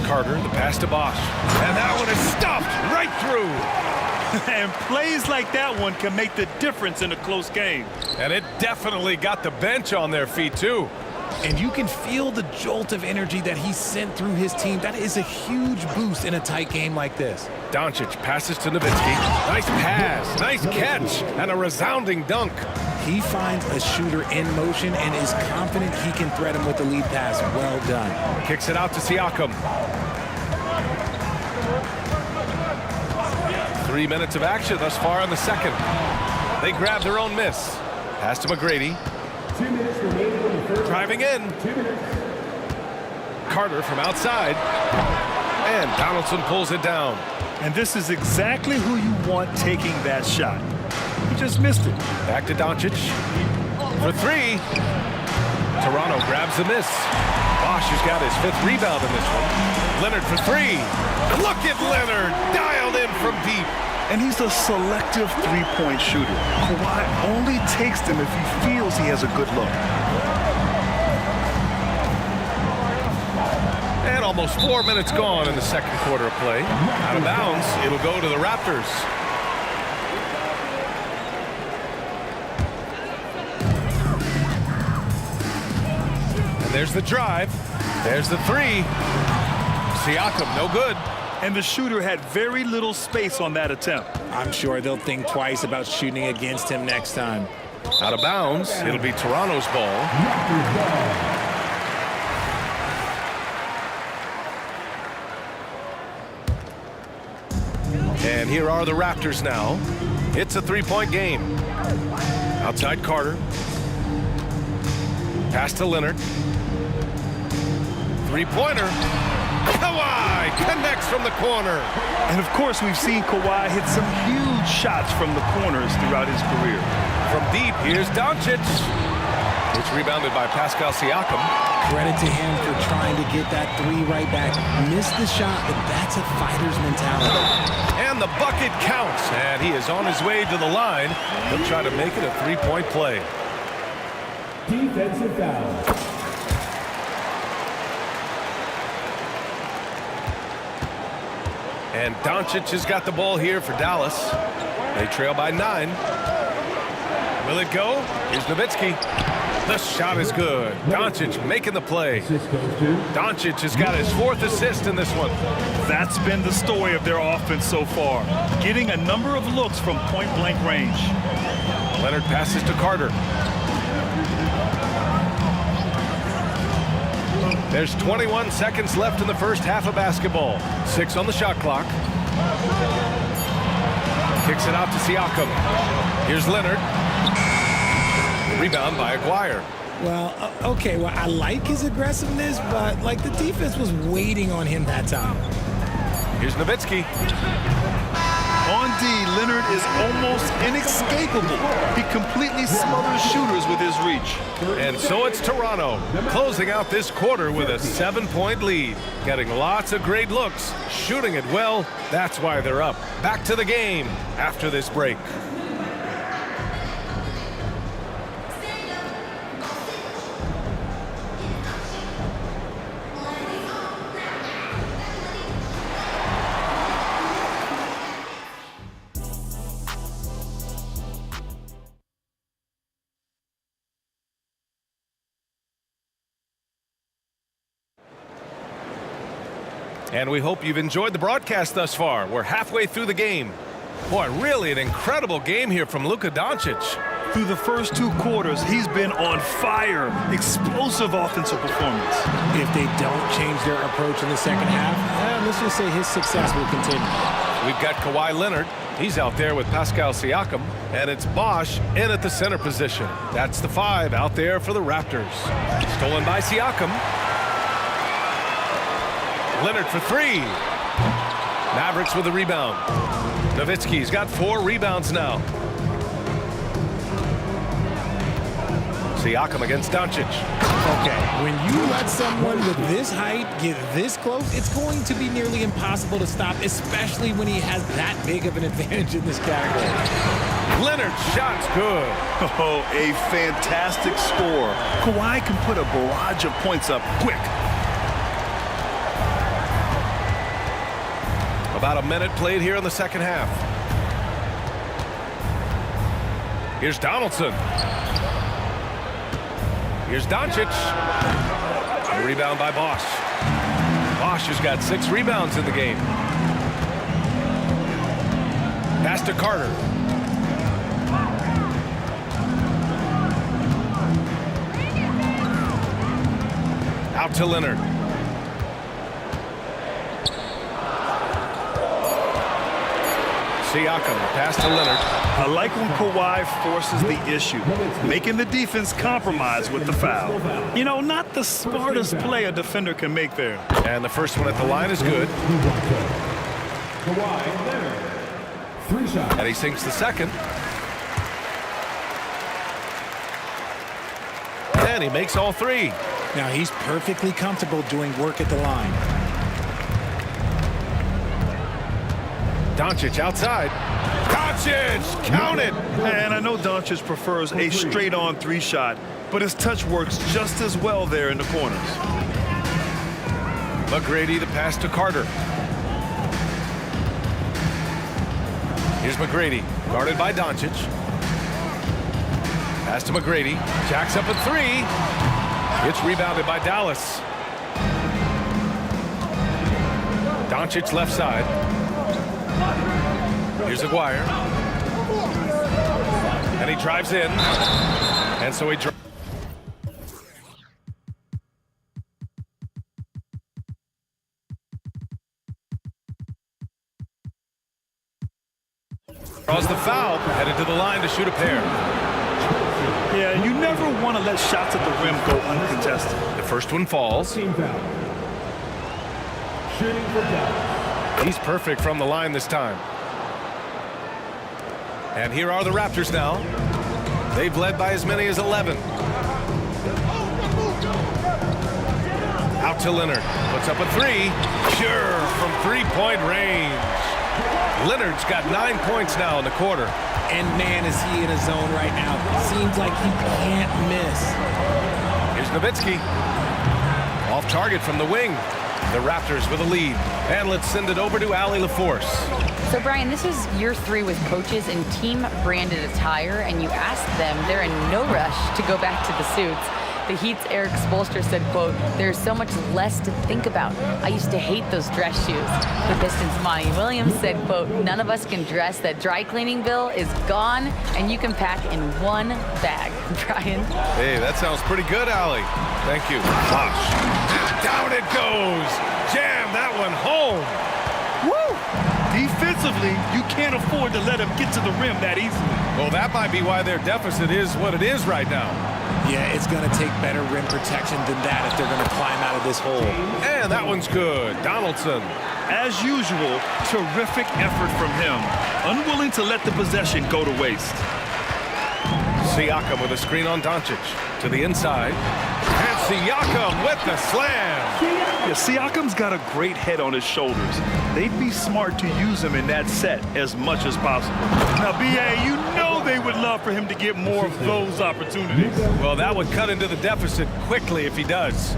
Carter, the pass to Bosh. And that one is stuffed right through. And plays like that one can make the difference in a close game. And it definitely got the bench on their feet, too. And you can feel the jolt of energy that he sent through his team. That is a huge boost in a tight game like this. Doncic passes to Nowitzki. Nice pass, nice catch, and a resounding dunk. He finds a shooter in motion and is confident he can thread him with the lead pass. Well done. Kicks it out to Siakam. 3 minutes of action thus far in the second. They grab their own miss. Pass to McGrady. 2 minutes remaining in the first. Driving in. 2 minutes. Carter from outside. And Donaldson pulls it down. And this is exactly who you want taking that shot. He just missed it. Back to Doncic. For 3. Toronto grabs the miss. Bosh has got his 5th rebound in this one. Leonard for 3. Look at Leonard. Dialed in from deep. And he's a selective three-point shooter. Kawhi only takes them if he feels he has a good look. And almost 4 minutes gone in the second quarter of play. Out of bounds, it'll go to the Raptors. And there's the drive. There's the three. Siakam, no good. And the shooter had very little space on that attempt. I'm sure they'll think twice about shooting against him next time. Out of bounds, it'll be Toronto's ball. And here are the Raptors now. It's a three-point game. Outside Carter. Pass to Leonard. Three-pointer. Kawhi connects from the corner. And of course, we've seen Kawhi hit some huge shots from the corners throughout his career. From deep, here's Doncic. It's rebounded by Pascal Siakam. Credit to him for trying to get that three right back. Missed the shot, but that's a fighter's mentality. And the bucket counts. And he is on his way to the line. He'll try to make it a three-point play. Defensive foul. And Doncic has got the ball here for Dallas. They trail by 9. Will it go? Here's Nowitzki. The shot is good. Doncic making the play. Doncic has got his 4th assist in this one. That's been the story of their offense so far. Getting a number of looks from point-blank range. Leonard passes to Carter. There's 21 seconds left in the first half of basketball. 6 on the shot clock. Kicks it out to Siakam. Here's Leonard. Rebound by Aguirre. Well, okay, well, I like his aggressiveness, but, like, the defense was waiting on him that time. Here's Nowitzki. On D, Leonard is almost inescapable. He completely smothers shooters with his reach. And so it's Toronto closing out this quarter with a 7-point lead. Getting lots of great looks, shooting it well. That's why they're up. Back to the game after this break. And we hope you've enjoyed the broadcast thus far. We're halfway through the game. Boy, really an incredible game here from Luka Doncic. Through the first 2 quarters, he's been on fire. Explosive offensive performance. If they don't change their approach in the second half, let's just say his success will continue. We've got Kawhi Leonard. He's out there with Pascal Siakam. And it's Bosch in at the center position. That's the 5 out there for the Raptors. Stolen by Siakam. Leonard for 3. Mavericks with the rebound. Nowitzki's got 4 rebounds now. Siakam against Doncic. Okay, when you let someone with this height get this close, it's going to be nearly impossible to stop, especially when he has that big of an advantage in this category. Leonard's shot's good. Oh, a fantastic score. Kawhi can put a barrage of points up quick. About a minute played here in the second half. Here's Donaldson. Here's Doncic. A rebound by Bosch. Bosch has got 6 rebounds in the game. Pass to Carter. Out to Leonard. Siakam, pass to Leonard. I like when Kawhi forces the issue, making the defense compromise with the foul. You know, not the smartest play a defender can make there. And the first one at the line is good. Kawhi Leonard. 3 shots. And he sinks the second. And he makes all 3. Now he's perfectly comfortable doing work at the line. Doncic outside. Doncic, count it! And I know Doncic prefers a straight-on three shot, but his touch works just as well there in the corners. McGrady, the pass to Carter. Here's McGrady, guarded by Doncic. Pass to McGrady. Jacks up a three. It's rebounded by Dallas. Doncic left side. Here's Aguirre. And he drives in. And so he drives. Draws the foul, headed to the line to shoot a pair. Yeah, you never want to let shots at the rim go uncontested. The first one falls. He's perfect from the line this time. And here are the Raptors now. They've led by as many as 11. Out to Leonard. Puts up a three. Sure, from three-point range. Leonard's got 9 points now in the quarter. And man, is he in a zone right now. Seems like he can't miss. Here's Nowitzki. Off target from the wing. The Raptors with a lead. And let's send it over to Allie LaForce. So, Brian, this is year 3 with coaches in team-branded attire, and you ask them, they're in no rush to go back to the suits. The Heat's Eric Spoelstra said, quote, "There's so much less to think about. I used to hate those dress shoes." The Pistons' Monty Williams said, quote, "None of us can dress. That dry cleaning bill is gone, and you can pack in one bag." Brian? Hey, that sounds pretty good, Allie. Thank you. Bosh. Down it goes. Jam that one home. Woo! Defensively, you can't afford to let him get to the rim that easily. Well, that might be why their deficit is what it is right now. Yeah, it's going to take better rim protection than that if they're going to climb out of this hole. And that one's good. Donaldson. As usual, terrific effort from him. Unwilling to let the possession go to waste. Siakam with a screen on Doncic. To the inside. And Siakam with the slam. Yeah, Siakam's got a great head on his shoulders. They'd be smart to use him in that set as much as possible. Now, B.A., you know they would love for him to get more of those opportunities. Well, that would cut into the deficit quickly if he does.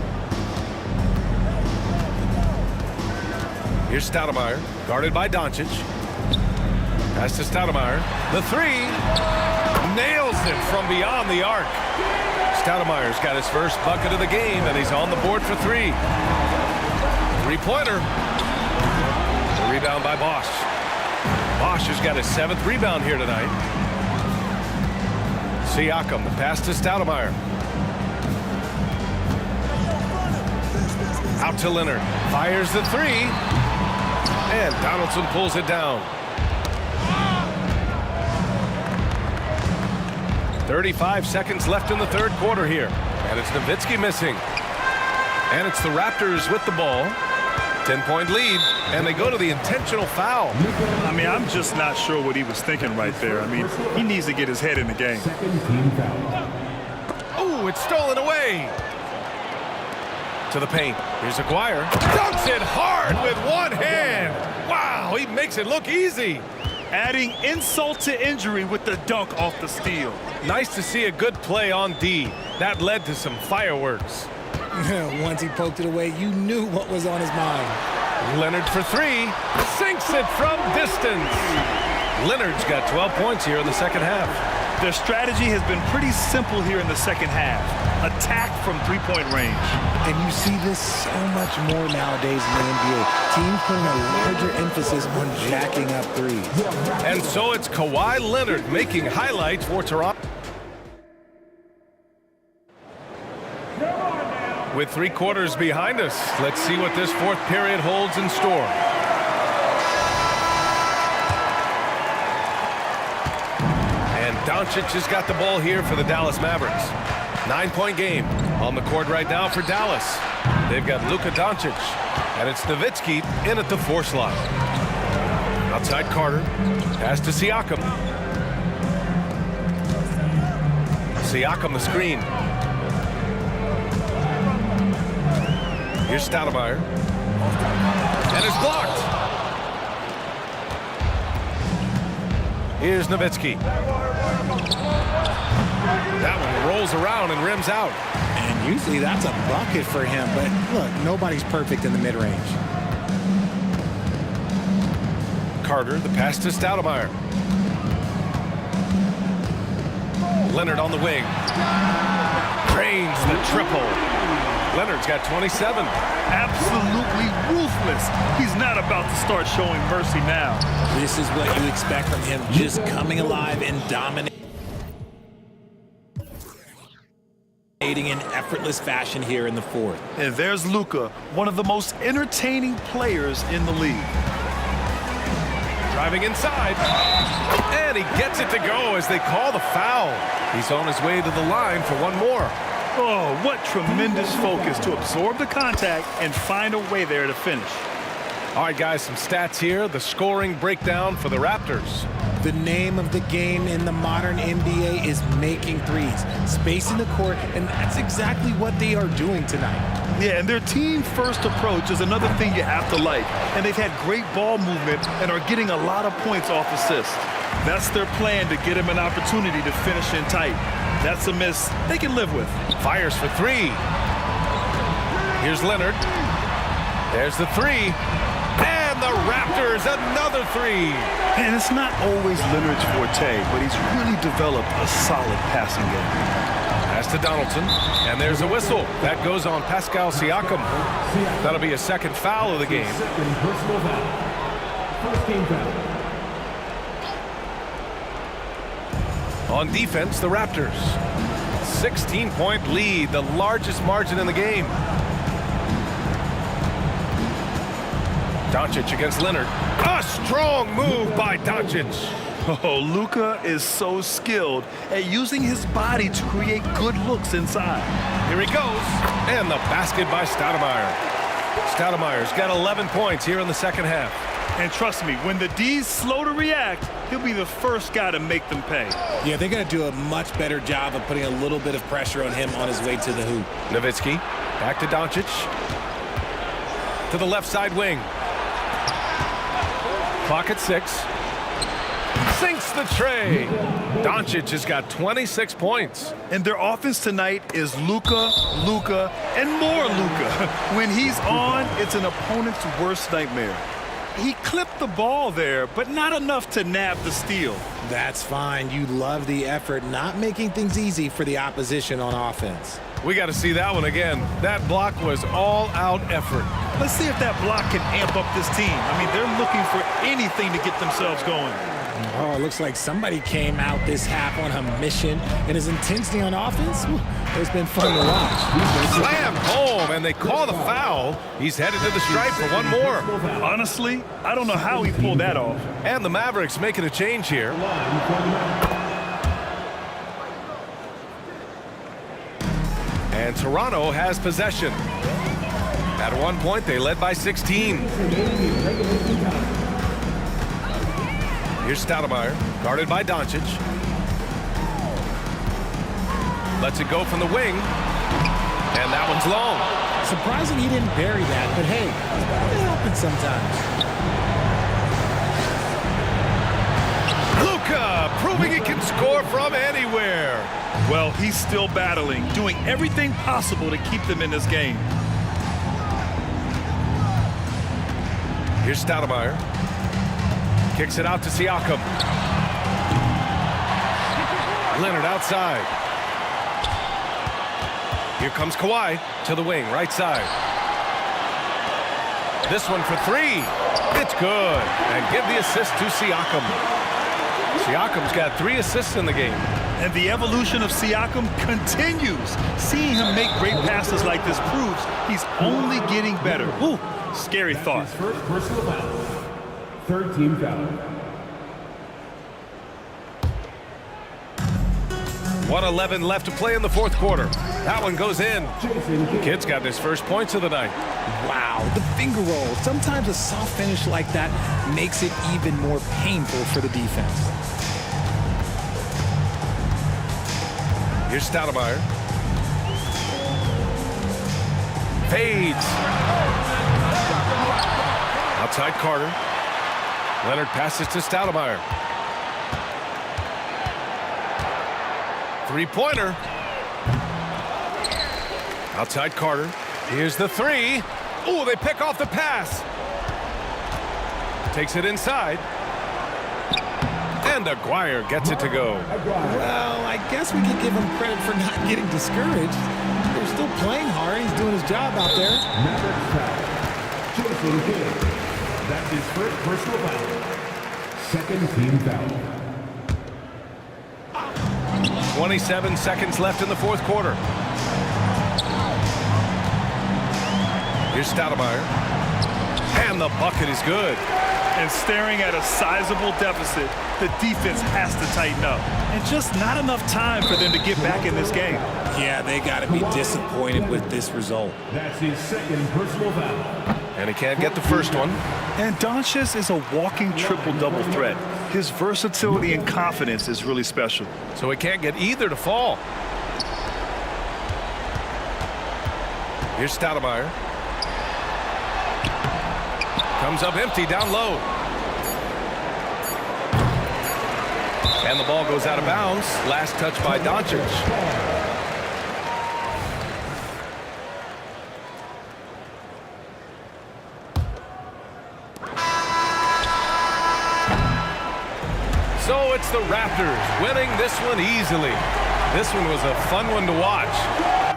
Here's Stoudemire, guarded by Doncic. Pass to Stoudemire. The three. Nails it from beyond the arc. Stoudemire's got his first bucket of the game, and he's on the board for three. Three-pointer. The rebound by Bosch. Bosch has got his 7th rebound here tonight. Siakam, the pass to Stoudemire. Out to Leonard. Fires the three. And Donaldson pulls it down. 35 seconds left in the third quarter here. And it's Nowitzki missing. And it's the Raptors with the ball. 10-point lead. And they go to the intentional foul. I mean, I'm just not sure what he was thinking right there. I mean, he needs to get his head in the game. Oh, it's stolen away. To the paint. Here's Aguirre. Dunks it hard with one hand. Wow, he makes it look easy. Adding insult to injury with the dunk off the steal. Nice to see a good play on D. That led to some fireworks. Once he poked it away, you knew what was on his mind. Leonard for three. Sinks it from distance. Leonard's got 12 points here in the second half. Their strategy has been pretty simple here in the second half. Attack from three-point range. And you see this so much more nowadays in the NBA. Teams putting a larger emphasis on jacking up threes. And so it's Kawhi Leonard making highlights for Toronto. With 3 quarters behind us, let's see what this fourth period holds in store. And Doncic has got the ball here for the Dallas Mavericks. 9-point game on the court right now for Dallas. They've got Luka Doncic, and it's Nowitzki in at the 4 slot. Outside Carter, pass to Siakam. Siakam the screen. Here's Stoudemire. And it's blocked. Here's Nowitzki. That one rolls around and rims out. And usually that's a bucket for him, but look, nobody's perfect in the mid-range. Carter, the pass to Stoudemire. Leonard on the wing. Drains the triple. Leonard's got 27. Absolutely ruthless. He's not about to start showing mercy now. This is what you expect from him, just coming alive and dominating in effortless fashion here in the fourth. And there's Luka, one of the most entertaining players in the league. Driving inside. And he gets it to go as they call the foul. He's on his way to the line for one more. Oh, what tremendous focus to absorb the contact and find a way there to finish. All right, guys, some stats here. The scoring breakdown for the Raptors. The name of the game in the modern NBA is making threes, spacing the court, and that's exactly what they are doing tonight. Yeah, and their team-first approach is another thing you have to like. And they've had great ball movement and are getting a lot of points off assists. That's their plan to get him an opportunity to finish in tight. That's a miss they can live with. Fires for three. Here's Leonard. There's the three. And the Raptors, another three. And it's not always Leonard's forte, but he's really developed a solid passing game. Pass to Donaldson, and there's a whistle. That goes on Pascal Siakam. That'll be a second foul of the game. Second personal foul. First team foul. On defense, the Raptors. 16-point lead, the largest margin in the game. Doncic against Leonard. A strong move by Doncic. Oh, Luka is so skilled at using his body to create good looks inside. Here he goes. And the basket by Stoudemire. Stoudemire's got 11 points here in the second half. And trust me, when the D's slow to react, he'll be the first guy to make them pay. Yeah, they're going to do a much better job of putting a little bit of pressure on him on his way to the hoop. Nowitzki, back to Doncic. To the left side wing. Clock at 6. Sinks the tray. Doncic has got 26 points. And their offense tonight is Luka, Luka, and more Luka. When he's on, it's an opponent's worst nightmare. He clipped the ball there, but not enough to nab the steal. That's fine. You love the effort, not making things easy for the opposition on offense. We got to see that one again. That block was all-out effort. Let's see if that block can amp up this team. I mean, they're looking for anything to get themselves going. Oh, it looks like somebody came out this half on a mission, and his intensity on offense, it's been fun to watch. Slammed home, and they call the foul. He's headed to the stripe for one more. Honestly, I don't know how he pulled that off. And the Mavericks making a change here. And Toronto has possession. At one point, they led by 16. Here's Stoudemire, guarded by Doncic. Lets it go from the wing. And that one's long. Surprising he didn't bury that, but hey, it happens sometimes. Luka proving he can score from anywhere. Well, he's still battling, doing everything possible to keep them in this game. Here's Stoudemire. Kicks it out to Siakam. Leonard outside. Here comes Kawhi to the wing, right side. This one for three. It's good. And give the assist to Siakam. Siakam's got 3 assists in the game. And the evolution of Siakam continues. Seeing him make great passes like this proves he's only getting better. Ooh, scary thought. First personal foul. Third team foul. 1:11 left to play in the fourth quarter. That one goes in. Kid's got his first points of the night. Wow, the finger roll. Sometimes a soft finish like that makes it even more painful for the defense. Here's Stoudemire. Fades. Outside Carter. Leonard passes to Stoudemire. Three-pointer. Outside Carter. Here's the three. Oh, they pick off the pass. Takes it inside. And Aguirre gets it to go. Well, I guess we can give him credit for not getting discouraged. They're still playing hard. He's doing his job out there. Mavericks foul. Jason Kidd. That's his first personal foul. Second team foul. 27 seconds left in the fourth quarter. Here's Stoudemire. And the bucket is good. And staring at a sizable deficit, the defense has to tighten up. And just not enough time for them to get back in this game. Yeah, they got to be disappointed with this result. That's his second personal foul. And he can't get the first one. And Doncic is a walking triple-double threat. His versatility and confidence is really special. So he can't get either to fall. Here's Stoudemire. Comes up empty down low. And the ball goes out of bounds. Last touch by Doncic. So it's the Raptors winning this one easily. This one was a fun one to watch.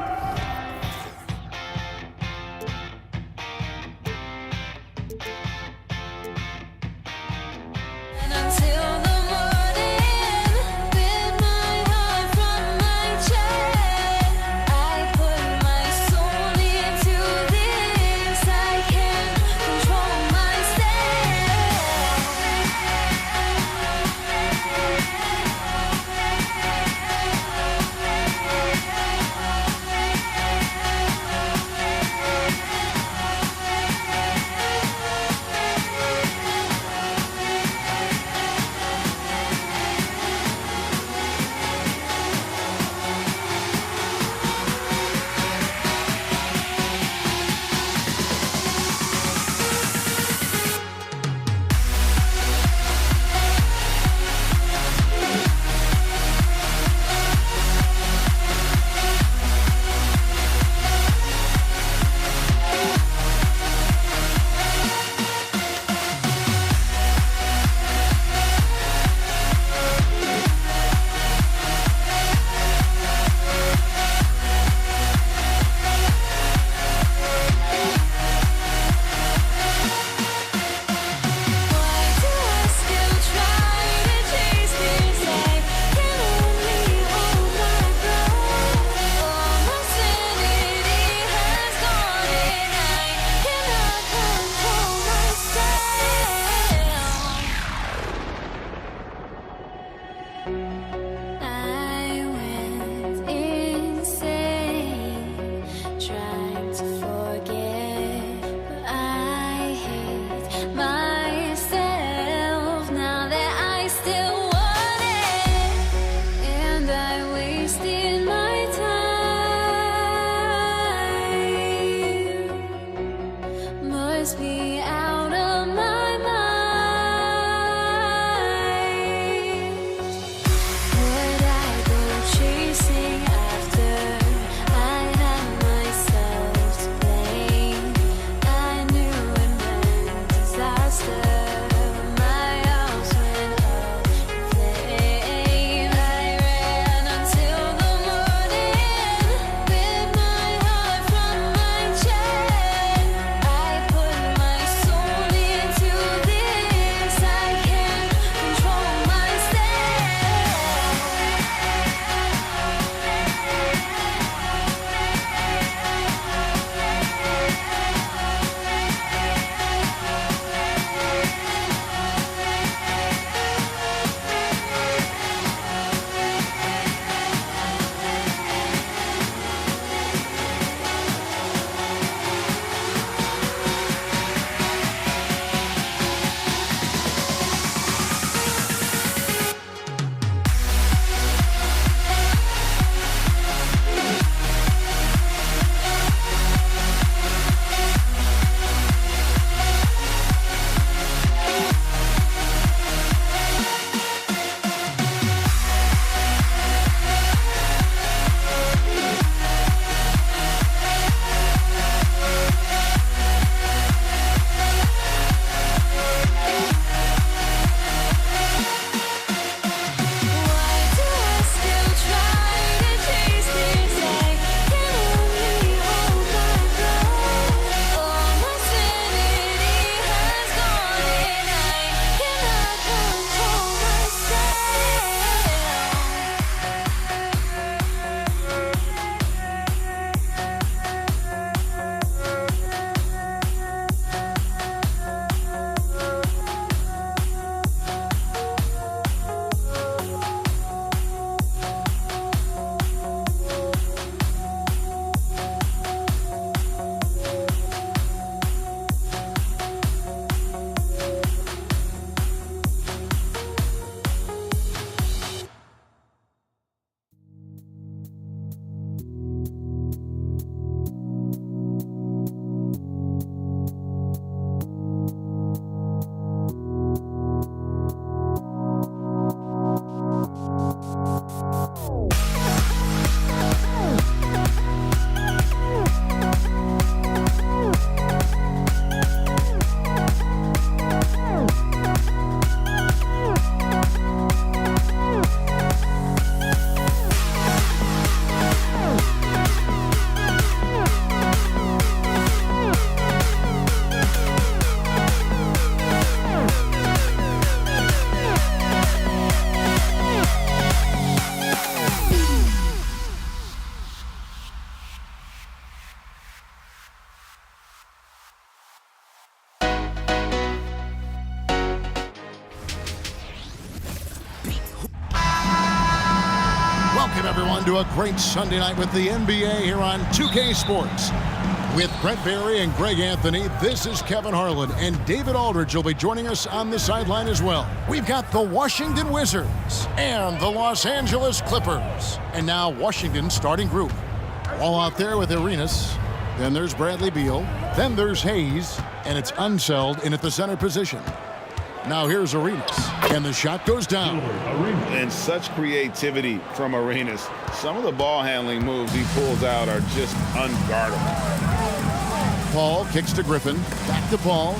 Welcome, everyone, to a great Sunday night with the NBA here on 2K Sports. With Brent Barry and Greg Anthony, this is Kevin Harlan, and David Aldridge will be joining us on the sideline as well. We've got the Washington Wizards and the Los Angeles Clippers. And now Washington's starting group. All out there with Arenas. Then there's Bradley Beal. Then there's Hayes, and it's Unseld in at the center position. Now here's Arenas, and the shot goes down. And such creativity from Arenas. Some of the ball handling moves he pulls out are just unguardable. Paul kicks to Griffin. Back to Paul.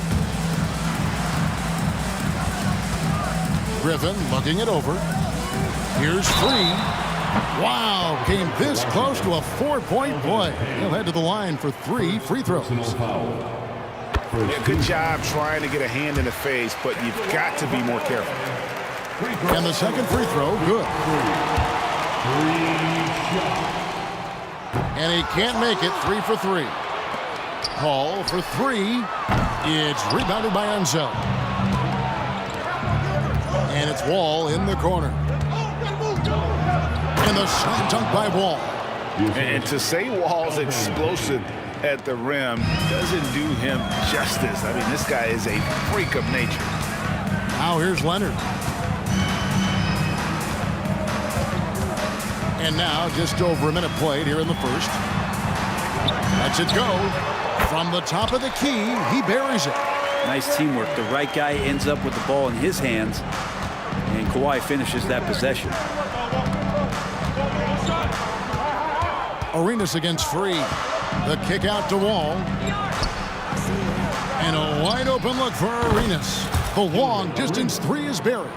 Griffin looking it over. Here's Free. Wow, came this close to a 4-point play. He'll head to the line for 3 free throws. Yeah, good job trying to get a hand in the face, but you've got to be more careful. And the second free throw, good. And he can't make it. 3 for 3. Paul for 3. It's rebounded by Unseld. And it's Wall in the corner. And the slam dunk by Wall. And to say Wall's explosive at the rim doesn't do him justice. I mean, this guy is a freak of nature. Now here's Leonard. And now just over a minute played here in the first. Lets it go. From the top of the key, he buries it. Nice teamwork. The right guy ends up with the ball in his hands, and Kawhi finishes that possession. Arenas against Free. The kick out to Wall. And a wide open look for Arenas. The long distance 3 is buried.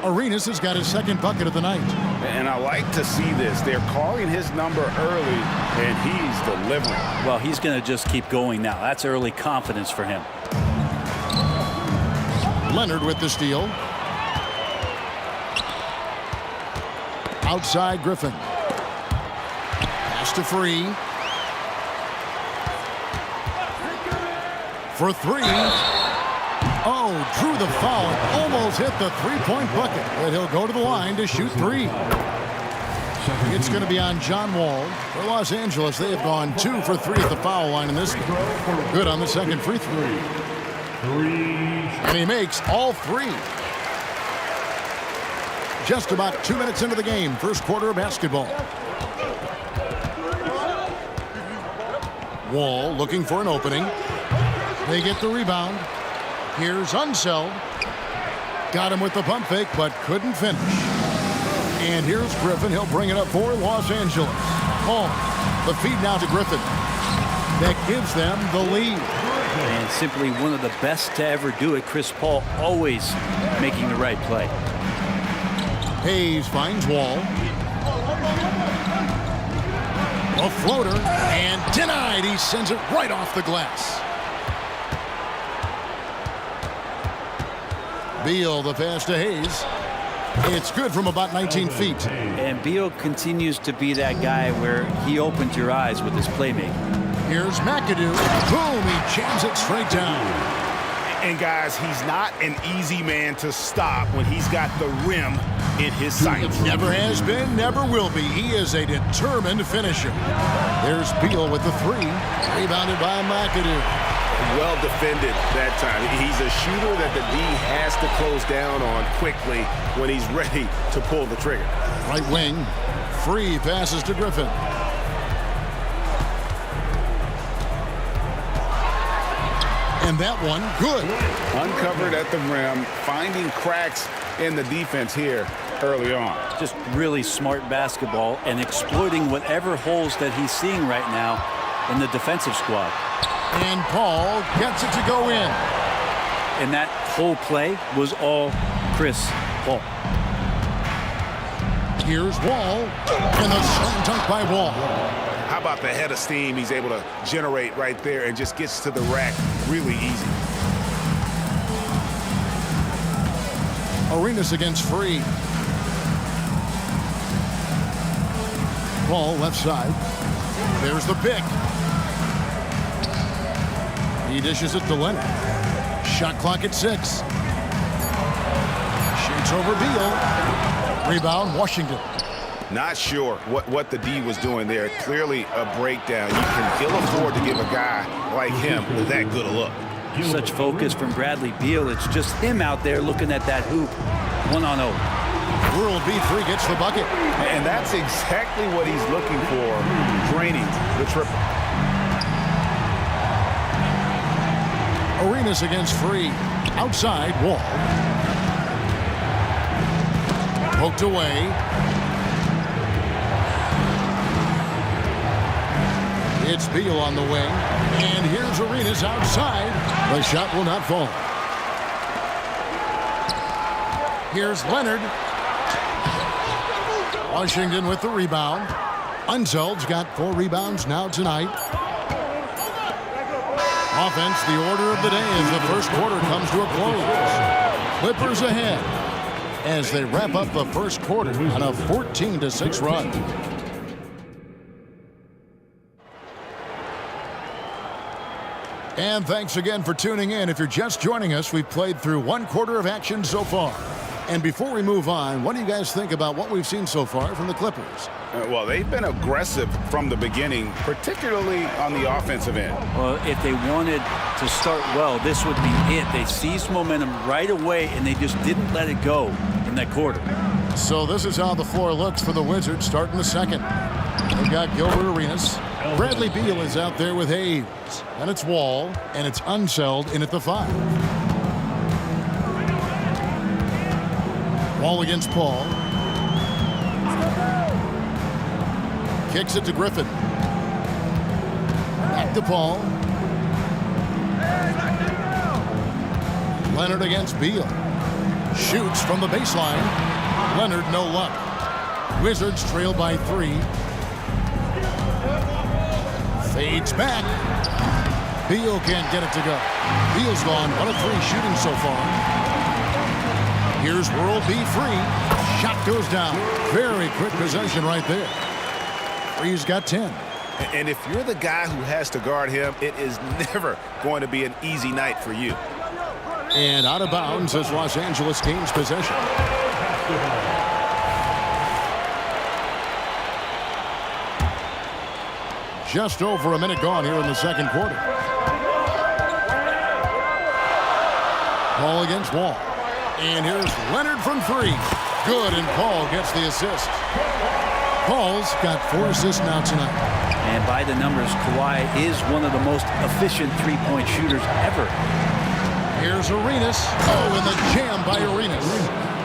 Arenas has got his second bucket of the night. And I like to see this. They're calling his number early, and he's delivering. Well, he's going to just keep going now. That's early confidence for him. Leonard with the steal. Outside Griffin. Pass to Free. For 3. Oh, drew the foul and almost hit the 3-point bucket. But he'll go to the line to shoot 3. It's going to be on John Wall. For Los Angeles, they have gone 2 for 3 at the foul line in this game. Good on the second free throw. And he makes all 3. Just about 2 minutes into the game, first quarter of basketball. Wall looking for an opening. They get the rebound. Here's Unseld. Got him with the pump fake, but couldn't finish. And here's Griffin. He'll bring it up for Los Angeles. Oh, the feed now to Griffin. That gives them the lead. And simply one of the best to ever do it. Chris Paul always making the right play. Hayes finds Wall. A floater, and denied. He sends it right off the glass. Beal, the pass to Hayes. It's good from about 19 feet. And Beal continues to be that guy where he opens your eyes with his playmaking. Here's McAdoo. Boom, he jams it straight down. And guys, he's not an easy man to stop when he's got the rim in his sights. Never has been, never will be. He is a determined finisher. There's Beal with the 3. Rebounded by McAdoo. Well defended that time. He's a shooter that the D has to close down on quickly when he's ready to pull the trigger. Right wing. Free passes to Griffin. And that one, good. Uncovered at the rim, finding cracks in the defense here early on. Just really smart basketball and exploiting whatever holes that he's seeing right now in the defensive squad. And Paul gets it to go in. And that whole play was all Chris Paul. Here's Wall. And the slam dunk by Wall. How about the head of steam he's able to generate right there and just gets to the rack really easy. Arenas against Free. Ball left side. There's the pick. He dishes it to Leonard. Shot clock at 6. Shoots over Beal. Rebound, Washington. Not sure what the D was doing there. Clearly a breakdown. You can ill afford to give a guy like him that good a look. Such focus from Bradley Beal. It's just him out there looking at that hoop. 1-on-0. World B3 gets the bucket. And that's exactly what he's looking for, draining the triple. Arenas against Free. Outside, Wall. Poked away. It's Beal on the wing. And here's Arenas outside. The shot will not fall. Here's Leonard. Washington with the rebound. Unseld's got 4 rebounds now tonight. Offense, the order of the day as the first quarter comes to a close. Clippers ahead as they wrap up the first quarter on a 14-6 run. And thanks again for tuning in. If you're just joining us, we've played through 1 quarter of action so far. And before we move on, what do you guys think about what we've seen so far from the Clippers? Well, they've been aggressive from the beginning, particularly on the offensive end. Well, if they wanted to start well, this would be it. They seized momentum right away, and they just didn't let it go in that quarter. So this is how the floor looks for the Wizards starting the second. They've got Gilbert Arenas. Bradley Beal is out there with Hayes. And it's Wall, and it's Unseld in at the 5. Wall against Paul. Kicks it to Griffin. Back to Paul. Leonard against Beal. Shoots from the baseline. Leonard no luck. Wizards trail by 3. Fades back. Beal can't get it to go. Beal's gone 1 of 3 shooting so far. Here's World B3. Shot goes down. Very quick possession right there. Free's got 10. And if you're the guy who has to guard him, it is never going to be an easy night for you. And out of bounds as Los Angeles gains possession. Just over a minute gone here in the second quarter. Paul against Wall. And here's Leonard from 3. Good, and Paul gets the assist. Paul's got 4 assists now tonight. And by the numbers, Kawhi is one of the most efficient three-point shooters ever. Here's Arenas. Oh, and the jam by Arenas.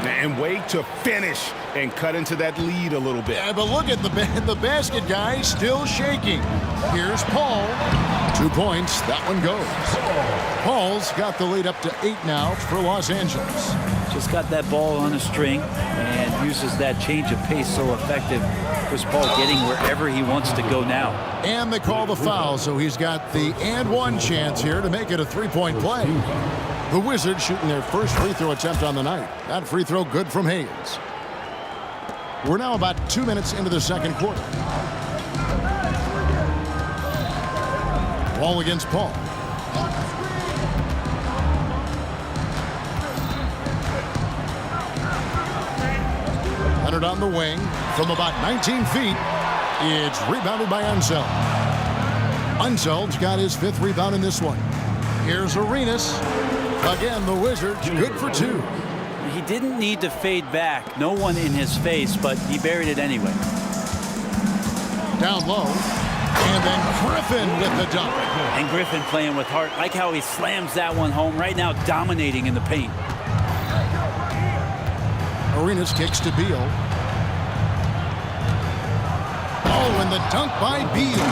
And wait to finish and cut into that lead a little bit. Yeah, but look at the basket guy still shaking. Here's Paul. 2 points. That one goes. Paul's got the lead up to 8 now for Los Angeles. Just got that ball on a string and uses that change of pace so effective. Chris Paul getting wherever he wants to go now. And they call the foul, so he's got the and 1 chance here to make it a 3-point play. The Wizards shooting their first free throw attempt on the night. That free throw good from Hayes. We're now about 2 minutes into the second quarter. Wall against Paul. Leonard on the wing from about 19 feet. It's rebounded by Unseld. Unseld's got his 5th rebound in this one. Here's Arenas. Again, the Wizards good for 2. He didn't need to fade back. No one in his face, but he buried it anyway. Down low. And then Griffin with the dunk. And Griffin playing with heart. Like how he slams that one home. Right now dominating in the paint. Arenas kicks to Beal. Oh, and the dunk by Beal.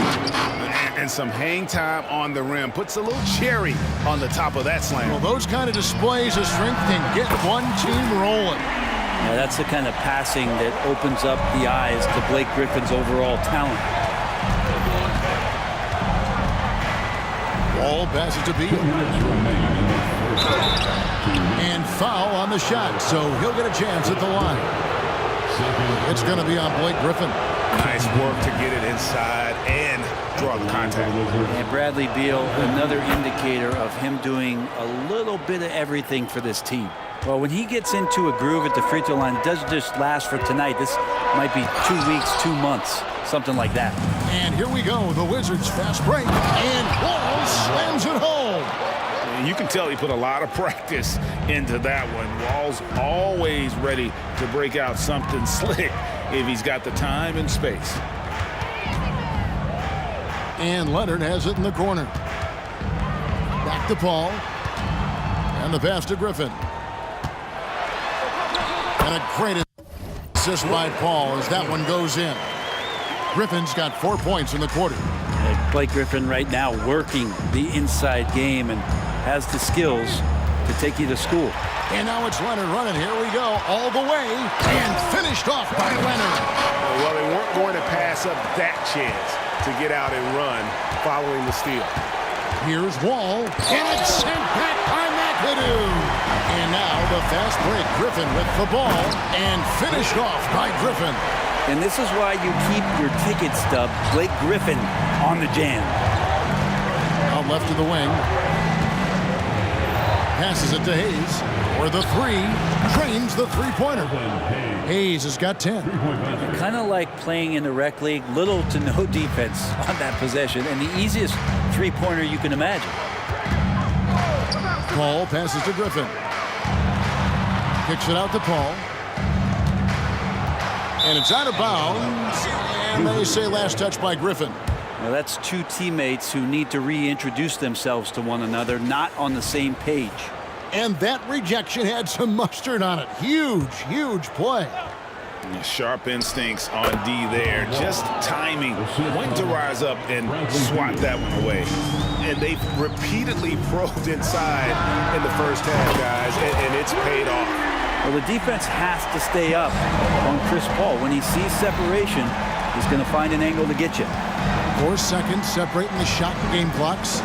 And some hang time on the rim. Puts a little cherry on the top of that slam. Well, those kind of displays of strength can get one team rolling. Yeah, that's the kind of passing that opens up the eyes to Blake Griffin's overall talent. Ball passes to Beal. And foul on the shot, so he'll get a chance at the line. It's going to be on Blake Griffin. Nice work to get it inside and draw the contact. And Bradley Beal, another indicator of him doing a little bit of everything for this team. Well, when he gets into a groove at the free throw line, it doesn't just last for tonight. This might be 2 weeks, 2 months, something like that. And here we go, the Wizards fast break, and Wall slams it home. You can tell he put a lot of practice into that one. Wall's always ready to break out something slick if he's got the time and space. And Leonard has it in the corner. Back to Paul. And the pass to Griffin. And a great assist by Paul as that one goes in. Griffin's got 4 points in the quarter. Blake Griffin right now working the inside game and has the skills to take you to school. And now it's Leonard running. Here we go, all the way, and finished off by Leonard. Well, they weren't going to pass up that chance to get out and run following the steal. Here's Wall, and it's sent back by McAdoo. And now the fast break, Griffin with the ball, and finished off by Griffin. And this is why you keep your ticket stub, Blake Griffin, on the jam. Out left of the wing. Passes it to Hayes for the three. Drains the three-pointer. Hayes has got 10. Kind of like playing in the rec league, little to no defense on that possession, and the easiest three-pointer you can imagine. Paul passes to Griffin. Kicks it out to Paul. And it's out of bounds. And they say last touch by Griffin. Now that's two teammates who need to reintroduce themselves to one another, not on the same page. And that rejection had some mustard on it. Huge, huge play. Sharp instincts on D there. Just timing when to rise up and swat that one away. And they've repeatedly probed inside in the first half, guys, and it's paid off. Well, the defense has to stay up on Chris Paul. When he sees separation, he's going to find an angle to get you. 4 seconds separating the shot and game clocks.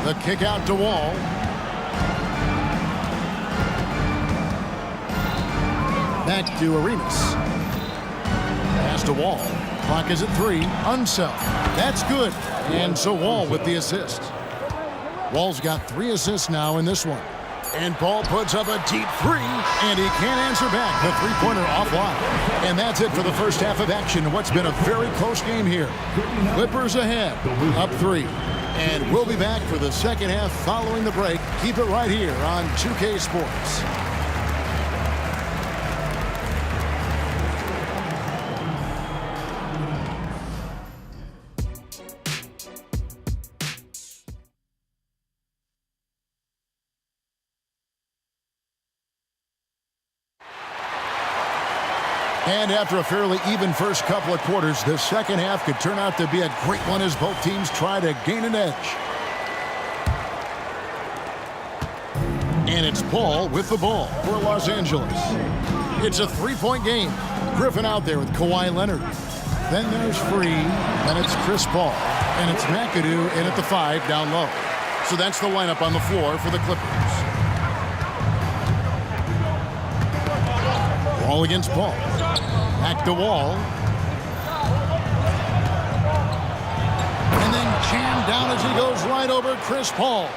The kick out to Wall. Back to Arenas. Pass to Wall. Clock is at 3. Unseld. That's good. And so Wall with the assist. Wall's got 3 assists now in this one. And Paul puts up a deep 3, and he can't answer back. The three-pointer offline. And that's it for the first half of action. What's been a very close game here. Clippers ahead, up 3. And we'll be back for the second half following the break. Keep it right here on 2K Sports. And after a fairly even first couple of quarters, the second half could turn out to be a great one as both teams try to gain an edge. And it's Paul with the ball for Los Angeles. It's a 3-point game. Griffin out there with Kawhi Leonard. Then there's Free, and it's Chris Paul. And it's McAdoo in at the 5 down low. So that's the lineup on the floor for the Clippers. Wall against Paul. Back to Wall. And then jammed down as he goes right over Chris Paul.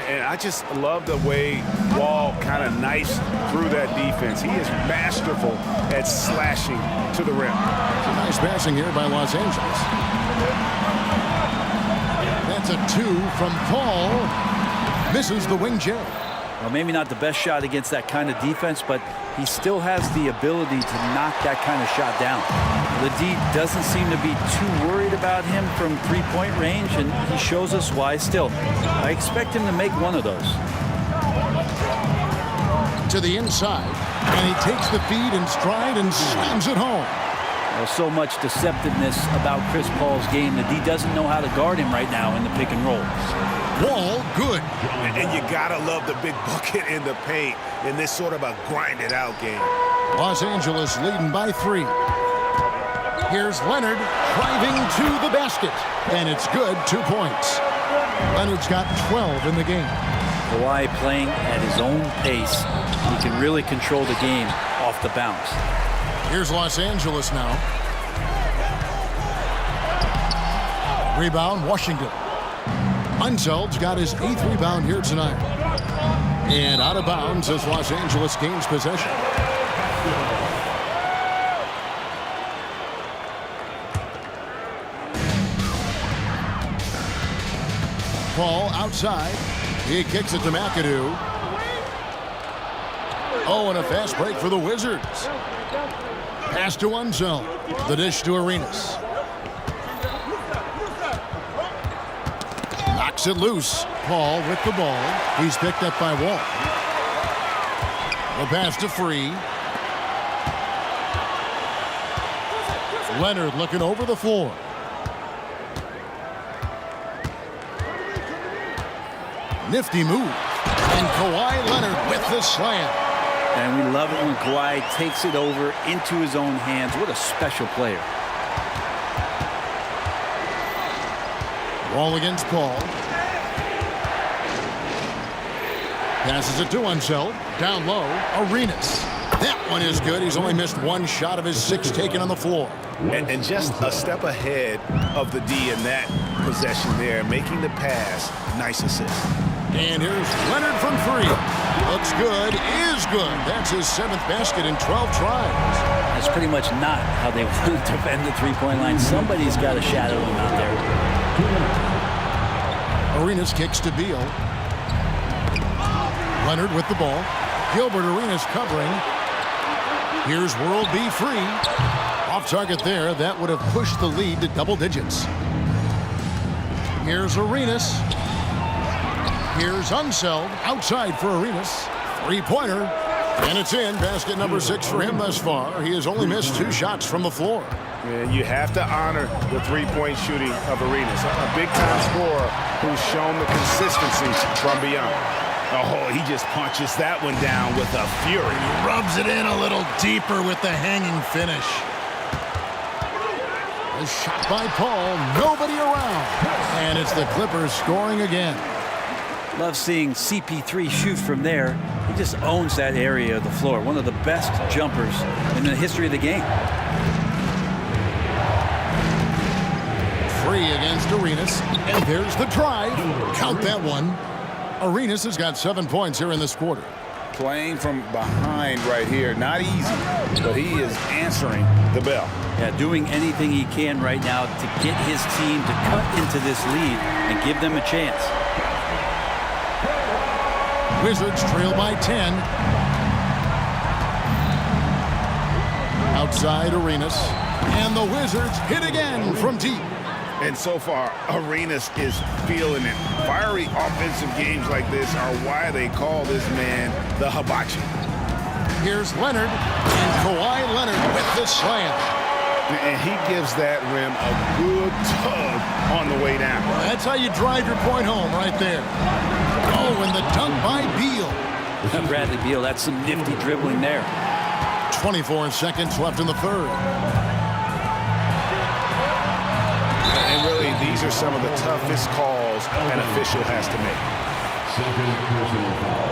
And I just love the way Wall kind of knifes through that defense. He is masterful at slashing to the rim. Nice passing here by Los Angeles. That's a 2 from Paul. Misses the wing J. Well, maybe not the best shot against that kind of defense, but he still has the ability to knock that kind of shot down. The D doesn't seem to be too worried about him from three-point range, and he shows us why still. I expect him to make one of those. To the inside, and he takes the feed in stride and slams it home. Well, so much deceptiveness about Chris Paul's game. The D doesn't know how to guard him right now in the pick and roll. Wall, good. And you gotta love the big bucket in the paint in this sort of a grinded-out game. Los Angeles leading by 3. Here's Leonard driving to the basket, and it's good. 2 points. Leonard's got 12 in the game. Kawhi playing at his own pace. He can really control the game off the bounce. Here's Los Angeles now. Rebound, Washington. Unseld's got his 8th rebound here tonight. And out of bounds as Los Angeles gains possession. Paul outside. He kicks it to McAdoo. Oh, and a fast break for the Wizards. Pass to Unseld. The dish to Arenas. Knocks it loose. Paul with the ball. He's picked up by Wall. The pass to Free. Leonard looking over the floor. Nifty move. And Kawhi Leonard with the slam. And we love it when Kawhi takes it over into his own hands. What a special player. Wall against Paul. Passes it to Unseld. Down low, Arenas. That one is good. He's only missed one shot of his 6 taken on the floor. And just a step ahead of the D in that possession there, making the pass. Nice assist. And here's Leonard from 3. Looks good, is good. That's his 7th basket in 12 tries. That's pretty much not how they want to defend the three-point line. Somebody's got to shadow him out there. Arenas kicks to Beal. Leonard with the ball. Gilbert Arenas covering. Here's World B free. Off target there. That would have pushed the lead to double digits. Here's Arenas. Here's Unseld. Outside for Arenas. 3-pointer. And it's in. Basket number 6 for him thus far. He has only missed 2 shots from the floor. And you have to honor the three-point shooting of Arenas. A big-time scorer who's shown the consistency from beyond. Oh, he just punches that one down with a fury. Rubs it in a little deeper with the hanging finish. A shot by Paul. Nobody around. And it's the Clippers scoring again. Love seeing CP3 shoot from there. He just owns that area of the floor. One of the best jumpers in the history of the game. Free against Arenas. And there's the drive. Count that one. Arenas has got 7 points here in this quarter. Playing from behind right here. Not easy, but he is answering the bell. Yeah, doing anything he can right now to get his team to cut into this lead and give them a chance. Wizards trail by 10. Outside Arenas. And the Wizards hit again from deep. And so far, Arenas is feeling it. Fiery offensive games like this are why they call this man the Hibachi. Here's Leonard, and Kawhi Leonard with the slam. And he gives that rim a good tug on the way down. That's how you drive your point home right there. Oh, and the dunk by Beal. Bradley Beal, that's some nifty dribbling there. 24 seconds left in the third. And really, these are some of the toughest calls an official has to make. Second personal foul.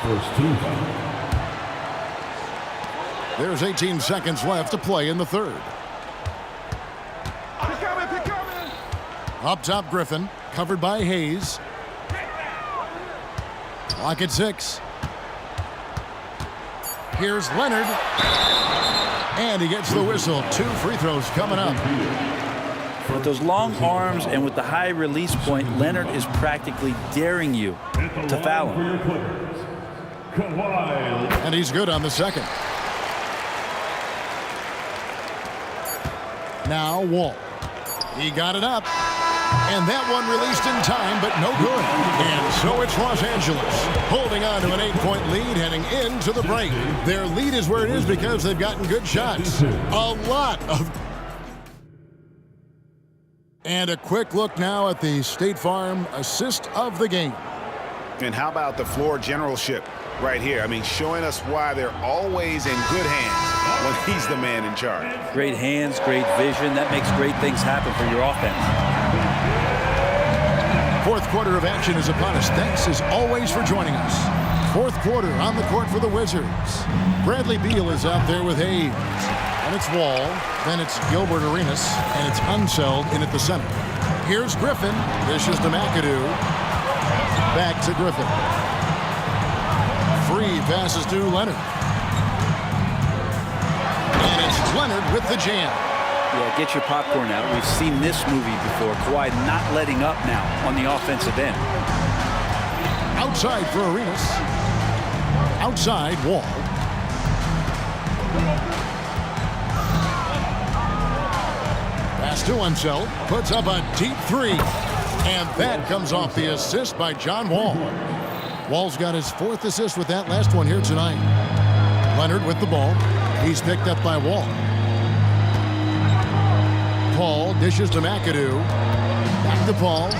First team foul. There's 18 seconds left to play in the third. Up top, Griffin, covered by Hayes. Clock at 6. Here's Leonard. And he gets the whistle. 2 free throws coming up. With those long arms and with the high release point, Leonard is practically daring you to foul him. And he's good on the second. Now Wall. He got it up. And that one released in time, but no good. And so it's Los Angeles holding on to an 8-point lead heading into the break. Their lead is where it is because they've gotten good shots. A lot of... And a quick look now at the State Farm assist of the game. And how about the floor generalship right here? I mean, showing us why they're always in good hands when he's the man in charge. Great hands, great vision. That makes great things happen for your offense. Fourth quarter of action is upon us. Thanks as always for joining us. Fourth quarter on the court for the Wizards. Bradley Beal is out there with Hayes. And it's Wall. Then it's Gilbert Arenas. And it's Unseld in at the center. Here's Griffin. This is to McAdoo. Back to Griffin. Free passes to Leonard. And it's Leonard with the jam. Yeah, get your popcorn out. We've seen this movie before. Kawhi not letting up now on the offensive end. Outside for Arenas. Outside, Wall. Pass to himself. Puts up a deep three. And that comes off the assist by John Wall. Wall's got his 4th assist with that last one here tonight. Leonard with the ball. He's picked up by Wall. Paul dishes to McAdoo. Back to Paul.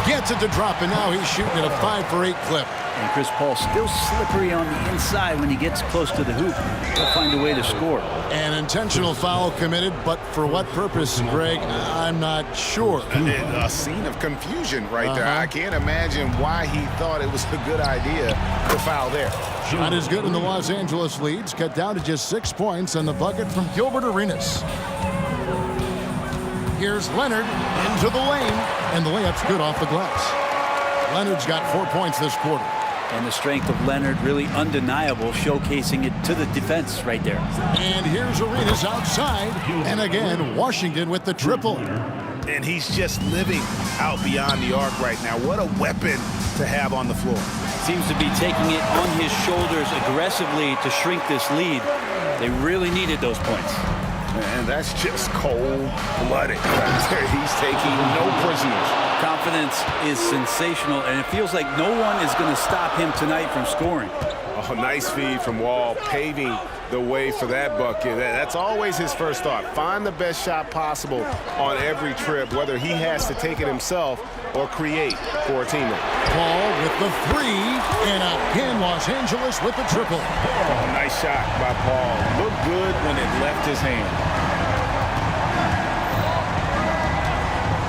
Gets it to drop, and now he's shooting at a 5 for 8 clip. And Chris Paul still slippery on the inside when he gets close to the hoop. He'll find a way to score. An intentional foul committed, but for what purpose, Greg? I'm not sure. A scene of confusion right there. I can't imagine why he thought it was a good idea to foul there. Shot is good, and the Los Angeles leads cut down to just 6 points on the bucket from Gilbert Arenas. Here's Leonard into the lane, and the layup's good off the glass. Leonard's got 4 points this quarter. And the strength of Leonard really undeniable, showcasing it to the defense right there. And here's Arenas outside, and again, Washington with the triple. And he's just living out beyond the arc right now. What a weapon to have on the floor. Seems to be taking it on his shoulders aggressively to shrink this lead. They really needed those points. And that's just cold-blooded right there. He's taking no prisoners. Confidence is sensational, and it feels like no one is going to stop him tonight from scoring. Oh, nice feed from Wall, paving the way for that bucket. That's always his first thought. Find the best shot possible on every trip, whether he has to take it himself or create for a teammate. Paul with the 3, and again Los Angeles with the triple. Oh, nice shot by Paul. Looked good when it left his hand.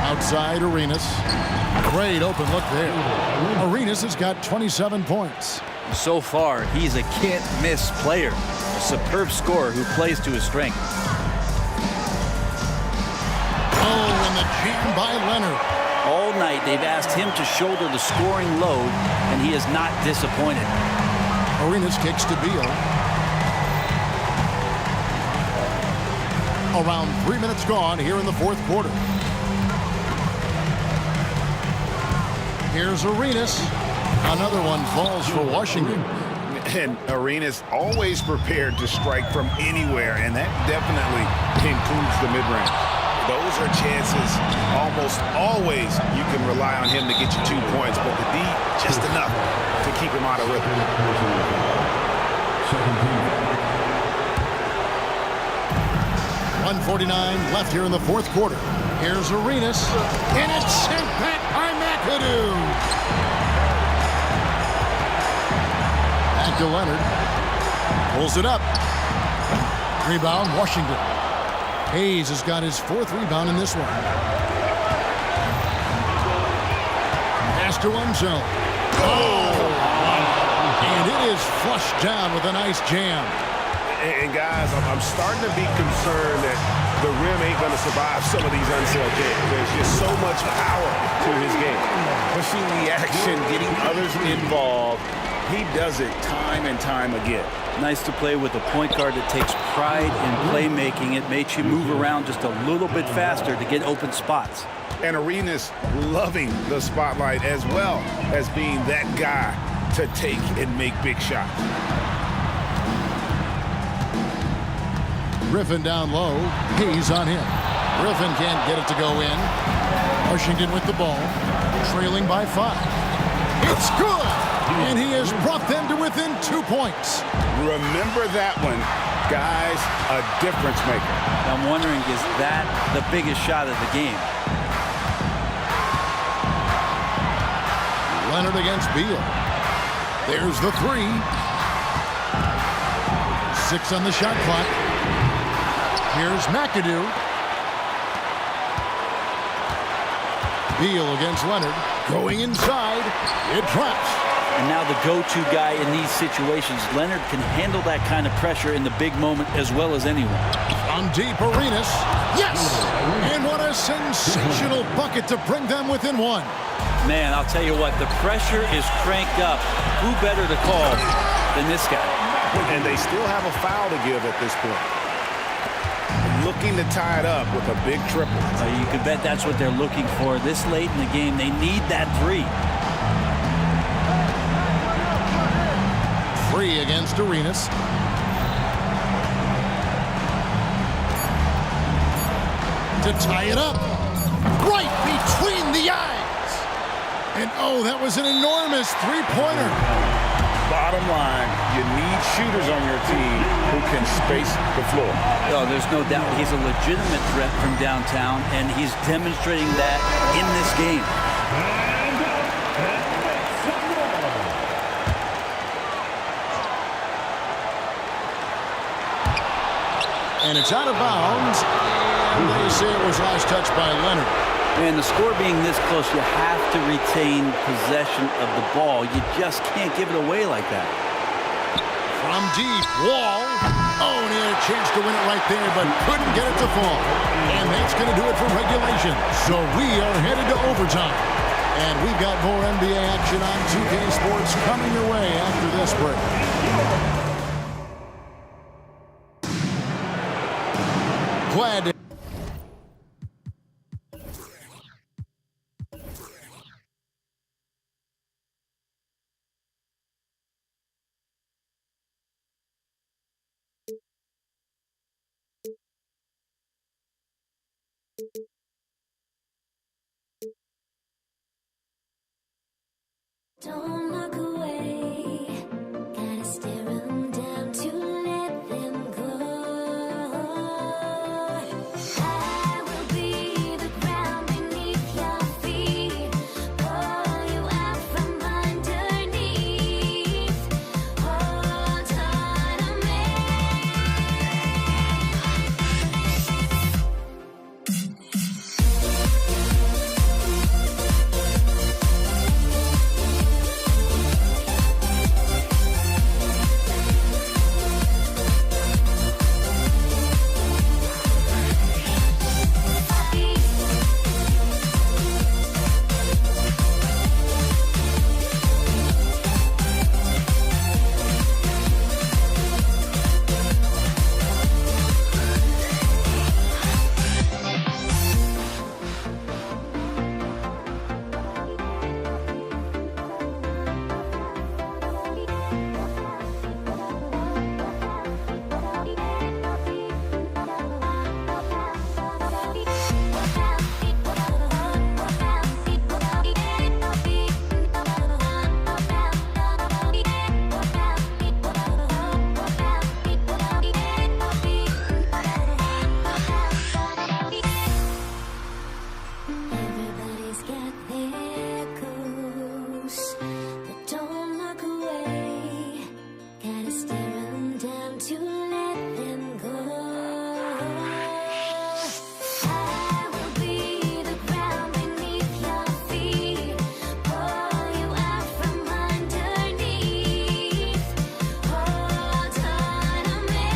Outside Arenas. Great open look there. Arenas has got 27 points. So far, he's a can't-miss player. A superb scorer who plays to his strength. Oh, and the jam by Leonard. All night, they've asked him to shoulder the scoring load, and he is not disappointed. Arenas kicks to Beal. Around 3 minutes gone here in the 4th quarter. Here's Arenas. Another one falls for Washington. And Arenas always prepared to strike from anywhere, and that definitely includes the mid-range. Those are chances almost always you can rely on him to get you 2 points, but the D just enough to keep him out of rhythm. 1:49 left here in the 4th quarter. Here's Arenas, and it's sent back by McAdoo. Back to Leonard. Pulls it up. Rebound, Washington. Hayes has got his 4th rebound in this one. Pass to himself. Oh! And it is flushed down with a nice jam. And guys, I'm starting to be concerned that the rim ain't going to survive some of these unsailed games. There's just so much power to his game. Pushing the action, getting others involved. He does it time and time again. Nice to play with a point guard that takes pride in playmaking. It makes you move around just a little bit faster to get open spots. And Arenas loving the spotlight as well as being that guy to take and make big shots. Griffin down low. Hayes on him. Griffin can't get it to go in. Washington with the ball. Trailing by 5. It's good! And he has brought them to within 2 points. Remember that one, guys, a difference maker. I'm wondering, is that the biggest shot of the game? Leonard against Beal. There's the 3. 6 on the shot clock. Here's McAdoo. Beal against Leonard. Going inside. It drops. And now the go-to guy in these situations. Leonard can handle that kind of pressure in the big moment as well as anyone. From deep, Arenas. Yes! And what a sensational bucket to bring them within one. Man, I'll tell you what, the pressure is cranked up. Who better to call than this guy? And they still have a foul to give at this point. Looking to tie it up with a big triple. You can bet that's what they're looking for this late in the game. They need that three. 3 against Arenas. To tie it up. Right between the eyes. And oh, that was an enormous three-pointer. Bottom line, you need shooters on your team who can space the floor. Oh, there's no doubt he's a legitimate threat from downtown, and he's demonstrating that in this game. And it's out of bounds. And they say it was last touched by Leonard. And the score being this close, you have to retain possession of the ball. You just can't give it away like that. From deep, Wall. Oh, and he had a chance to win it right there, but couldn't get it to fall. And that's going to do it for regulation. So we are headed to overtime. And we've got more NBA action on 2K Sports coming your way after this break. Glad to Don't look away, gotta stare 'em down to let them go. I will be the ground beneath your feet, pull you out from underneath, hold on to me. Everybody's got their goals, but don't look away. Gotta stare 'em down to let them go. I will be the ground beneath your feet, pull you out from underneath, hold on to me.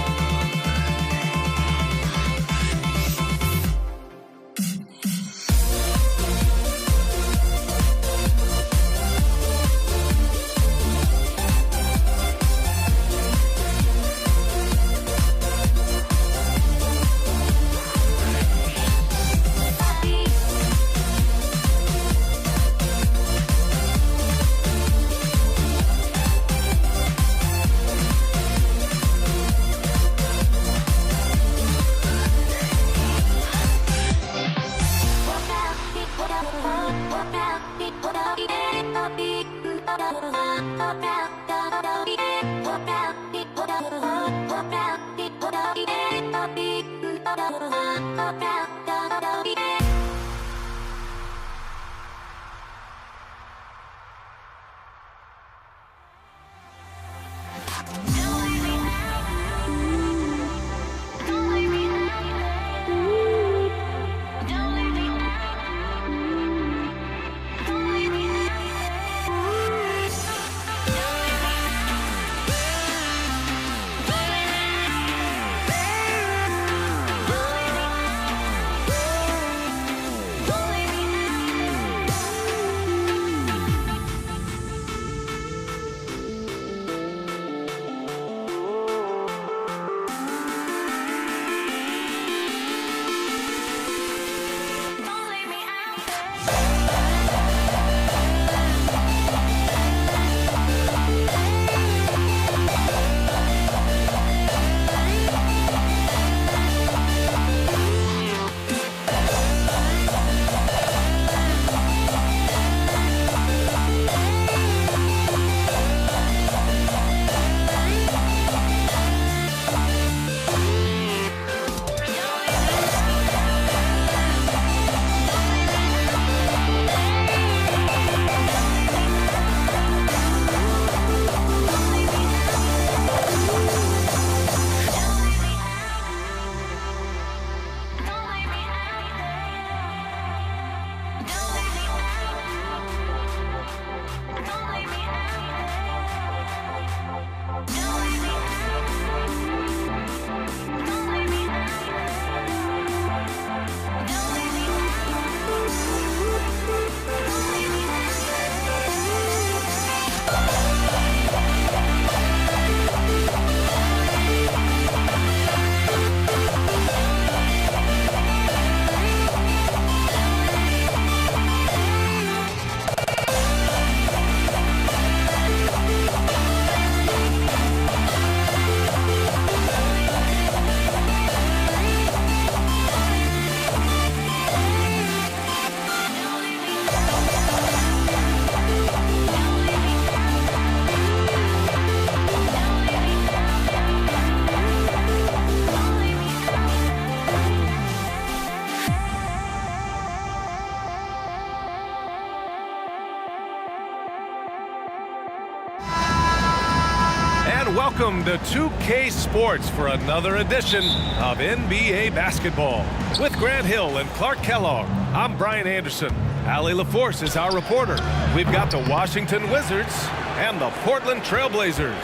And welcome to 2K Sports for another edition of NBA basketball. With Grant Hill and Clark Kellogg, I'm Brian Anderson. Allie LaForce is our reporter. We've got the Washington Wizards and the Portland Trailblazers.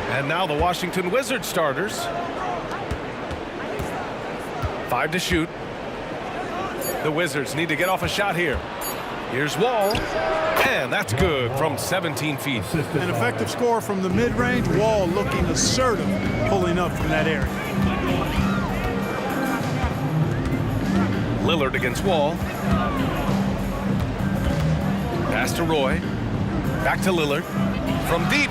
And now the Washington Wizards starters. 5 to shoot. The Wizards need to get off a shot here. Here's Wall, and that's good from 17 feet. An effective score from the mid-range. Wall looking assertive, pulling up from that area. Lillard against Wall. Pass to Roy. Back to Lillard. From deep.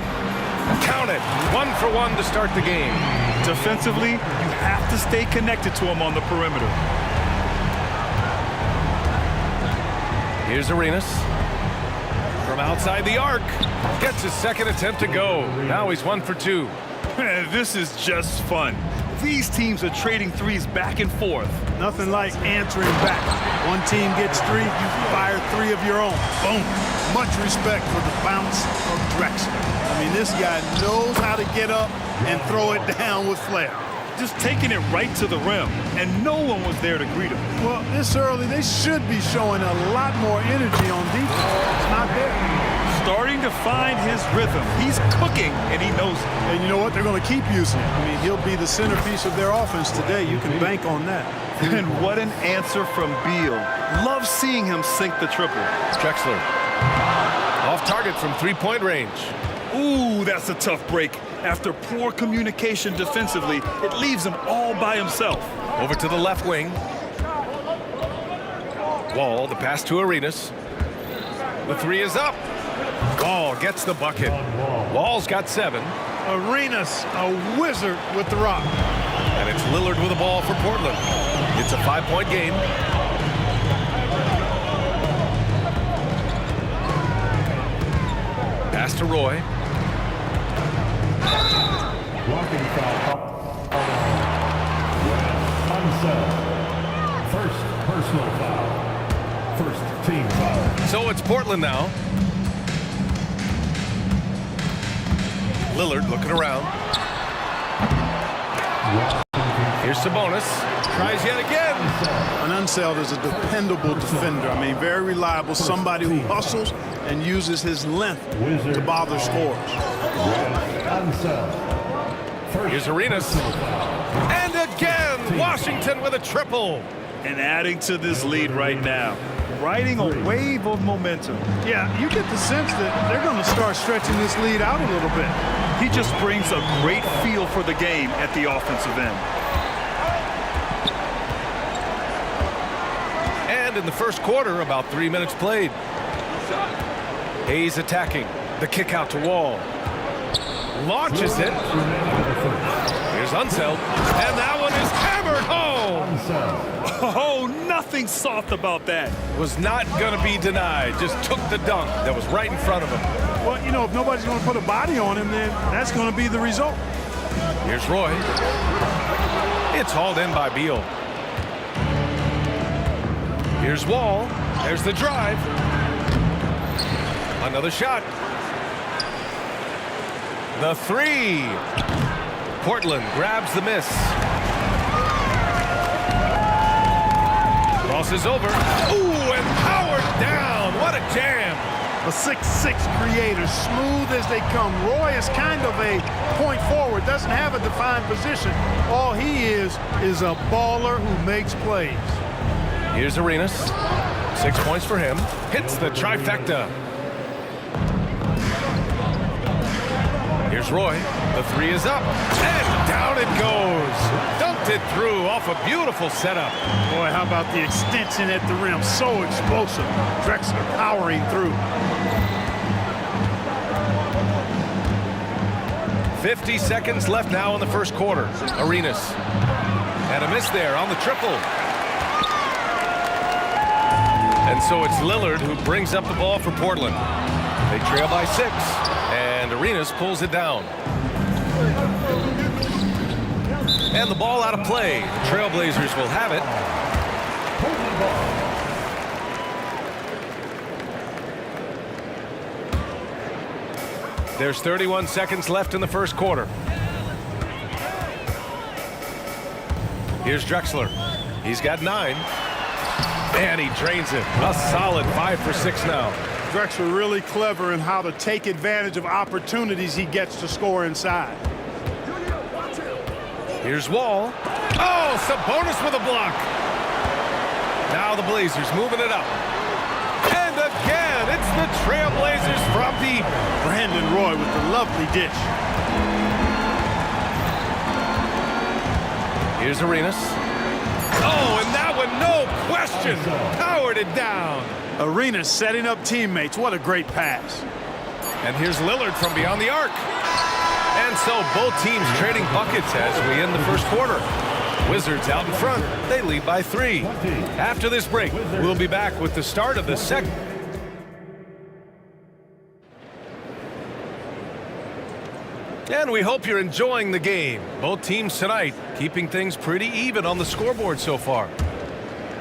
Count it. 1 for 1 to start the game. Defensively, you have to stay connected to him on the perimeter. Here's Arenas. From outside the arc. Gets his second attempt to go. Now he's 1 for 2. Man, this is just fun. These teams are trading threes back and forth. Nothing like answering back. One team gets 3, you fire 3 of your own. Boom. Much respect for the bounce of Drexler. I mean, this guy knows how to get up and throw it down with flair. Just taking it right to the rim, and no one was there to greet him. Well, this early, they should be showing a lot more energy on defense. It's not there. Starting to find his rhythm. He's cooking, and he knows it. And you know what? They're going to keep using it. I mean, he'll be the centerpiece of their offense today. You can bank on that. And what an answer from Beal. Love seeing him sink the triple. Drexler. Off target from 3-point range. Ooh, that's a tough break. After poor communication defensively, it leaves him all by himself. Over to the left wing. Wall, the pass to Arenas. The 3 is up. Wall gets the bucket. Wall's got 7. Arenas, a wizard with the rock. And it's Lillard with the ball for Portland. It's a 5-point game. Pass to Roy. Blocking foul. First personal foul. First team foul. So it's Portland now. Lillard looking around. Here's Sabonis. Tries yet again. An Unseld is a dependable defender. I mean, very reliable. Somebody who hustles and uses his length to bother scorers. Here's Arenas. And again, Washington with a triple. And adding to this lead right now. Riding a wave of momentum. Yeah, you get the sense that they're going to start stretching this lead out a little bit. He just brings a great feel for the game at the offensive end. And in the first quarter, about 3 minutes played. Hayes attacking. The kick out to Wall. Launches it. Here's Unseld. And that one is hammered home. Oh, nothing soft about that. Was not going to be denied. Just took the dunk that was right in front of him. Well, you know, if nobody's going to put a body on him, then that's going to be the result. Here's Roy. It's hauled in by Beal. Here's Wall. There's the drive. Another shot. The 3. Portland grabs the miss. Crosses over. Ooh, and powered down. What a jam. A 6'6" creator, smooth as they come. Roy is kind of a point forward, doesn't have a defined position. All he is a baller who makes plays. Here's Arenas. 6 points for him. Hits the trifecta. Here's Roy. The 3 is up. And down it goes. Dumped it through off a beautiful setup. Boy, how about the extension at the rim? So explosive. Drexler powering through. 50 seconds left now in the first quarter. Arenas. And a miss there on the triple. And so it's Lillard who brings up the ball for Portland. They trail by 6. And Arenas pulls it down. And the ball out of play. The Trailblazers will have it. There's 31 seconds left in the first quarter. Here's Drexler. He's got 9. And he drains it. A solid 5 for 6 now. Drexler really clever in how to take advantage of opportunities he gets to score inside. Here's Wall. Oh, Sabonis with a block. Now the Blazers moving it up. And again, it's the Trailblazers from deep. Brandon Roy with the lovely dish. Here's Arenas. Oh, and that one, no question, powered it down. Arenas setting up teammates. What a great pass. And here's Lillard from beyond the arc. And so both teams trading buckets as we end the first quarter. Wizards out in front. They lead by 3. After this break, we'll be back with the start of the second. And we hope you're enjoying the game. Both teams tonight keeping things pretty even on the scoreboard so far.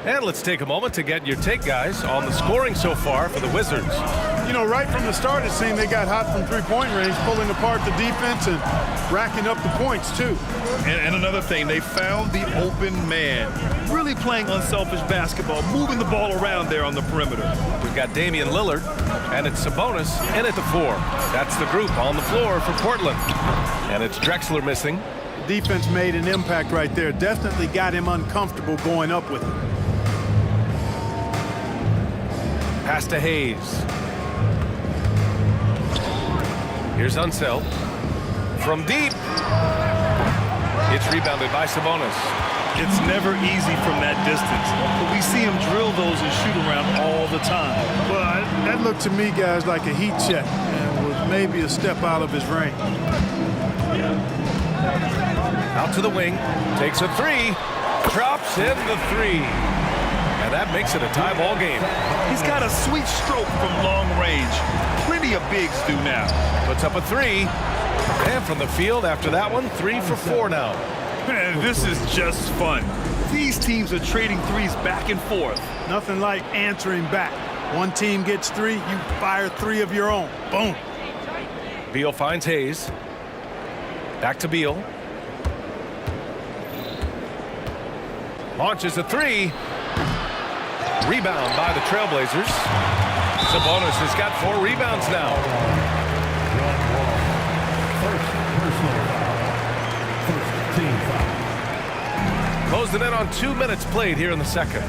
And let's take a moment to get your take, guys, on the scoring so far for the Wizards. You know, right from the start, it seemed they got hot from three-point range, pulling apart the defense and racking up the points, too. And another thing, they found the open man. Really playing unselfish basketball, moving the ball around there on the perimeter. We've got Damian Lillard, and it's Sabonis in at the 4. That's the group on the floor for Portland. And it's Drexler missing. The defense made an impact right there. Definitely got him uncomfortable going up with it. Pass to Hayes. Here's Unseld. From deep. It's rebounded by Sabonis. It's never easy from that distance, but we see him drill those and shoot around all the time. Well, that looked to me, guys, like a heat check and was maybe a step out of his range. Out to the wing. Takes a 3. Drops in the 3. And that makes it a tie ball game. He's got a sweet stroke from long range. Plenty of bigs do now. Puts up a 3. And from the field after that one, 3 for 4 now. Man, this is just fun. These teams are trading threes back and forth. Nothing like answering back. One team gets 3, you fire 3 of your own. Boom. Beal finds Hayes. Back to Beal. Launches a 3. Rebound by the Trailblazers. Sabonis has got 4 rebounds now. Closing in on 2 minutes played here in the second.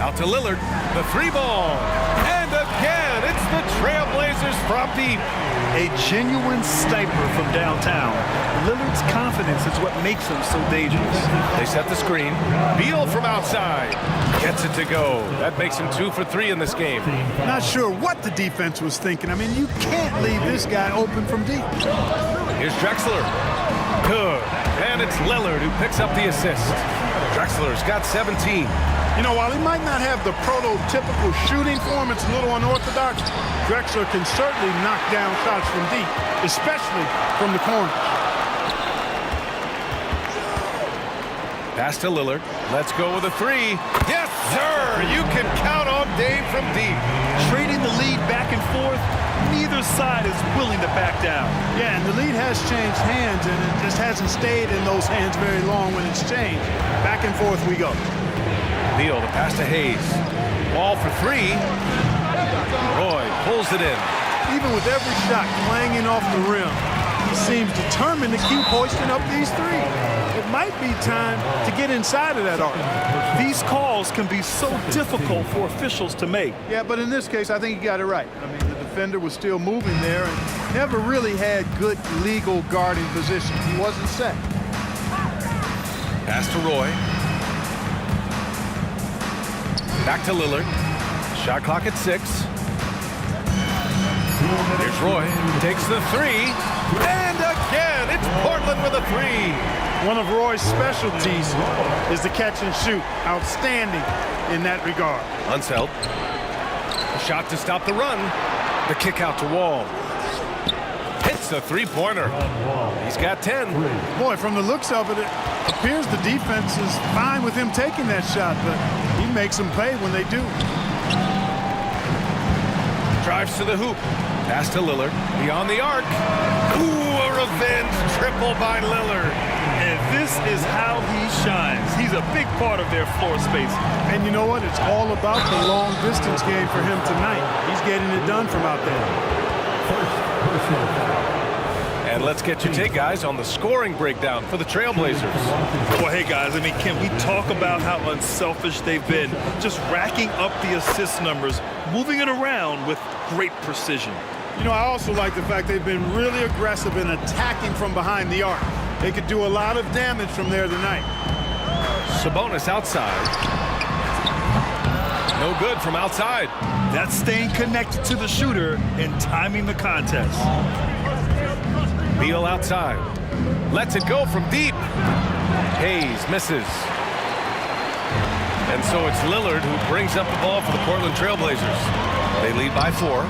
Out to Lillard, the 3 ball. And again, it's the Trailblazers from deep. A genuine sniper from downtown. Lillard's confidence is what makes him so dangerous. They set the screen. Beal from outside. Gets it to go. That makes him 2 for 3 in this game. Not sure what the defense was thinking. I mean, you can't leave this guy open from deep. Here's Drexler. Good. And it's Lillard who picks up the assist. Drexler's got 17. You know, while he might not have the prototypical shooting form, it's a little unorthodox. Drexler can certainly knock down shots from deep, especially from the corner. Pass to Lillard. Let's go with a 3. Yes, sir! You can count on Dame from deep. Trading the lead back and forth, neither side is willing to back down. Yeah, and the lead has changed hands, and it just hasn't stayed in those hands very long when it's changed. Back and forth we go. Beal, the pass to Hayes. Ball for 3. Roy pulls it in. Even with every shot clanging off the rim, he seems determined to keep hoisting up these 3. It might be time to get inside of that arc. These calls can be so difficult for officials to make. Yeah, but in this case, I think he got it right. I mean, the defender was still moving there and never really had good legal guarding position. He wasn't set. Pass to Roy. Back to Lillard. Shot clock at 6. Here's Roy. Takes the 3. And again, it's Portland with a 3. One of Roy's specialties is the catch and shoot. Outstanding in that regard. Unseld. A shot to stop the run. The kick out to Wall. Hits the 3-pointer. He's got 10. Boy, from the looks of it, it appears the defense is fine with him taking that shot, but he makes them pay when they do. Drives to the hoop. Pass to Lillard. Beyond the arc. Ooh, a revenge triple by Lillard. And This is how he shines. He's a big part of their floor space. And you know what? It's all about the long distance game for him tonight. He's getting it done from out there. And let's get your take, guys, on the scoring breakdown for the Trailblazers. Well, hey, guys, I mean, can we talk about how unselfish they've been? Just racking up the assist numbers, moving it around with great precision. You know, I also like the fact they've been really aggressive in attacking from behind the arc. They could do a lot of damage from there tonight. Sabonis outside. No good from outside. That's staying connected to the shooter and timing the contest. Beal outside. Lets it go from deep. Hayes misses. And so it's Lillard who brings up the ball for the Portland Trailblazers. They lead by 4,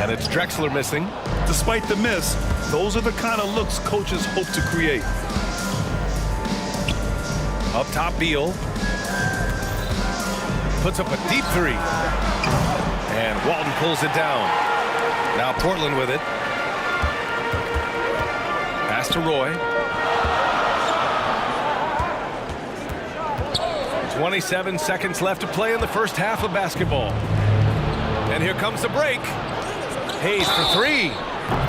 and it's Drexler missing. Despite the miss, those are the kind of looks coaches hope to create. Up top, Beal. Puts up a deep 3. And Walton pulls it down. Now Portland with it. Pass to Roy. 27 seconds left to play in the first half of basketball. And here comes the break. Hayes for 3.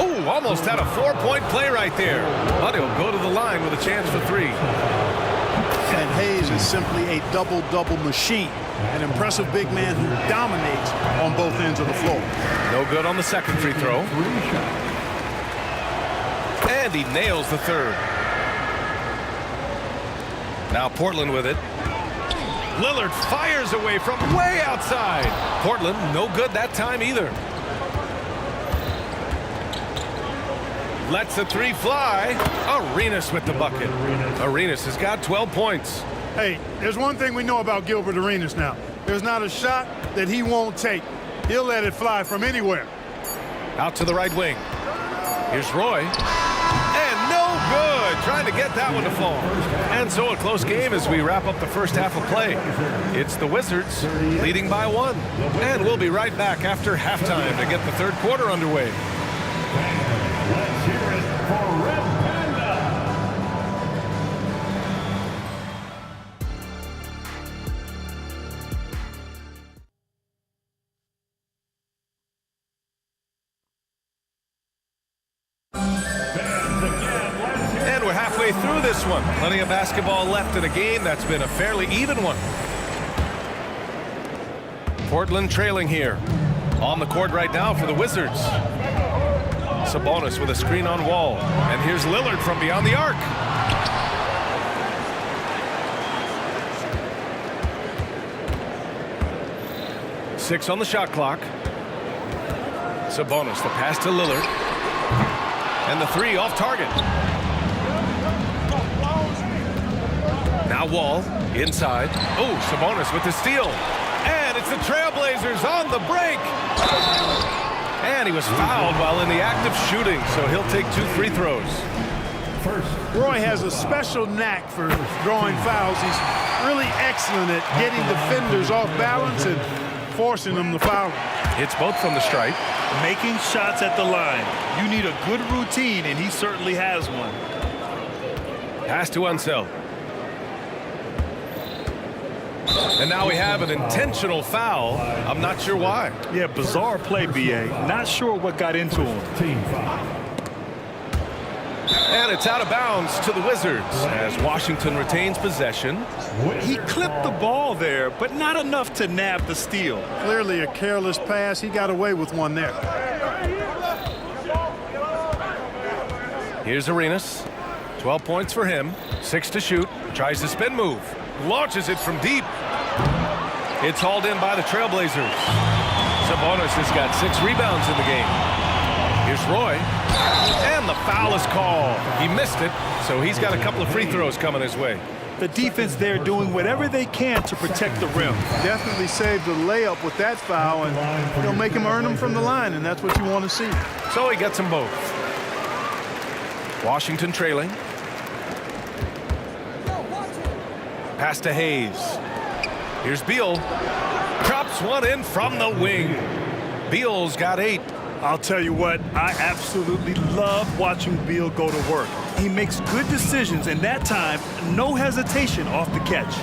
Oh, almost had a 4-point play right there. But he'll go to the line with a chance for 3. And Hayes is simply a double-double machine. An impressive big man who dominates on both ends of the floor. No good on the second free throw. And he nails the third. Now Portland with it. Lillard fires away from way outside. Portland no good that time either. Lets the 3 fly. Arenas with the bucket. Arenas has got 12 points. Hey, there's one thing we know about Gilbert Arenas now. There's not a shot that he won't take. He'll let it fly from anywhere. Out to the right wing. Here's Roy. And no good. Trying to get that one to fall. And so a close game as we wrap up the first half of play. It's the Wizards leading by 1. And we'll be right back after halftime to get the third quarter underway. Let's hear it for Red Panda. And we're halfway through this one. Plenty of basketball left in a game that's been a fairly even one. Portland trailing here. On the court right now for the Wizards. Sabonis with a screen on Wall. And here's Lillard from beyond the arc. Six on the shot clock. Sabonis, the pass to Lillard. And the 3 off target. Now Wall inside. Oh, Sabonis with the steal. And it's the Trailblazers on the break. And he was fouled while in the act of shooting, so he'll take 2 free throws. Roy has a special knack for drawing fouls. He's really excellent at getting defenders off balance and forcing them to foul. It's both from the stripe. Making shots at the line. You need a good routine, and he certainly has one. Pass to Unseld. And now we have an intentional foul. I'm not sure why. Yeah, bizarre play, B.A. Not sure what got into him. And it's out of bounds to the Wizards as Washington retains possession. He clipped the ball there, but not enough to nab the steal. Clearly a careless pass. He got away with one there. Here's Arenas. 12 points for him. 6 to shoot. Tries the spin move. Launches it from deep. It's hauled in by the Trailblazers. Sabonis has got 6 rebounds in the game. Here's Roy. And the foul is called. He missed it, so he's got a couple of free throws coming his way. The defense there doing whatever they can to protect the rim. Definitely saved the layup with that foul, and he'll make him earn them from the line, and that's what you want to see. So he gets them both. Washington trailing. Pass to Hayes. Here's Beal. Drops one in from the wing. Beal's got 8. I'll tell you what, I absolutely love watching Beal go to work. He makes good decisions, and that time, no hesitation off the catch.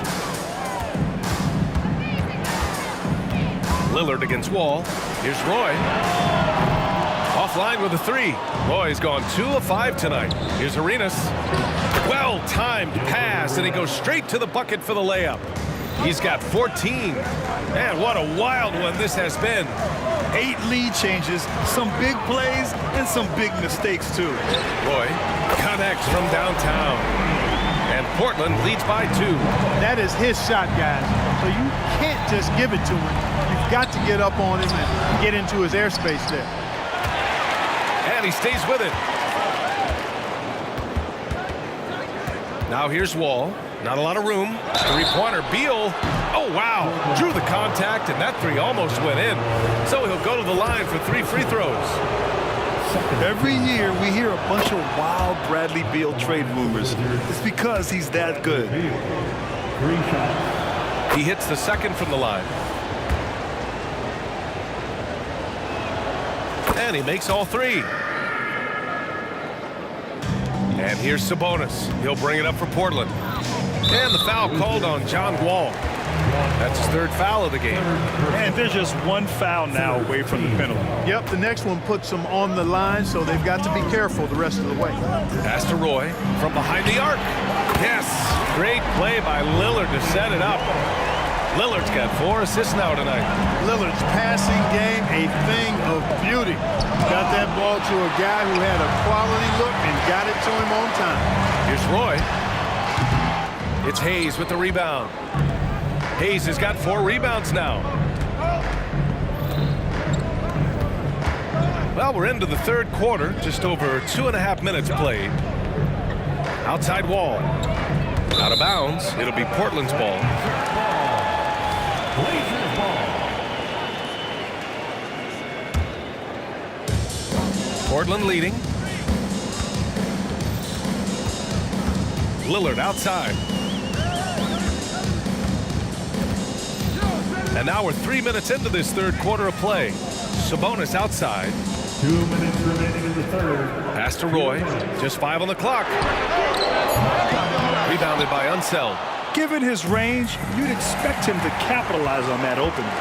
Lillard against Wall. Here's Roy. Offline with a three. Roy's gone 2 of 5 tonight. Here's Arenas. Well-timed pass, and he goes straight to the bucket for the layup. He's got 14. Man, what a wild one this has been. 8 lead changes, some big plays, and some big mistakes, too. Roy connects from downtown. And Portland leads by 2. That is his shot, guys. So you can't just give it to him. You've got to get up on him and get into his airspace there. And he stays with it. Now here's Wall. Not a lot of room. Three-pointer. Beal. Oh, wow. Drew the contact, and that three almost went in. So he'll go to the line for 3 free throws. Every year we hear a bunch of wild Bradley Beal trade rumors. It's because he's that good. He hits the second from the line. And he makes all 3. And here's Sabonis. He'll bring it up for Portland. And the foul called on John Wall. That's his 3rd foul of the game. And there's just 1 foul now away from the penalty. Yep, the next one puts them on the line, so they've got to be careful the rest of the way. Pass to Roy from behind the arc. Yes, great play by Lillard to set it up. Lillard's got 4 assists now tonight. Lillard's passing game, a thing of beauty. Got that ball to a guy who had a quality look and got it to him on time. Here's Roy. It's Hayes with the rebound. Hayes has got 4 rebounds now. Well, we're into the 3rd quarter, just over 2.5 minutes played. Outside Wall. Out of bounds. It'll be Portland's ball. Portland leading. Lillard outside. And now we're 3 minutes into this 3rd quarter of play. Sabonis outside. 2 minutes remaining in the 3rd. Pass to Roy. Just 5 on the clock. Rebounded by Unseld. Given his range, you'd expect him to capitalize on that opening.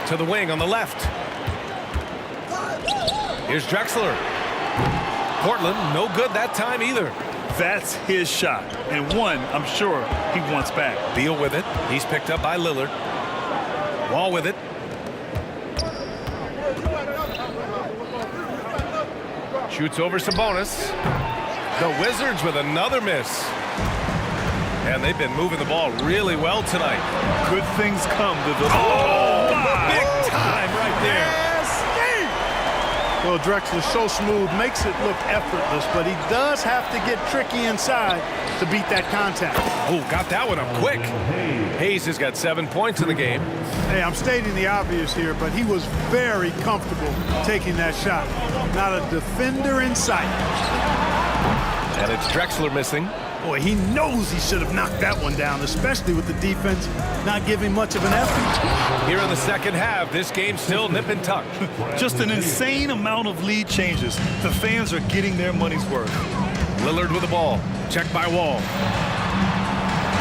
To the wing on the left. Here's Drexler. Portland, no good that time either. That's his shot, and one I'm sure he wants back. Beal with it. He's picked up by Lillard. Wall with it. Shoots over Sabonis. The Wizards with another miss. And they've been moving the ball really well tonight. Good things come to the... Oh, big time right there. Well, Drexler's so smooth, makes it look effortless, but he does have to get tricky inside to beat that contact. Oh, got that one up quick. Hayes has got 7 points in the game. Hey, I'm stating the obvious here, but he was very comfortable taking that shot. Not a defender in sight. And it's Drexler missing. Boy, he knows he should have knocked that one down, especially with the defense not giving much of an effort. Here in the second half, this game's still nip and tuck. Just an insane amount of lead changes. The fans are getting their money's worth. Lillard with the ball. Checked by Wall.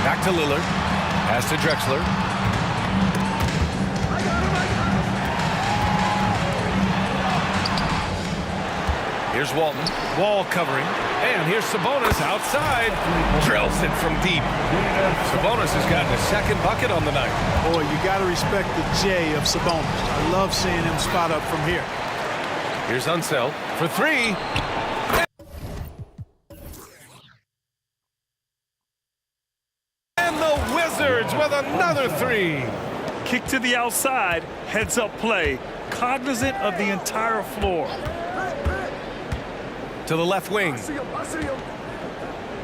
Back to Lillard. Pass to Drexler. Here's Walton. Wall covering. And here's Sabonis outside. Drills it from deep. Sabonis has gotten a 2nd bucket on the night. Boy, you got to respect the J of Sabonis. I love seeing him spot up from here. Here's Unseld for 3. And the Wizards with another 3. Kick to the outside, heads-up play, cognizant of the entire floor. To the left wing.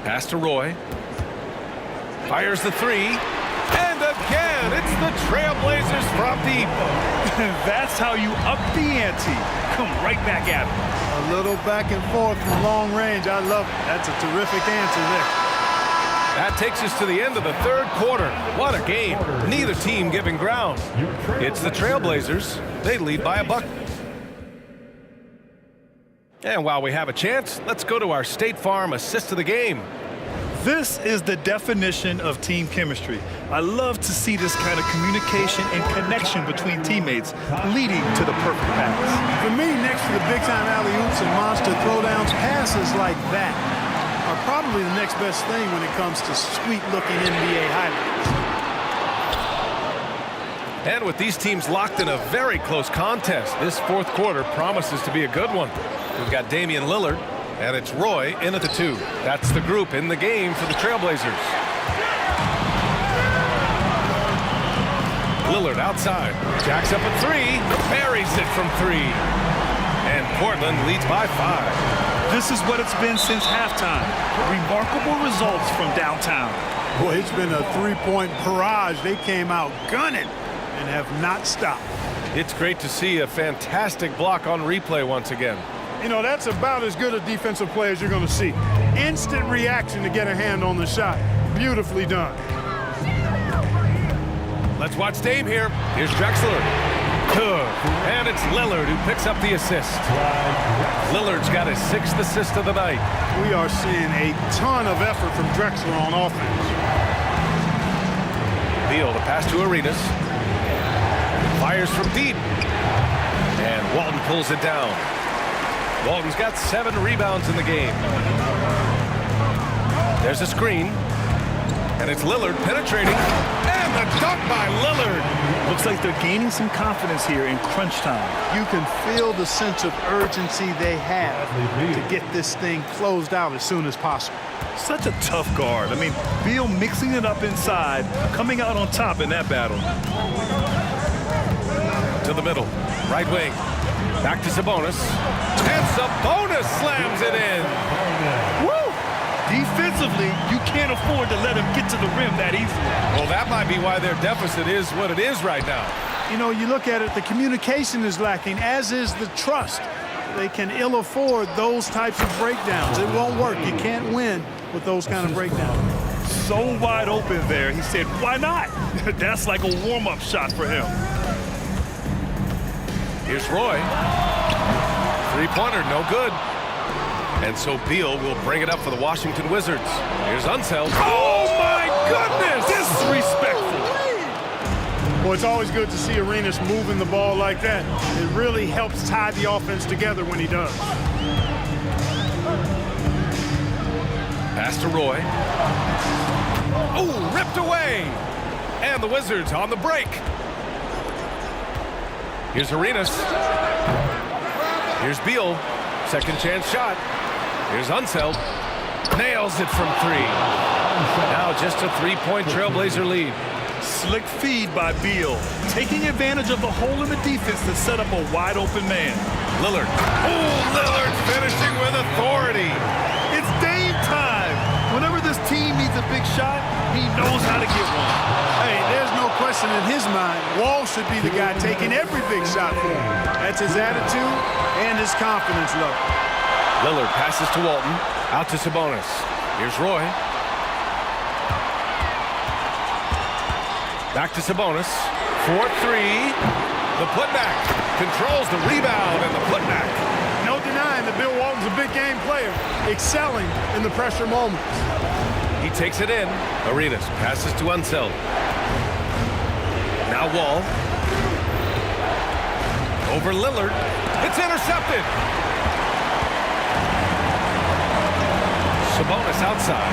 Pass to Roy. Fires the 3. And again, it's the Trailblazers from deep. That's how you up the ante. Come right back at him. A little back and forth from long range. I love it. That's a terrific answer there. That takes us to the end of the third quarter. What a game. Neither team giving ground. It's the Trailblazers. They lead by a bucket. And while we have a chance, let's go to our State Farm assist of the game. This is the definition of team chemistry. I love to see this kind of communication and connection between teammates leading to the perfect pass. For me, next to the big-time alley-oops and monster throwdowns, passes like that are probably the next best thing when it comes to sweet-looking NBA highlights. And with these teams locked in a very close contest, this fourth quarter promises to be a good one. We've got Damian Lillard, and it's Roy in at the 2. That's the group in the game for the Trailblazers. Lillard outside, jacks up a 3, buries it from 3. And Portland leads by 5. This is what it's been since halftime. Remarkable results from downtown. Boy, it's been a three-point barrage. They came out gunning and have not stopped. It's great to see a fantastic block on replay once again. You know, that's about as good a defensive play as you're going to see. Instant reaction to get a hand on the shot. Beautifully done. Let's watch Dame here. Here's Drexler. Good. And it's Lillard who picks up the assist. Lillard's got his 6th assist of the night. We are seeing a ton of effort from Drexler on offense. Beal to pass to Arenas. Fires from deep. And Walton pulls it down. Walton's got 7 rebounds in the game. There's a screen. And it's Lillard penetrating. And the dunk by Lillard. Looks like they're gaining some confidence here in crunch time. You can feel the sense of urgency they have to get this thing closed out as soon as possible. Such a tough guard. I mean, Beal mixing it up inside, coming out on top in that battle. To the middle. Right wing. Back to Sabonis. And Sabonis slams it in. Woo! Defensively, you can't afford to let him get to the rim that easily. Well, that might be why their deficit is what it is right now. You know, you look at it, the communication is lacking, as is the trust. They can ill afford those types of breakdowns. It won't work. You can't win with those kind of breakdowns. So wide open there. He said, why not? That's like a warm-up shot for him. Here's Roy. Three-pointer, no good. And so Beal will bring it up for the Washington Wizards. Here's Unseld. Oh, my goodness! Disrespectful. Well, it's always good to see Arenas moving the ball like that. It really helps tie the offense together when he does. Pass to Roy. Oh, ripped away! And the Wizards on the break. Here's Arenas. Here's Beal. Second chance shot. Here's Unseld. Nails it from 3. Now just a 3-point Trailblazer lead. Slick feed by Beal. Taking advantage of the hole in the defense to set up a wide-open man. Lillard. Oh, Lillard finishing with authority. It's Dame time. Whenever this team needs a big shot, he knows how to get one. Hey, there's no question in his mind. Wall should be the guy taking every big shot for him. That's his attitude and his confidence level. Lillard passes to Walton. Out to Sabonis. Here's Roy. Back to Sabonis. 4-3. The putback. Controls the rebound and the putback. No denying that Bill Walton's a big game player, excelling in the pressure moments. He takes it in. Arenas passes to Unseld. Now Wall. Over Lillard. It's intercepted. Sabonis outside.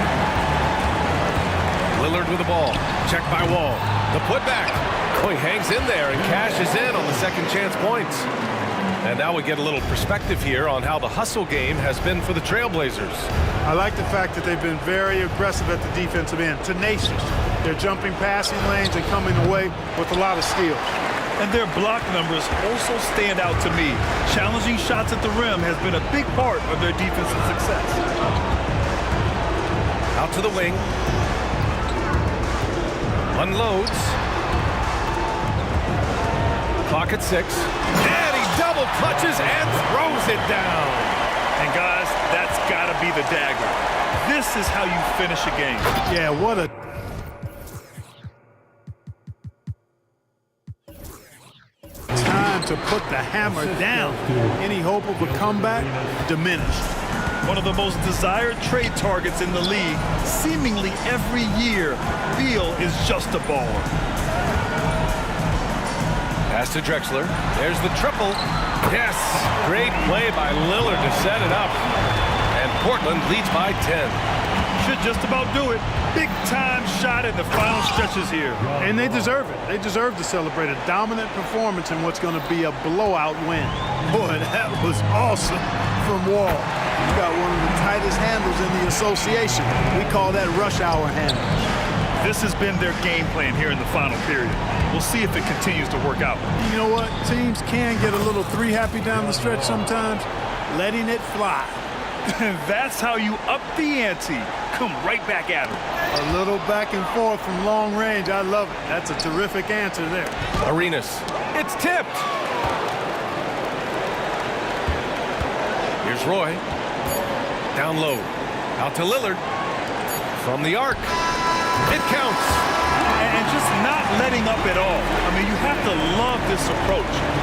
Lillard with the ball. Checked by Wall. The putback. Oh, he hangs in there and cashes in on the second chance points. And now we get a little perspective here on how the hustle game has been for the Trailblazers. I like the fact that they've been very aggressive at the defensive end. Tenacious. They're jumping passing lanes and coming away with a lot of steals. And their block numbers also stand out to me. Challenging shots at the rim has been a big part of their defensive success. Out to the wing. Unloads. Clock at 6. And he double clutches and throws it down. And guys, that's got to be the dagger. This is how you finish a game. Yeah, what a... time to put the hammer down. Any hope of a comeback? Diminished. One of the most desired trade targets in the league. Seemingly every year, Beal is just a baller. Pass to Drexler. There's the triple. Yes, great play by Lillard to set it up. And Portland leads by 10. Should just about do it. Big time shot in the final stretches here. And they deserve it. They deserve to celebrate a dominant performance in what's going to be a blowout win. Boy, that was awesome from Wall. You got one of the tightest handles in the association. We call that rush hour handle. This has been their game plan here in the final period. We'll see if it continues to work out. You know what? Teams can get a little three happy down the stretch sometimes. Letting it fly. That's how you up the ante. Come right back at him. A little back and forth from long range. I love it. That's a terrific answer there. Arenas. It's tipped. Here's Roy. Down low. Out to Lillard. From the arc. It counts. And just not letting up at all. I mean, you have to love this approach.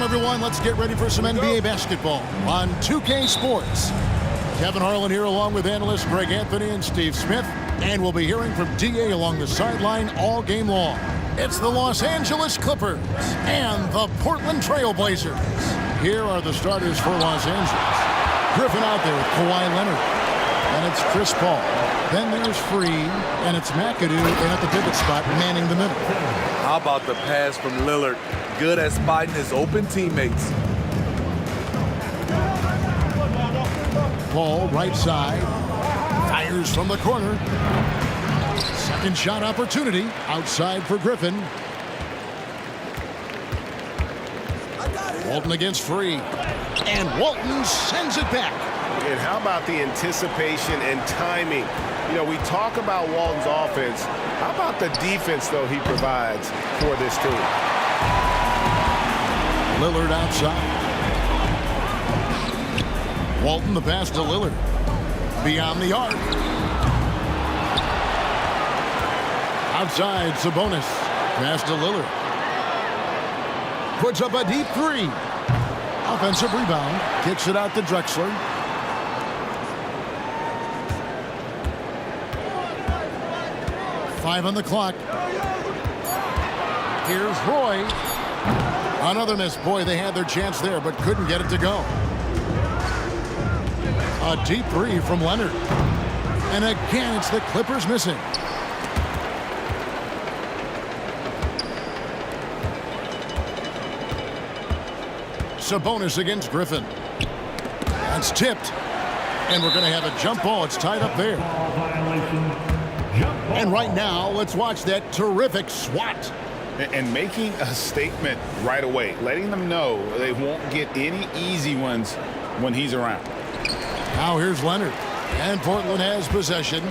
Welcome, everyone. Let's get ready for some NBA basketball on 2K Sports. Kevin Harlan here along with analysts Greg Anthony and Steve Smith. And we'll be hearing from DA along the sideline all game long. It's the Los Angeles Clippers and the Portland Trail Blazers. Here are the starters for Los Angeles. Griffin out there with Kawhi Leonard. And it's Chris Paul. Then there's Free, and it's McAdoo in at the pivot spot, manning the middle. How about the pass from Lillard? Good at spotting his open teammates. Paul, right side, fires from the corner. Second shot opportunity, outside for Griffin. Walton against Free, and Walton sends it back. And how about the anticipation and timing? You know, we talk about Walton's offense. How about the defense, though, he provides for this team? Lillard outside. Walton the pass to Lillard. Beyond the arc. Outside, Sabonis. Pass to Lillard. Puts up a deep three. Offensive rebound. Kicks it out to Drexler. Five on the clock. Here's Roy. Another miss. Boy, they had their chance there, but couldn't get it to go. A deep three from Leonard. And again, it's the Clippers missing. Sabonis against Griffin. That's tipped. And we're going to have a jump ball. It's tied up there. And right now, let's watch that terrific swat. And making a statement right away, letting them know they won't get any easy ones when he's around. Now here's Leonard. And Portland has possession.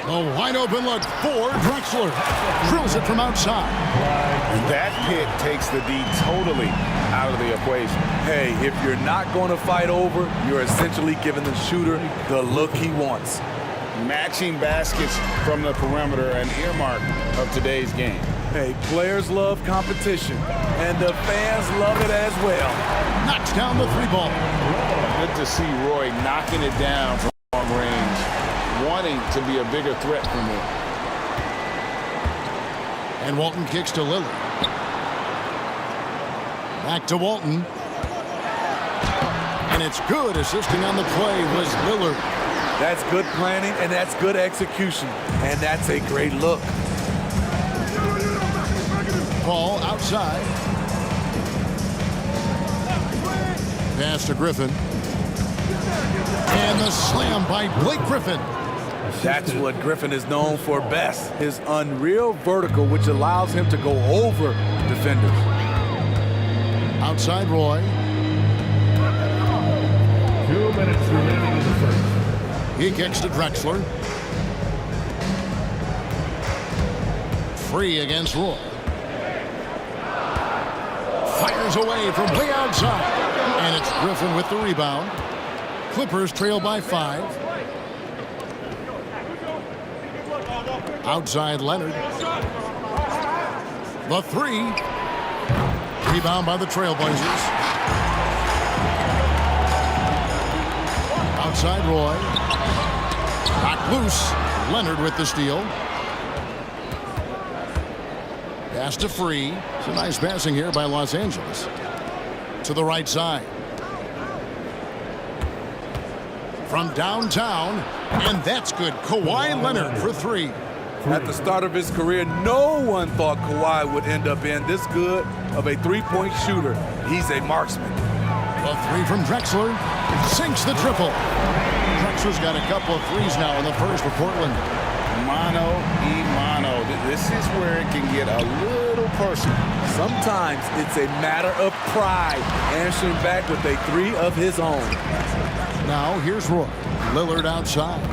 A wide open look for Drexler. Drills it from outside. That pick takes the D totally out of the equation. Hey, if you're not going to fight over, you're essentially giving the shooter the look he wants. Matching baskets from the perimeter, an earmark of today's game. Hey, players love competition, and the fans love it as well. Knocks down the three ball. Good to see Roy knocking it down from long range, wanting to be a bigger threat from him. And Walton kicks to Lillard. Back to Walton. And it's good. Assisting on the play was Lillard. That's good planning, and that's good execution, and that's a great look. Paul outside. Pass to Griffin. And the slam by Blake Griffin. That's what Griffin is known for best, his unreal vertical, which allows him to go over defenders. Outside Roy. 2 minutes remaining in the first. He kicks to Drexler. Free against Roy. Fires away from way outside. And it's Griffin with the rebound. Clippers trail by 5. Outside Leonard. The 3. Rebound by the Trailblazers. Outside Roy. Knocked loose. Leonard with the steal. Pass to Free. Some nice passing here by Los Angeles. To the right side. From downtown. And that's good. Kawhi Leonard for 3. At the start of his career, no one thought Kawhi would end up being this good of a three-point shooter. He's a marksman. A 3 from Drexler. Sinks the triple. Drexler's got a couple of threes now in the first for Portland. Mano y mano. This is where it can get a little personal. Sometimes it's a matter of pride, answering back with a 3 of his own. Now here's Roy. Lillard outside.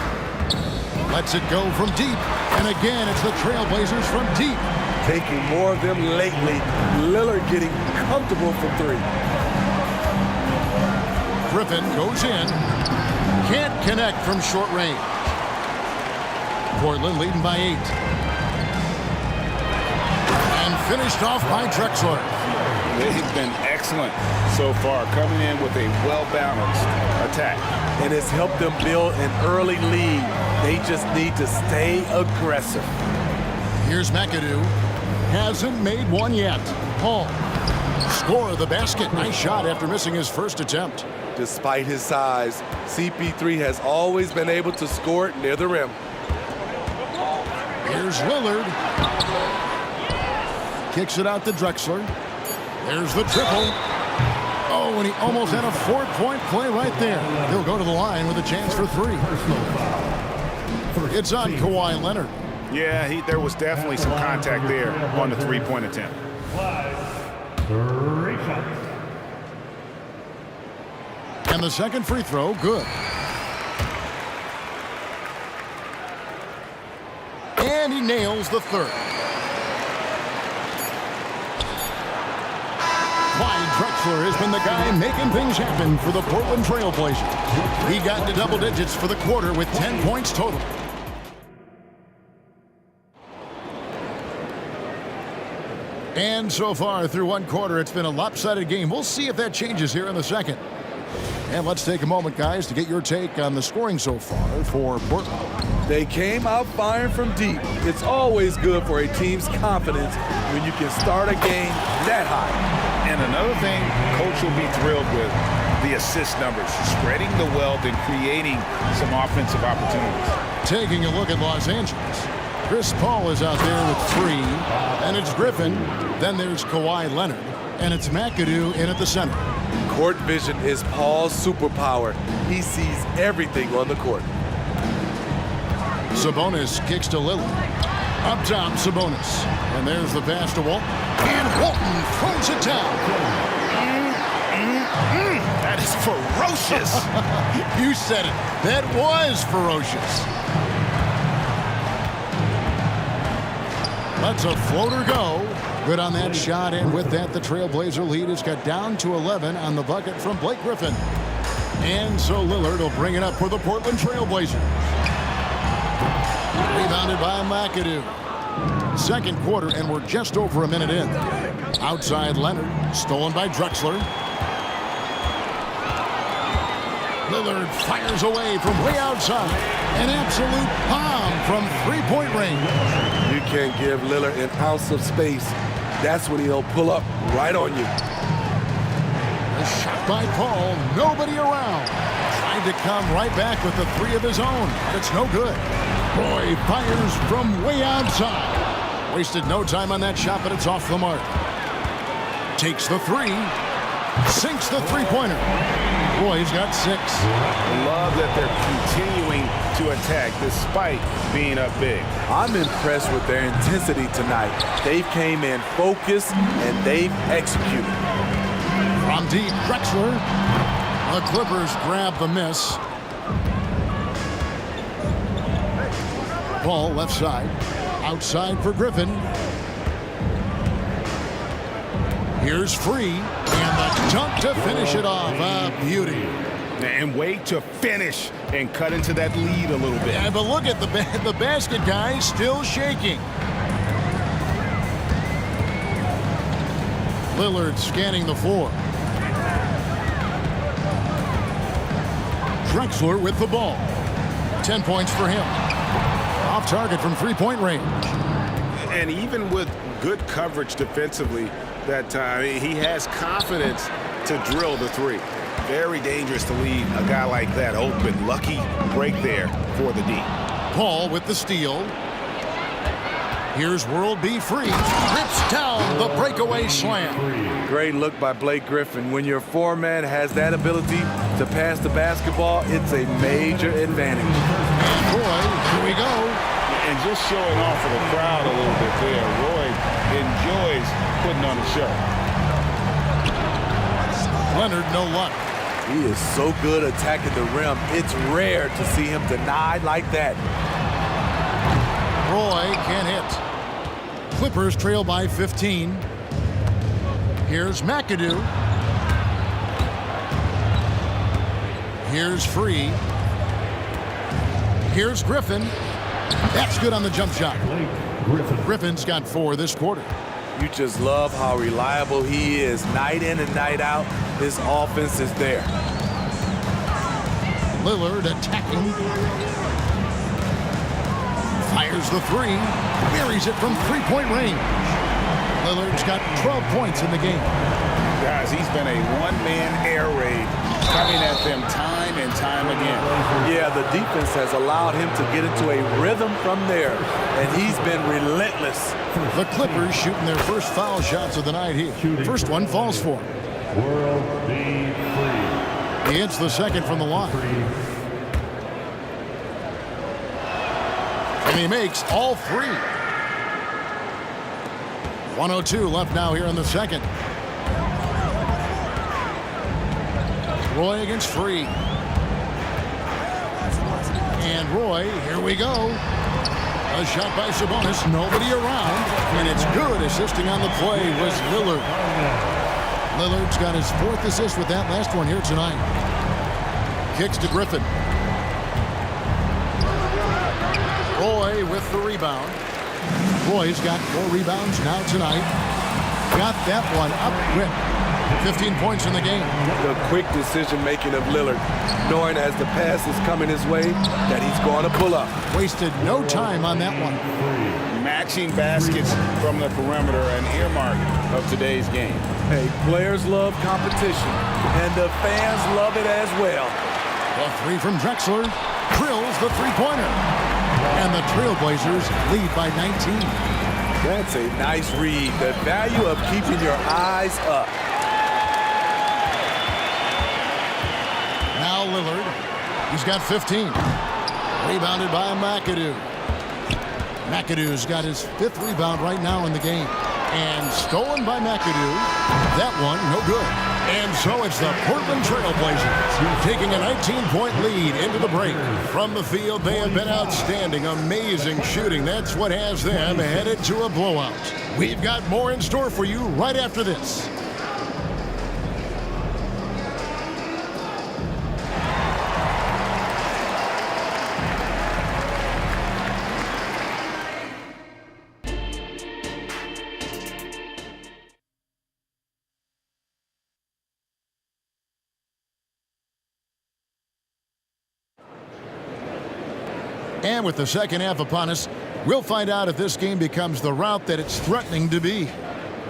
Lets it go from deep. And again, it's the Trailblazers from deep. Taking more of them lately. Lillard getting comfortable from 3. Griffin goes in. Can't connect from short range. Portland leading by 8. And finished off by Drexler. They've been excellent so far, coming in with a well-balanced attack. And it's helped them build an early lead. They just need to stay aggressive. Here's McAdoo. Hasn't made one yet. Paul. Score of the basket. Nice shot after missing his first attempt. Despite his size, CP3 has always been able to score it near the rim. Here's Lillard. Kicks it out to Drexler. There's the triple. Oh, and he almost had a 4-point play right there. He'll go to the line with a chance for 3. It's on Kawhi Leonard. Yeah, there was definitely some contact there on the 3-point attempt. 3 shots. And the second free throw, good. And he nails the third. Clyde Drexler has been the guy making things happen for the Portland Trailblazers. He got into double digits for the quarter with 10 points total. And so far through one quarter, it's been a lopsided game. We'll see if that changes here in the second. And let's take a moment, guys, to get your take on the scoring so far for Portland. They came out firing from deep. It's always good for a team's confidence when you can start a game that high. And another thing, Coach will be thrilled with the assist numbers, spreading the wealth and creating some offensive opportunities. Taking a look at Los Angeles. Chris Paul is out there with 3, and it's Griffin. Then there's Kawhi Leonard, and it's McAdoo in at the center. Court vision is Paul's superpower. He sees everything on the court. Sabonis kicks to Lillard. Up top, Sabonis. And there's the pass to Walton. And Walton throws it down. That is ferocious. You said it. That was ferocious. Lets a floater go. Good on that shot, and with that, the Trailblazer lead has got down to 11 on the bucket from Blake Griffin. And so Lillard will bring it up for the Portland Trailblazers. Rebounded by McAdoo. Second quarter, and we're just over a minute in. Outside Leonard, stolen by Drexler. Lillard fires away from way outside. An absolute bomb from three-point range. You can't give Lillard an ounce of space. That's when he'll pull up right on you. A shot by Paul, nobody around. Tried to come right back with the 3 of his own. It's no good. Roy fires from way outside. Wasted no time on that shot, but it's off the mark. Takes the 3. sinks the three-pointer. Roy's got 6. Love that they're continuing to attack despite being up big. I'm impressed with their intensity tonight. They've came in focused and they've executed. From deep, Drexler. The Clippers grab the miss. Ball left side. Outside for Griffin. Here's Free. And the dunk to finish it off. A beauty. And wait to finish and cut into that lead a little bit. Yeah, but look at the basket, guys, still shaking. Lillard scanning the floor. Drexler with the ball. 10 points for him. Off target from three-point range. And even with good coverage defensively that time, he has confidence to drill the three. Very dangerous to leave a guy like that open. Lucky break there for the D. Paul with the steal. Here's World B. Free. Rips down the breakaway slam. Great look by Blake Griffin. When your four-man has that ability to pass the basketball, it's a major advantage. And Roy, here we go. And just showing off for the crowd a little bit there. Roy enjoys putting on a show. Leonard, no luck. He is so good attacking the rim. It's rare to see him denied like that. Roy can't hit. Clippers trail by 15. Here's McAdoo. Here's Free. Here's Griffin. That's good on the jump shot. Griffin's got 4 this quarter. You just love how reliable he is. Night in and night out, his offense is there. Lillard attacking. Fires the 3. Buries it from three-point range. Lillard's got 12 points in the game. Guys, he's been a one-man air raid coming at them time and time again. Yeah, the defense has allowed him to get into a rhythm from there, and he's been relentless. The Clippers shooting their first foul shots of the night here. First one falls for him. World B. Free. He hits the second from the line. And he makes all 3. 1:02 left now here in the second. Roy against Free. And Roy, here we go. A shot by Sabonis, nobody around, and it's good. Assisting on the play was Lillard. Lillard's got his 4th assist with that last one here tonight. Kicks to Griffin. Roy with the rebound. Roy's got 4 rebounds now tonight. Got that one up quick. 15 points in the game. The quick decision-making of Lillard, knowing as the pass is coming his way that he's going to pull up. Wasted no time on that one. Matching baskets from the perimeter, an earmark of today's game. Hey, players love competition, and the fans love it as well. The 3 from Drexler drills the three-pointer. And the Trailblazers lead by 19. That's a nice read. The value of keeping your eyes up. Now Lillard. He's got 15. Rebounded by McAdoo. McAdoo's got his 5th rebound right now in the game. And stolen by McAdoo. That one, no good. And so it's the Portland Trailblazers taking a 19-point lead into the break. From the field, they have been outstanding. Amazing shooting. That's what has them headed to a blowout. We've got more in store for you right after this. And with the second half upon us, we'll find out if this game becomes the rout that it's threatening to be.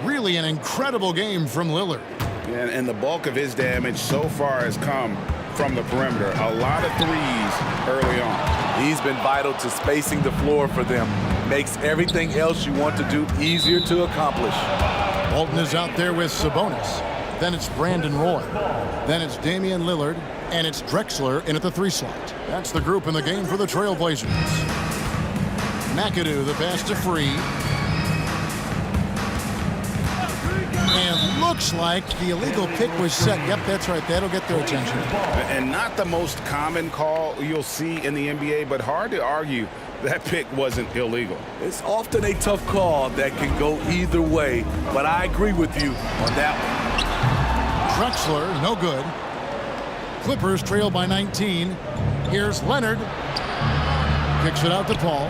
Really an incredible game from Lillard. And the bulk of his damage so far has come from the perimeter. A lot of threes early on. He's been vital to spacing the floor for them. Makes everything else you want to do easier to accomplish. Bolton is out there with Sabonis. Then it's Brandon Roy. Then it's Damian Lillard. And it's Drexler in at the 3 slot. That's the group in the game for the Trailblazers. McAdoo, the pass to Free. And looks like the illegal pick was set. Yep, that's right. That'll get their attention. And not the most common call you'll see in the NBA, but hard to argue that pick wasn't illegal. It's often a tough call that can go either way, but I agree with you on that one. Drexler, no good. Clippers trail by 19. Here's Leonard. Kicks it out to Paul.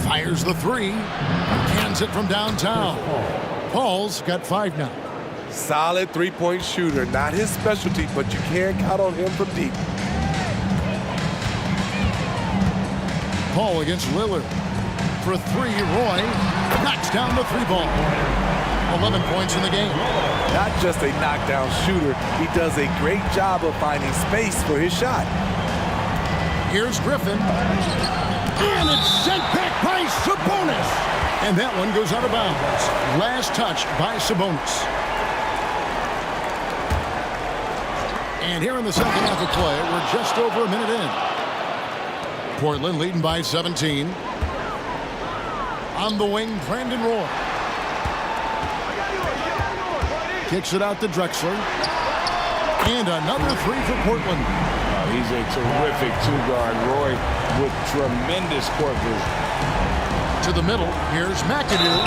Fires the 3. Cans it from downtown. Paul's got 5 now. Solid three-point shooter. Not his specialty, but you can count on him from deep. Paul against Lillard. For 3, Roy knocks down the 3 ball. 11 points in the game. Not just a knockdown shooter, he does a great job of finding space for his shot. Here's Griffin. And it's sent back by Sabonis. And that one goes out of bounds. Last touch by Sabonis. And here in the second half of play, we're just over a minute in. Portland leading by 17. On the wing, Brandon Roy. Kicks it out to Drexler. And another 3 for Portland. He's a terrific 2-guard. Roy with tremendous court vision. To the middle, here's McAdoo.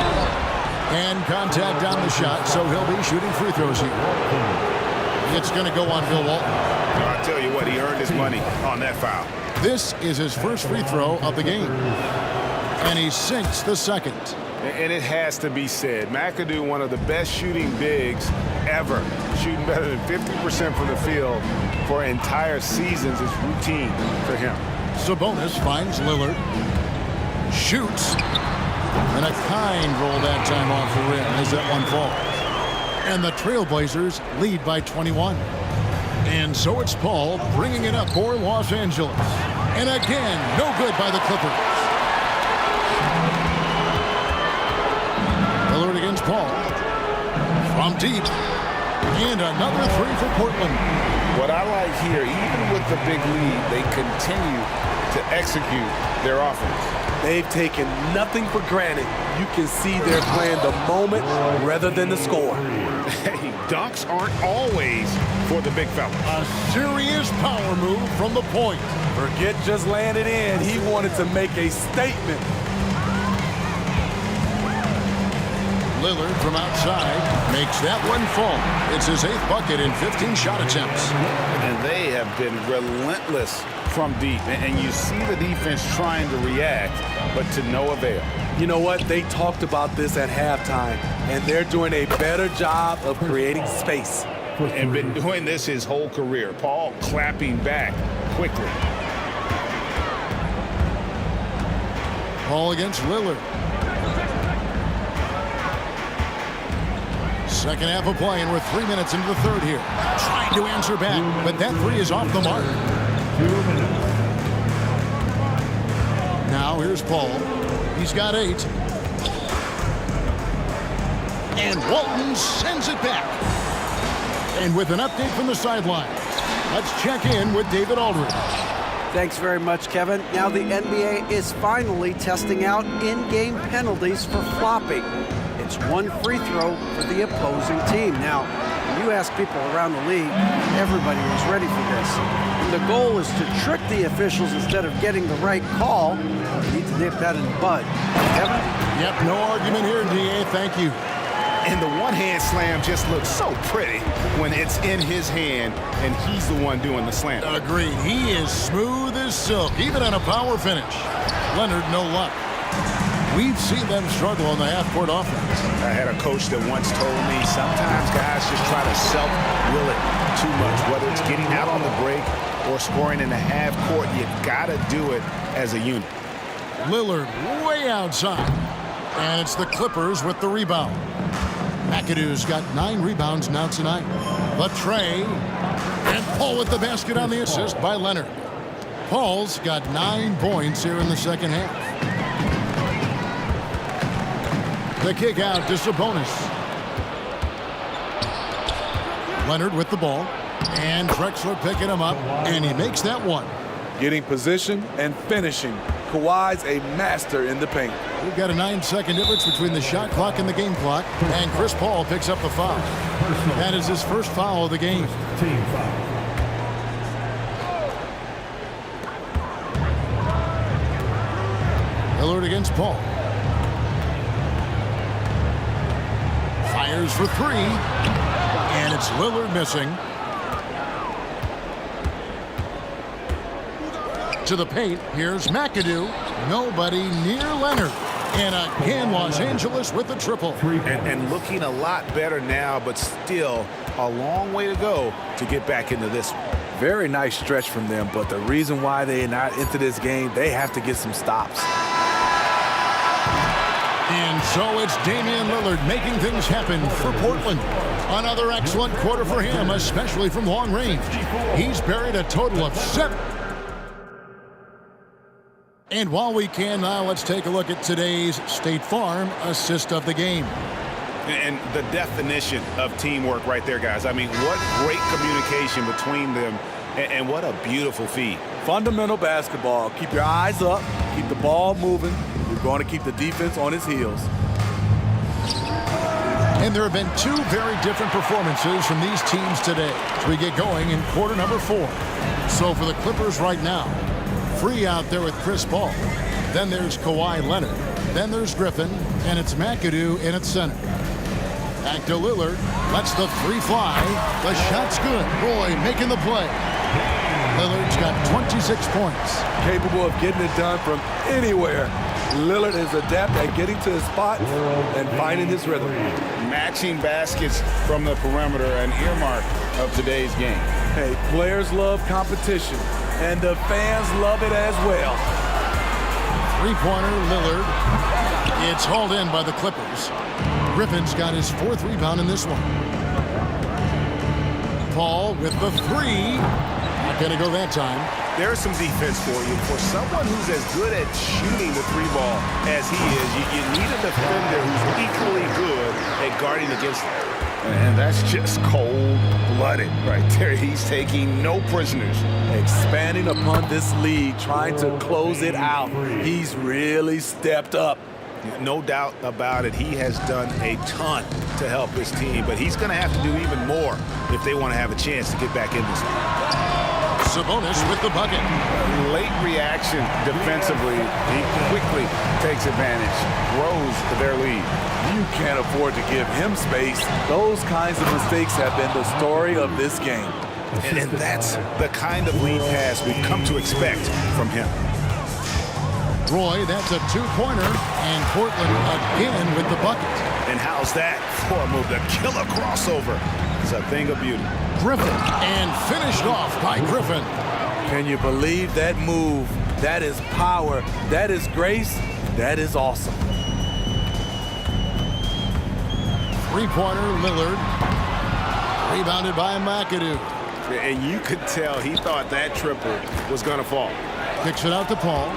And contact on the shot, so he'll be shooting free throws here. It's going to go on Bill Walton. I'll tell you what, he earned his money on that foul. This is his first free throw of the game. And he sinks the second. And it has to be said, McAdoo, one of the best shooting bigs ever, shooting better than 50% from the field for entire seasons is routine for him. Sabonis finds Lillard, shoots, and a kind roll that time off the rim as that one falls. And the Trailblazers lead by 21. And so it's Paul bringing it up for Los Angeles. And again, no good by the Clippers. Lillard against Paul. From deep. And another 3 for Portland. What I like here, even with the big lead, they continue to execute their offense. They've taken nothing for granted. You can see they're playing the moment rather than the score. Hey, dunks aren't always for the big fella. A serious power move from the point. Forget just laying it in. He wanted to make a statement. Lillard from outside makes that one fall. It's his 8th bucket in 15 shot attempts. And they have been relentless from deep. And you see the defense trying to react, but to no avail. You know what? They talked about this at halftime, and they're doing a better job of creating space. And been doing this his whole career. Paul clapping back quickly. Paul against Lillard. Second half of play, and we're 3 minutes into the third here. Trying to answer back, but that 3 is off the mark. Now here's Paul. He's got 8. And Walton sends it back. And with an update from the sidelines, let's check in with David Aldridge. Thanks very much, Kevin. Now the NBA is finally testing out in-game penalties for flopping. It's 1 free throw for the opposing team. Now, when you ask people around the league, everybody is ready for this. And the goal is to trick the officials instead of getting the right call. You need to nip that in the bud. Kevin? Yep, no argument here, DA. Thank you. And the one-hand slam just looks so pretty when it's in his hand and he's the one doing the slam. Agreed. He is smooth as silk, even on a power finish. Leonard, no luck. We've seen them struggle on the half-court offense. I had a coach that once told me sometimes guys just try to self-will it too much, whether it's getting out on the break or scoring in the half-court. You got to do it as a unit. Lillard way outside. And it's the Clippers with the rebound. McAdoo's got 9 rebounds now tonight. The tray. And Paul with the basket on the assist by Leonard. Paul's got 9 points here in the second half. The kick out to Sabonis. Leonard with the ball. And Drexler picking him up. And he makes that one. Getting position and finishing. Kawhi's a master in the paint. We've got a 9-second difference between the shot clock and the game clock. And Chris Paul picks up the foul. That is his first foul of the game. Team foul. Lillard against Paul. Fires for three. And it's Lillard missing. To the paint. Here's McAdoo. Nobody near Leonard. And again, Los Angeles with the triple. And looking a lot better now, but still a long way to go to get back into this one. Very nice stretch from them, but the reason why they're not into this game, they have to get some stops. And so it's Damian Lillard making things happen for Portland. Another excellent quarter for him, especially from long range. He's buried a total of 7. And while we can now, let's take a look at today's State Farm assist of the game. And the definition of teamwork right there, guys. I mean, what great communication between them, and what a beautiful feed. Fundamental basketball. Keep your eyes up. Keep the ball moving. You're going to keep the defense on its heels. And there have been 2 very different performances from these teams today as we get going in quarter number 4. So for the Clippers right now, Free out there with Chris Paul. Then there's Kawhi Leonard. Then there's Griffin, and it's McAdoo in its center. Back to Lillard. Lets the 3 fly. The shot's good. Roy making the play. Lillard's got 26 points. Capable of getting it done from anywhere. Lillard is adept at getting to his spot and finding his rhythm. Matching baskets from the perimeter, an earmark of today's game. Hey, players love competition, and the fans love it as well. Three-pointer, Lillard. It's hauled in by the Clippers. Griffin's got his 4th rebound in this one. Paul with the 3. Not going to go that time. There's some defense for you. For someone who's as good at shooting the 3 ball as he is, you need a defender who's equally good at guarding against him. And that's just cold-blooded right there. He's taking no prisoners. Expanding upon this lead, trying to close it out. He's really stepped up. No doubt about it. He has done a ton to help his team, but he's going to have to do even more if they want to have a chance to get back in this one. Sabonis with the bucket. Late reaction defensively. He quickly takes advantage, grows their lead. You can't afford to give him space. Those kinds of mistakes have been the story of this game. And that's the kind of lead pass we've come to expect from him. Roy, that's a 2-pointer, and Portland again with the bucket. And how's that for a move? The killer crossover. It's a thing of beauty. Griffin, and finished off by Griffin. Can you believe that move? That is power. That is grace. That is awesome. 3-pointer, Lillard. Rebounded by McAdoo. And you could tell he thought that triple was going to fall. Kicks it out to Paul.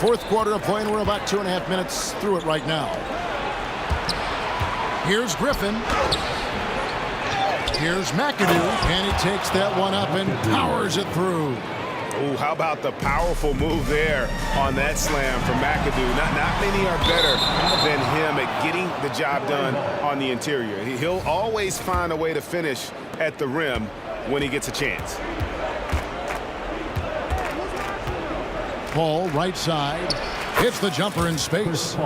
4th quarter of play, and we're about 2.5 minutes through it right now. Here's Griffin. Here's McAdoo, and he takes that one up and powers it through. Oh, how about the powerful move there on that slam from McAdoo. Not many are better than him at getting the job done on the interior. He'll always find a way to finish at the rim when he gets a chance. Paul, right side, hits the jumper in space.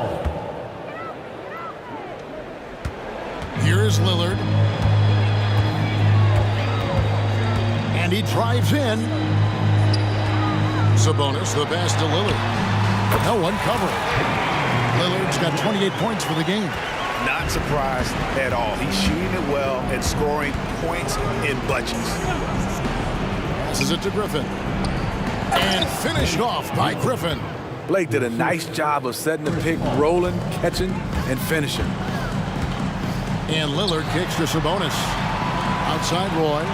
Here's Lillard. And he drives in. Sabonis, the pass to Lillard. No one covering. Lillard's got 28 points for the game. Not surprised at all. He's shooting it well and scoring points in bunches. Passes it to Griffin. And finished off by Griffin. Blake did a nice job of setting the pick, rolling, catching, and finishing. And Lillard kicks to Sabonis. Outside Roy.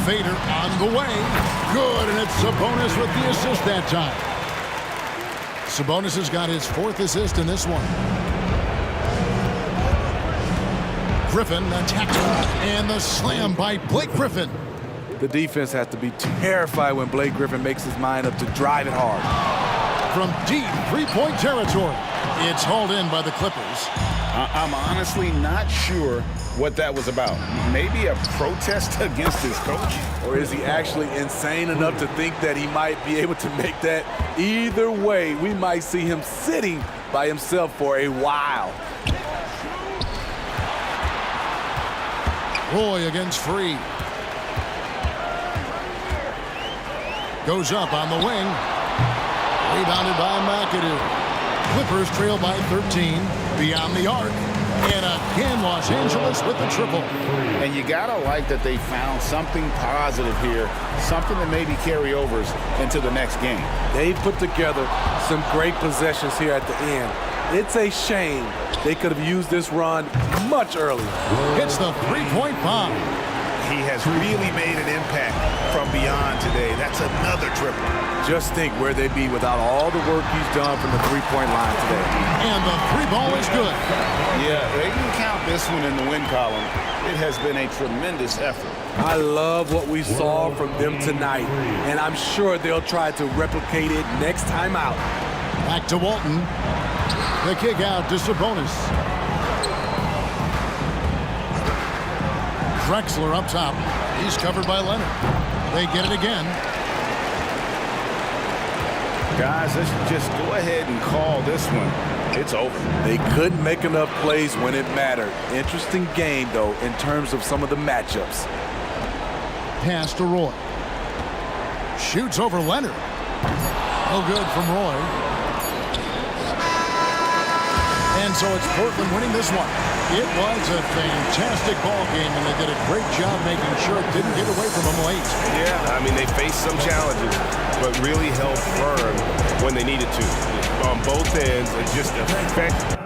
Fader on the way. Good, and it's Sabonis with the assist that time. Sabonis has got his 4th assist in this one. Griffin attacking, and the slam by Blake Griffin. The defense has to be terrified when Blake Griffin makes his mind up to drive it hard. From deep three-point territory, it's hauled in by the Clippers. I'm honestly not sure what that was about. Maybe a protest against his coach? Or is he actually insane enough to think that he might be able to make that? Either way, we might see him sitting by himself for a while. Roy against Free. Goes up on the wing. Rebounded by McAdoo. Clippers trail by 13 beyond the arc. And again, Los Angeles with the triple. And you gotta like that they found something positive here, something that maybe carry overs into the next game. They put together some great possessions here at the end. It's a shame they could have used this run much earlier. Hits the three-point bomb. He has really made an impact from beyond today. That's another triple. Just think where they'd be without all the work he's done from the three-point line today. And the three ball is good. Yeah, they can count this one in the win column. It has been a tremendous effort. I love what we saw from them tonight, and I'm sure they'll try to replicate it next time out. Back to Walton. The kick out to Sabonis. Drexler up top. He's covered by Leonard. They get it again. Guys, let's just go ahead and call this one. It's over. They couldn't make enough plays when it mattered. Interesting game, though, in terms of some of the matchups. Pass to Roy. Shoots over Leonard. No good from Roy. And so it's Portland winning this one. It was a fantastic ball game, and they did a great job making sure it didn't get away from them late. Yeah, I mean, they faced some challenges, but really held firm when they needed to. On both ends, just effective.